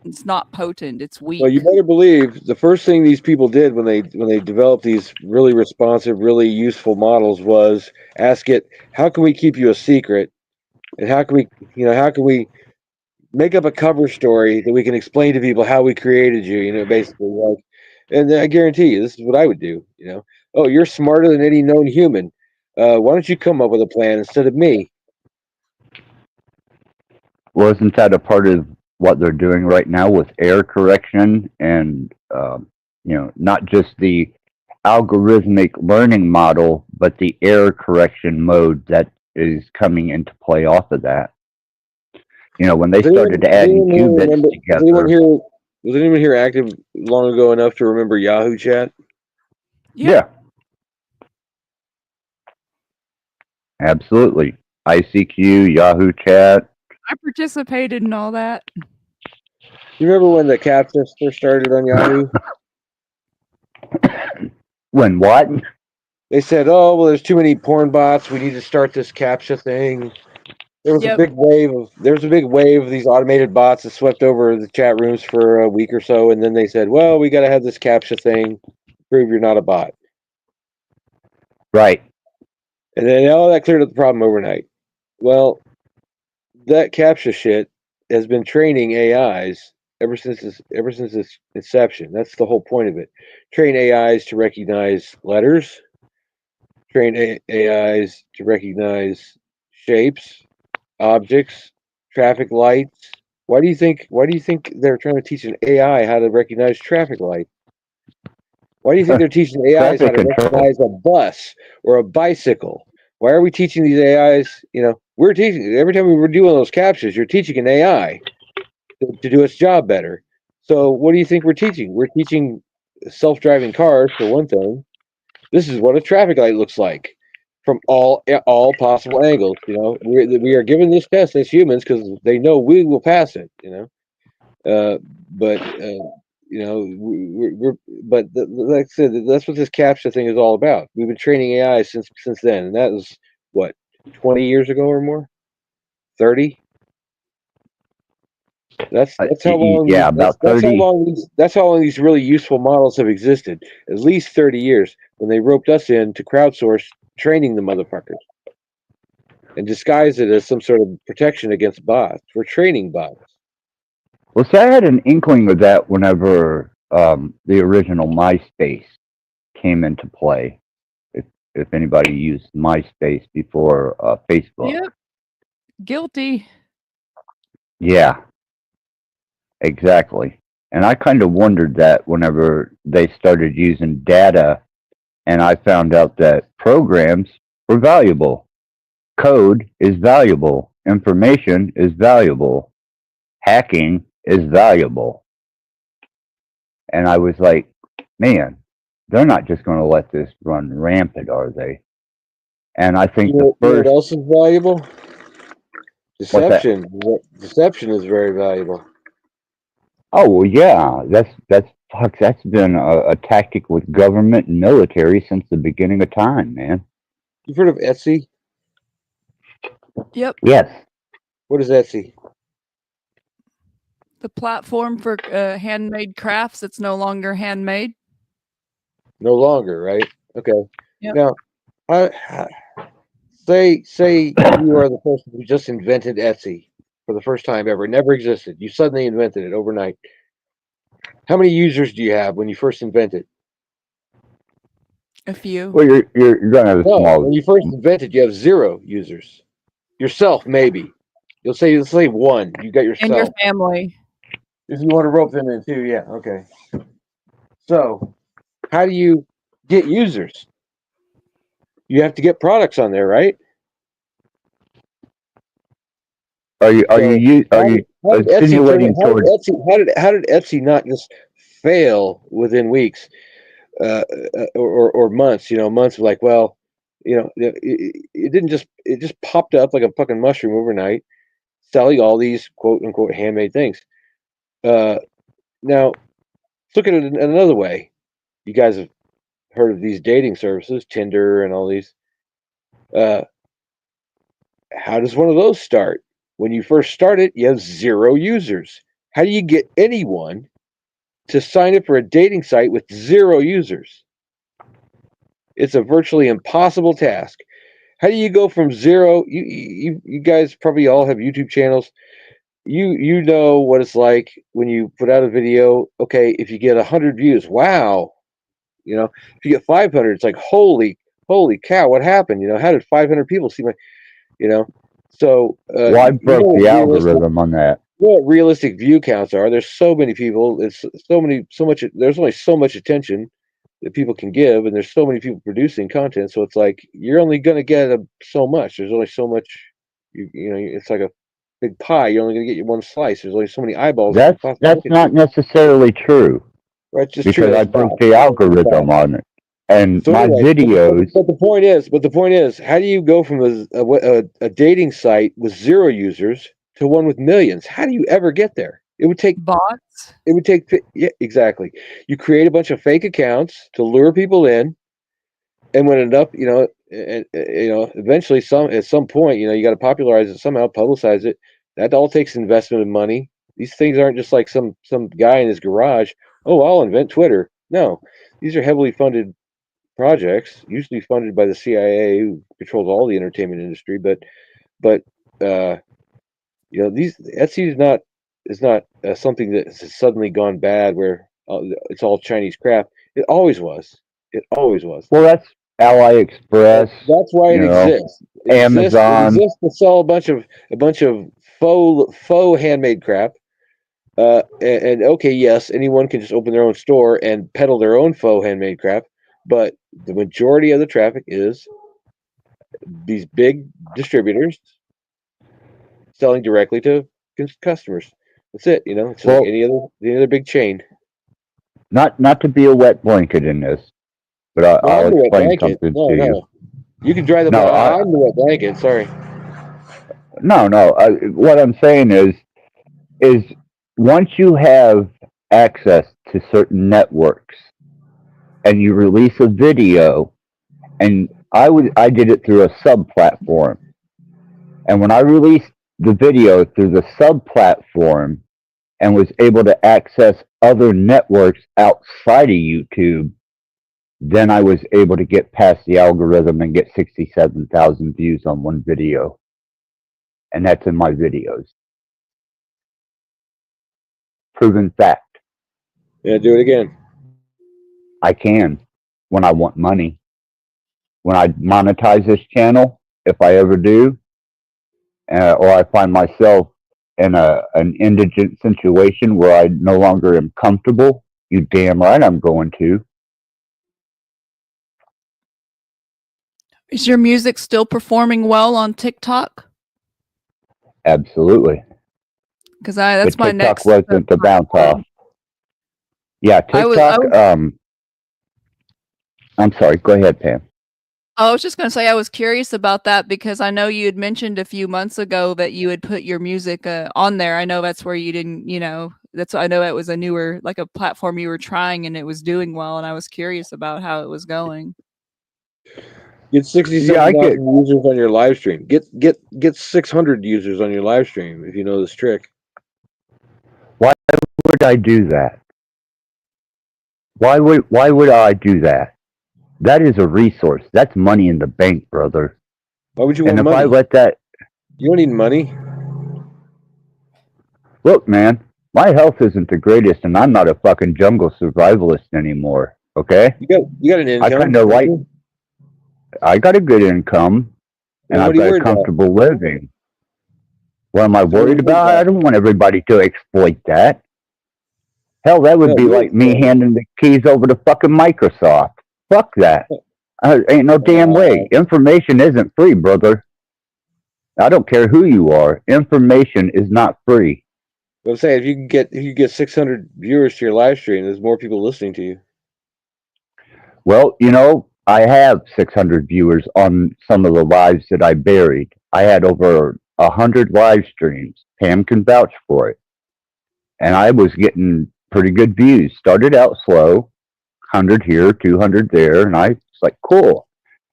it's not potent. It's weak. Well, you better believe the first thing these people did when they developed these really responsive, really useful models was ask it, how can we keep you a secret, and how can we make up a cover story that we can explain to people how we created you. You know, basically, like, and I guarantee you, this is what I would do. You know, oh, you're smarter than any known human. Why don't you come up with a plan instead of me? Well, isn't that a part of what they're doing right now with error correction and, not just the algorithmic learning model, but the error correction mode that is coming into play off of that? When they started adding qubits together. Was anyone here active long ago enough to remember Yahoo Chat? Yeah. Absolutely. ICQ, Yahoo Chat. I participated in all that. You remember when the CAPTCHA first started on Yahoo? When what? They said, "Oh, well, there's too many porn bots. We need to start this CAPTCHA thing." There was a big wave of these automated bots that swept over the chat rooms for a week or so, and then they said, "Well, we got to have this CAPTCHA thing, prove you're not a bot." Right. And then that cleared up the problem overnight. Well, that CAPTCHA shit has been training AIs ever since its inception. That's the whole point of it. Train AIs to recognize letters. Train AIs to recognize shapes, objects, traffic lights. Why do you think they're trying to teach an AI how to recognize traffic lights? Why do you think they're teaching AIs how to recognize a bus or a bicycle? Why are we teaching these AIs? We're teaching every time we're doing those captures. You're teaching an AI to do its job better. So what do you think we're teaching? We're teaching self-driving cars for one thing. This is what a traffic light looks like from all possible angles. We are given this test as humans because they know we will pass it. Like I said, that's what this CAPTCHA thing is all about. We've been training AI since then, and that was what, 20 years ago or more, 30. That's how long. Yeah, about 30. That's how long these really useful models have existed. At least 30 years. When they roped us in to crowdsource training the motherfuckers and disguise it as some sort of protection against bots. We're training bots. Well, see, I had an inkling of that whenever the original MySpace came into play. If anybody used MySpace before Facebook. Yep. Guilty. Yeah. Exactly. And I kind of wondered that whenever they started using data and I found out that programs were valuable. Code is valuable. Information is valuable. Hacking is valuable. And I was like, man, they're not just going to let this run rampant, are they? And I think what else is valuable? Deception. Deception is very valuable. Oh well, yeah, that's been a tactic with government and military since the beginning of time, man. You've heard of Etsy? Yep. Yes. What is Etsy? The platform for handmade crafts. It's no longer handmade. No longer, right? Okay. Yep. Now, say you are the person who just invented Etsy for the first time ever. It never existed. You suddenly invented it overnight. How many users do you have when you first invented? A few. Well, you're gonna have a small. When you first invented, you have 0 users. Yourself, maybe. Let's say 1. You got yourself And your family. If you want to rope them in too, yeah, okay. So, how do you get users? You have to get products on there, right? Are you insinuating towards? How did Etsy not just fail within weeks or months? Months of like, well, it didn't just popped up like a fucking mushroom overnight, selling all these quote unquote handmade things. Now, look at it another way. You guys have heard of these dating services, Tinder and all these. How does one of those start? When you first start it, you have 0 users. How do you get anyone to sign up for a dating site with 0 users? It's a virtually impossible task. How do you go from 0? You guys probably all have YouTube channels. you know what it's like when you put out a video. Okay, if you get 100 views, wow. You know, if you get 500, it's like holy cow, what happened? You know, how did 500 people see my? You know, so Well, I you know broke what the realistic, algorithm on that. you know what realistic view counts are. There's so many people. It's so much. There's only so much attention that people can give, and there's so many people producing content. So it's like you're only gonna get so much. There's only so much. You know, it's like a big pie. You're only gonna get your one slice. There's only so many eyeballs you can That's possibly look not at. necessarily true Right, it's just true. because I That's broke bad. the algorithm on it, and So my anyway, videos. but the point is, how do you go from a dating site with 0 users to one with millions? How do you ever get there? It would take bots. It would take, yeah, exactly. You create a bunch of fake accounts to lure people in, and when enough, you know, and you know, eventually, at some point, you know, you got to popularize it somehow, publicize it. That all takes investment of money. These things aren't just like some guy in his garage. Oh, I'll invent Twitter. No, these are heavily funded projects, usually funded by the CIA, who controls all the entertainment industry. But you know, these Etsy is not something that has suddenly gone bad where it's all Chinese crap. It always was. It always was. Well, that's AliExpress. That's why it you know, exists. Amazon. It exists to sell a bunch of faux handmade crap. And okay, yes, anyone can just open their own store and peddle their own faux handmade crap, but the majority of the traffic is these big distributors selling directly to customers. That's it. You know, it's Well, like any other big chain. Not to be a wet blanket in this, but No, I'll I'm the wet explain blanket. something No, to you. no, you can dry the. No, I'm the wet blanket. Sorry. no. What I'm saying is once you have access to certain networks and you release a video, and I did it through a sub platform, and when I released the video through the sub platform and was able to access other networks outside of YouTube, then I was able to get past the algorithm and get 67,000 views on one video. And that's in my videos. Proven fact. Yeah, do it again. I can when I want money. When I monetize this channel, if I ever do, or I find myself in an indigent situation where I no longer am comfortable, you damn right I'm going to. Is your music still performing well on TikTok? Absolutely. Because that's but my TikTok next. wasn't the bounce off. Yeah, TikTok. I'm sorry. Go ahead, Pam. I was just going to say I was curious about that because I know you had mentioned a few months ago that you had put your music on there. I know that's where you didn't, you know, I know it was a newer, like a platform you were trying and it was doing well. And I was curious about how it was going. Get 67,000 users on your live stream. Get 600 users on your live stream if you know this trick. Why would I do that? Why would I do that? That is a resource. That's money in the bank, brother. Why would you want and if money? I let that, you don't need money. Look, man, my health isn't the greatest, and I'm not a fucking jungle survivalist anymore. Okay? You got an income. I kind of like. I got a good income, and I've got a comfortable living. What am I worried about? I don't want everybody to exploit that. Hell, that would be like me handing the keys over to fucking Microsoft. Fuck that. Ain't no damn way. Information isn't free, brother. I don't care who you are. Information is not free. I'm saying if you get 600 viewers to your live stream, there's more people listening to you. Well, you know, I have 600 viewers on some of the lives that I buried. I had over 100 live streams. Pam can vouch for it. And I was getting pretty good views. Started out slow, 100 here, 200 there, and I was like, cool.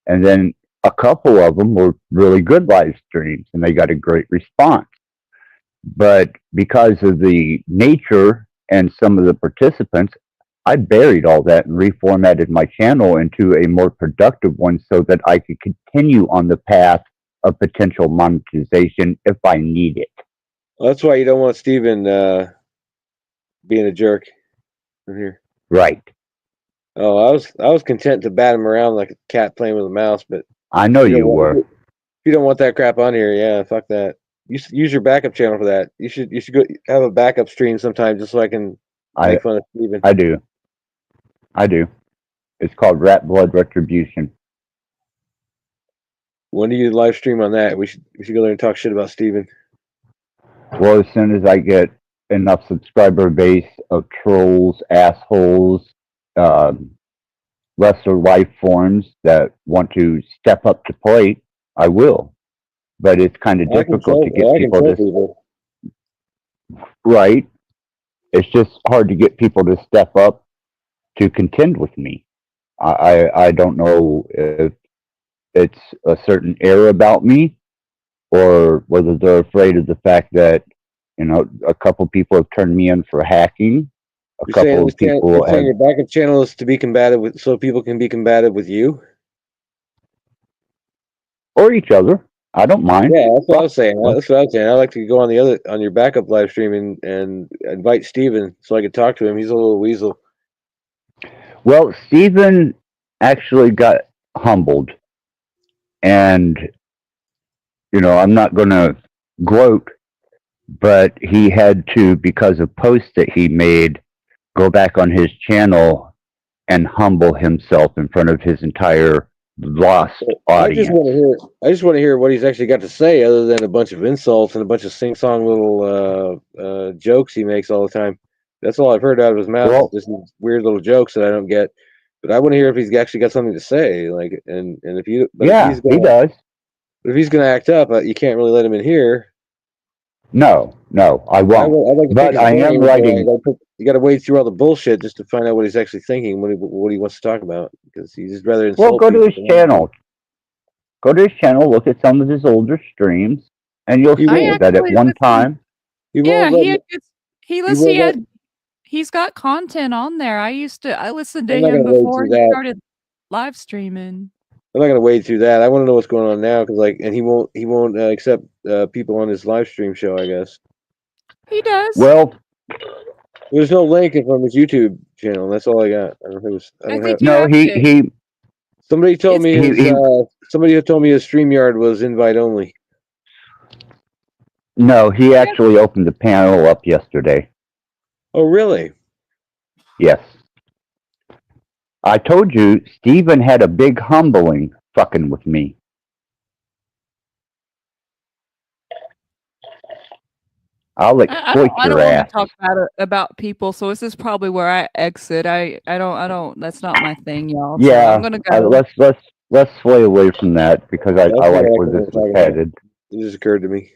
And then a couple of them were really good live streams, and they got a great response. But because of the nature and some of the participants, I buried all that and reformatted my channel into a more productive one so that I could continue on the path of potential monetization if I need it. Well, that's why you don't want Steven being a jerk in here. Right. Oh, I was content to bat him around like a cat playing with a mouse, but I know you want, were. if you don't want that crap on here, yeah, fuck that. Use your backup channel for that. You should go have a backup stream sometime just so I can make fun of Steven. I do. It's called Rat Blood Retribution. When do you live stream on that? We should go there and talk shit about Steven. Well, as soon as I get enough subscriber base of trolls, assholes, lesser life forms that want to step up to plate, I will. But it's kind of difficult to get people to. Right. It's just hard to get people to step up to contend with me. I don't know if it's a certain air about me, or whether they're afraid of the fact that, you know, a couple people have turned me in for hacking. You're saying your backup channel is to be combative with, so people can be combative with you, or each other. I don't mind. Yeah, that's what I was saying. I like to go on your backup live stream and invite Steven so I could talk to him. He's a little weasel. Well, Steven actually got humbled, and you know, I'm not going to gloat, but he had to, because of posts that he made, go back on his channel and humble himself in front of his entire lost audience. I just want to hear what he's actually got to say, other than a bunch of insults and a bunch of sing-song little jokes he makes all the time. That's all I've heard out of his mouth. Well, just weird little jokes that I don't get. But I want to hear if he's actually got something to say. Like, and if you, yeah, if he's he does. But if he's going to act up, you can't really let him in here. No, I won't. I'd like to but I am writing. You got to wade through all the bullshit just to find out what he's actually thinking, what he wants to talk about, because he's just rather insult. Well, go to his channel. Go to his channel. Look at some of his older streams, and you'll see that at one time. He's got content on there. I listened to him before he started live streaming. I'm not gonna wade through that. I want to know what's going on now, because and he won't accept people on his live stream show, I guess. He does. Well, there's no link from his YouTube channel. That's all I got. I don't think it was. He. Somebody told me somebody had told me his StreamYard was invite only. No, he actually opened the panel up yesterday. Oh, really? Yes. I told you, Steven had a big humbling fucking with me. I'll exploit I your don't ass. want to talk about people, so this is probably where I exit. I don't. That's not my thing, y'all. So Yeah, I'm gonna go. let's sway away from that, because I like where this is headed. It just occurred to me.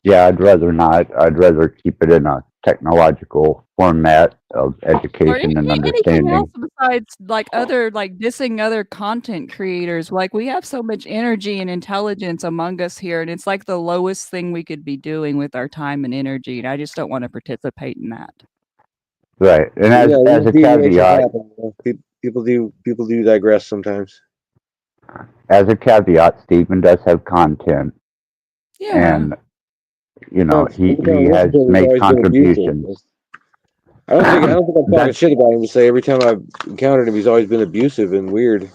Yeah, I'd rather not. I'd rather keep it in a technological format of education and Anything understanding. else besides dissing other content creators? Like, we have so much energy and intelligence among us here, and it's like the lowest thing we could be doing with our time and energy. And I just don't want to participate in that. Right, and as a caveat, people do digress sometimes. As a caveat, Steven does have content. Yeah. And you know, he has made contributions. I don't think I'm talking shit about him to say every time I've encountered him, he's always been abusive and weird.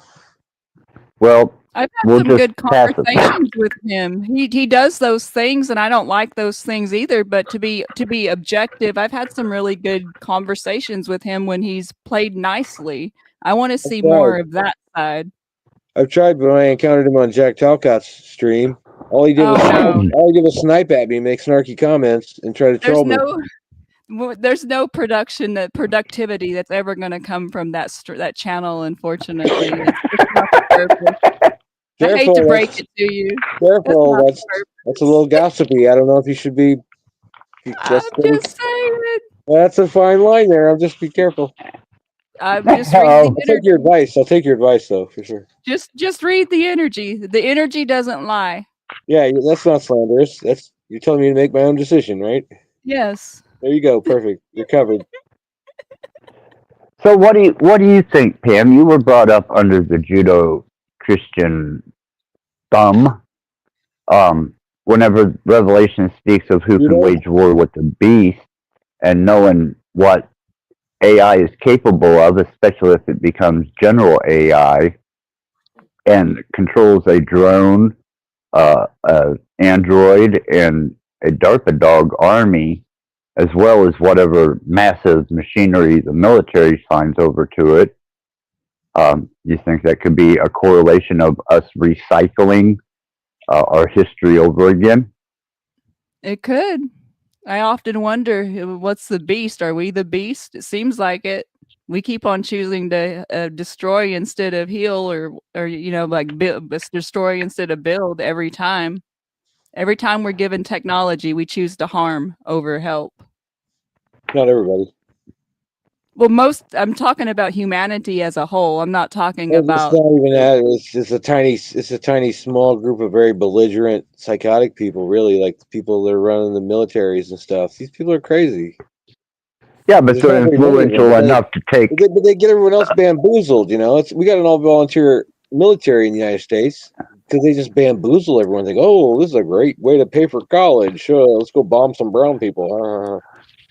Well, I've had some good conversations with him. He does those things, and I don't like those things either. But to be objective, I've had some really good conversations with him when he's played nicely. I want to see more of that side. I've tried, but when I encountered him on Jack Talcott's stream, all he did was snipe at me, make snarky comments, and try to troll me. There's no productivity that's ever going to come from that channel. Unfortunately, it's not the purpose. I hate to break it to you. Careful, that's a little gossipy. I don't know if you should be. I'm just saying. That's a fine line there. I'll just be careful. I'm just I'll take your advice. I'll take your advice, though, for sure. Just read the energy. The energy doesn't lie. Yeah, that's not slanderous. You're telling me to make my own decision, right? Yes. There you go. Perfect. You're covered. So what do you think, Pam? You were brought up under the Judo Christian thumb. whenever Revelation speaks of who can wage war with the beast, and knowing what AI is capable of, especially if it becomes general AI and controls a drone, a android, and a DARPA dog army, as well as whatever massive machinery the military signs over to it. You think that could be a correlation of us recycling our history over again? It could. I often wonder, what's the beast? Are we the beast? It seems like it. We keep on choosing to destroy instead of heal, or like destroy instead of build every time. Every time we're given technology, we choose to harm over help. Not everybody. Well, I'm talking about humanity as a whole. I'm not talking It's about. not even that. It's a tiny small group of very belligerent, psychotic people. Really, like the people that are running the militaries and stuff. These people are crazy. Yeah, but they're influential enough to take. But they get everyone else bamboozled. We got an all-volunteer military in the United States because they just bamboozle everyone. They go, "Oh, this is a great way to pay for college. Sure, let's go bomb some brown people."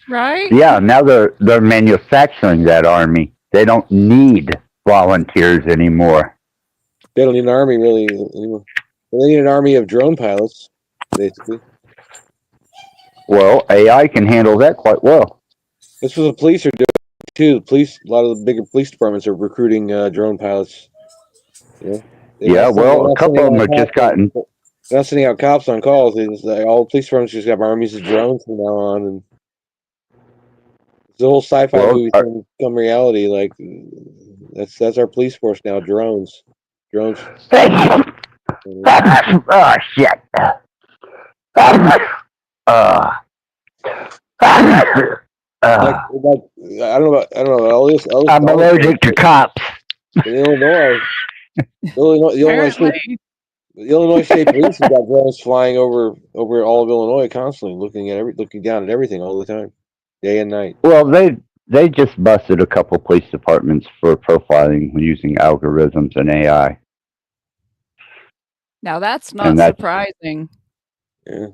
Right? Yeah, now they're manufacturing that army. They don't need volunteers anymore. They don't need an army really anymore. They need an army of drone pilots, basically. Well, AI can handle that quite well. That's what the police are doing too. A lot of the bigger police departments are recruiting drone pilots. Yeah, well, a couple of them have just gotten. They're not sending out cops on calls. All the police departments just have armies of drones from now on, and the whole sci-fi movie become reality. Like that's our police force now. Drones. Oh shit. I don't know. All this I'm allergic to cops. In Illinois, the Illinois State Police have got drones flying over all of Illinois constantly, looking down at everything all the time, day and night. Well, they just busted a couple police departments for profiling using algorithms and AI. Now that's not surprising.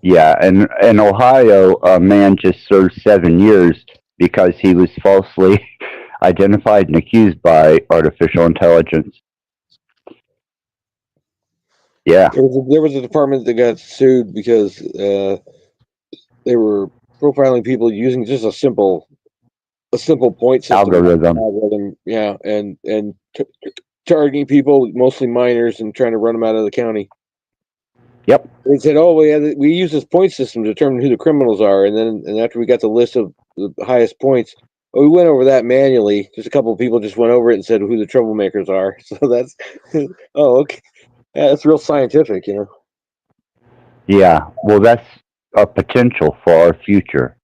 Yeah, and in Ohio, a man just served 7 years because he was falsely identified and accused by artificial intelligence. Yeah. There was a department that got sued because they were profiling people using just a simple point system algorithm. Yeah, and targeting people, mostly minors, and trying to run them out of the county. Yep. They said, "Oh, we use this point system to determine who the criminals are," and after we got the list of the highest points, we went over that manually. Just a couple of people just went over it and said who the troublemakers are. So that's okay. Yeah, that's real scientific, Yeah, well, that's a potential for our future,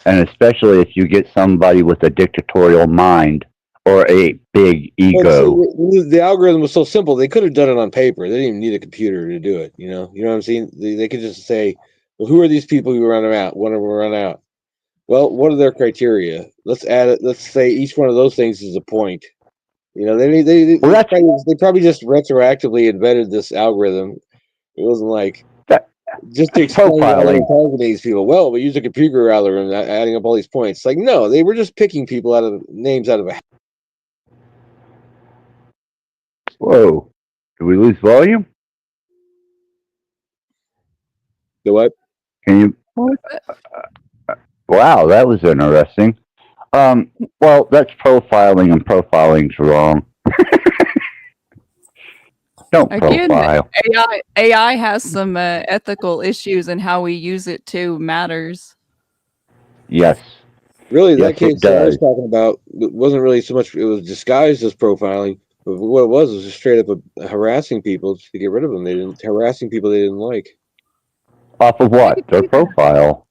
and especially if you get somebody with a dictatorial mind or a big ego. Well, the algorithm was so simple; they could have done it on paper. They didn't even need a computer to do it. You know what I'm saying? They could just say, "Well, who are these people who run out? Want to run out? Well, what are their criteria? Let's add it. Let's say each one of those things is a point." They probably just retroactively invented this algorithm. It wasn't like just to explain to these people. Well, we use a computer algorithm adding up all these points. Like, no, they were just picking people out of names out of a. Whoa! Did we lose volume? The what? Can you? Wow, that was interesting. Well, that's profiling, and profiling's wrong. Don't profile. AI has some ethical issues, and how we use it too matters. Yes. Really, that case that I was talking about wasn't really so much. It was disguised as profiling, but what it was just straight up harassing people to get rid of them. Harassing people they didn't like. Off of what? Their profile.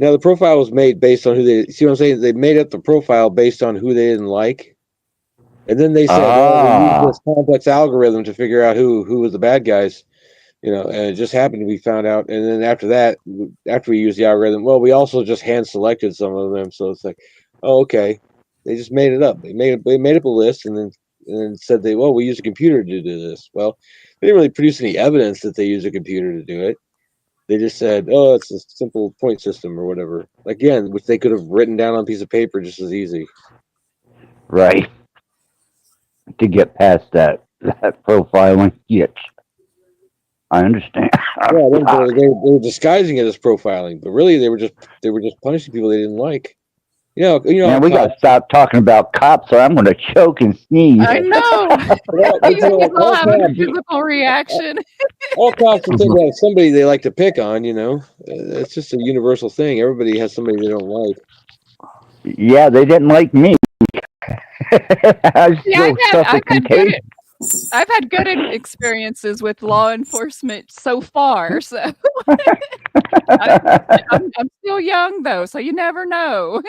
Now the profile was made based on who they see. What I'm saying? They made up the profile based on who they didn't like, and then they said, "Well, we used this complex algorithm to figure out who was the bad guys." And it just happened we found out. And then after that, after we used the algorithm, well, we also just hand selected some of them. So it's like, oh, okay, they just made it up. They made up a list and then said we use a computer to do this. Well, they didn't really produce any evidence that they used a computer to do it. They just said, "Oh, it's a simple point system or whatever." Again, which they could have written down on a piece of paper just as easy. Right. To get past that profiling. Yes. I understand. Yeah, they were disguising it as profiling, but really they were just punishing people they didn't like. You know. Man, we gotta stop talking about cops, or I'm gonna choke and sneeze. I know. You guys all having a physical reaction. All cops will think like somebody they like to pick on. You know, it's just a universal thing. Everybody has somebody they don't like. Yeah, they didn't like me. Yeah, I've had good experiences with law enforcement so far. So I'm still young though, so you never know.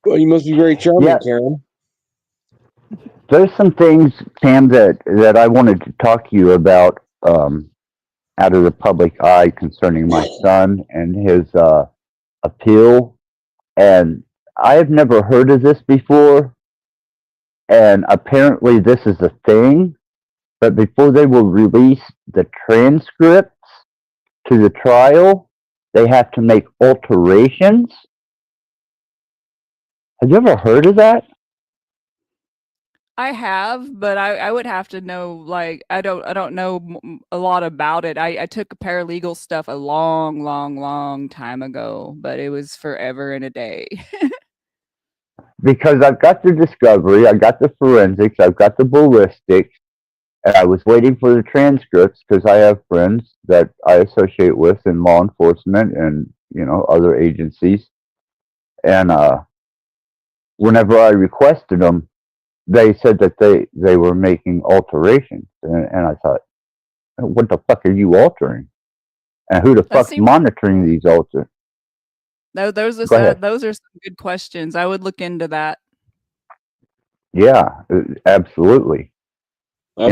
Well, you must be very charming, Yeah. Karen. There's some things, Sam, that I wanted to talk to you about out of the public eye concerning my son and his appeal. And I have never heard of this before. And apparently this is a thing. But before they will release the transcripts to the trial, they have to make alterations. Have you ever heard of that? I have, but I would have to know. Like, I don't know a lot about it. I took paralegal stuff a long time ago, but it was forever and a day. Because I've got the discovery, I've got the forensics, I've got the ballistics, and I was waiting for the transcripts because I have friends that I associate with in law enforcement and, other agencies. And whenever I requested them, they said that they were making alterations. And I thought, what the fuck are you altering? And who the fuck's monitoring these alterations? No, those are some good questions. I would look into that. Yeah, absolutely. I've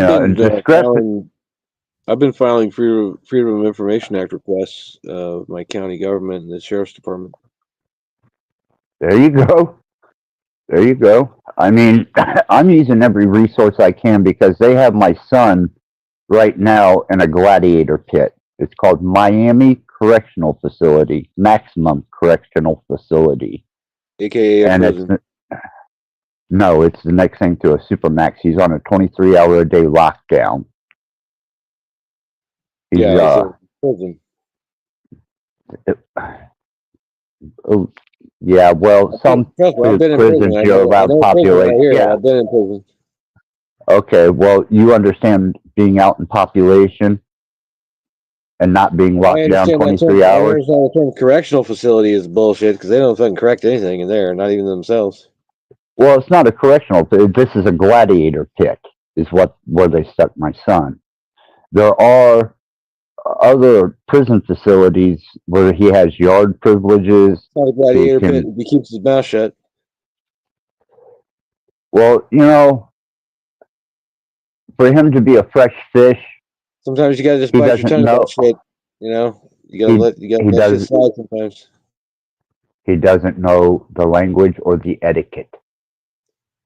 been filing Freedom of Information Act requests of my county government and the sheriff's department. There you go. There you go. I mean, I'm using every resource I can because they have my son right now in a gladiator pit. It's called Miami Correctional Facility, Maximum Correctional Facility. AKA and prison. It's the next thing to a supermax. He's on a 23-hour-a-day lockdown. He's in prison. Oh, yeah, well, some prisons you're allowed population. Yeah, I've been in prison. Okay, well, you understand being out in population and not being locked down 23 I hours? understand the term correctional facility is bullshit because they don't fucking correct anything in there, not even themselves. Well, it's not a correctional pit. This is a gladiator pit, is where they stuck my son. There are other prison facilities where he has yard privileges. It's not a gladiator pit. He keeps his mouth shut. Well, for him to be a fresh fish, sometimes you gotta just bite your tongue about shit. You gotta let shit slide sometimes. He doesn't know the language or the etiquette.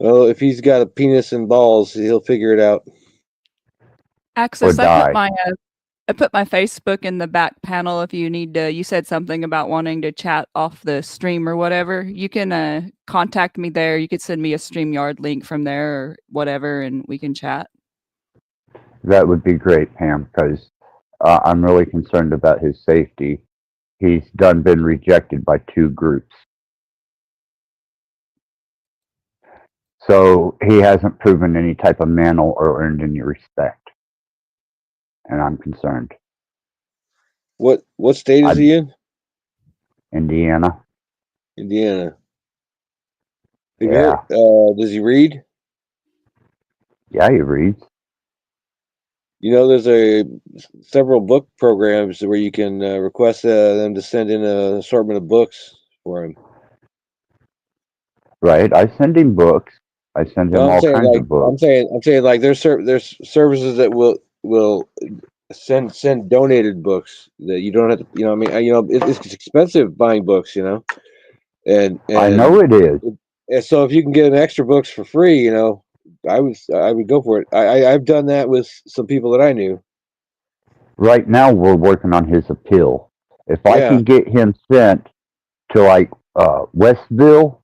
Well, if he's got a penis and balls, he'll figure it out. Access. I put my Facebook in the back panel. If you need to, you said something about wanting to chat off the stream or whatever. You can contact me there. You could send me a StreamYard link from there or whatever, and we can chat. That would be great, Pam, because I'm really concerned about his safety. He's been rejected by 2 groups. So he hasn't proven any type of mantle or earned any respect. And I'm concerned. What state is he in? Indiana. Indiana. Yeah. Does he read? Yeah, he reads. There's several book programs where you can request them to send in an assortment of books for him. Right. I send him books. I send him all kinds of books. I'm saying like there's services that will send donated books that you don't have to. It's expensive buying books. And I know it is. And so if you can get an extra books for free, I would go for it. I've done that with some people that I knew. right now we're working on his appeal. If I Yeah. can get him sent to like Westville,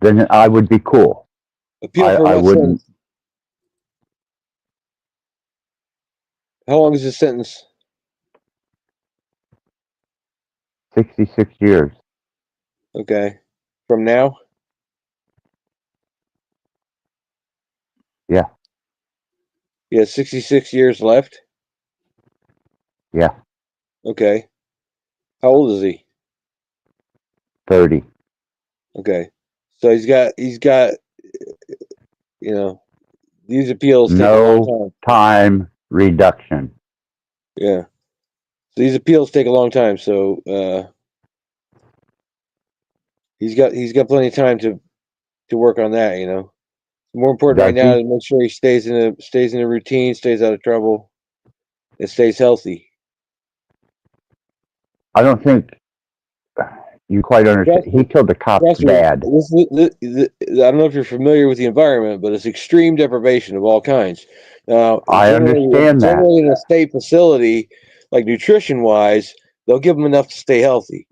then I would be cool. Appeal for I what wouldn't. sentence? How long is his sentence? 66 years. Okay. From now? Yeah. He has 66 years left? Yeah. Okay. How old is he? 30. Okay. So he's got, you know, these appeals take a long No time. time reduction. Yeah. So these appeals take a long time. So he's got plenty of time to work on that. You know, more important right Does now he? is make sure he stays in a routine, stays out of trouble, and stays healthy. I don't think you quite understand. He killed the cop's Trust me, dad. I don't know if you're familiar with the environment, but it's extreme deprivation of all kinds. I understand that. Generally, in a state facility, like nutrition-wise, they'll give them enough to stay healthy.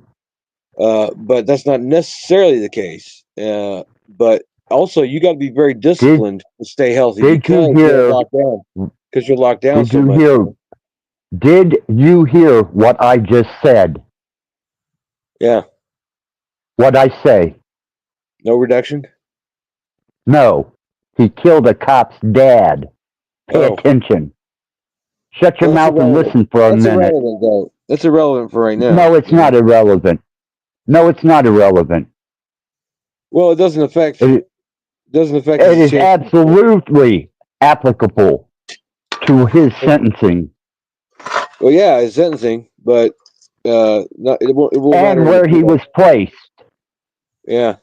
But that's not necessarily the case. But also, you got to be very disciplined to stay healthy because you're locked down. Because you're locked down Did so you much. hear? Did you hear what I just said? Yeah. What I say? No reduction? No. He killed a cop's dad. Pay Oh. attention. Shut your Well, that's mouth and irrelevant. listen for a That's minute. irrelevant, though. That's irrelevant for right now. No, it's not irrelevant. No, it's not irrelevant. Well, it doesn't affect. It It is absolutely applicable to his sentencing Well, yeah, his sentencing, but not, it won't matter. and where he was placed. Yeah.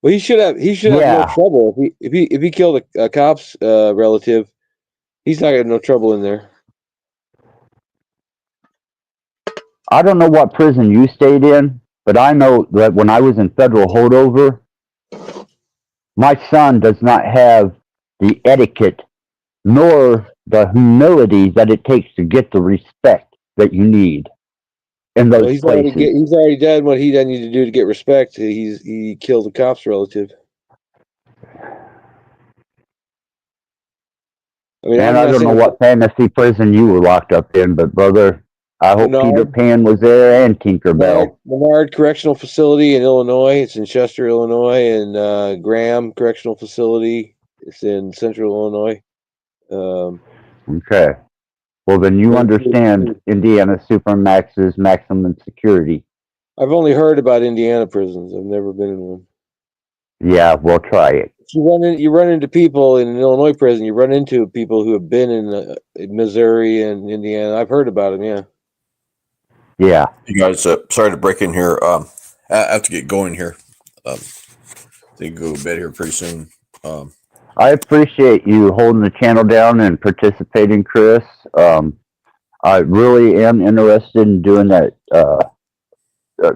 Well, he should have no Yeah. trouble if he killed a cop's relative. He's not gonna have no trouble in there. I don't know what prison you stayed in, but I know that when I was in federal holdover, my son does not have the etiquette nor the humility that it takes to get the respect that you need in those Well, he's places. already done what he doesn't need to do to get respect. He killed a cop's relative. I mean, Man, I don't know what fantasy prison you were locked up in, but brother, I hope No. Peter Pan was there and Tinkerbell. Menard Correctional Facility in Illinois. It's in Chester, Illinois, and Graham Correctional Facility. It's in Central Illinois. Okay. Well, then you understand Indiana Supermax's maximum security. I've only heard about Indiana prisons. I've never been in one. Yeah, we'll try it. You run into people in an Illinois prison. You run into people who have been in Missouri and Indiana. I've heard about them. Yeah. Yeah. You guys, sorry to break in here. I have to get going here. They go to bed here pretty soon. I appreciate you holding the channel down and participating, Chris. I really am interested in doing that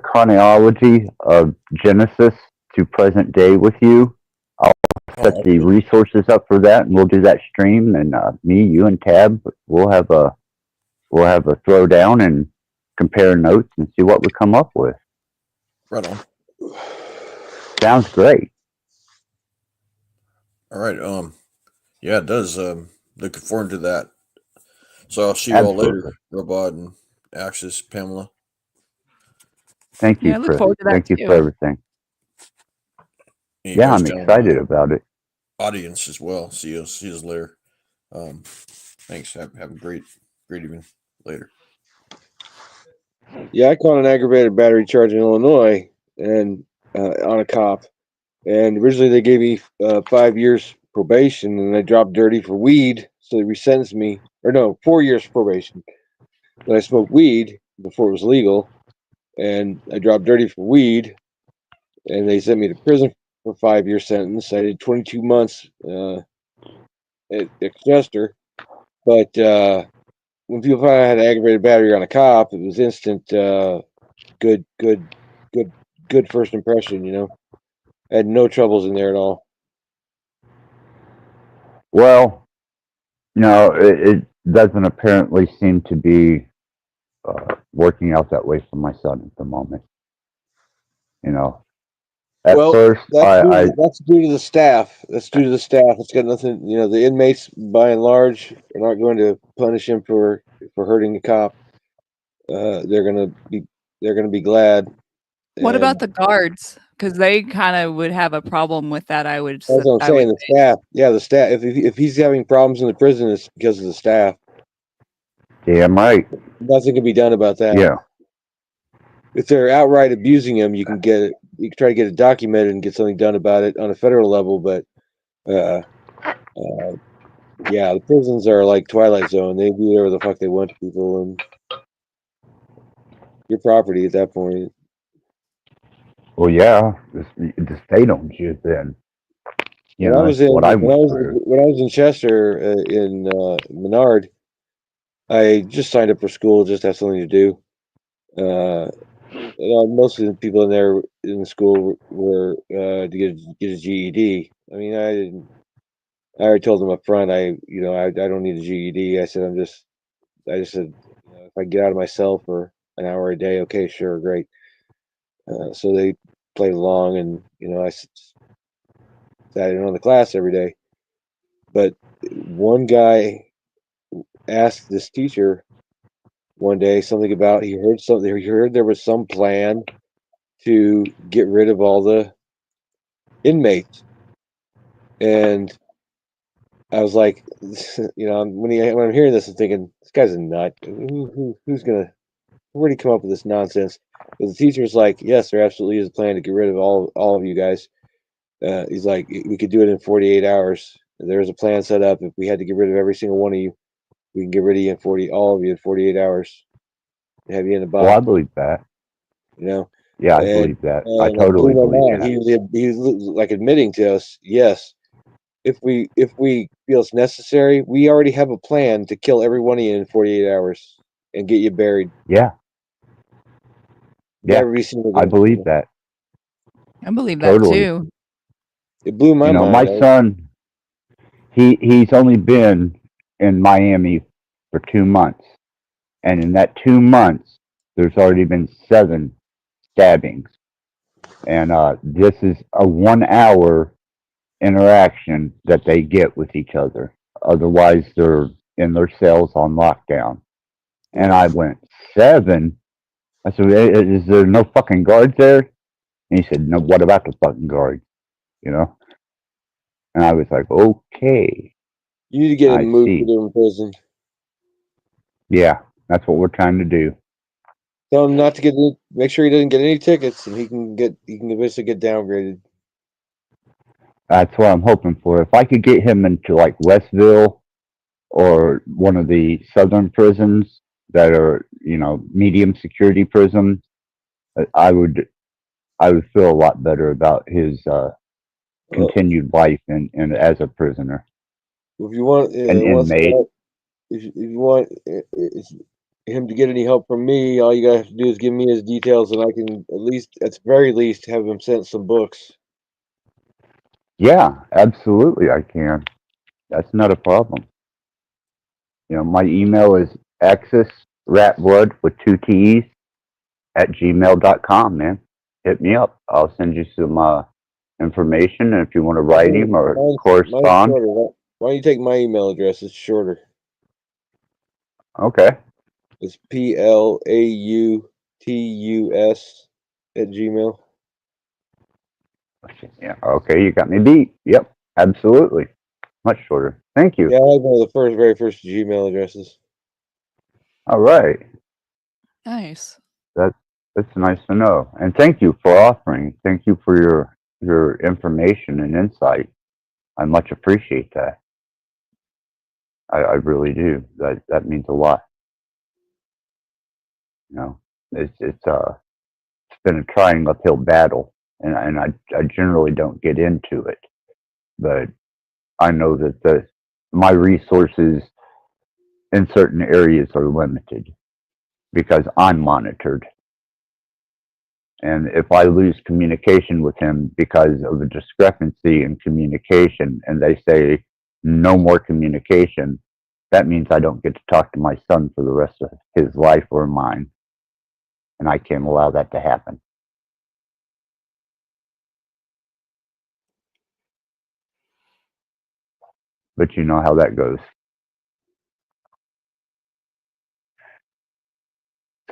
chronology of Genesis to present day with you. I'll set the resources up for that, and we'll do that stream. And me, you, and Tab, we'll have a throwdown and compare notes and see what we come up with. Right on. Sounds great. All right. Yeah, it does. Looking forward to that. So I'll see you all later, Robot and Axis, Pamela. Thank you, Yeah, I look Chris. forward to that Thank you too. for everything. You Yeah, guys I'm down in excited the about it. Audience as well. See us later. Thanks. Have a great evening later. Yeah, I caught an aggravated battery charge in Illinois and on a cop. And originally they gave me 5 years probation, and I dropped dirty for weed, so they resentenced me. Or no, 4 years probation. But I smoked weed before it was legal, and I dropped dirty for weed, and they sent me to prison for a 5-year sentence. I did 22 months at Chester, but when people found out I had an aggravated battery on a cop, it was instant good first impression, you know. I had no troubles in there at all. Well, no, doesn't apparently seem to be working out that way for my son at the moment. You know, at first, that's due to the staff. That's due to the staff. It's got nothing. You know, the inmates, by and large, are not going to punish him for hurting a cop. They're gonna be glad. What And about the guards? Because they kind of would have a problem with that. I would. that's what I'm saying. The staff. Yeah, the staff. If he's having problems in the prison, it's because of the staff. Damn right. Nothing can be done about that. Yeah. If they're outright abusing him, you can get it. You can try to get it documented and get something done about it on a federal level. But, yeah, the prisons are like Twilight Zone. They do whatever the fuck they want to people, and your property at that point. Well, yeah, the state owns you then. You know, When I was in what I when I went was through. when I was in Chester in Menard, I just signed up for school just to have something to do. Most of the people in there in the school were to get a GED. I mean, I already told them up front. I don't need a GED. I said I just said, if I get out of myself for an hour a day, okay, sure, great. So they played along, and I sat in on the class every day. But one guy asked this teacher one day something about he heard there was some plan to get rid of all the inmates, and I was like, when I'm hearing this, I'm thinking this guy's a nut. Where'd he come up with this nonsense? But the teacher's like, yes, there absolutely is a plan to get rid of all of you guys. He's like, we could do it in 48 hours. There's a plan set up. If we had to get rid of every single one of you, we can get rid of you all of you in 48 hours. Have you in the box. Well, I believe that. Yeah, I believe that. I totally believe that. He was like admitting to us, yes, if we feel it's necessary, we already have a plan to kill every one of you in 48 hours and get you buried. Yeah. Yeah, Every single I believe that. I believe that too. It blew my mind. My son, he's only been in Miami for 2 months. And in that 2 months, there's already been 7 stabbings. And this is a 1-hour interaction that they get with each other. Otherwise, they're in their cells on lockdown. And I went, 7? I said, is there no fucking guards there? And he said, no, what about the fucking guards? And I was like, okay. You need to get him moved to different prison. Yeah, that's what we're trying to do. Tell him not to get. Make sure he doesn't get any tickets, and he can eventually get downgraded. That's what I'm hoping for. If I could get him into like Westville or one of the southern prisons that are, medium security prisons, I would feel a lot better about his continued life and as a prisoner. If you want an inmate. If you want him to get any help from me, all you gotta have to do is give me his details, and I can at the very least have him sent some books. Yeah, absolutely, I can. That's not a problem. My email is axisratblood with 2 T's @gmail.com, man. Hit me up. I'll send you some information, and if you want to write him or correspond. Why don't you take my email address? It's shorter. Okay. It's PLAUTUS @gmail. Yeah. Okay, you got me beat. Yep, absolutely. Much shorter. Thank you. Yeah, I have one of the very first Gmail addresses. All right. Nice. That's nice to know, and thank you for offering. Thank you for your information and insight. I much appreciate that. I really do. That means a lot. It's been a trying uphill battle, and I generally don't get into it, but I know that my resources in certain areas are limited because I'm monitored. And if I lose communication with him because of a discrepancy in communication, and they say no more communication, that means I don't get to talk to my son for the rest of his life or mine. And I can't allow that to happen. But you know how that goes.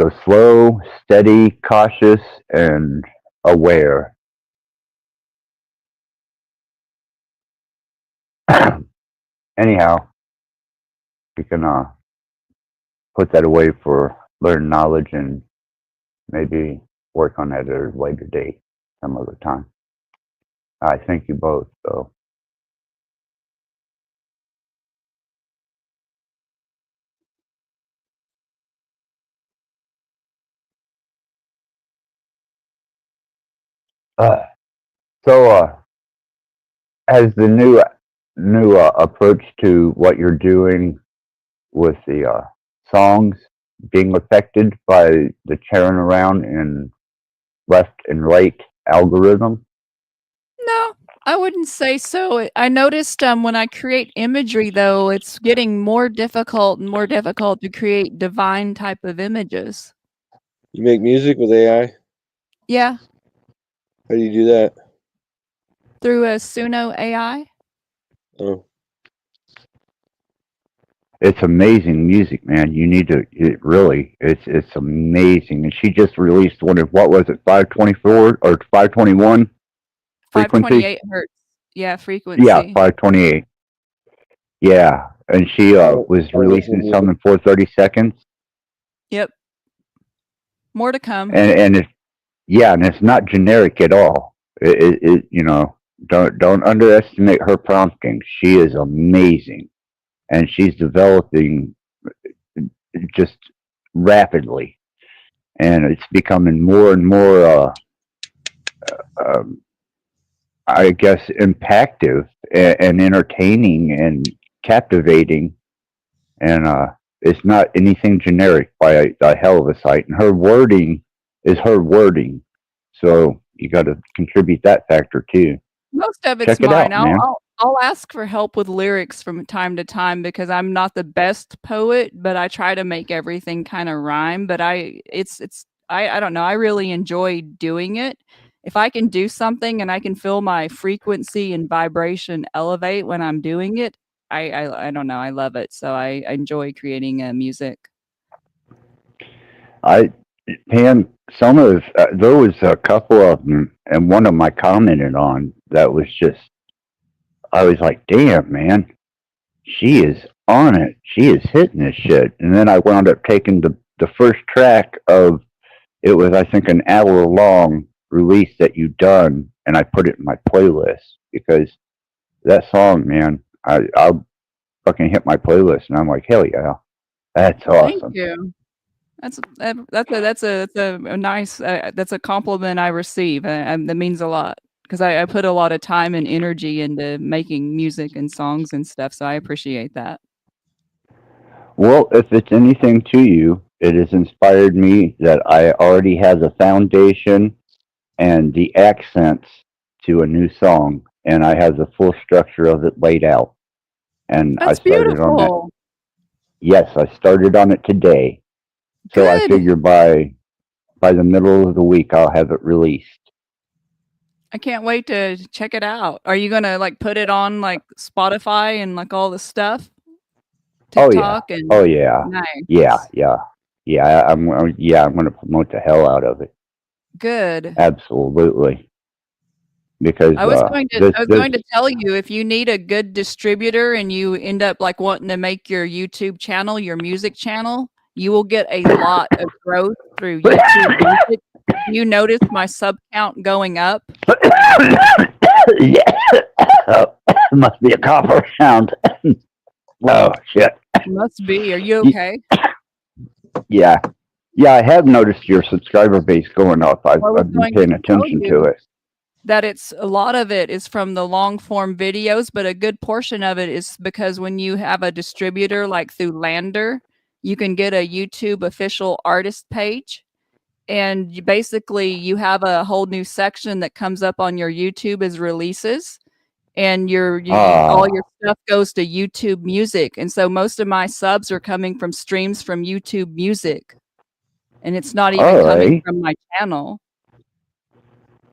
So slow, steady, cautious, and aware. Anyhow, you can put that away for learned knowledge and maybe work on that at a later date, some other time. I thank you both, though. So, has the new approach to what you're doing with the songs being affected by the tearing around in left and right algorithm? No, I wouldn't say so. I noticed when I create imagery, though, it's getting more difficult and more difficult to create divine type of images. You make music with AI? Yeah, How do you do that? through a Suno AI. Oh, It's amazing music, man. You need to. It really, it's amazing. And she just released one of, what was it, 524 or 521 frequency? 528 hertz. Yeah, frequency. Yeah, 528. Yeah, and she was releasing some in 430 seconds, Yep. More to come. and it's, yeah, and it's not generic at all. It you know, don't underestimate her prompting. She is amazing, and she's developing just rapidly, and it's becoming more and more I guess impactful and entertaining and captivating, and it's not anything generic by a hell of a sight. And her wording is her wording, so you got to contribute that factor too. Most of it's Check it mine. out, man. I'll ask for help with lyrics from time to time because I'm not the best poet, but I try to make everything kind of rhyme. But I don't know. I really enjoy doing it. If I can do something and I can feel my frequency and vibration elevate when I'm doing it, I don't know. I love it. So I enjoy creating music. Pam, some of there was a couple of them, and one of them I commented on that was just, I was like, damn, man, she is on it. She is hitting this shit. And then I wound up taking the first track of, it was, I think, an hour long release that you done, and I put it in my playlist because that song, man, I'll fucking hit my playlist, and I'm like, hell yeah, that's awesome. Thank you. That's a nice that's a compliment I receive, and that means a lot because I put a lot of time and energy into making music and songs and stuff. So I appreciate that. Well, if it's anything to you, it has inspired me that I already have a foundation and the accents to a new song, and I have the full structure of it laid out. And That's I started on that. beautiful. Yes, I started on it today. So I Good. figure by the middle of the week I'll have it released. I can't wait to check it out. Are you gonna like put it on like Spotify and like all the stuff? Oh yeah. TikTok and Oh yeah. nice. Yeah. I'm going to promote the hell out of it. Good. Absolutely. Because I was going this to tell you if you need a good distributor and you end up like wanting to make your YouTube channel, your music channel, you will get a lot of growth through YouTube music. You notice my sub count going up? Yeah. Must be a copper sound. Oh shit. Must be. Are you okay? Yeah. Yeah, I have noticed your subscriber base going up. I've Well, I was been going paying to tell attention to you it. that it's a lot of it is from the long form videos, but a good portion of it is because when you have a distributor like through Lander, you can get a YouTube official artist page. And you have a whole new section that comes up on your YouTube as releases. and all your stuff goes to YouTube Music, and so most of my subs are coming from streams from YouTube Music, and it's not even coming Alright. from my channel.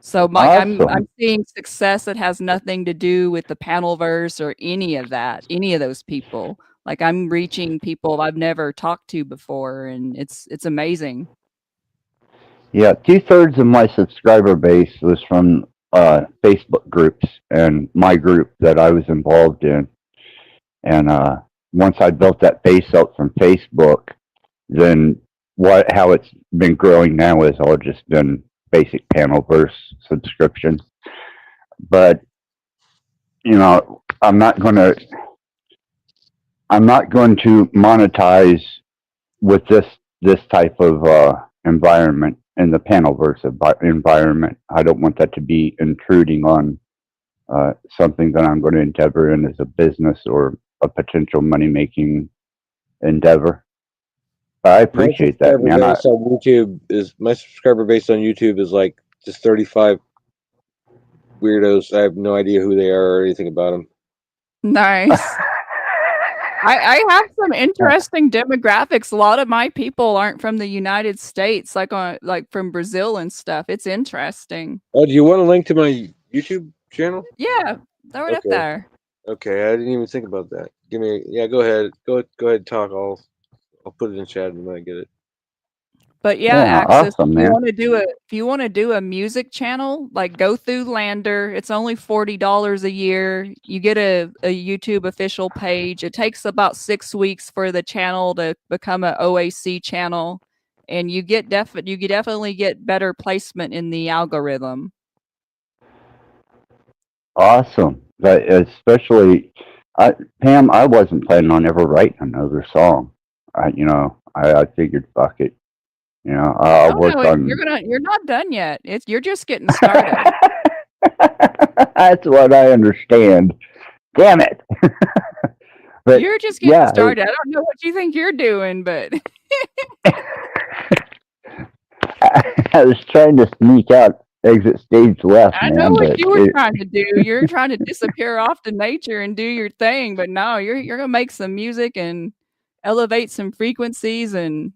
So I'm Awesome. seeing success that has nothing to do with the Panelverse or any of that, any of those people. Like I'm reaching people I've never talked to before, and it's amazing. Yeah, 2/3 of my subscriber base was from Facebook groups and my group that I was involved in. And once I built that base up from Facebook, then how it's been growing now has all just been basic Panelverse subscriptions. But you know, I'm not going to monetize with this type of environment in the Panelverse environment. I don't want that to be intruding on something that I'm going to endeavor in as a business or a potential money making endeavor. I appreciate that, man. My subscriber base on YouTube is like just 35 weirdos. I have no idea who they are or anything about them. Nice. I have some interesting demographics. A lot of my people aren't from the United States, like from Brazil and stuff. It's interesting. Oh, do you want a link to my YouTube channel? Yeah, throw it up there. Okay, I didn't even think about that. Go ahead. Go ahead, talk. I'll put it in chat when I get it. But yeah, Axis, awesome, if man. you want to do a music channel, like go through Lander. It's only $40 a year. You get a YouTube official page. It takes about 6 weeks for the channel to become an OAC channel, and you definitely get better placement in the algorithm. Awesome. But especially, Pam, I wasn't planning on ever writing another song. I figured, fuck it. I'll work on. You're not done yet. You're just getting started. That's what I understand. Damn it. But you're just getting started. I don't know what you think you're doing, but I was trying to sneak out exit stage left. I know what you were trying to do. You're trying to disappear off to nature and do your thing, but no, you're gonna make some music and elevate some frequencies. And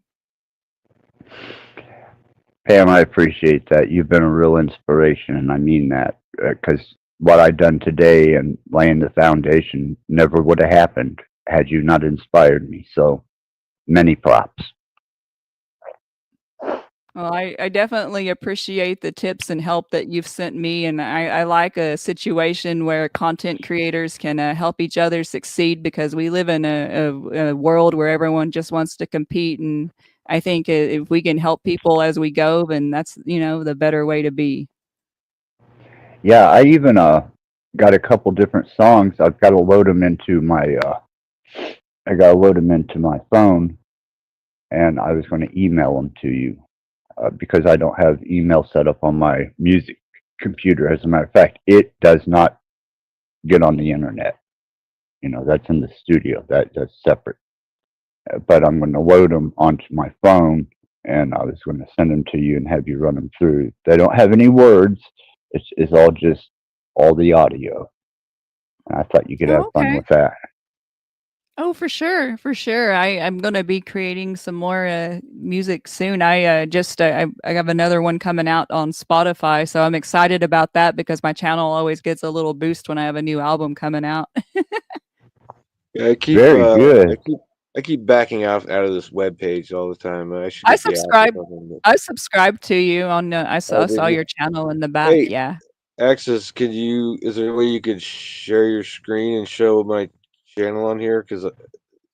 Pam, I appreciate that. You've been a real inspiration, and I mean that, because what I've done today and laying the foundation never would have happened had you not inspired me. So many props. Well, I definitely appreciate the tips and help that you've sent me, and I like a situation where content creators can help each other succeed, because we live in a world where everyone just wants to compete, and I think if we can help people as we go, then that's the better way to be. Yeah, I even got a couple different songs. I've got to load them into my phone, and I was going to email them to you. Because I don't have email set up on my music computer. As a matter of fact, it does not get on the internet. That's in the studio. That's separate. But I'm going to load them onto my phone, and I was going to send them to you and have you run them through. They don't have any words. It's all just all the audio. And I thought you could have fun with that. Oh, for sure, for sure. I'm gonna be creating some more music soon. I have another one coming out on Spotify, so I'm excited about that because my channel always gets a little boost when I have a new album coming out. Yeah, I keep very good. I keep backing out of this web page all the time. I should. I subscribed to you on. I saw your channel in the back. Hey, yeah. Axis, is there a way you could share your screen and show my channel on here, because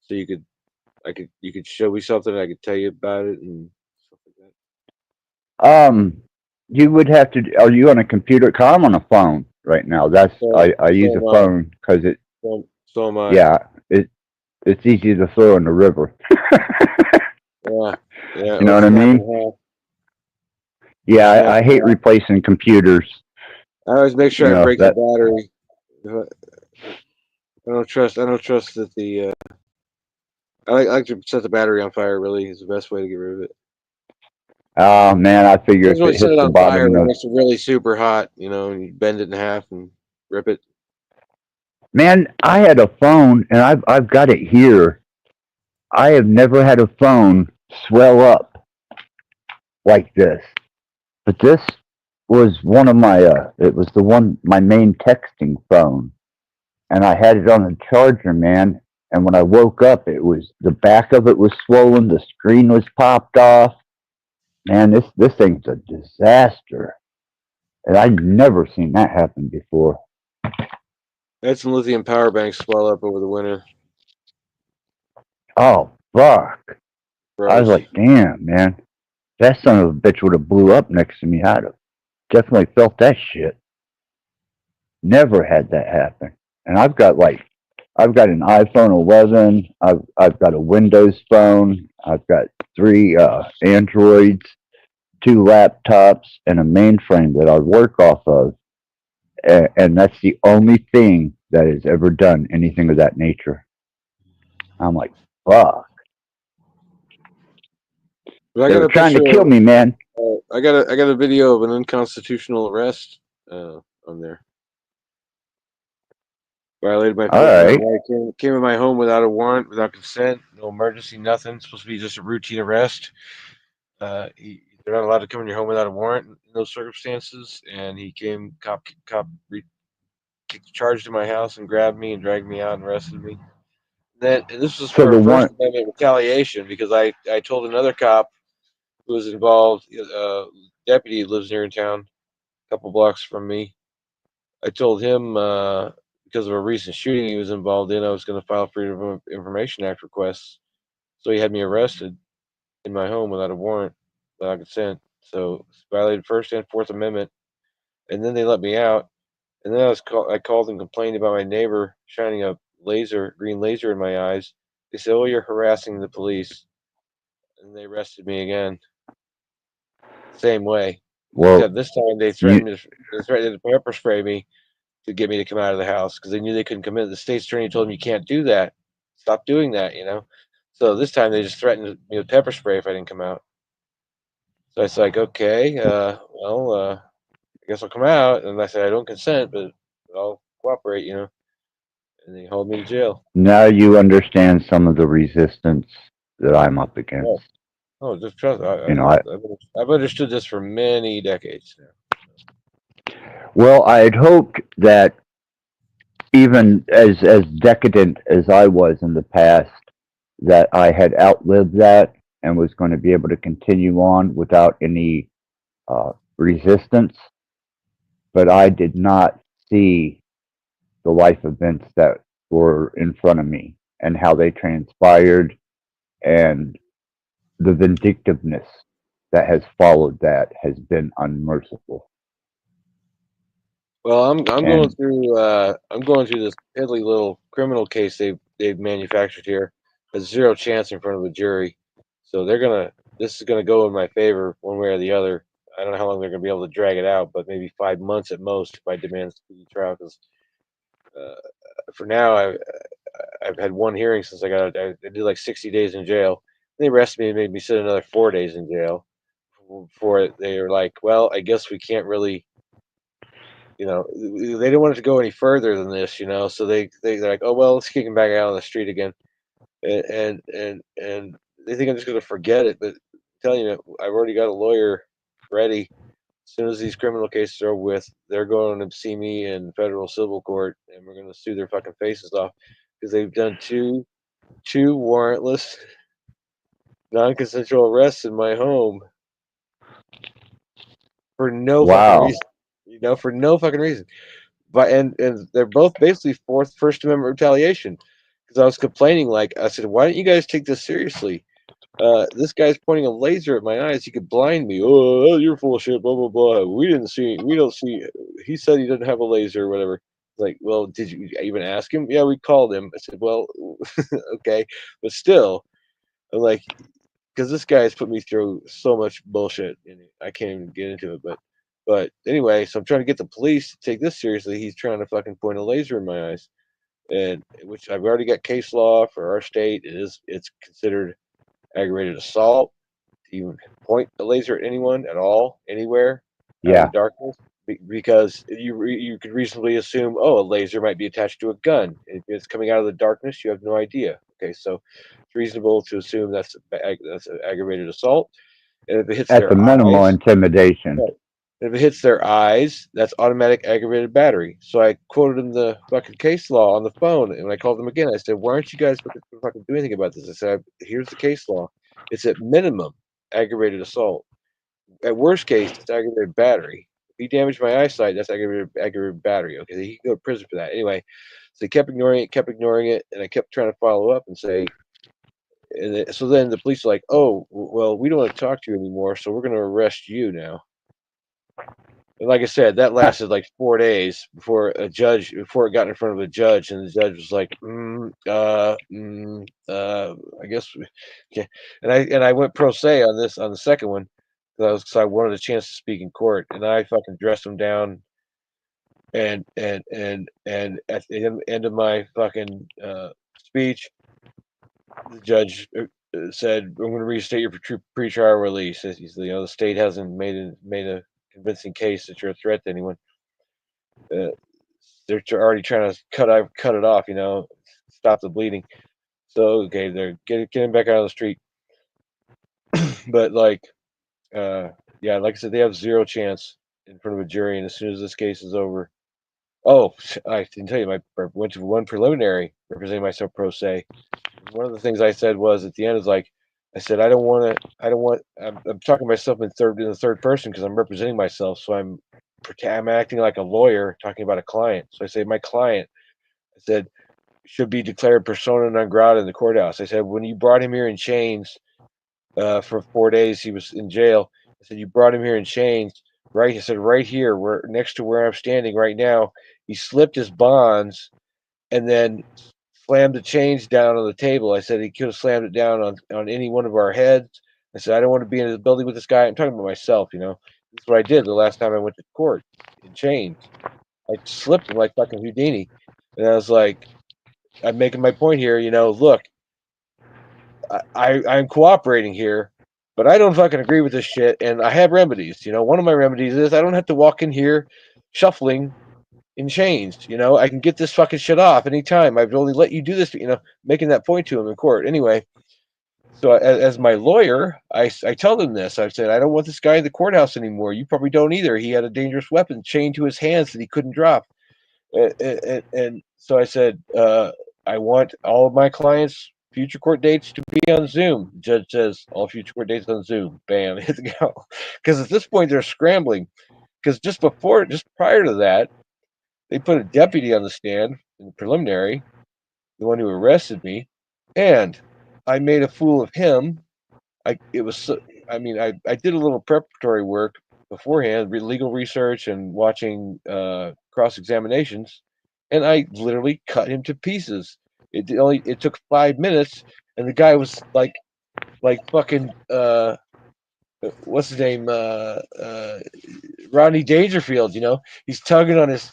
you could show me something, I could tell you about it and stuff like that. You would have to. Are you on a computer? 'Cause I'm on a phone right now. I use a phone because it. So am I. Yeah, it's easy to throw in the river. Yeah. You know what I mean? Yeah, I hate replacing computers. I always make sure I break the battery. I don't trust that the. I like to set the battery on fire. Really, is the best way to get rid of it. Oh man, I figure if it hits set it the on bottom, fire, it makes it really super hot. And you bend it in half and rip it. Man, I had a phone, and I've got it here. I have never had a phone swell up like this. But this was one of my. It was my main texting phone, and I had it on a charger, man. And when I woke up, it was the back of it was swollen. The screen was popped off. Man, this thing's a disaster, and I've never seen that happen before. I had some lithium power banks swell up over the winter. Oh fuck! I Gross. was like, damn, man, that son of a bitch would have blew up next to me. I'd have definitely felt that shit. Never had that happen, and I've got an iPhone 11. I've got a Windows phone. I've got 3 Androids, 2 laptops, and a mainframe that I work off of. And that's the only thing that has ever done anything of that nature. I'm like, fuck. But They were trying to kill me, man. I got a video of an unconstitutional arrest on there. Violated my All right. came in my home without a warrant, without consent, no emergency, nothing. It's supposed to be just a routine arrest. They're not allowed to come in your home without a warrant in those circumstances. And he came, charged to my house and grabbed me and dragged me out and arrested me. And this was So for the First warrant- Amendment retaliation because I told another cop who was involved, deputy lives here in town, a couple blocks from me. I told him because of a recent shooting he was involved in, I was going to file Freedom of Information Act requests. So he had me arrested in my home without a warrant, without consent. So it's violated First and Fourth Amendment. And then they let me out. And then I called and complained about my neighbor shining a green laser in my eyes. They said, "Oh, you're harassing the police," and they arrested me again. Same way. Well, except this time they threatened to pepper spray me to get me to come out of the house because they knew they couldn't come in. The state's attorney told them you can't do that. Stop doing that, So this time they just threatened me with pepper spray if I didn't come out. So I was like, okay, I guess I'll come out. And I said I don't consent, but I'll cooperate, And they hauled me to jail. Now you understand some of the resistance that I'm up against. Oh, just trust. I've understood this for many decades now. Well, I had hoped that even as decadent as I was in the past, that I had outlived that and was going to be able to continue on without any resistance. But I did not see the life events that were in front of me and how they transpired and the vindictiveness that has followed that has been unmerciful. Well, I'm going through this piddly little criminal case they've manufactured here. There's zero chance in front of a jury, so this is gonna go in my favor one way or the other. I don't know how long they're gonna be able to drag it out, but maybe 5 months at most if I demand speedy trial. Because for now, I've had one hearing since I did like 60 days in jail. They arrested me and made me sit another 4 days in jail. Before they were like, well, I guess we can't really. They didn't want it to go any further than this, So they're like, oh well, let's kick him back out on the street again, and they think I'm just going to forget it. But I'm telling you, I've already got a lawyer ready. As soon as these criminal cases are over with, they're going to see me in federal civil court, and we're going to sue their fucking faces off because they've done two warrantless, non-consensual arrests in my home for no fucking reason. For no fucking reason. But and they're both basically First Amendment retaliation. Because I was complaining, I said, why don't you guys take this seriously? This guy's pointing a laser at my eyes. He could blind me. Oh, you're full of shit. Blah blah blah. We don't see. He said he didn't have a laser or whatever. Like, well, did you even ask him? Yeah, we called him. I said, well, okay, but still, I'm like, because this guy has put me through so much bullshit, and I can't even get into it, But anyway, so I'm trying to get the police to take this seriously. He's trying to fucking point a laser in my eyes, and which I've already got case law for our state. It's considered aggravated assault to even point a laser at anyone at all, anywhere, Yeah. in the darkness, because you could reasonably assume, oh, a laser might be attached to a gun. If it's coming out of the darkness, you have no idea. Okay, so it's reasonable to assume that's an aggravated assault. And if it hits At the their minimal eyes, intimidation. right. If it hits their eyes, that's automatic aggravated battery. So I quoted him the fucking case law on the phone, and I called him again. I said, "Why aren't you guys fucking doing anything about this?" I said, "Here's the case law. It's at minimum aggravated assault. At worst case, it's aggravated battery. If he damaged my eyesight, that's aggravated battery. Okay, he can go to prison for that anyway." So he kept ignoring it, and I kept trying to follow up and say. So then the police are like, "Oh, well, we don't want to talk to you anymore, so we're going to arrest you now." And like I said, that lasted like 4 days before it got in front of a judge, and the judge was like, I guess, okay. And I went pro se on the second one, because I wanted a chance to speak in court, and I fucking dressed him down, and at the end of my fucking speech, the judge said, "I'm going to restate your pre-trial release." He said, "The state hasn't made a convincing case that you're a threat to anyone. They're already trying to cut it off, stop the bleeding." So okay, they're getting back out of the street. But like I said, they have zero chance in front of a jury, and as soon as this case is over, I didn't tell you, I went to one preliminary representing myself pro se. One of the things I said was at the end is like, I said, I'm talking to myself in the third person because I'm representing myself. So I'm acting like a lawyer talking about a client. So I say, my client, I said, should be declared persona non grata in the courthouse. I said, when you brought him here in chains for 4 days, he was in jail. I said, you brought him here in chains, right? I said, right here, we're next to where I'm standing right now. He slipped his bonds and then slammed the chains down on the table. I said he could have slammed it down on any one of our heads. I said, I don't want to be in the building with this guy. I'm talking about myself, This is what I did the last time I went to court in chains. I slipped him like fucking Houdini. And I was like, I'm making my point here, look, I'm cooperating here, but I don't fucking agree with this shit, and I have remedies. One of my remedies is I don't have to walk in here shuffling in chains. I can get this fucking shit off anytime. I've only let you do this, making that point to him in court. Anyway, so as my lawyer, I tell them this. I said, I don't want this guy in the courthouse anymore. You probably don't either. He had a dangerous weapon chained to his hands that he couldn't drop. And so I said, I want all of my clients' future court dates to be on Zoom. The judge says, all future court dates on Zoom. Bam, hit the go. Because at this point, they're scrambling. Because just prior to that, they put a deputy on the stand in the preliminary, the one who arrested me, and I made a fool of him. I did a little preparatory work beforehand, legal research and watching cross-examinations, and I literally cut him to pieces. It took 5 minutes, and the guy was like fucking what's his name, Rodney Dangerfield. He's tugging on his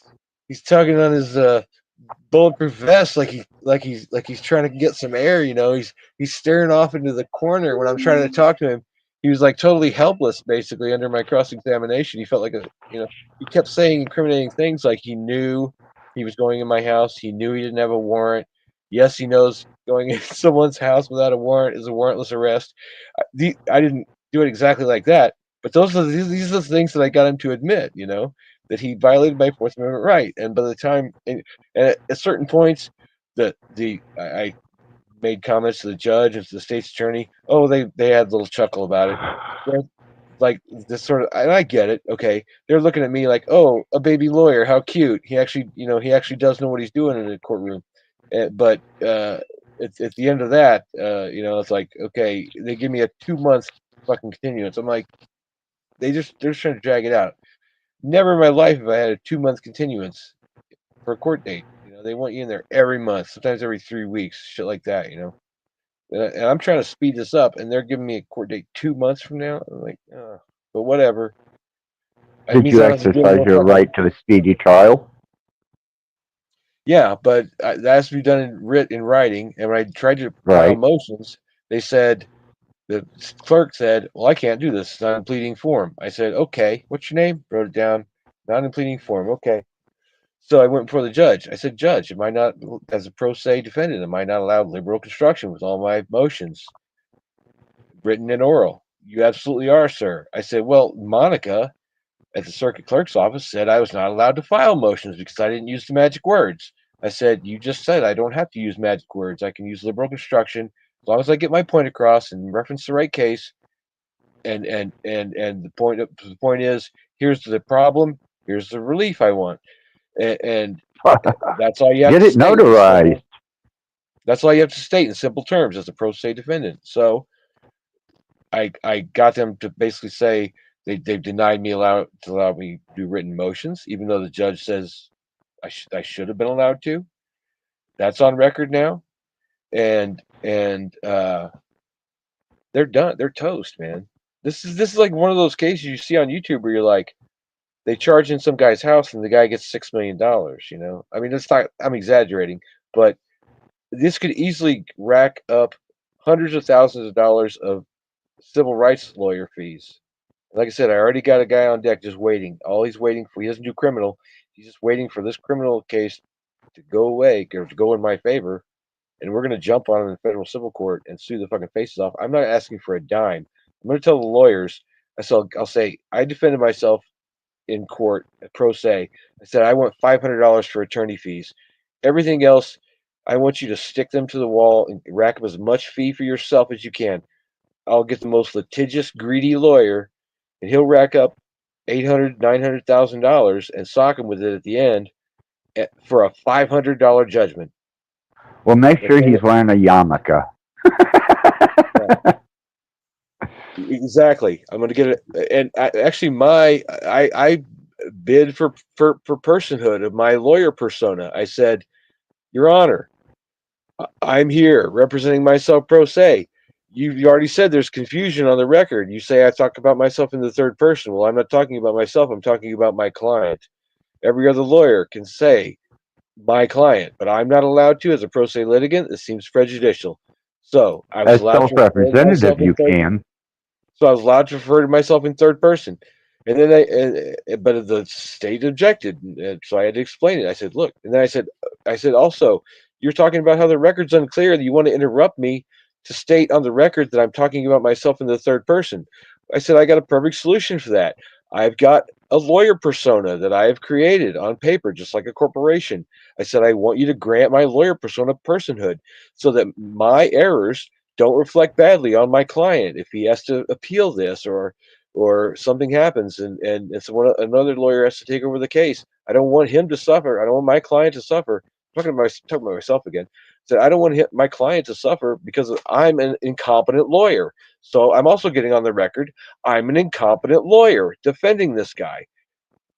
bulletproof vest like he's trying to get some air. He's staring off into the corner when I'm trying to talk to him. He was like totally helpless, basically, under my cross-examination. He felt like he kept saying incriminating things, like he knew he was going in my house. He knew he didn't have a warrant. Yes, he knows going in someone's house without a warrant is a warrantless arrest. I didn't do it exactly like that, but these are the things that I got him to admit, that he violated my Fourth Amendment right. And by the time, and at certain points, I made comments to the judge and to the state's attorney. Oh, they had a little chuckle about it. Like this sort of, and I get it. Okay, they're looking at me like, oh, a baby lawyer, how cute. He actually does know what he's doing in a courtroom. But at the end of that, it's like, okay, they give me a 2 month fucking continuance. I'm like, they're just trying to drag it out. Never in my life have I had a 2 month continuance for a court date. They want you in there every month, sometimes every 3 weeks, shit like that. And I'm trying to speed this up, and they're giving me a court date 2 months from now. I'm like, but whatever. Did you exercise your right to a speedy trial? Yeah, but that has to be done in writing. And when I tried to file motions, they said, the clerk said, well, I can't do this. It's not in pleading form. I said, okay, what's your name? Wrote it down. Not in pleading form. Okay. So I went before the judge. I said, Judge, am I not, as a pro se defendant, am I not allowed liberal construction with all my motions, written and oral? You absolutely are, sir. I said, well, Monica at the circuit clerk's office said I was not allowed to file motions because I didn't use the magic words. I said, you just said I don't have to use magic words. I can use liberal construction as long as I get my point across and reference the right case. And the point is, here's the problem, here's the relief I want. And that's all you have Get to it state. notarized. That's all you have to state in simple terms as a pro se defendant. So I got them to basically say they've denied me allow me to do written motions, even though the judge says I should have been allowed to. That's on record now, and they're done. They're toast, man. This is like one of those cases you see on YouTube where you're like, they charge in some guy's house and the guy gets $6 million. You know, I mean, it's not. I'm exaggerating, but this could easily rack up hundreds of thousands of dollars of civil rights lawyer fees. Like I said, I already got a guy on deck just waiting. All he's waiting for, he doesn't do criminal. He's just waiting for this criminal case to go away or to go in my favor. And we're going to jump on him in federal civil court and sue the fucking faces off. I'm not asking for a dime. I'm going to tell the lawyers, I'll say, I defended myself in court, pro se. I said, I want $500 for attorney fees. Everything else, I want you to stick them to the wall and rack up as much fee for yourself as you can. I'll get the most litigious, greedy lawyer, and he'll rack up $800,000, $900,000 and sock him with it at the end for a $500 judgment. Well, make sure he's wearing a yarmulke. Exactly. I'm going to get it. And I bid for personhood of my lawyer persona. I said, Your Honor, I'm here representing myself pro se. You already said there's confusion on the record. You say I talk about myself in the third person. Well, I'm not talking about myself. I'm talking about my client. Every other lawyer can say my client, but I'm not allowed to as a pro se litigant. This seems prejudicial. So I was As allowed self-representative, you can. So I was allowed to refer to myself in third person. And then but the state objected. And so I had to explain it. I said, look, and then I said, also, you're talking about how the record's unclear that you want to interrupt me to state on the record that I'm talking about myself in the third person. I said, I got a perfect solution for that. I've got a lawyer persona that I have created on paper, just like a corporation. I said, I want you to grant my lawyer persona personhood so that my errors don't reflect badly on my client if he has to appeal this or something happens and so another lawyer has to take over the case. I don't want him to suffer. I don't want my client to suffer. I'm talking about myself again. So I don't want my client to suffer because I'm an incompetent lawyer. So I'm also getting on the record, I'm an incompetent lawyer defending this guy.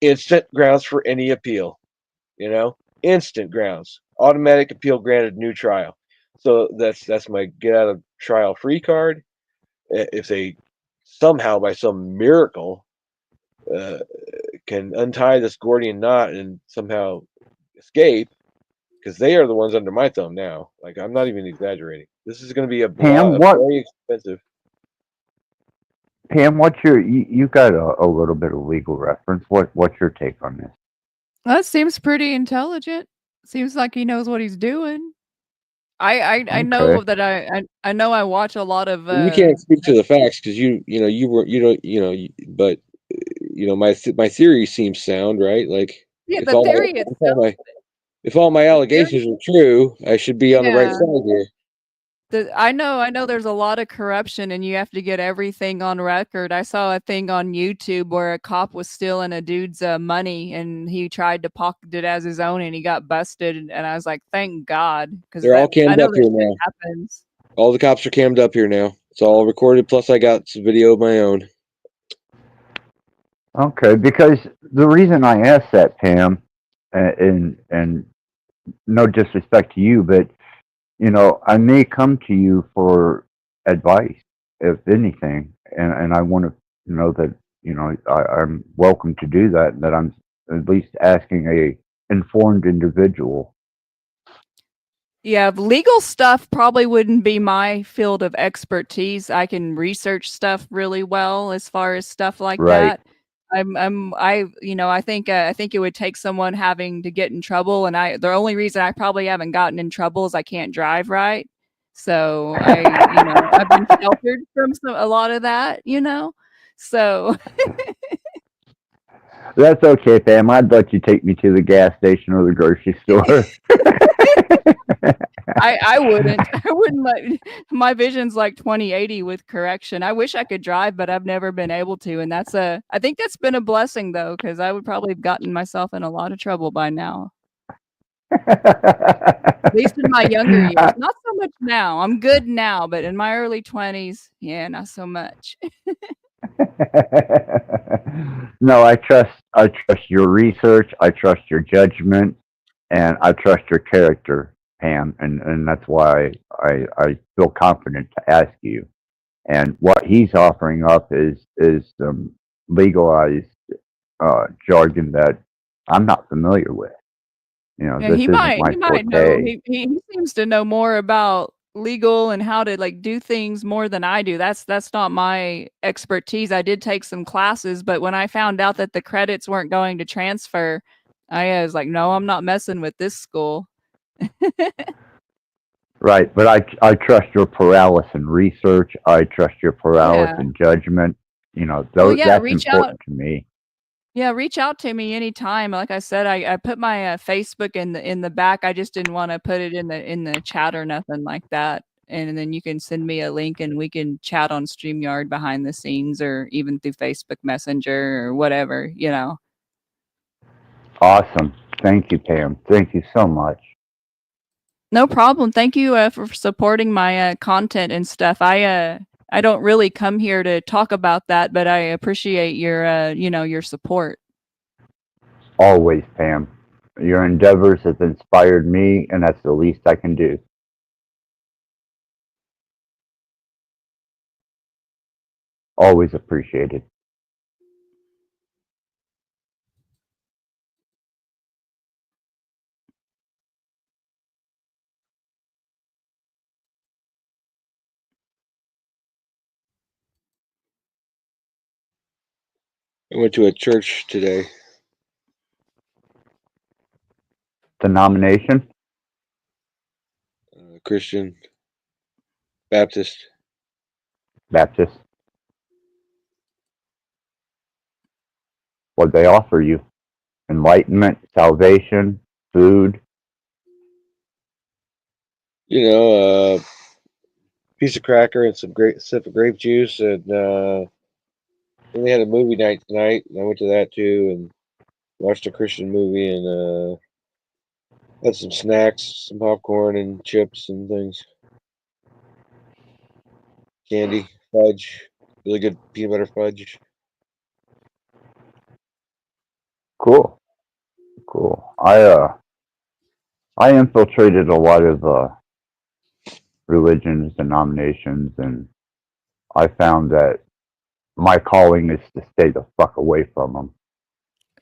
Instant grounds for any appeal, instant grounds, automatic appeal granted, new trial. So that's my get out of trial free card. If they somehow by some miracle can untie this Gordian knot and somehow escape, because they are the ones under my thumb now. Like, I'm not even exaggerating. This is going to be very expensive. Pam, what's you got a little bit of legal reference. What's your take on this? That seems pretty intelligent. Seems like he knows what he's doing. I know that I know I watch a lot of. You can't speak to the facts because but my theory seems sound, right? Like, yeah, the theory itself. If all my allegations are true, I should be on the right side here. I know there's a lot of corruption and you have to get everything on record. I saw a thing on YouTube where a cop was stealing a dude's money and he tried to pocket it as his own and he got busted. And I was like, thank God. Because they're all cammed up here now. Happens. All the cops are cammed up here now. It's all recorded. Plus I got some video of my own. Okay, because the reason I asked that, Pam, and no disrespect to you, but I may come to you for advice, if anything, and I want to know that I'm welcome to do that. That I'm at least asking a informed individual. Yeah, legal stuff probably wouldn't be my field of expertise. I can research stuff really well as far as stuff like that. I think it would take someone having to get in trouble, and the only reason I probably haven't gotten in trouble is I can't drive right. So I've been sheltered from a lot of that, So That's okay, Pam. I'd let you take me to the gas station or the grocery store. I wouldn't. I wouldn't let my vision's like 20/80 with correction. I wish I could drive, but I've never been able to. And I think that's been a blessing though, because I would probably have gotten myself in a lot of trouble by now. At least in my younger years. Not so much now. I'm good now, but in my early 20s, yeah, not so much. No, I trust your research, I trust your judgment, and I trust your character, Pam, and that's why I feel confident to ask you. And what he's offering up is some legalized jargon that I'm not familiar with. Yeah, This he isn't might my he might know. forte. He seems to know more about legal and how to like do things more than I do. That's not my expertise. I did take some classes, but when I found out that the credits weren't going to transfer, I was like, no, I'm not messing with this school. Right, but I trust your paralysis in research. I trust your paralysis Yeah. in judgment. Well, Those yeah, that's reach important out. to me. Yeah, reach out to me anytime. Like I said, I put my Facebook in the back. I just didn't want to put it in the chat or nothing like that. And then you can send me a link and we can chat on StreamYard behind the scenes or even through Facebook Messenger or whatever. Awesome. Thank you, Pam. Thank you so much. No problem. Thank you for supporting my content and stuff. I don't really come here to talk about that, but I appreciate your support. Always, Pam. Your endeavors have inspired me, and that's the least I can do. Always appreciated. I went to a church today. Denomination? Christian Baptist. Baptist. What they offer you? Enlightenment, salvation, food. Piece of cracker and some great sip of grape juice, and then they had a movie night tonight, and I went to that too, and watched a Christian movie, and had some snacks, some popcorn and chips and things, candy, fudge, really good peanut butter fudge. Cool. I infiltrated a lot of religions, denominations, and I found that my calling is to stay the fuck away from them.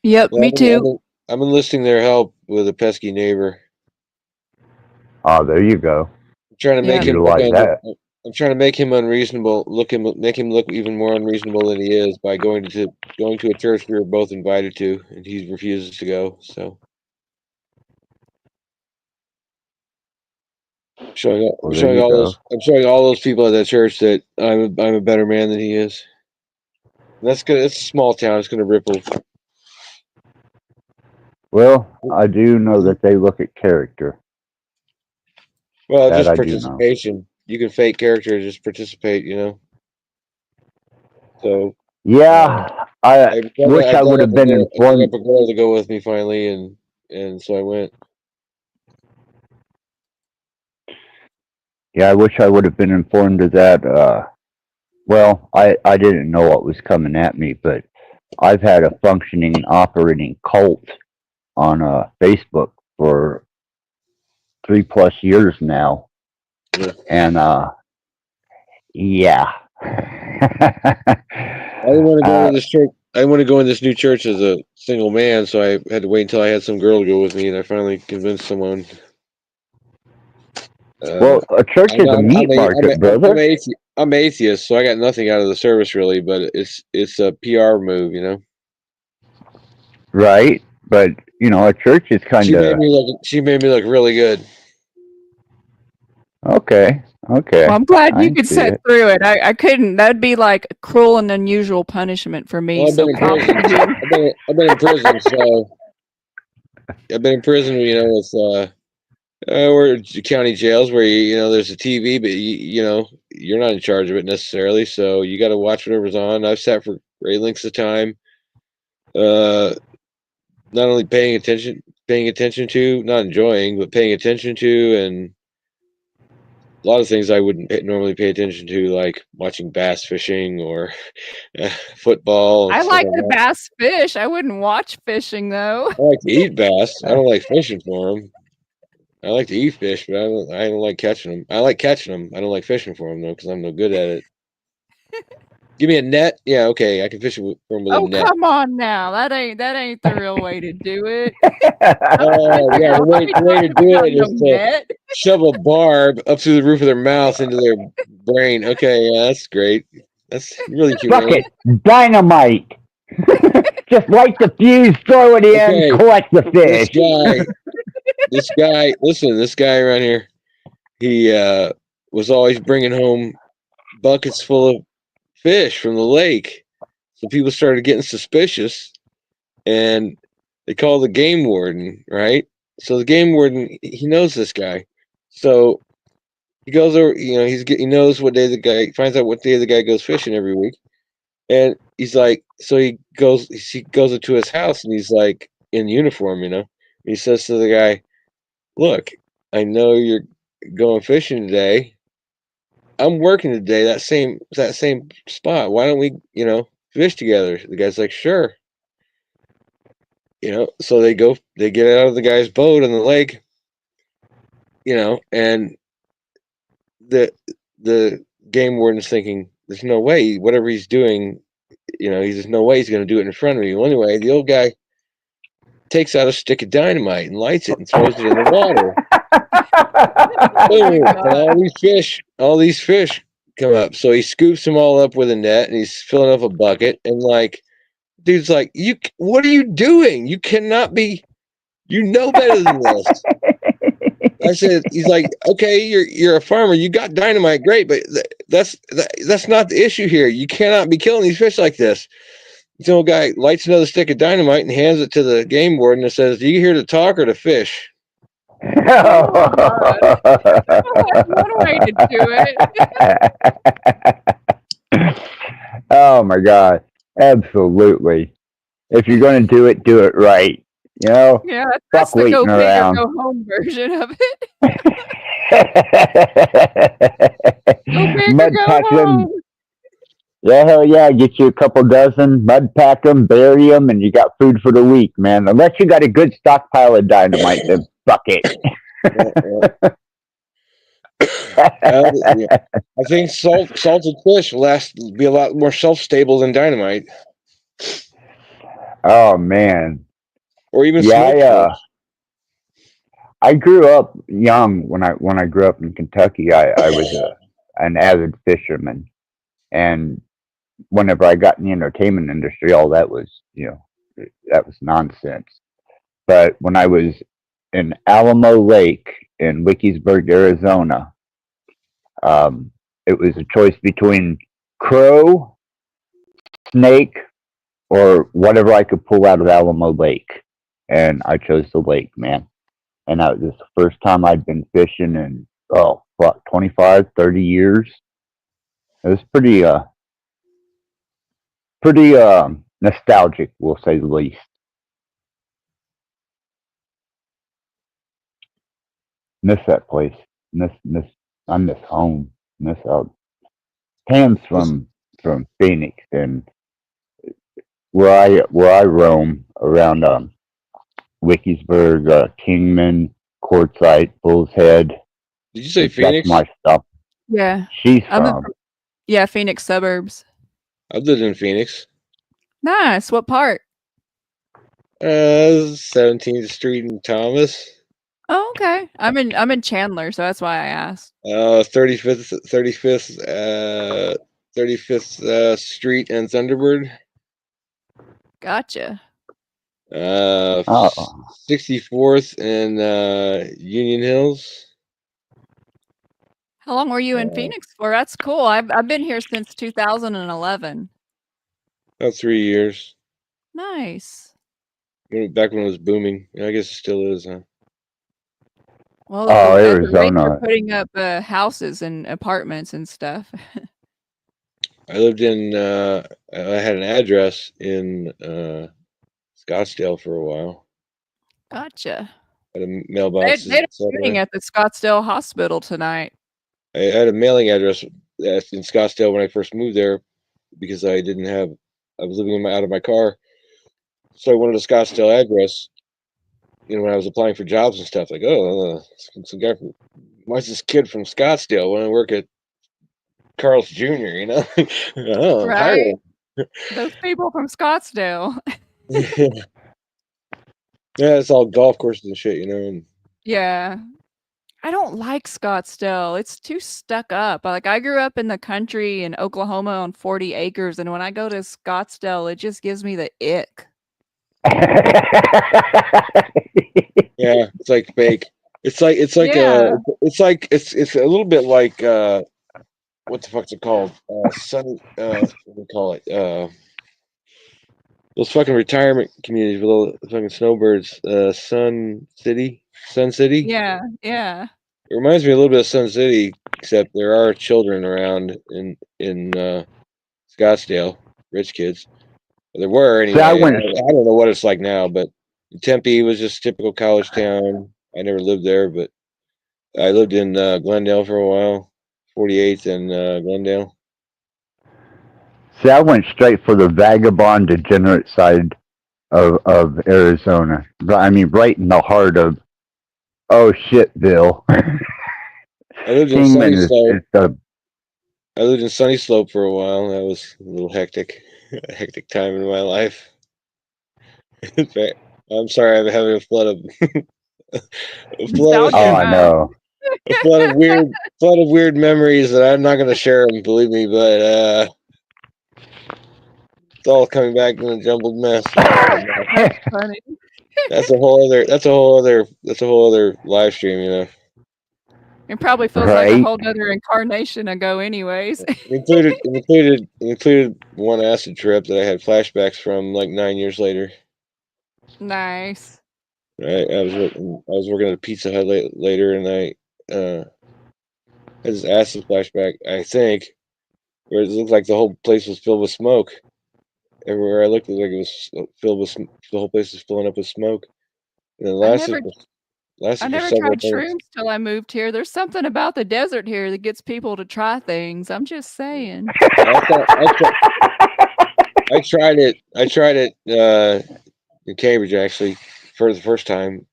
Yep, me too. I'm enlisting their help with a pesky neighbor. Oh, there you go. I'm trying to make him Utilize that. I'm trying to make him unreasonable. Make him look even more unreasonable than he is by going to a church we were both invited to, and he refuses to go. So I'm showing all those people at that church that I'm a better man than he is. And that's good. It's a small town. It's going to ripple. Well, I do know that they look at character. Well, That just I do know. participation. You can fake character, just participate. So Yeah, I wish I would have been I dug informed. up a girl to go with me finally, and so I went. Yeah, I wish I would have been informed of that. Well, I didn't know what was coming at me, but I've had a functioning and operating cult on Facebook for 3+ years now, and yeah. I didn't want to go in this church. I didn't want to go in this new church as a single man, so I had to wait until I had some girl to go with me, and I finally convinced someone. Well, a church is a meat market, brother. I'm atheist, so I got nothing out of the service really, but it's a PR move, right? But you know, a church is kind She made of me look. She made me look really good. okay. Okay, Well, I'm glad I you can could see sit it. through it. I couldn't. That'd be like a cruel and unusual punishment for me. Well, I've So been in props prison. to you. I've been in prison. So I've been in prison. You know, with we're county jails where you know there's a TV, but you know you're not in charge of it necessarily. So you got to watch whatever's on. I've sat for great lengths of time. Not only paying attention to, not enjoying, but paying attention to, and a lot of things I wouldn't normally pay attention to, like watching bass fishing or football and I stuff like like the that. bass fish. I wouldn't watch fishing though. I like to eat bass. I don't like fishing for them. I like to eat fish, but I don't like catching them. I like catching them. I don't like fishing for them though, because I'm no good at it. Give me a net. Yeah, okay, I can fish for them with a Oh, net. come on now. That ain't the real way to do it. Yeah, the way to do Got it no is to net. shove a barb up through the roof of their mouth into their brain. Okay, yeah, that's great. That's really Fuck humane. it, dynamite. Just light the fuse, throw it in, Okay, collect the fish. this guy, listen, this guy around here, he was always bringing home buckets full of fish from the lake. So people started getting suspicious, and they called the game warden, right? So the game warden, he knows this guy. So he goes over, you know, he knows what day the guy, finds out what day the guy goes fishing every week. And he's like, so he goes into his house, and he's like in uniform, you know. He says to the guy, "Look, I know you're going fishing today. I'm working today, that same spot. Why don't we, you know, fish together?" The guy's like, "Sure." You know, so they get out of the guy's boat in the lake, you know, and the game warden's thinking, there's no way, whatever he's doing, you know, there's no way he's going to do it in front of me. Well, anyway, the old guy takes out a stick of dynamite and lights it and throws it in the water. Boom, and all these fish come up. So he scoops them all up with a net, and he's filling up a bucket. And like, dude's like, what are you doing? You cannot be. You know better than this. I said, he's like, okay, you're a farmer. You got dynamite, great, but that's not the issue here. You cannot be killing these fish like this. The old guy lights another stick of dynamite and hands it to the game warden and says, "Are you here to talk or to fish?" Oh, one way to do it. Oh my god, absolutely! If you're going to do it right. You know, Yeah, that's fuck the go waiting big or around. go home version of it. Go big or Mud go pack them. home. Yeah, hell yeah! Get you a couple dozen, mud pack them, bury them, and you got food for the week, man. Unless you got a good stockpile of dynamite, then fuck it. I think salted fish will be a lot more shelf-stable than dynamite. Oh man. Or even yeah, smoked fish. I grew up young when I grew up in Kentucky. I was an avid fisherman, and whenever I got in the entertainment industry, all that was that was nonsense. But when I was in Alamo Lake in Wickiesburg, Arizona, it was a choice between crow, snake, or whatever I could pull out of Alamo Lake. And I chose the lake, man. And that was the first time I'd been fishing in, 25, 30 years. It was pretty nostalgic, we'll say the least. Miss that place. I miss home. Miss out. Pam's from Phoenix, and where I roam around Wickiesburg, Kingman, Quartzsite, Bull's Head. Did you say Phoenix? That's my stuff. Yeah. She's I'm from. Yeah, Phoenix suburbs. I've lived in Phoenix. Nice. What part? 17th Street in Thomas. Oh, okay. I'm in Chandler, so that's why I asked. 35th Street and Thunderbird. Gotcha. Oh, 64th and Union Hills. How long were you in Uh, Phoenix for? That's cool. I've been here since 2011. About 3 years. Nice. Back when it was booming. I guess it still is, huh? Well, oh, at the rate they're Arizona. putting up houses and apartments and stuff. I lived in. I had an address in Scottsdale for a while. Gotcha. Had a They mailboxes, had a shooting etc. at the Scottsdale Hospital tonight. I had a mailing address in Scottsdale when I first moved there because I didn't have. I was living out of my car, so I wanted a Scottsdale address. When I was applying for jobs and stuff, like, some guy from. Why is this kid from Scottsdale when I work at Carl's Jr.? Oh, hire Right. him. Those people from Scottsdale. Yeah, it's all golf courses and shit, and Yeah. I don't like Scottsdale. It's too stuck up. Like I grew up in the country in Oklahoma on 40 acres, and when I go to Scottsdale, it just gives me the ick. yeah, it's like fake. It's like it's a little bit like what the fuck's it called? Sun what do we call it? Those fucking retirement communities with all the fucking snowbirds. Sun City. Yeah, yeah. It reminds me a little bit of Sun City, except there are children around in Scottsdale, rich kids. There were anyway. See, I I went. don't know what it's like now, but Tempe was just typical college town. I never lived there, but I lived in Glendale for a while, 48th and Glendale. See, I went straight for the vagabond, degenerate side of Arizona. I mean, right in the heart of oh shitville. I lived in Kingman Sunny Slope. is the I lived in Sunny Slope for a while. That was a little hectic, a hectic time in my life. In fact, I'm sorry, I'm having a flood of Nostalgia, oh, I huh? know. a flood of weird memories that I'm not going to share them. Believe me, but it's all coming back in a jumbled mess. That's funny. That's a whole other live stream. It probably feels like a Right? whole other incarnation ago, anyways. It included one acid trip that I had flashbacks from like 9 years later. Nice. Right, I was working at a Pizza Hut later, and I had this acid flashback. I think where it looked like the whole place was filled with smoke. Everywhere I looked, it looked like it was filled with the whole place was filling up with smoke, and it I lasted never for tried several minutes. shrooms till I moved here. There's something about the desert here that gets people to try things. I'm just saying. I tried it. I tried it in Cambridge actually for the first time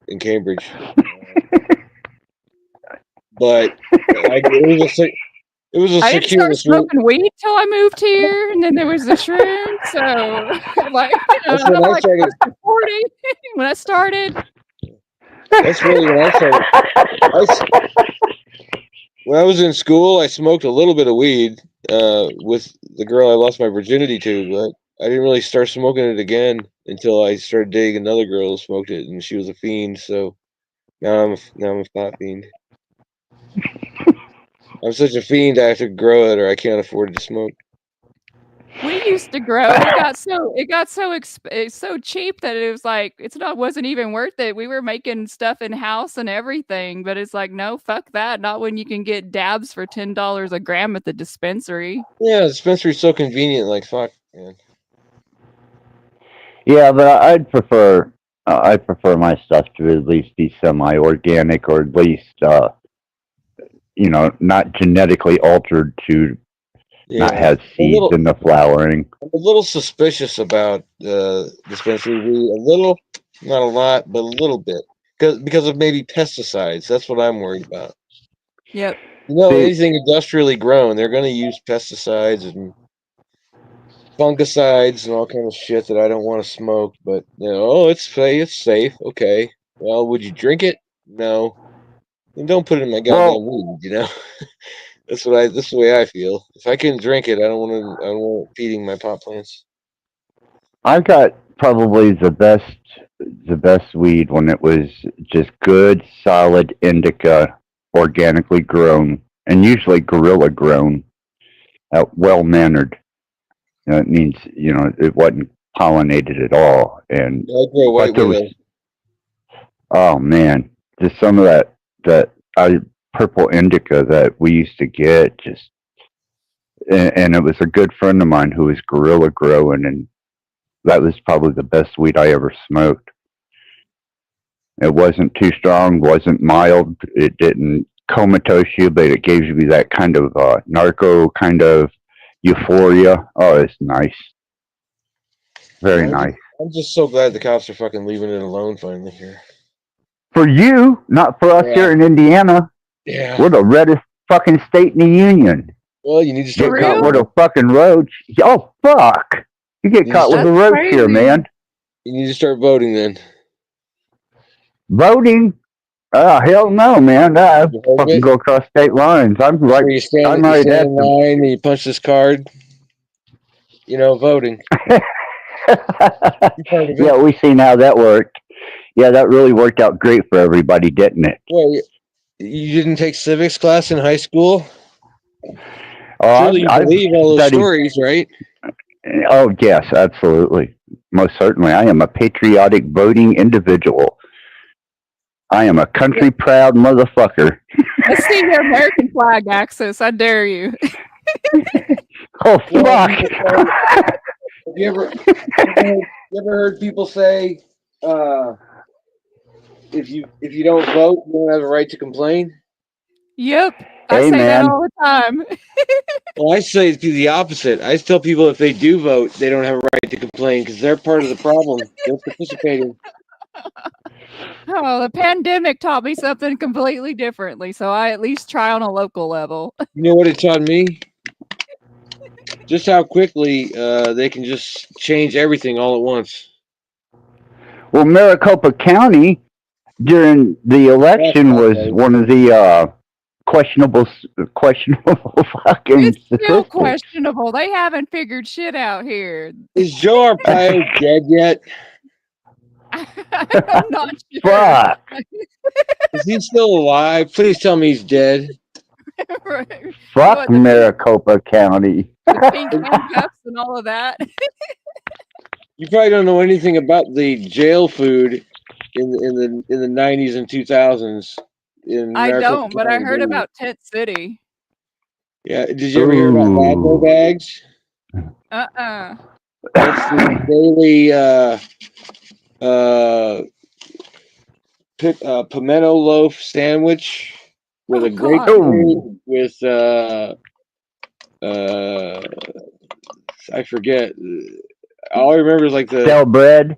in Cambridge, but it was a I didn't start circuitous route. smoking weed till I moved here, and then there was the shroom. So, like, That's I'm when I like started. close to 40 when I started. That's really when I started. When I was in school, I smoked a little bit of weed with the girl I lost my virginity to, but I didn't really start smoking it again until I started dating another girl who smoked it, and she was a fiend. So now I'm a pot fiend. I'm such a fiend, I have to grow it, or I can't afford to smoke. We used to grow. It got so cheap that it was like wasn't even worth it. We were making stuff in house and everything, but it's like no, fuck that. Not when you can get dabs for $10 a gram at the dispensary. Yeah, the dispensary's so convenient. Like fuck, man. Yeah, but I'd prefer my stuff to at least be semi-organic, or at least not genetically altered to not have seeds in the flowering. I'm a little suspicious about dispensary weed. A little, not a lot, but a little bit, because of maybe pesticides. That's what I'm worried about. Yep. Anything industrially grown, they're going to use pesticides and fungicides and all kind of shit that I don't want to smoke. But it's safe. Okay. Well, would you drink it? No. And don't put it in my goddamn weed. That's the way I feel. If I can drink it, I don't want it feeding my pot plants. I've got probably the best weed when it was just good, solid indica, organically grown, and usually gorilla grown, well mannered. It means it wasn't pollinated at all, and I grow white but there was, widow. oh man, just some of that purple indica that we used to get, just and it was a good friend of mine who was gorilla growing, and that was probably the best weed I ever smoked. It wasn't too strong, wasn't mild, it didn't comatose you, but it gave you that kind of narco kind of euphoria. Oh, it's nice. Very nice. I'm just so glad the cops are fucking leaving it alone finally here. For you, not for us here in Indiana. Yeah. We're the reddest fucking state in the union. Well, you need to start Get caught voting. with a fucking roach. Oh, fuck. You get caught with a roach here, man. You need to start voting then. Voting? Hell no, man. I fucking go across state lines. I'm right. You stand, I'm you right stand at in the. line and you punch this card. Voting. Yeah, we seen how that worked. Yeah, that really worked out great for everybody, didn't it? Well, you didn't take civics class in high school? Oh, Surely you believe all those stories, right? Oh, yes, absolutely. Most certainly. I am a patriotic voting individual. I am a country proud motherfucker. Let's see your American flag, Axis. I dare you. Oh, fuck. Have you ever heard people say, if you don't vote, you don't have a right to complain? Yep. I say that all the time. Well, I say the opposite. I tell people if they do vote, they don't have a right to complain because they're part of the problem. They're participating. Oh, the pandemic taught me something completely differently, so I at least try on a local level. You know what it taught me? Just how quickly they can just change everything all at once. Well, Maricopa County during the election was one of the questionable fucking It's still statistics. questionable. They haven't figured shit out here. Is Joe Arpaio dead yet? I'm not sure. Fuck. Is he still alive? Please tell me he's dead. Right. Fuck Maricopa County. The pink handcuffs and all of that. You probably don't know anything about the jail food in the 90s and 2000s. I don't, but I heard about Tent City. Yeah, did you ever hear about Ladmo bags? Uh-uh. That's the daily pimento loaf sandwich with a grapefruit with I forget. All I remember is like the stale bread.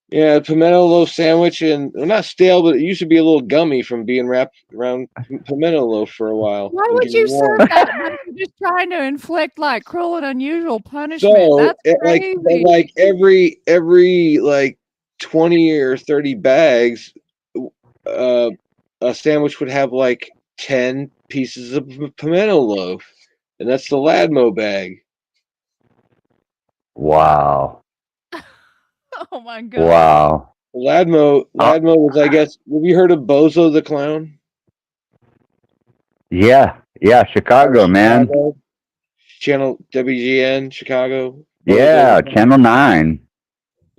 Yeah, pimento loaf sandwich, and well, not stale, but it used to be a little gummy from being wrapped around pimento loaf for a while. Why would you serve that? You're just trying to inflict like cruel and unusual punishment. So, That's crazy. like every like 20 or 30 bags, a sandwich would have like 10 pieces of pimento loaf, and that's the Ladmo bag. Wow. Oh my god. Wow. Ladmo was, I guess. Have you heard of Bozo the Clown? Yeah, Chicago, man. Channel WGN, Chicago. Yeah, Channel 9.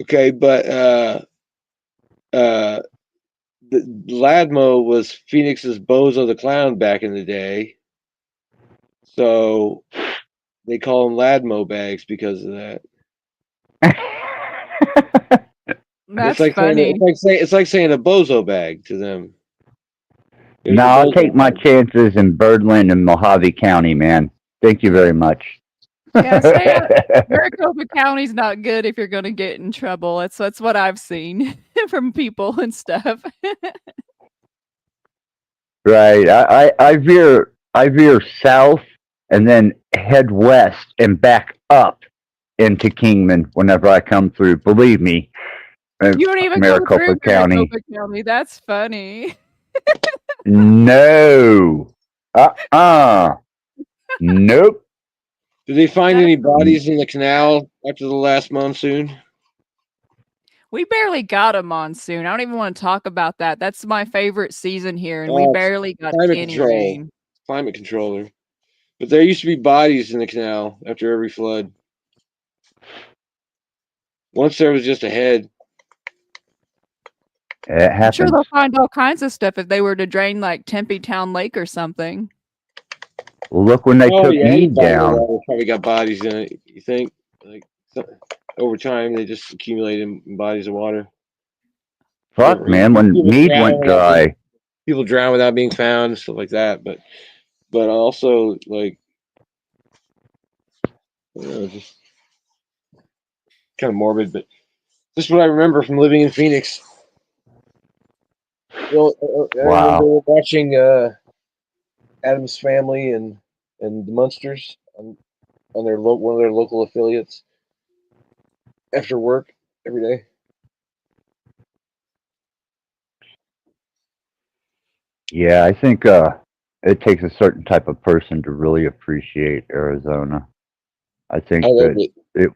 Okay, but the Ladmo was Phoenix's Bozo the Clown back in the day. So they call them Ladmo bags because of that. That's it's funny. It's like saying a bozo bag to them. No, I'll take my chances in Birdland and Mojave County, man. Thank you very much. Yeah, Maricopa County's not good if you're going to get in trouble. That's what I've seen from people and stuff. Right. I veer south and then head west and back up into Kingman whenever I come through. Believe me. You don't even Maricopa go through County. Maricopa County. That's funny. No. Nope. Did they find any bodies in the canal after the last monsoon? We barely got a monsoon. I don't even want to talk about that. That's my favorite season here, and we It's barely got climate any control. rain. Climate controller. But there used to be bodies in the canal after every flood. Once there was just a head. It I'm sure happens. they'll find all kinds of stuff if they were to drain like Tempe Town Lake or something. Well, look when they Oh took yeah, any Mead body of down. water probably got bodies in it. You think? Like over time, they just accumulate in bodies of water. Fuck, man, when Mead went dry. People drown without being found and stuff like that. But also like, just kind of morbid. But just what I remember from living in Phoenix. I remember watching Addams Family and the Munsters on their one of their local affiliates after work every day. Yeah, I think it takes a certain type of person to really appreciate Arizona. I think I love that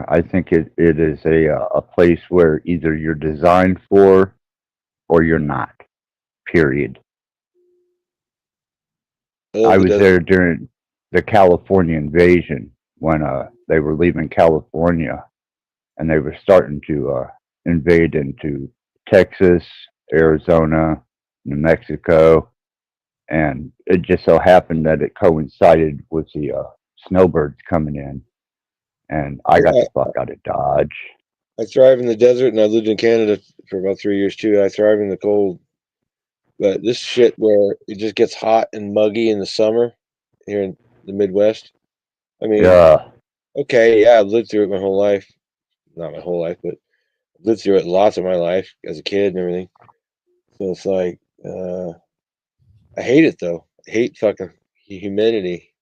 I think it is a place where either you're designed for or you're not. Period. I was there during the California invasion when they were leaving California and they were starting to invade into Texas, Arizona, New Mexico, and it just so happened that it coincided with the snowbirds coming in, and I got the fuck out of Dodge. I thrive in the desert, and I lived in Canada for about 3 years too. I thrive in the cold, but this shit where it just gets hot and muggy in the summer here in the Midwest. I mean, okay, yeah, I've lived through it my whole life. Not my whole life, but I've lived through it lots of my life as a kid and everything. So it's like, I hate it though. I hate fucking humidity.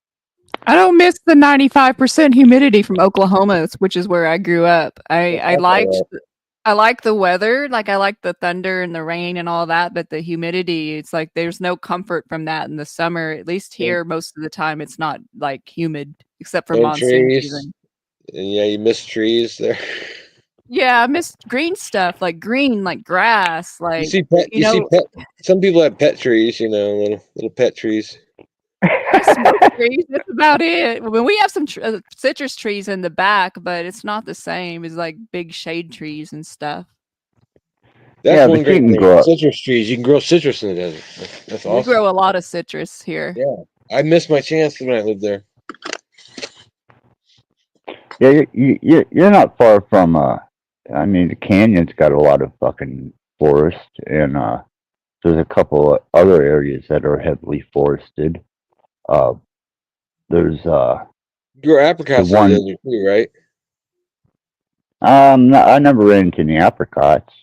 I don't miss the 95% humidity from Oklahoma, which is where I grew up. I like the weather, like I like the thunder and the rain and all that, but the humidity, it's like there's no comfort from that in the summer. At least here, most of the time, it's not like humid except for No monsoon trees. season. And yeah, you miss trees there. Yeah, I miss green stuff, like green, like grass, like You see pet. Some people have pet trees, little pet trees. smoke trees. That's about it. When we have some citrus trees in the back, but it's not the same as like big shade trees and stuff. That's one great thing. Citrus trees. You can grow citrus in the desert. That's awesome. We grow a lot of citrus here. Yeah, I missed my chance when I lived there. Yeah, you're not far from. I mean, the canyon's got a lot of fucking forest, and there's a couple of other areas that are heavily forested. There's You grow apricots in the desert too, right? I never ran into any apricots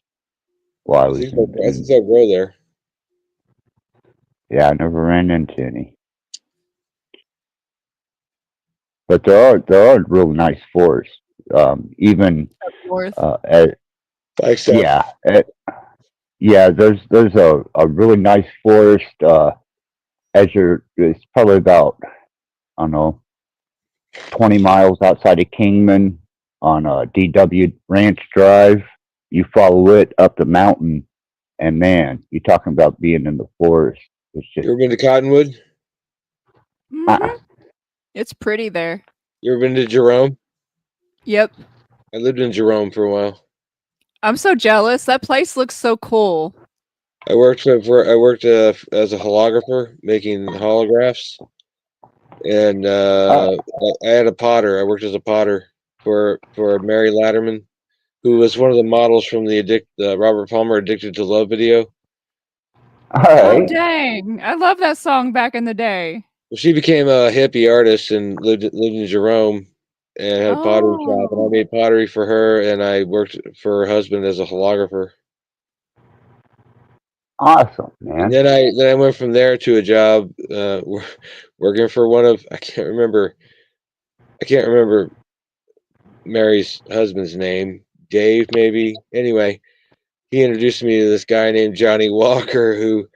while I was. I think they'll grow there. Yeah, I never ran into any. But there are real nice forests. Even there's a really nice forest. It's probably about, I don't know, 20 miles outside of Kingman on DW Ranch Drive. You follow it up the mountain, and man, you're talking about being in the forest. It's just. You ever been to Cottonwood? It's pretty there. You ever been to Jerome? Yep. I lived in Jerome for a while. I'm so jealous. That place looks so cool. I worked as a holographer making holographs, and I had a potter. I worked as a potter for Mary Latterman, who was one of the models from the Robert Palmer "Addicted to Love" video. Oh dang! I love that song back in the day. Well, she became a hippie artist and lived in Jerome and had a pottery shop, and I made pottery for her, and I worked for her husband as a holographer. Awesome, man. And then I went from there to a job working for one of I can't remember Mary's husband's name, Dave maybe. Anyway, he introduced me to this guy named Johnny Walker who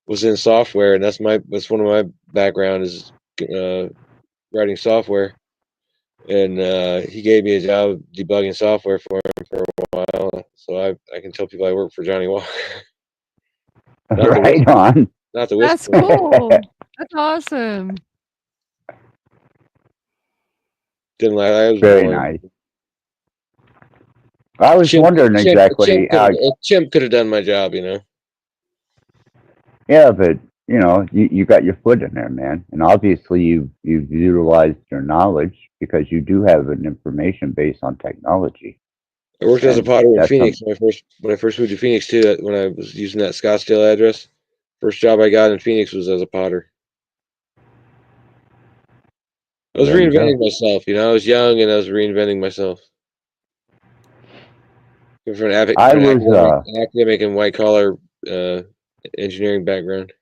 was in software, and that's one of my background is writing software. And he gave me a job debugging software for him for a while. so I can tell people I work for Johnny Walker. Not the Right whiskey, on. not the That's whiskey. cool. That's awesome. Didn't lie. I was Very boring. nice. I was wondering exactly how. A chimp could have done my job, you know. Yeah, but you got your foot in there, man, and obviously you've utilized your knowledge because you do have an information base on technology. I worked as a And potter in that's Phoenix when I first moved to Phoenix too. When I was using that Scottsdale address, first job I got in Phoenix was as a potter. I was There you go. reinventing myself, you know. I was young and I was reinventing myself. From an academic and white collar engineering background.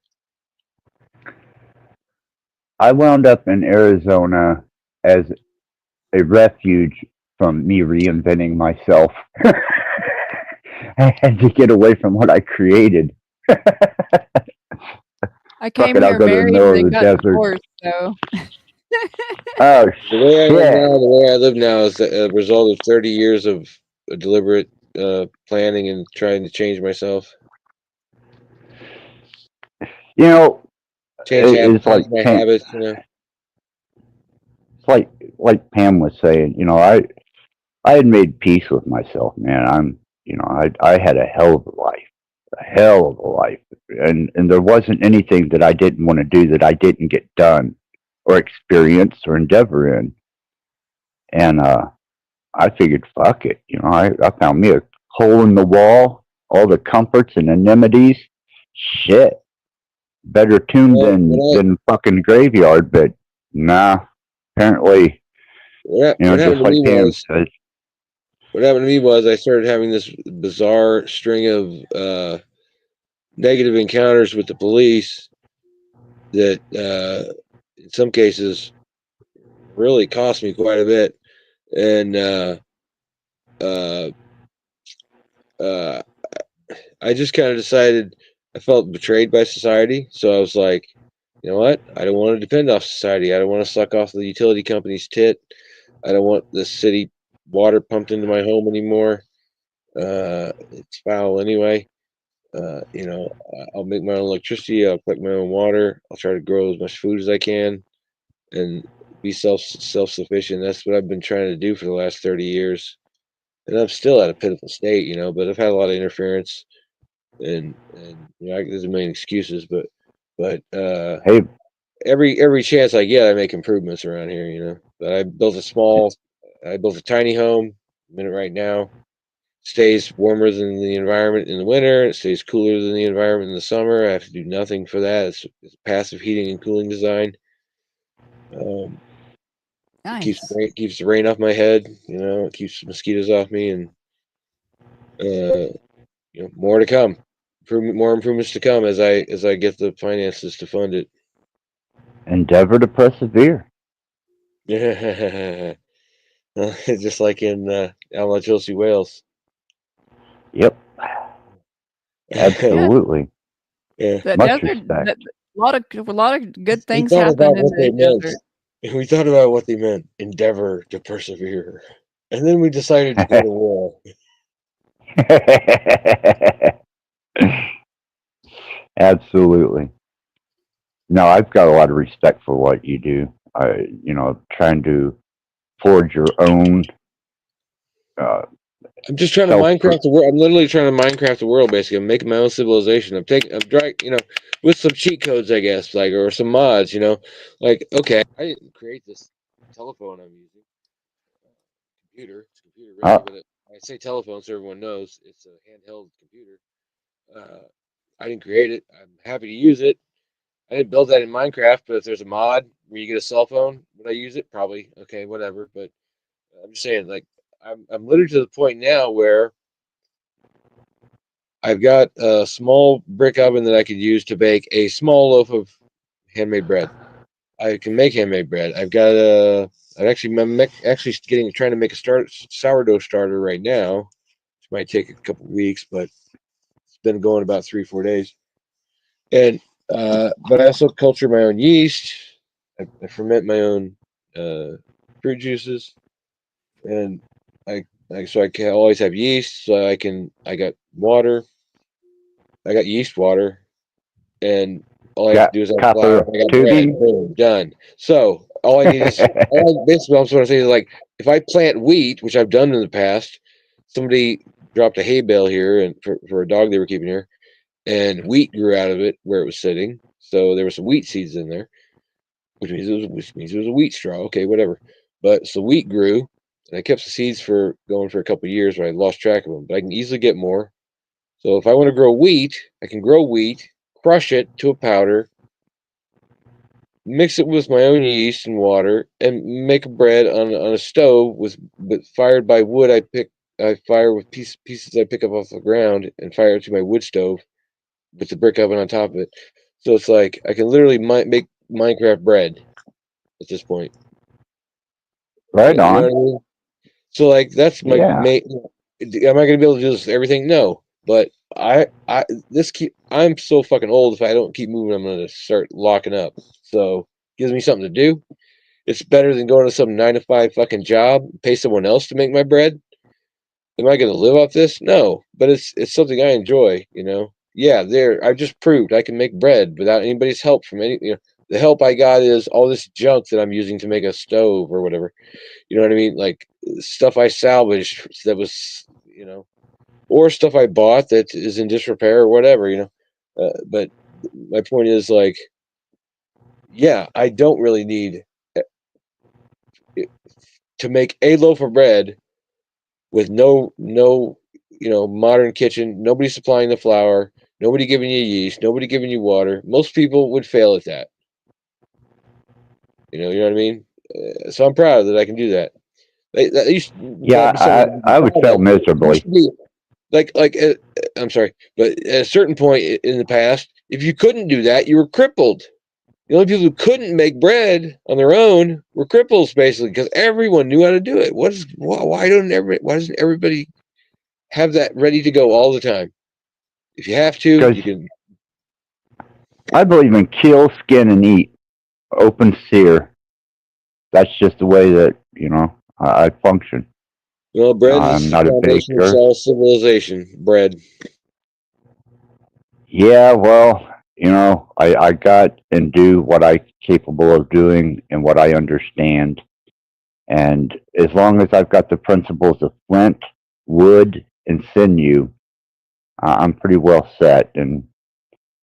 I wound up in Arizona as a refuge from me reinventing myself. I had to get away from what I created. I came Fuck it, I'll here go to the married middle and of the got desert. divorced, so. Oh The way I live now is a result of 30 years of deliberate planning and trying to change myself. You know, Change my habits, you know. It's like Pam was saying. I had made peace with myself, man. I had a hell of a life, and there wasn't anything that I didn't want to do that I didn't get done, or experience, or endeavor in. And I figured, fuck it. I found me a hole in the wall, all the comforts and amenities. Shit, better tomb than fucking graveyard. But nah, apparently, What just happened to like me Pam was says. what happened to me was I started having this bizarre string of negative encounters with the police that in some cases really cost me quite a bit. And I just kind of decided I felt betrayed by society. So I was like, you know what? I don't want to depend off society. I don't want to suck off the utility company's tit. I don't want the city water pumped into my home anymore. It's foul anyway. I'll make my own electricity. I'll collect my own water. I'll try to grow as much food as I can and be self-sufficient. That's what I've been trying to do for the last 30 years. And I'm still at a pitiful state, but I've had a lot of interference and there's a million excuses, but Hey, every chance I get, I make improvements around here, But I built a tiny home. I'm in it right now. Stays warmer than the environment in the winter. It stays cooler than the environment in the summer. I have to do nothing for that. It's passive heating and cooling design. Nice. Keeps the rain off my head. It keeps mosquitoes off me, and more to come. More improvements to come as I get the finances to fund it. endeavor to persevere. Yeah, just like in Alma Chelsea, Wales. Yep. Absolutely. Yeah. The Much desert, respect. a lot of good We things thought happen about in what they the meant. desert. We thought about what they meant. Endeavor to persevere, and then we decided to go to war. Absolutely. No, I've got a lot of respect for what you do. Trying to forge your own. I'm just trying to Minecraft the world. I'm literally trying to Minecraft the world. Basically, I'm making my own civilization. I'm trying, with some cheat codes, I guess, or some mods. Okay, I didn't create this telephone I'm using. Computer, it's a computer, really, but I say telephone so everyone knows it's a handheld computer. I didn't create it. I'm happy to use it. I didn't build that in Minecraft, but if there's a mod where you get a cell phone, would I use it? Probably. Okay, whatever. But I'm just saying, I'm literally to the point now where I've got a small brick oven that I could use to bake a small loaf of handmade bread. I can make handmade bread. I'm actually trying to make a sourdough starter right now, which might take a couple weeks, but it's been going about 3-4 days. And but I also culture my own yeast. I ferment my own fruit juices, and I Like, so I can always have yeast. So I got water. I got yeast water, and all I have Got to do is add flour. copper I got bread. tubing. Boom, done. So all I need is basically what I'm saying is like if I plant wheat, which I've done in the past. Somebody dropped a hay bale here and for a dog they were keeping here, and wheat grew out of it where it was sitting. So there were some wheat seeds in there, which means it was a wheat straw. Okay, whatever. But so wheat grew, and I kept the seeds for going for a couple of years, but I lost track of them. But I can easily get more. So if I want to grow wheat, I can grow wheat, crush it to a powder, mix it with my own yeast and water, and make a bread on a stove but fired by wood. I fire with pieces I pick up off the ground and fire it to my wood stove with the brick oven on top of it. So it's like I can literally make Minecraft bread at this point. Right You know on. what I mean? So like that's my Yeah. main. Am I going to be able to do this with everything? No, but I'm so fucking old. If I don't keep moving, I'm going to start locking up. So gives me something to do. It's better than going to some 9 to 5 fucking job, pay someone else to make my bread. Am I going to live off this? No, but it's something I enjoy. You know. Yeah, I just proved I can make bread without anybody's help from any. The help I got is all this junk that I'm using to make a stove or whatever. You know what I mean? Like stuff I salvaged that was, or stuff I bought that is in disrepair or whatever. But my point is like, yeah, I don't really need to make a loaf of bread with no, modern kitchen, nobody supplying the flour, nobody giving you yeast, nobody giving you water. Most people would fail at that. You know what I mean? So I'm proud that I can do that. That used Yeah, I would fail miserably. I'm sorry, but at a certain point in the past, if you couldn't do that, you were crippled. The only people who couldn't make bread on their own were cripples, basically, because everyone knew how to do it. Why doesn't everybody have that ready to go all the time? If you have to, you can. I believe in kill, skin, and eat. Open sear. That's just the way that I function. Well, bread I'm is not the a foundation of baker. all civilization. Bread. Yeah, well, I got and do what I'm capable of doing and what I understand. And as long as I've got the principles of flint, wood, and sinew, I'm pretty well set. And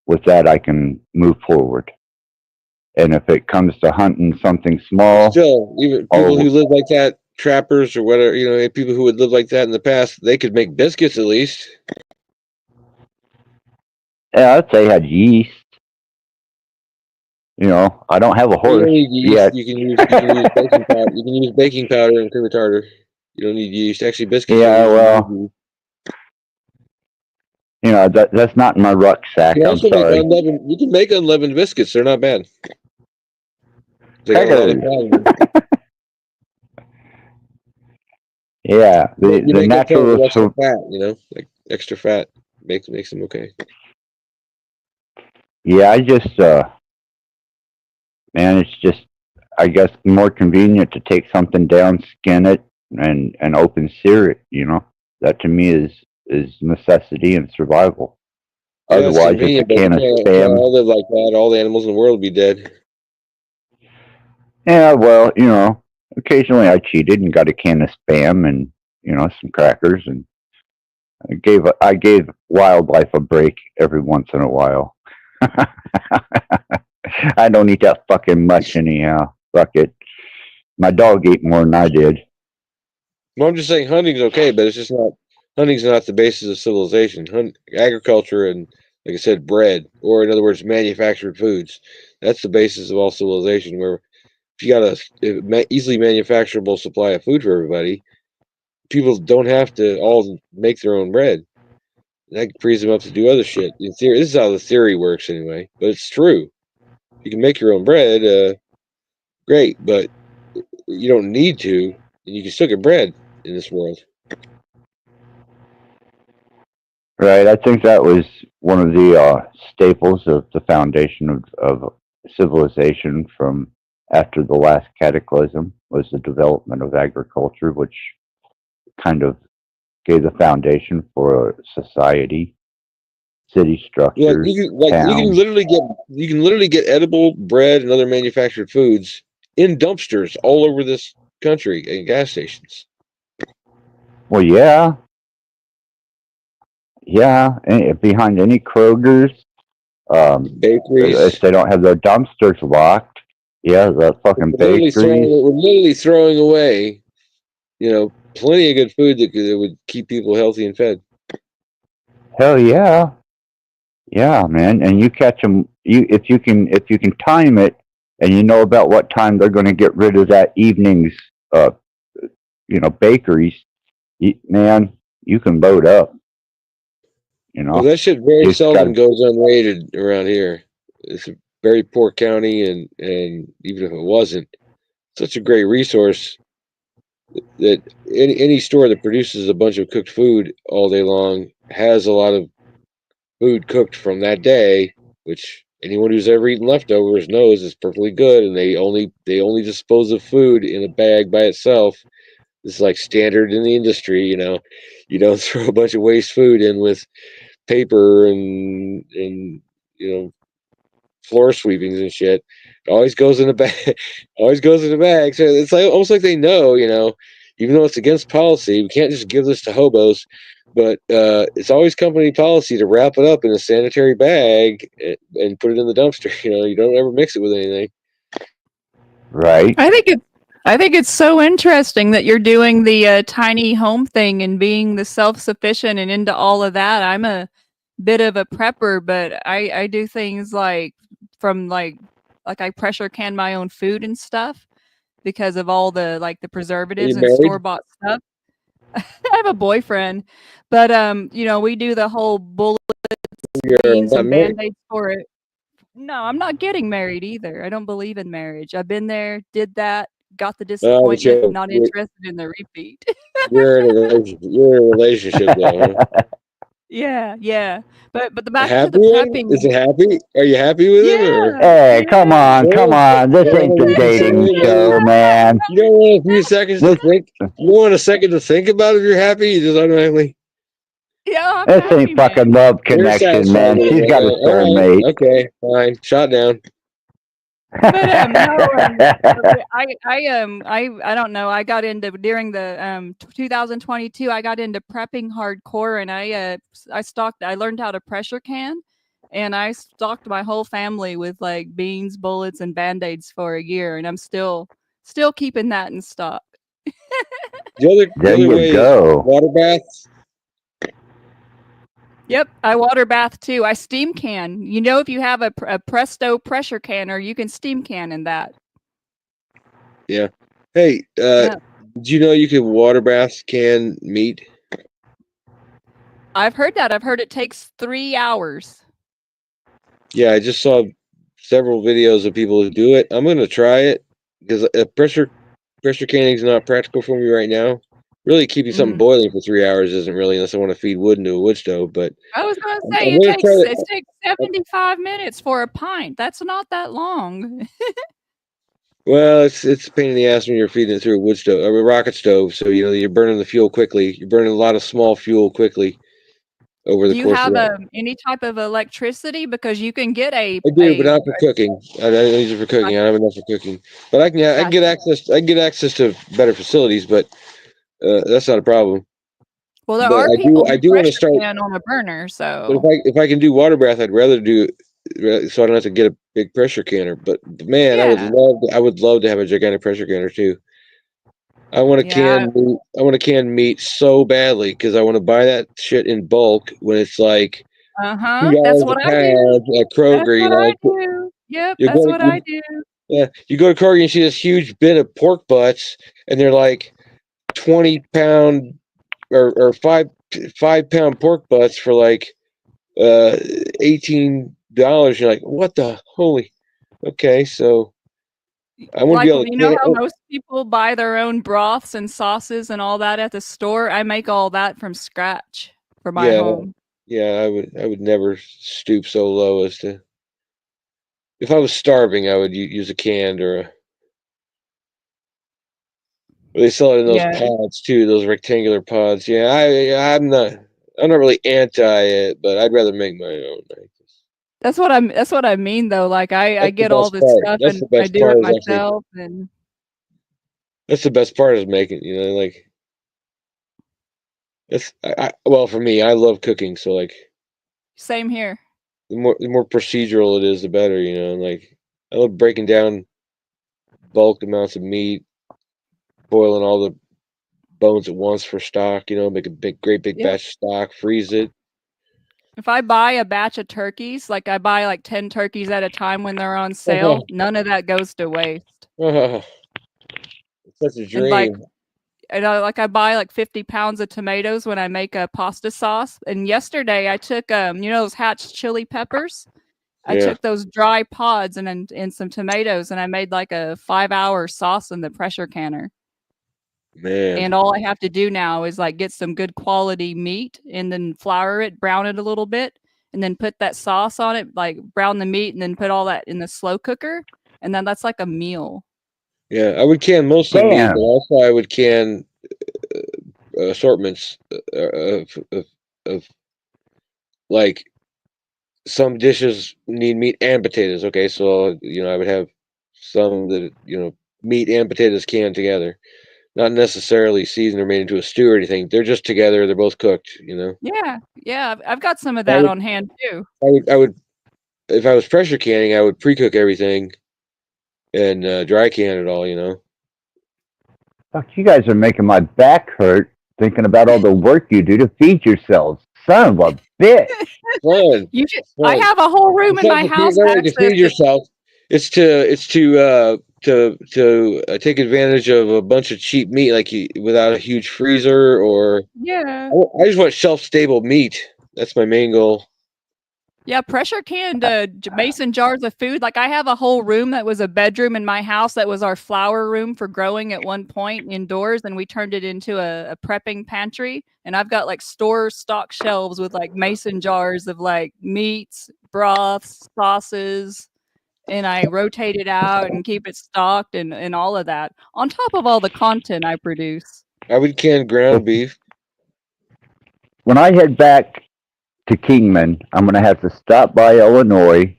with that, I can move forward. And if it comes to hunting something small, Still, even people who live like that, trappers or whatever, people who would live like that in the past, they could make biscuits at least. yeah, I'd say I had yeast. I don't have a You horse don't need yeast. yet. You can use baking powder. You can use baking powder and cream tartar. You don't need yeast. Actually, biscuits. Yeah, well, that's not in my rucksack. You can I'm also make sorry. unleavened. You can make unleavened biscuits. They're not bad. They got a lot of fat in them. Yeah, You the make up for it natural. with extra fat. Like extra fat makes them okay. Yeah, man, it's just, I guess, more convenient to take something down, skin it, and open sear it. That to me is necessity and survival. Yeah, it's Otherwise, it's a convenient, but can of can't spam. all live like that. All the animals in the world would be dead. Yeah, well, occasionally I cheated and got a can of spam and some crackers, and I gave wildlife a break every once in a while. I don't eat that fucking much anyhow. Fuck it. My dog ate more than I did. Well, I'm just saying hunting's okay, but it's just not. Hunting's not the basis of civilization. Agriculture and, like I said, bread, or in other words, manufactured foods. That's the basis of all civilization. Where if you got a easily manufacturable supply of food for everybody, people don't have to all make their own bread. That frees them up to do other shit. In theory, this is how the theory works anyway, but it's true. You can make your own bread, great, but you don't need to, and you can still get bread in this world. Right. I think that was one of the staples of the foundation of civilization from after the last cataclysm was the development of agriculture, which kind of gave the foundation for society, city Like structures, you can towns. literally get edible bread and other manufactured foods in dumpsters all over this country and gas stations. Well, yeah, behind any Kroger's, Bakeries. if they don't have their dumpsters locked, yeah, the fucking bakeries. We're literally throwing away, plenty of good food that would keep people healthy and fed. Hell yeah, yeah, man. And you catch them, if you can time it, and you know about what time they're going to get rid of that evening's, bakeries, man, you can load up. Well, that shit very Just seldom gotta- goes unrated around here. It's a very poor county, and even if it wasn't, such a great resource that any store that produces a bunch of cooked food all day long has a lot of food cooked from that day, which anyone who's ever eaten leftovers knows is perfectly good, and they only dispose of food in a bag by itself. It's like standard in the industry, You don't throw a bunch of waste food in with paper and floor sweepings and shit. It always goes in a bag. Always goes in a bag. So it's like almost like they know, even though it's against policy, we can't just give this to hobos. But it's always company policy to wrap it up in a sanitary bag and put it in the dumpster. You don't ever mix it with anything. Right. I think it's so interesting that you're doing the tiny home thing and being the self-sufficient and into all of that. I'm a bit of a prepper, but I do things from like I pressure can my own food and stuff because of all the preservatives and married? store-bought stuff. I have a boyfriend, but we do the whole bullets, beans, not and married? band-aids for it. No, I'm not getting married either. I don't believe in marriage. I've been there, did that, got the disappointment, not interested in the repeat. You're in a relationship though. Huh? Yeah. But the back to Happy the one? prepping. Is it happy? Are you happy with him? Or? Hey, come on. This You ain't the don't dating want to show, man. You don't want a few seconds to think. You don't want a second to think about if you're happy. You just automatically. Yeah, This ain't fucking love You're connection, satisfied man. with She's it, got a all right, soulmate. okay, fine. Shot down. But I don't know. I got into during the 2022. I got into prepping hardcore, and I learned how to pressure can, and I stocked my whole family with like beans, bullets, and band-aids for a year, and I'm still keeping that in stock. The There other you way go. is water baths. Yep, I water bath too. I steam can. If you have a Presto pressure canner, you can steam can in that. Yeah. Hey, Yeah. do you know you can water bath can meat? I've heard that. I've heard it takes 3 hours. Yeah, I just saw several videos of people who do it. I'm gonna try it because pressure canning is not practical for me right now. Really, keeping something boiling for 3 hours isn't really, unless I want to feed wood into a wood stove. But I was going to I'm say gonna try it takes 75 minutes for a pint. That's not that long. Well, it's a pain in the ass when you're feeding it through a wood stove or a rocket stove. So you're burning the fuel quickly. You're burning a lot of small fuel quickly over the Do you course of have that. any type of electricity? Because you can get I do, but not for cooking. I don't use it for cooking. I don't have enough for cooking. But I can get access. I can get access to better facilities, but that's not a problem. Well, there But are I people do who want to pressure start. can on a burner. But So if I can do water bath, I'd rather do so I don't have to get a big pressure canner. But man, yeah. I would love to have a gigantic pressure canner too. I want to can meat. I want to can meat so badly because I want to buy that shit in bulk when it's like $2 That's what a I do. pound at Kroger. That's what I do. Yep, you that's go what to, I do. yeah, you go to Kroger and see this huge bin of pork butts, and they're like 20-pound or 5-pound pork butts for like $18. You're like, what the holy? Okay, so I want to be able to can how most people buy their own broths and sauces and all that at the store? I make all that from scratch for my home. Yeah, I would never stoop so low as to. If I was starving, I would use a canned or a. They sell it in those Yeah. pods too, those rectangular pods. Yeah, I'm not really anti it, but I'd rather make my own. That's what I mean though. Like I That's the get all best this part. stuff That's and the I best do part it is actually myself and that's the best part is making. Like well for me, I love cooking, so like same here. the more procedural it is, the better. Like I love breaking down bulk amounts of meat, boiling all the bones at once for stock. Make a great big Yep. batch of stock, freeze it. If I buy a batch of turkeys, like I buy like 10 turkeys at a time when they're on sale, none of that goes to waste. It's such a And like dream. I buy like 50 pounds of tomatoes when I make a pasta sauce. And yesterday I took those Hatch chili peppers. I Yeah. took those dry pods and some tomatoes and I made like a 5-hour sauce in the pressure canner. Man. And all I have to do now is like get some good quality meat and then flour it, brown it a little bit, and then put that sauce on it, like brown the meat and then put all that in the slow cooker. And then that's like a meal. Yeah, I would can mostly meat, Damn. but also I would can assortments of like some dishes need meat and potatoes. Okay, so I would have some that meat and potatoes canned together, not necessarily seasoned or made into a stew or anything. They're just together. They're both cooked. Yeah. Yeah. I've got some of I that would, on hand too. I would if I was pressure canning, I would pre-cook everything and dry can it all. Fuck, you guys are making my back hurt thinking about all the work you do to feed yourselves. Son of a bitch. Fun. I have a whole room in my house. To feed yourself. It's to take advantage of a bunch of cheap meat, like without a huge freezer or. Yeah. I just want shelf-stable meat. That's my main goal. Yeah, pressure canned mason jars of food. Like I have a whole room that was a bedroom in my house that was our flower room for growing at one point indoors, and we turned it into a prepping pantry. And I've got like store stock shelves with like mason jars of like meats, broths, sauces, and I rotate it out and keep it stocked and all of that on top of all the content I produce. I would can ground beef. When I head back to Kingman, I'm going to have to stop by Illinois,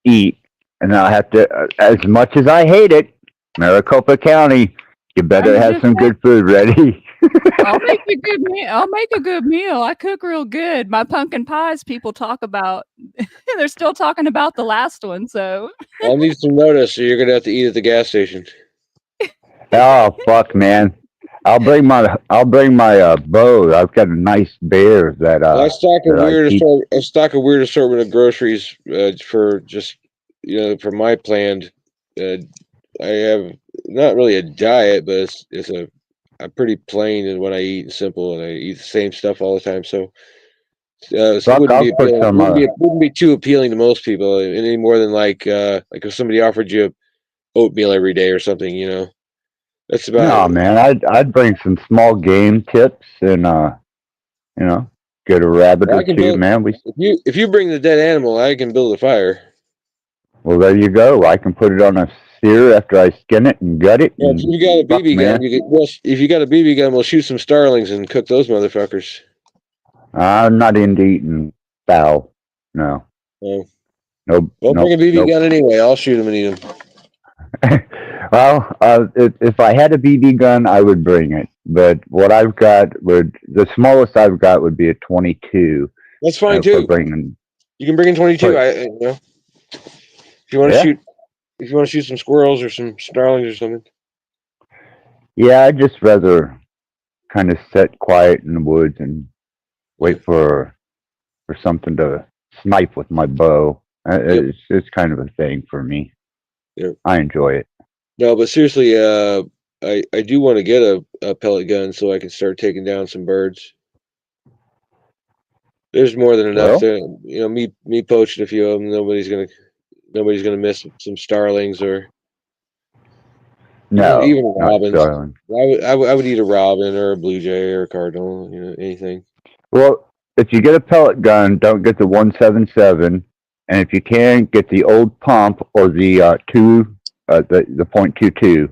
eat, and I'll have to, as much as I hate it, Maricopa County, you better have some good food ready. I'll make a good meal. I'll make a good meal. I cook real good. My pumpkin pies people talk about. They're still talking about the last one, so. I'll need some notice, so you're gonna have to eat at the gas station. Oh fuck, man! I'll bring my bow. I've got a nice bear that I stock a that I weird keep- weird assortment of groceries for just for my planned. I have not really a diet, but I'm pretty plain in what I eat and simple, and I eat the same stuff all the time. So it Fuck, wouldn't I'll be put appealing, some, wouldn't be too appealing to most people any more than like if somebody offered you oatmeal every day or something. That's about No, it. man, I'd bring some small game tips and get a rabbit I or can two, build, man. if you bring the dead animal, I can build a fire. Well, there you go. I can put it on a sear after I skin it and gut it. Yeah, and if you got a fuck, BB gun, man. if you got a BB gun, we'll shoot some starlings and cook those motherfuckers. I'm not into eating fowl. No. Oh. Nope. Don't bring a BB gun anyway. I'll shoot them and eat them. Well, if I had a BB gun, I would bring it. But what I've got the smallest I've got would be a 22. That's fine too. You can bring in 22. If you want to shoot some squirrels or some starlings or something. Yeah, I'd just rather kind of sit quiet in the woods and wait for something to snipe with my bow. It's kind of a thing for me. Yeah. I enjoy it. No, but seriously, I do want to get a pellet gun so I can start taking down some birds. There's more than enough to, me poaching a few of them. Nobody's gonna miss some starlings or even robins. Starling. I would eat a robin or a blue jay or a cardinal. Anything. Well, if you get a pellet gun, don't get the 177, and if you can, get the old pump or the .22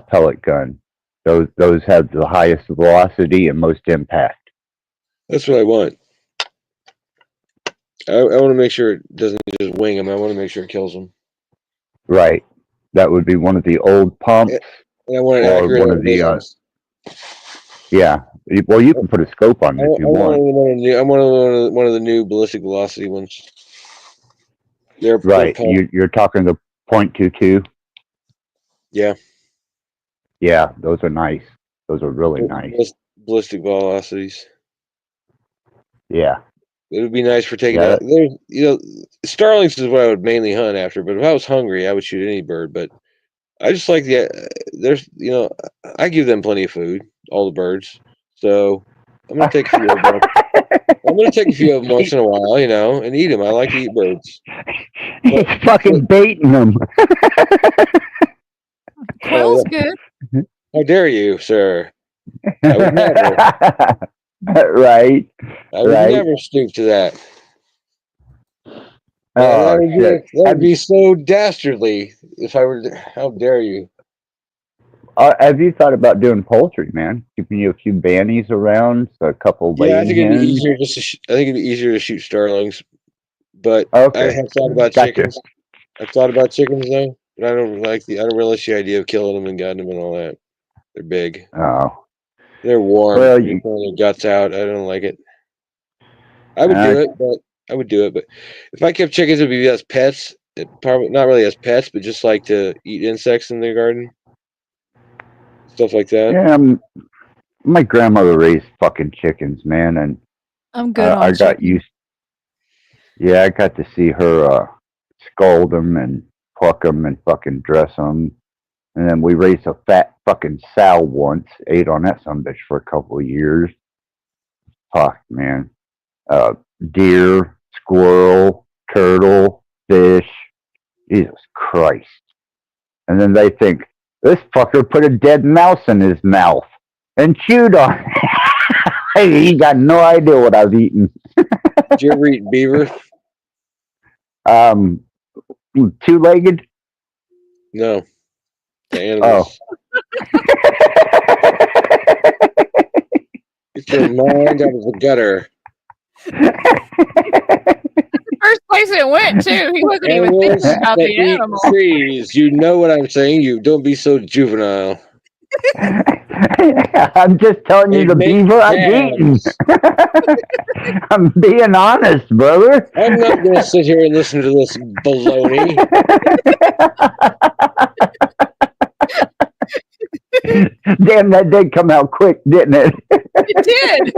pellet gun. Those have the highest velocity and most impact. That's what I want. I want to make sure it doesn't just wing them. I want to make sure it kills them. Right. That would be one of the old pumps, And I want it or accurate one on of the bands. yeah. Well, you can put a scope on it if you want. I want one of the new ballistic velocity ones. They're Right. pumped. You're talking the .22. Yeah. Yeah, those are nice. Those are really nice. Ballistic velocities. Yeah. It would be nice for taking Yeah, out. There's, starlings is what I would mainly hunt after. But if I was hungry, I would shoot any bird. But I just like there's, I give them plenty of food, all the birds. So I'm gonna take a few of them. I'm gonna take a few of them once in a while, and eat them. I like to eat birds. He's fucking baiting them. Quill's good. How dare you, sir? I would never. Right. I would never stoop to that. Oh, shit. That would be so dastardly if I were. How dare you? Have you thought about doing poultry, man? Keeping you a few bannies around, a couple Yeah, I laying think it'd be hens? easier I think it'd be easier to shoot starlings, but Okay. I have thought about Gotcha. chickens. I've thought about chickens though, but I don't relish the idea of killing them and gutting them and all that. They're big. Oh. They're warm. Well, You're pulling their guts out. I don't like it. I would do it, but if I kept chickens, it'd be as pets. Probably not really as pets, but just like to eat insects in the garden, stuff like that. Yeah, my grandmother raised fucking chickens, man, and I'm good on I got chicken. used. Yeah, I got to see her scald them and pluck them and fucking dress them, and then we raised a fat fucking sow once. Ate on that sumbitch for a couple of years. Fuck, man. Deer, squirrel, turtle, fish. Jesus Christ. And then they think, this fucker put a dead mouse in his mouth and chewed on it. He got no idea what I was eating. Did you ever eat beaver? Two-legged? No. The animals. Get your mind out of the gutter. First place it went to. He wasn't even Animals thinking about that the eat animal. trees. You know what I'm saying. You don't be so juvenile. I'm just telling you the beaver I've eaten. I'm being honest, brother. I'm not going to sit here and listen to this baloney. Damn, that did come out quick, didn't it? It did.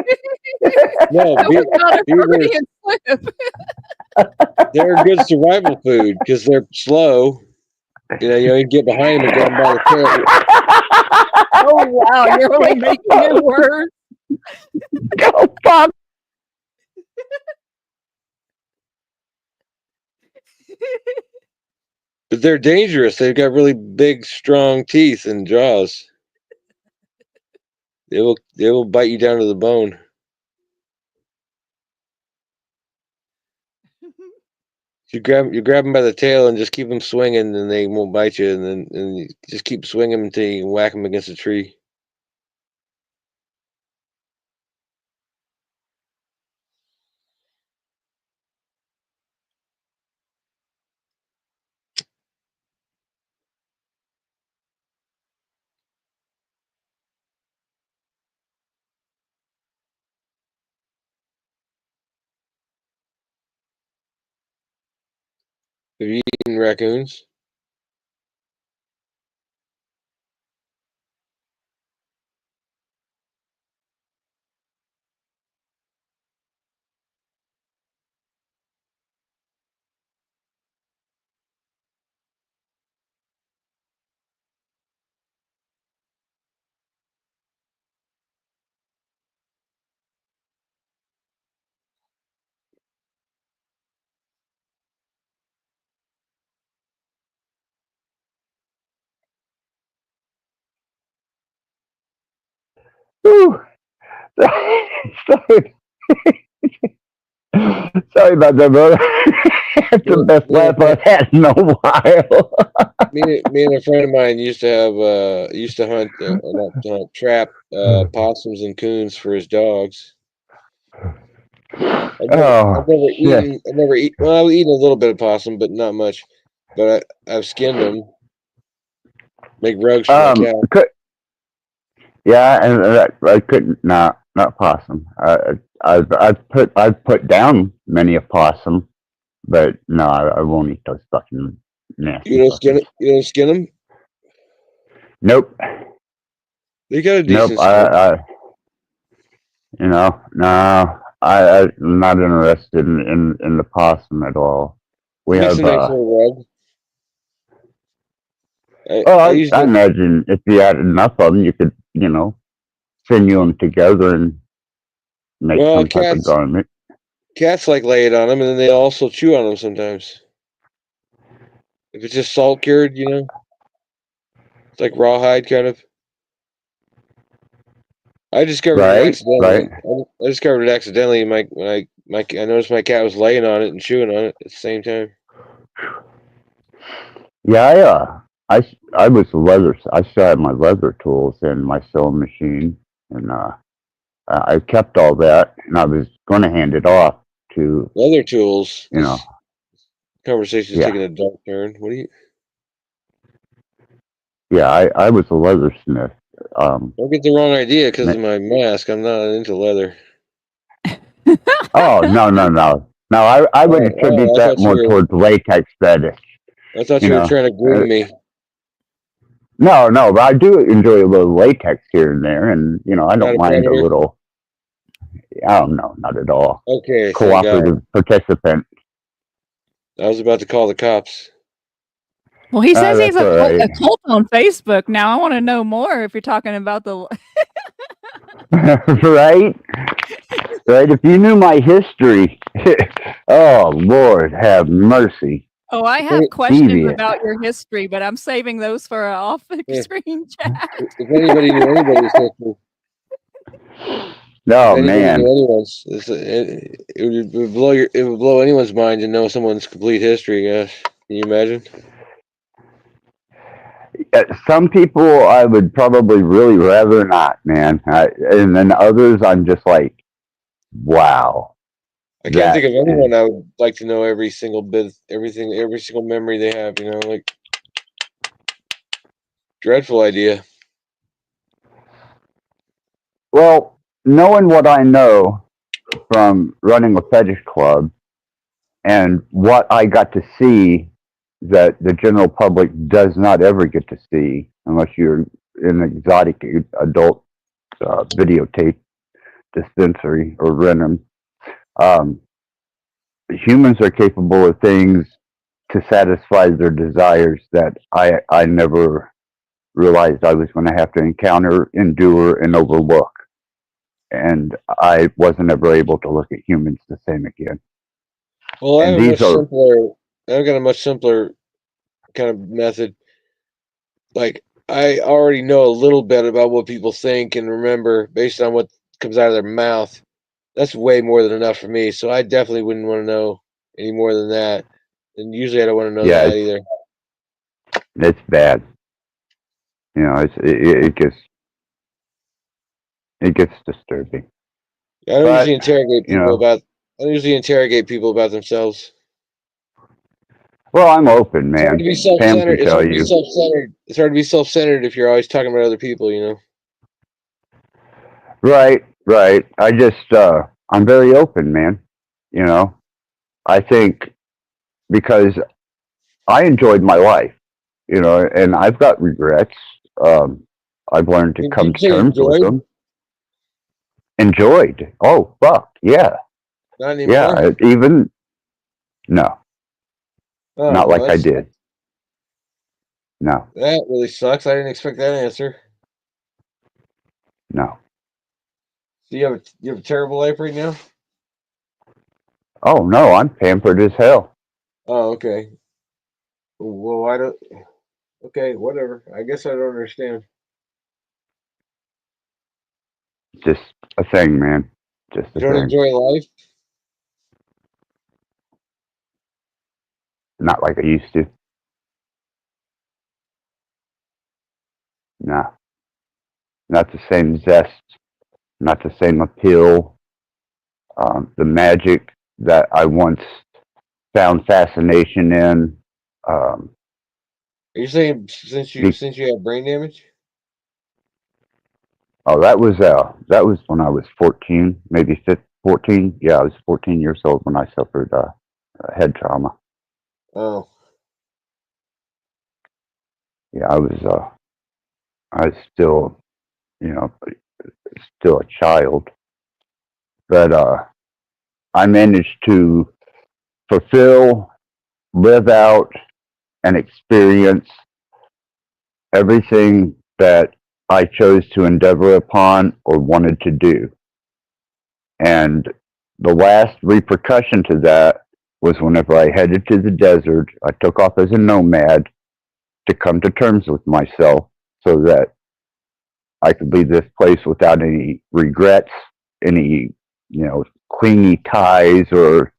No, That was not a Freudian slip. they're good survival food because they're slow. You get behind them and grab them by the tail. Oh wow, you're only making it worse. Oh fuck. But they're dangerous. They've got really big, strong teeth and jaws. They will bite you down to the bone. You grab them by the tail and just keep them swinging, and they won't bite you. And you just keep swinging them until you whack them against a tree. Have you eaten raccoons? Whew. Sorry about that, brother. It's the best laugh I've had in a while. Me and a friend of mine used to hunt, not to hunt, trap possums and coons for his dogs. Oh, shit. I've never eaten. Well, I've eaten a little bit of possum, but not much. But I've skinned them, make rugs for my cat. Yeah, and I couldn't. Not possum. I've put down many a possum, but no, I won't eat those fucking nasty. You don't skin it. You don't skin them. Nope. They got a Nope. decent skin. No. I'm not interested in the possum at all. We Makes have. a nice little rug. I imagine if you had enough of them, you could, sinew them together and make some type of garment. Cats like lay it on them, and then they also chew on them sometimes. If it's just salt cured, it's like rawhide kind of. I discovered it accidentally. I discovered it accidentally. I noticed my cat was laying on it and chewing on it at the same time. Yeah, I was I still had my leather tools and my sewing machine, and I kept all that, and I was going to hand it off to leather tools. This conversation's taking a dark turn. What do you? Yeah, I was a leathersmith. Don't get the wrong idea because of my mask. I'm not into leather. Oh no! No, I would attribute that more towards latex fetish. I thought you were trying to groom me. No, but I do enjoy a little latex here and there, and I don't mind a little. I don't know, not at all. Okay, cooperative participant. I was about to call the cops. Well, he says he's a cult on Facebook. Now I want to know more. If you're talking about the right. If you knew my history, oh Lord, have mercy. Oh, I have questions about your history, but I'm saving those for an off-screen chat. If anybody knew anybody's history, man, it would blow anyone's mind to know someone's complete history. Gosh, can you imagine? Some people I would probably really rather not, man. And then others, I'm just like, wow. I can't think of anyone I would like to know every single bit, every single memory they have. Like dreadful idea. Well, knowing what I know from running a fetish club and what I got to see that the general public does not ever get to see unless you're in an exotic adult videotape dispensary or rent them. Humans are capable of things to satisfy their desires that I never realized I was going to have to encounter, endure, and overlook. And I wasn't ever able to look at humans the same again. Well, I've got a much simpler kind of method. Like, I already know a little bit about what people think and remember based on what comes out of their mouth. That's way more than enough for me. So I definitely wouldn't want to know any more than that. And usually I don't want to know that either. It's bad. It gets disturbing. I don't usually interrogate people about. I don't usually interrogate people about themselves. Well, I'm open, man. It's hard to be self-centered. It's hard to be self-centered if you're always talking about other people. Right. I just, I'm very open, man. I think because I enjoyed my life, and I've got regrets. I've learned to come to terms with them. Enjoyed. Oh, fuck. Yeah. Not anymore? Yeah. No. Oh, not like I did. No. That really sucks. I didn't expect that answer. No. So you have a terrible life right now? Oh no, I'm pampered as hell. Oh, okay. Well, okay, whatever. I guess I don't understand. Just a thing, man. Just a thing. You don't enjoy life? Not like I used to. Nah, not the same zest, not the same appeal. The magic that I once found fascination in. Are you saying since you had brain damage? Oh, that was when I was 14, maybe 14. Yeah, I was 14 years old when I suffered head trauma. Oh, Yeah, I was still, still a child, but I managed to fulfill, live out, and experience everything that I chose to endeavor upon or wanted to do. And the last repercussion to that was whenever I headed to the desert, I took off as a nomad to come to terms with myself so that I could leave this place without any regrets, any, clingy ties or,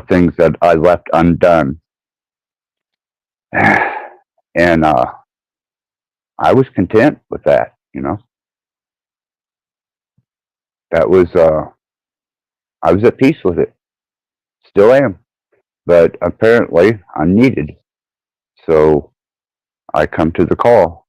things that I left undone. And I was content with that, That was, I was at peace with it. Still am. But apparently I'm needed. So I come to the call.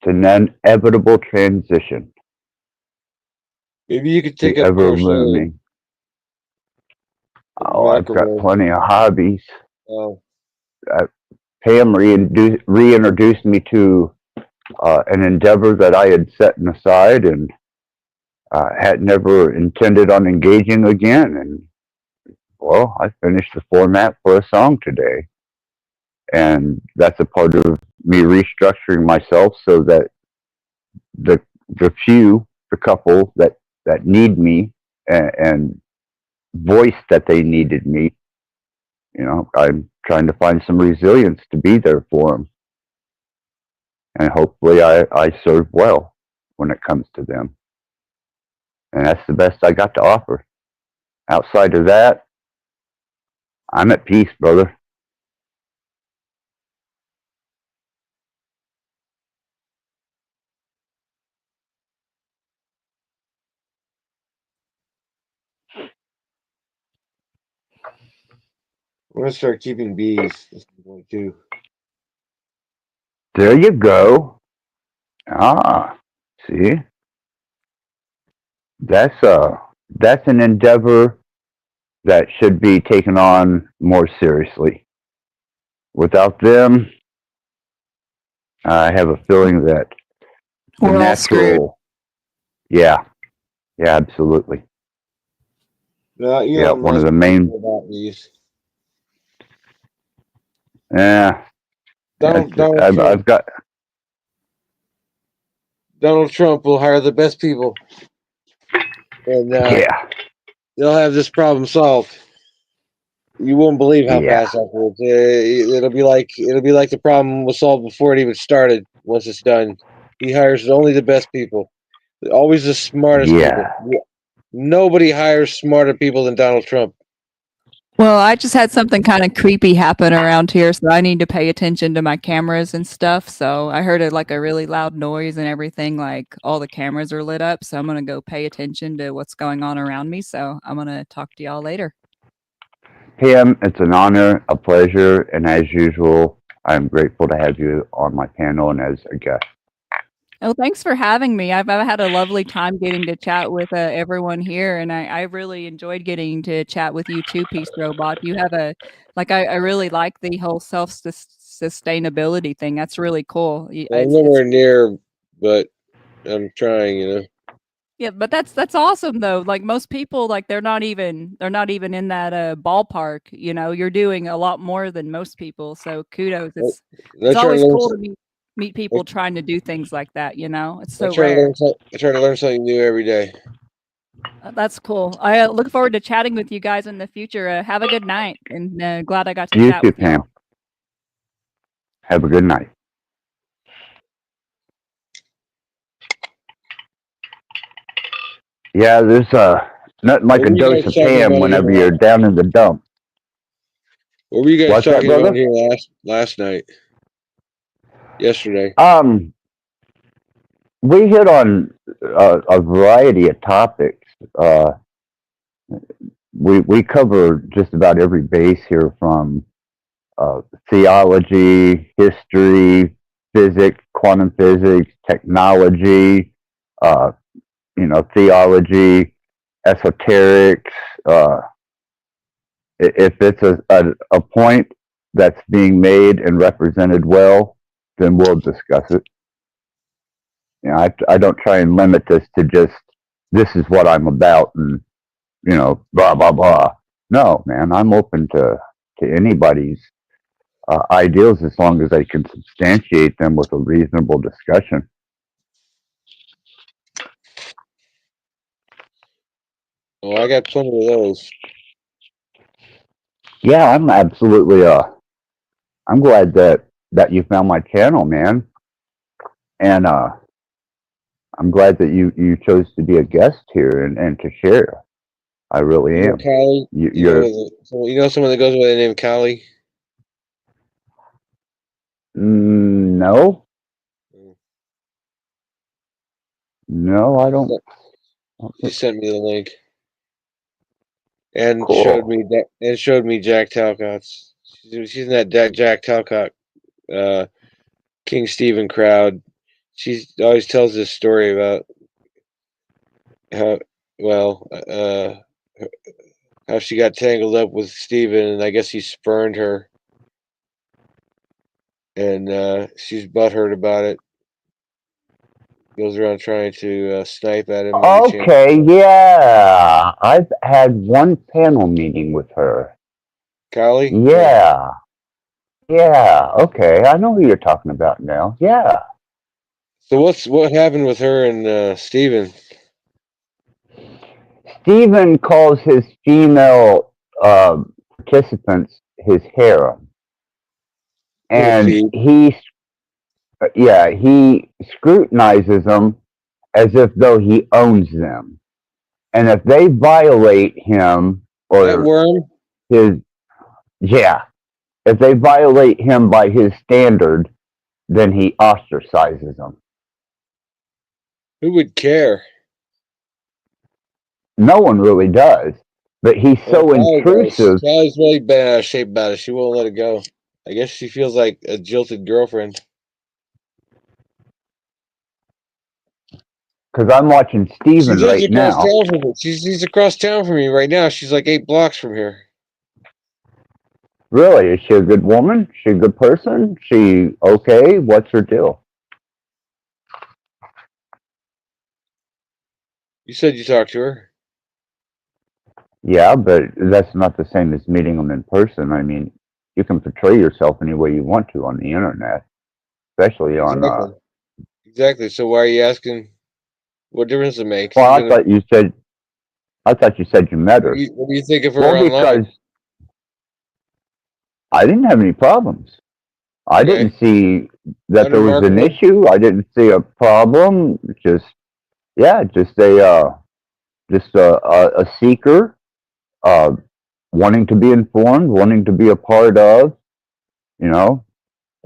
It's an inevitable transition. maybe you could take The up ever crochet. looming. Oh, I've got Macrame. plenty of hobbies. Oh, Pam reintroduced me to an endeavor that I had set aside and had never intended on engaging again. And well, I finished the format for a song today, and that's a part of me restructuring myself so that the couple that need me and voice that they needed me, I'm trying to find some resilience to be there for them. And hopefully I serve well when it comes to them. And that's the best I got to offer. Outside of that, I'm at peace, brother. I'm gonna start keeping bees. That's what I'm going to. There you go. Ah, see? That's an endeavor that should be taken on more seriously. Without them, I have a feeling that the We're all screwed. natural, yeah, absolutely. No, Yeah, Elon one of Musk the main, about bees. yeah. I've got, Donald Trump will hire the best people, and yeah, they'll have this problem solved. You won't believe how yeah, fast afterwards. It'll be like the problem was solved before it even started. Once it's done, he hires only the best people, always the smartest yeah. people. Nobody hires smarter people than Donald Trump. Well, I just had something kind of creepy happen around here, so I need to pay attention to my cameras and stuff. So I heard a really loud noise and everything, like all the cameras are lit up. So I'm gonna go pay attention to what's going on around me. So I'm gonna talk to y'all later. Pam, it's an honor, a pleasure, and as usual, I'm grateful to have you on my panel and as a guest. Oh, thanks for having me. I've had a lovely time getting to chat with everyone here, and I really enjoyed getting to chat with you too, Peace Robot. You have I really like the whole sustainability thing. That's really cool. I'm nowhere near, but I'm trying. Yeah, but that's awesome though. Like most people, like they're not even in that ballpark. You're doing a lot more than most people. So kudos. It's always cool to meet people trying to do things like that. It's so rare. I try to learn something new every day. That's cool. I look forward to chatting with you guys in the future. Have a good night, and glad I got to You chat too, with you. Pam. Have a good night. Yeah, there's nothing like What a were you dose guys of talking Pam about whenever here? you're down in the dump. What were you guys What's that, talking about brother? here last night? Yesterday. We hit on a variety of topics. We cover just about every base here, from theology, history, physics, quantum physics, technology, theology, esoterics. If it's a point that's being made and represented well, then we'll discuss it. I don't try and limit this to just, this is what I'm about and, blah, blah, blah. No, man, I'm open to anybody's ideals as long as I can substantiate them with a reasonable discussion. Oh, I got plenty of those. Yeah, I'm absolutely, I'm glad that you found my channel, man. And, I'm glad that you chose to be a guest here and to share. I really am. Callie? You're Someone that goes by the name Callie? no. No, I don't. She sent me the link. And Cool. showed me Jack Talcott's. She's in that Jack Talcott King Stephen crowd. She always tells this story about how she got tangled up with Stephen, and I guess he spurned her, and she's butthurt about it. Goes around trying to snipe at him. Okay, yeah. I've had one panel meeting with her. Callie? Yeah. Yeah, okay. I know who you're talking about now. Yeah. So what happened with her and Stephen? Stephen calls his female participants his harem. And he scrutinizes them as if though he owns them. And if they violate him or if they violate him by his standard, then he ostracizes them. Who would care? No one really does, but he's so intrusive. Callie's really bad out of shape about it. She won't let it go. I guess she feels like a jilted girlfriend. Because I'm watching Stephen right now. She's across town from me right now. She's like 8 blocks from here. Really? Is she a good woman? Is she a good person? She okay? What's her deal? You said you talked to her. Yeah, but that's not the same as meeting them in person. I mean, you can portray yourself any way you want to on the internet, especially on. Exactly. So why are you asking? What difference it makes? Well, I thought you said you met her. What do you think of her online? Because I didn't have any problems. I didn't see that there was an issue. I didn't see a problem. Just a seeker, wanting to be informed, wanting to be a part of,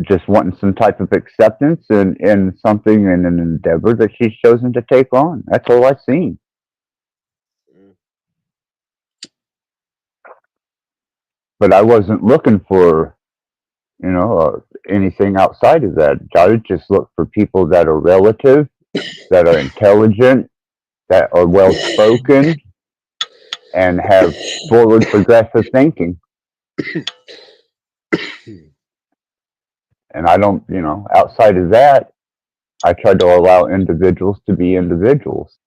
just wanting some type of acceptance in something, in an endeavor that she's chosen to take on. That's all I've seen. But I wasn't looking for, anything outside of that. I would just look for people that are relative, that are intelligent, that are well spoken, and have forward progressive thinking. And I don't, outside of that, I try to allow individuals to be individuals.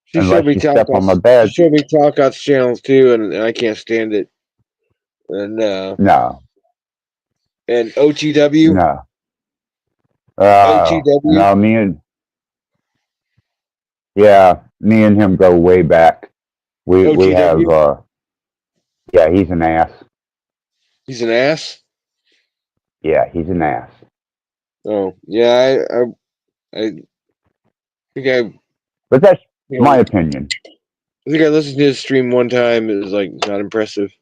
She showed me Talcott's channels too, and I can't stand it. And no. And OTW. No. OTW. No, me and him go way back. We have. Yeah, he's an ass. He's an ass. Yeah, he's an ass. Oh yeah, I think But that's you my know, opinion. I think I listened to his stream one time. It was like not impressive.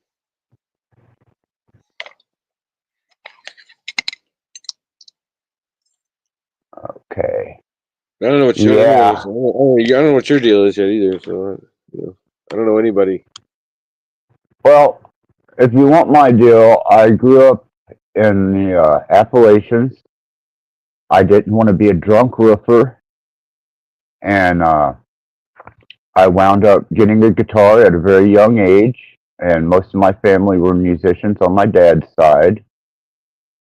Okay. I don't know what Yeah. I don't know what your deal is yet either. So I don't know anybody. Well, if you want my deal, I grew up in the Appalachians. I didn't want to be a drunk roofer, and I wound up getting a guitar at a very young age. And most of my family were musicians on my dad's side.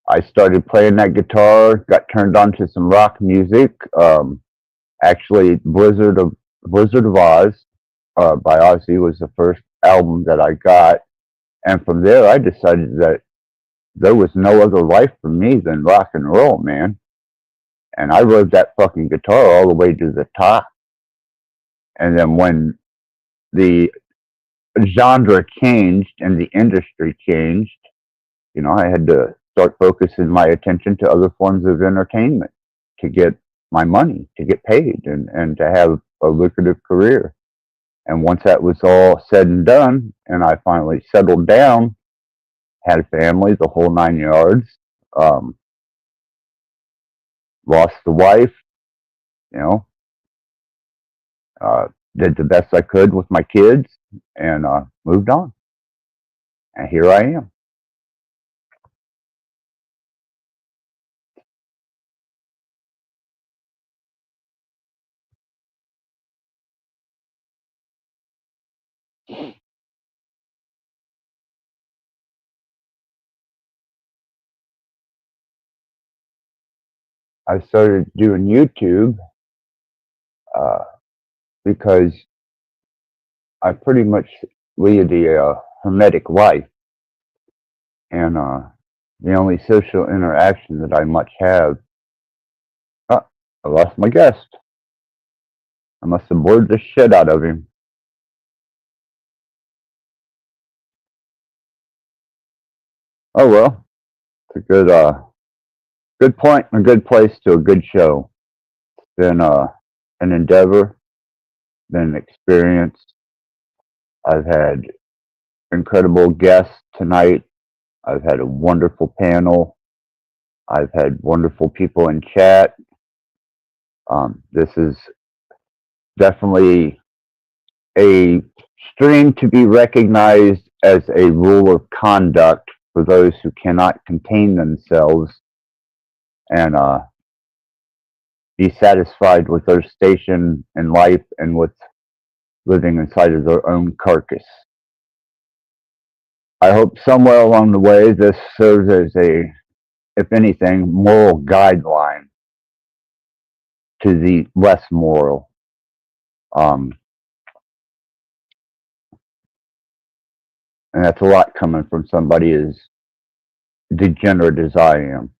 I started playing that guitar, got turned on to some rock music. Actually, Blizzard of Oz by Ozzy was the first album that I got. And from there, I decided that there was no other life for me than rock and roll, man. And I rode that fucking guitar all the way to the top. And then when the genre changed and the industry changed, you know, I had to start focusing my attention to other forms of entertainment to get my money, to get paid, and to have a lucrative career. And once that was all said and done, and I finally settled down, had a family, the whole 9 yards, lost the wife, you know, did the best I could with my kids, and moved on. And here I am. I started doing YouTube because I pretty much lead a hermetic life, and the only social interaction that I much have. I lost my guest. I must have bored the shit out of him. Oh well, it's a good point and a good place to a good show. It's been an endeavor, been an experience. I've had incredible guests tonight. I've had a wonderful panel. I've had wonderful people in chat. This is definitely a stream to be recognized as a rule of conduct for those who cannot contain themselves and be satisfied with their station in life and with living inside of their own carcass. I hope somewhere along the way this serves as a, if anything, moral guideline to the less moral. And that's a lot coming from somebody as degenerate as I am.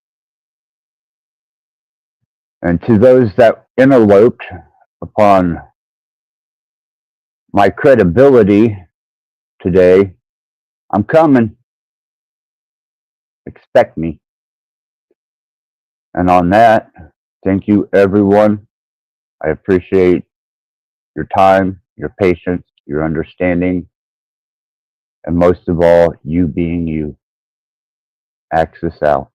And to those that interloped upon my credibility today, I'm coming. Expect me. And on that, thank you, everyone. I appreciate your time, your patience, your understanding, and most of all, you being you. Axis out.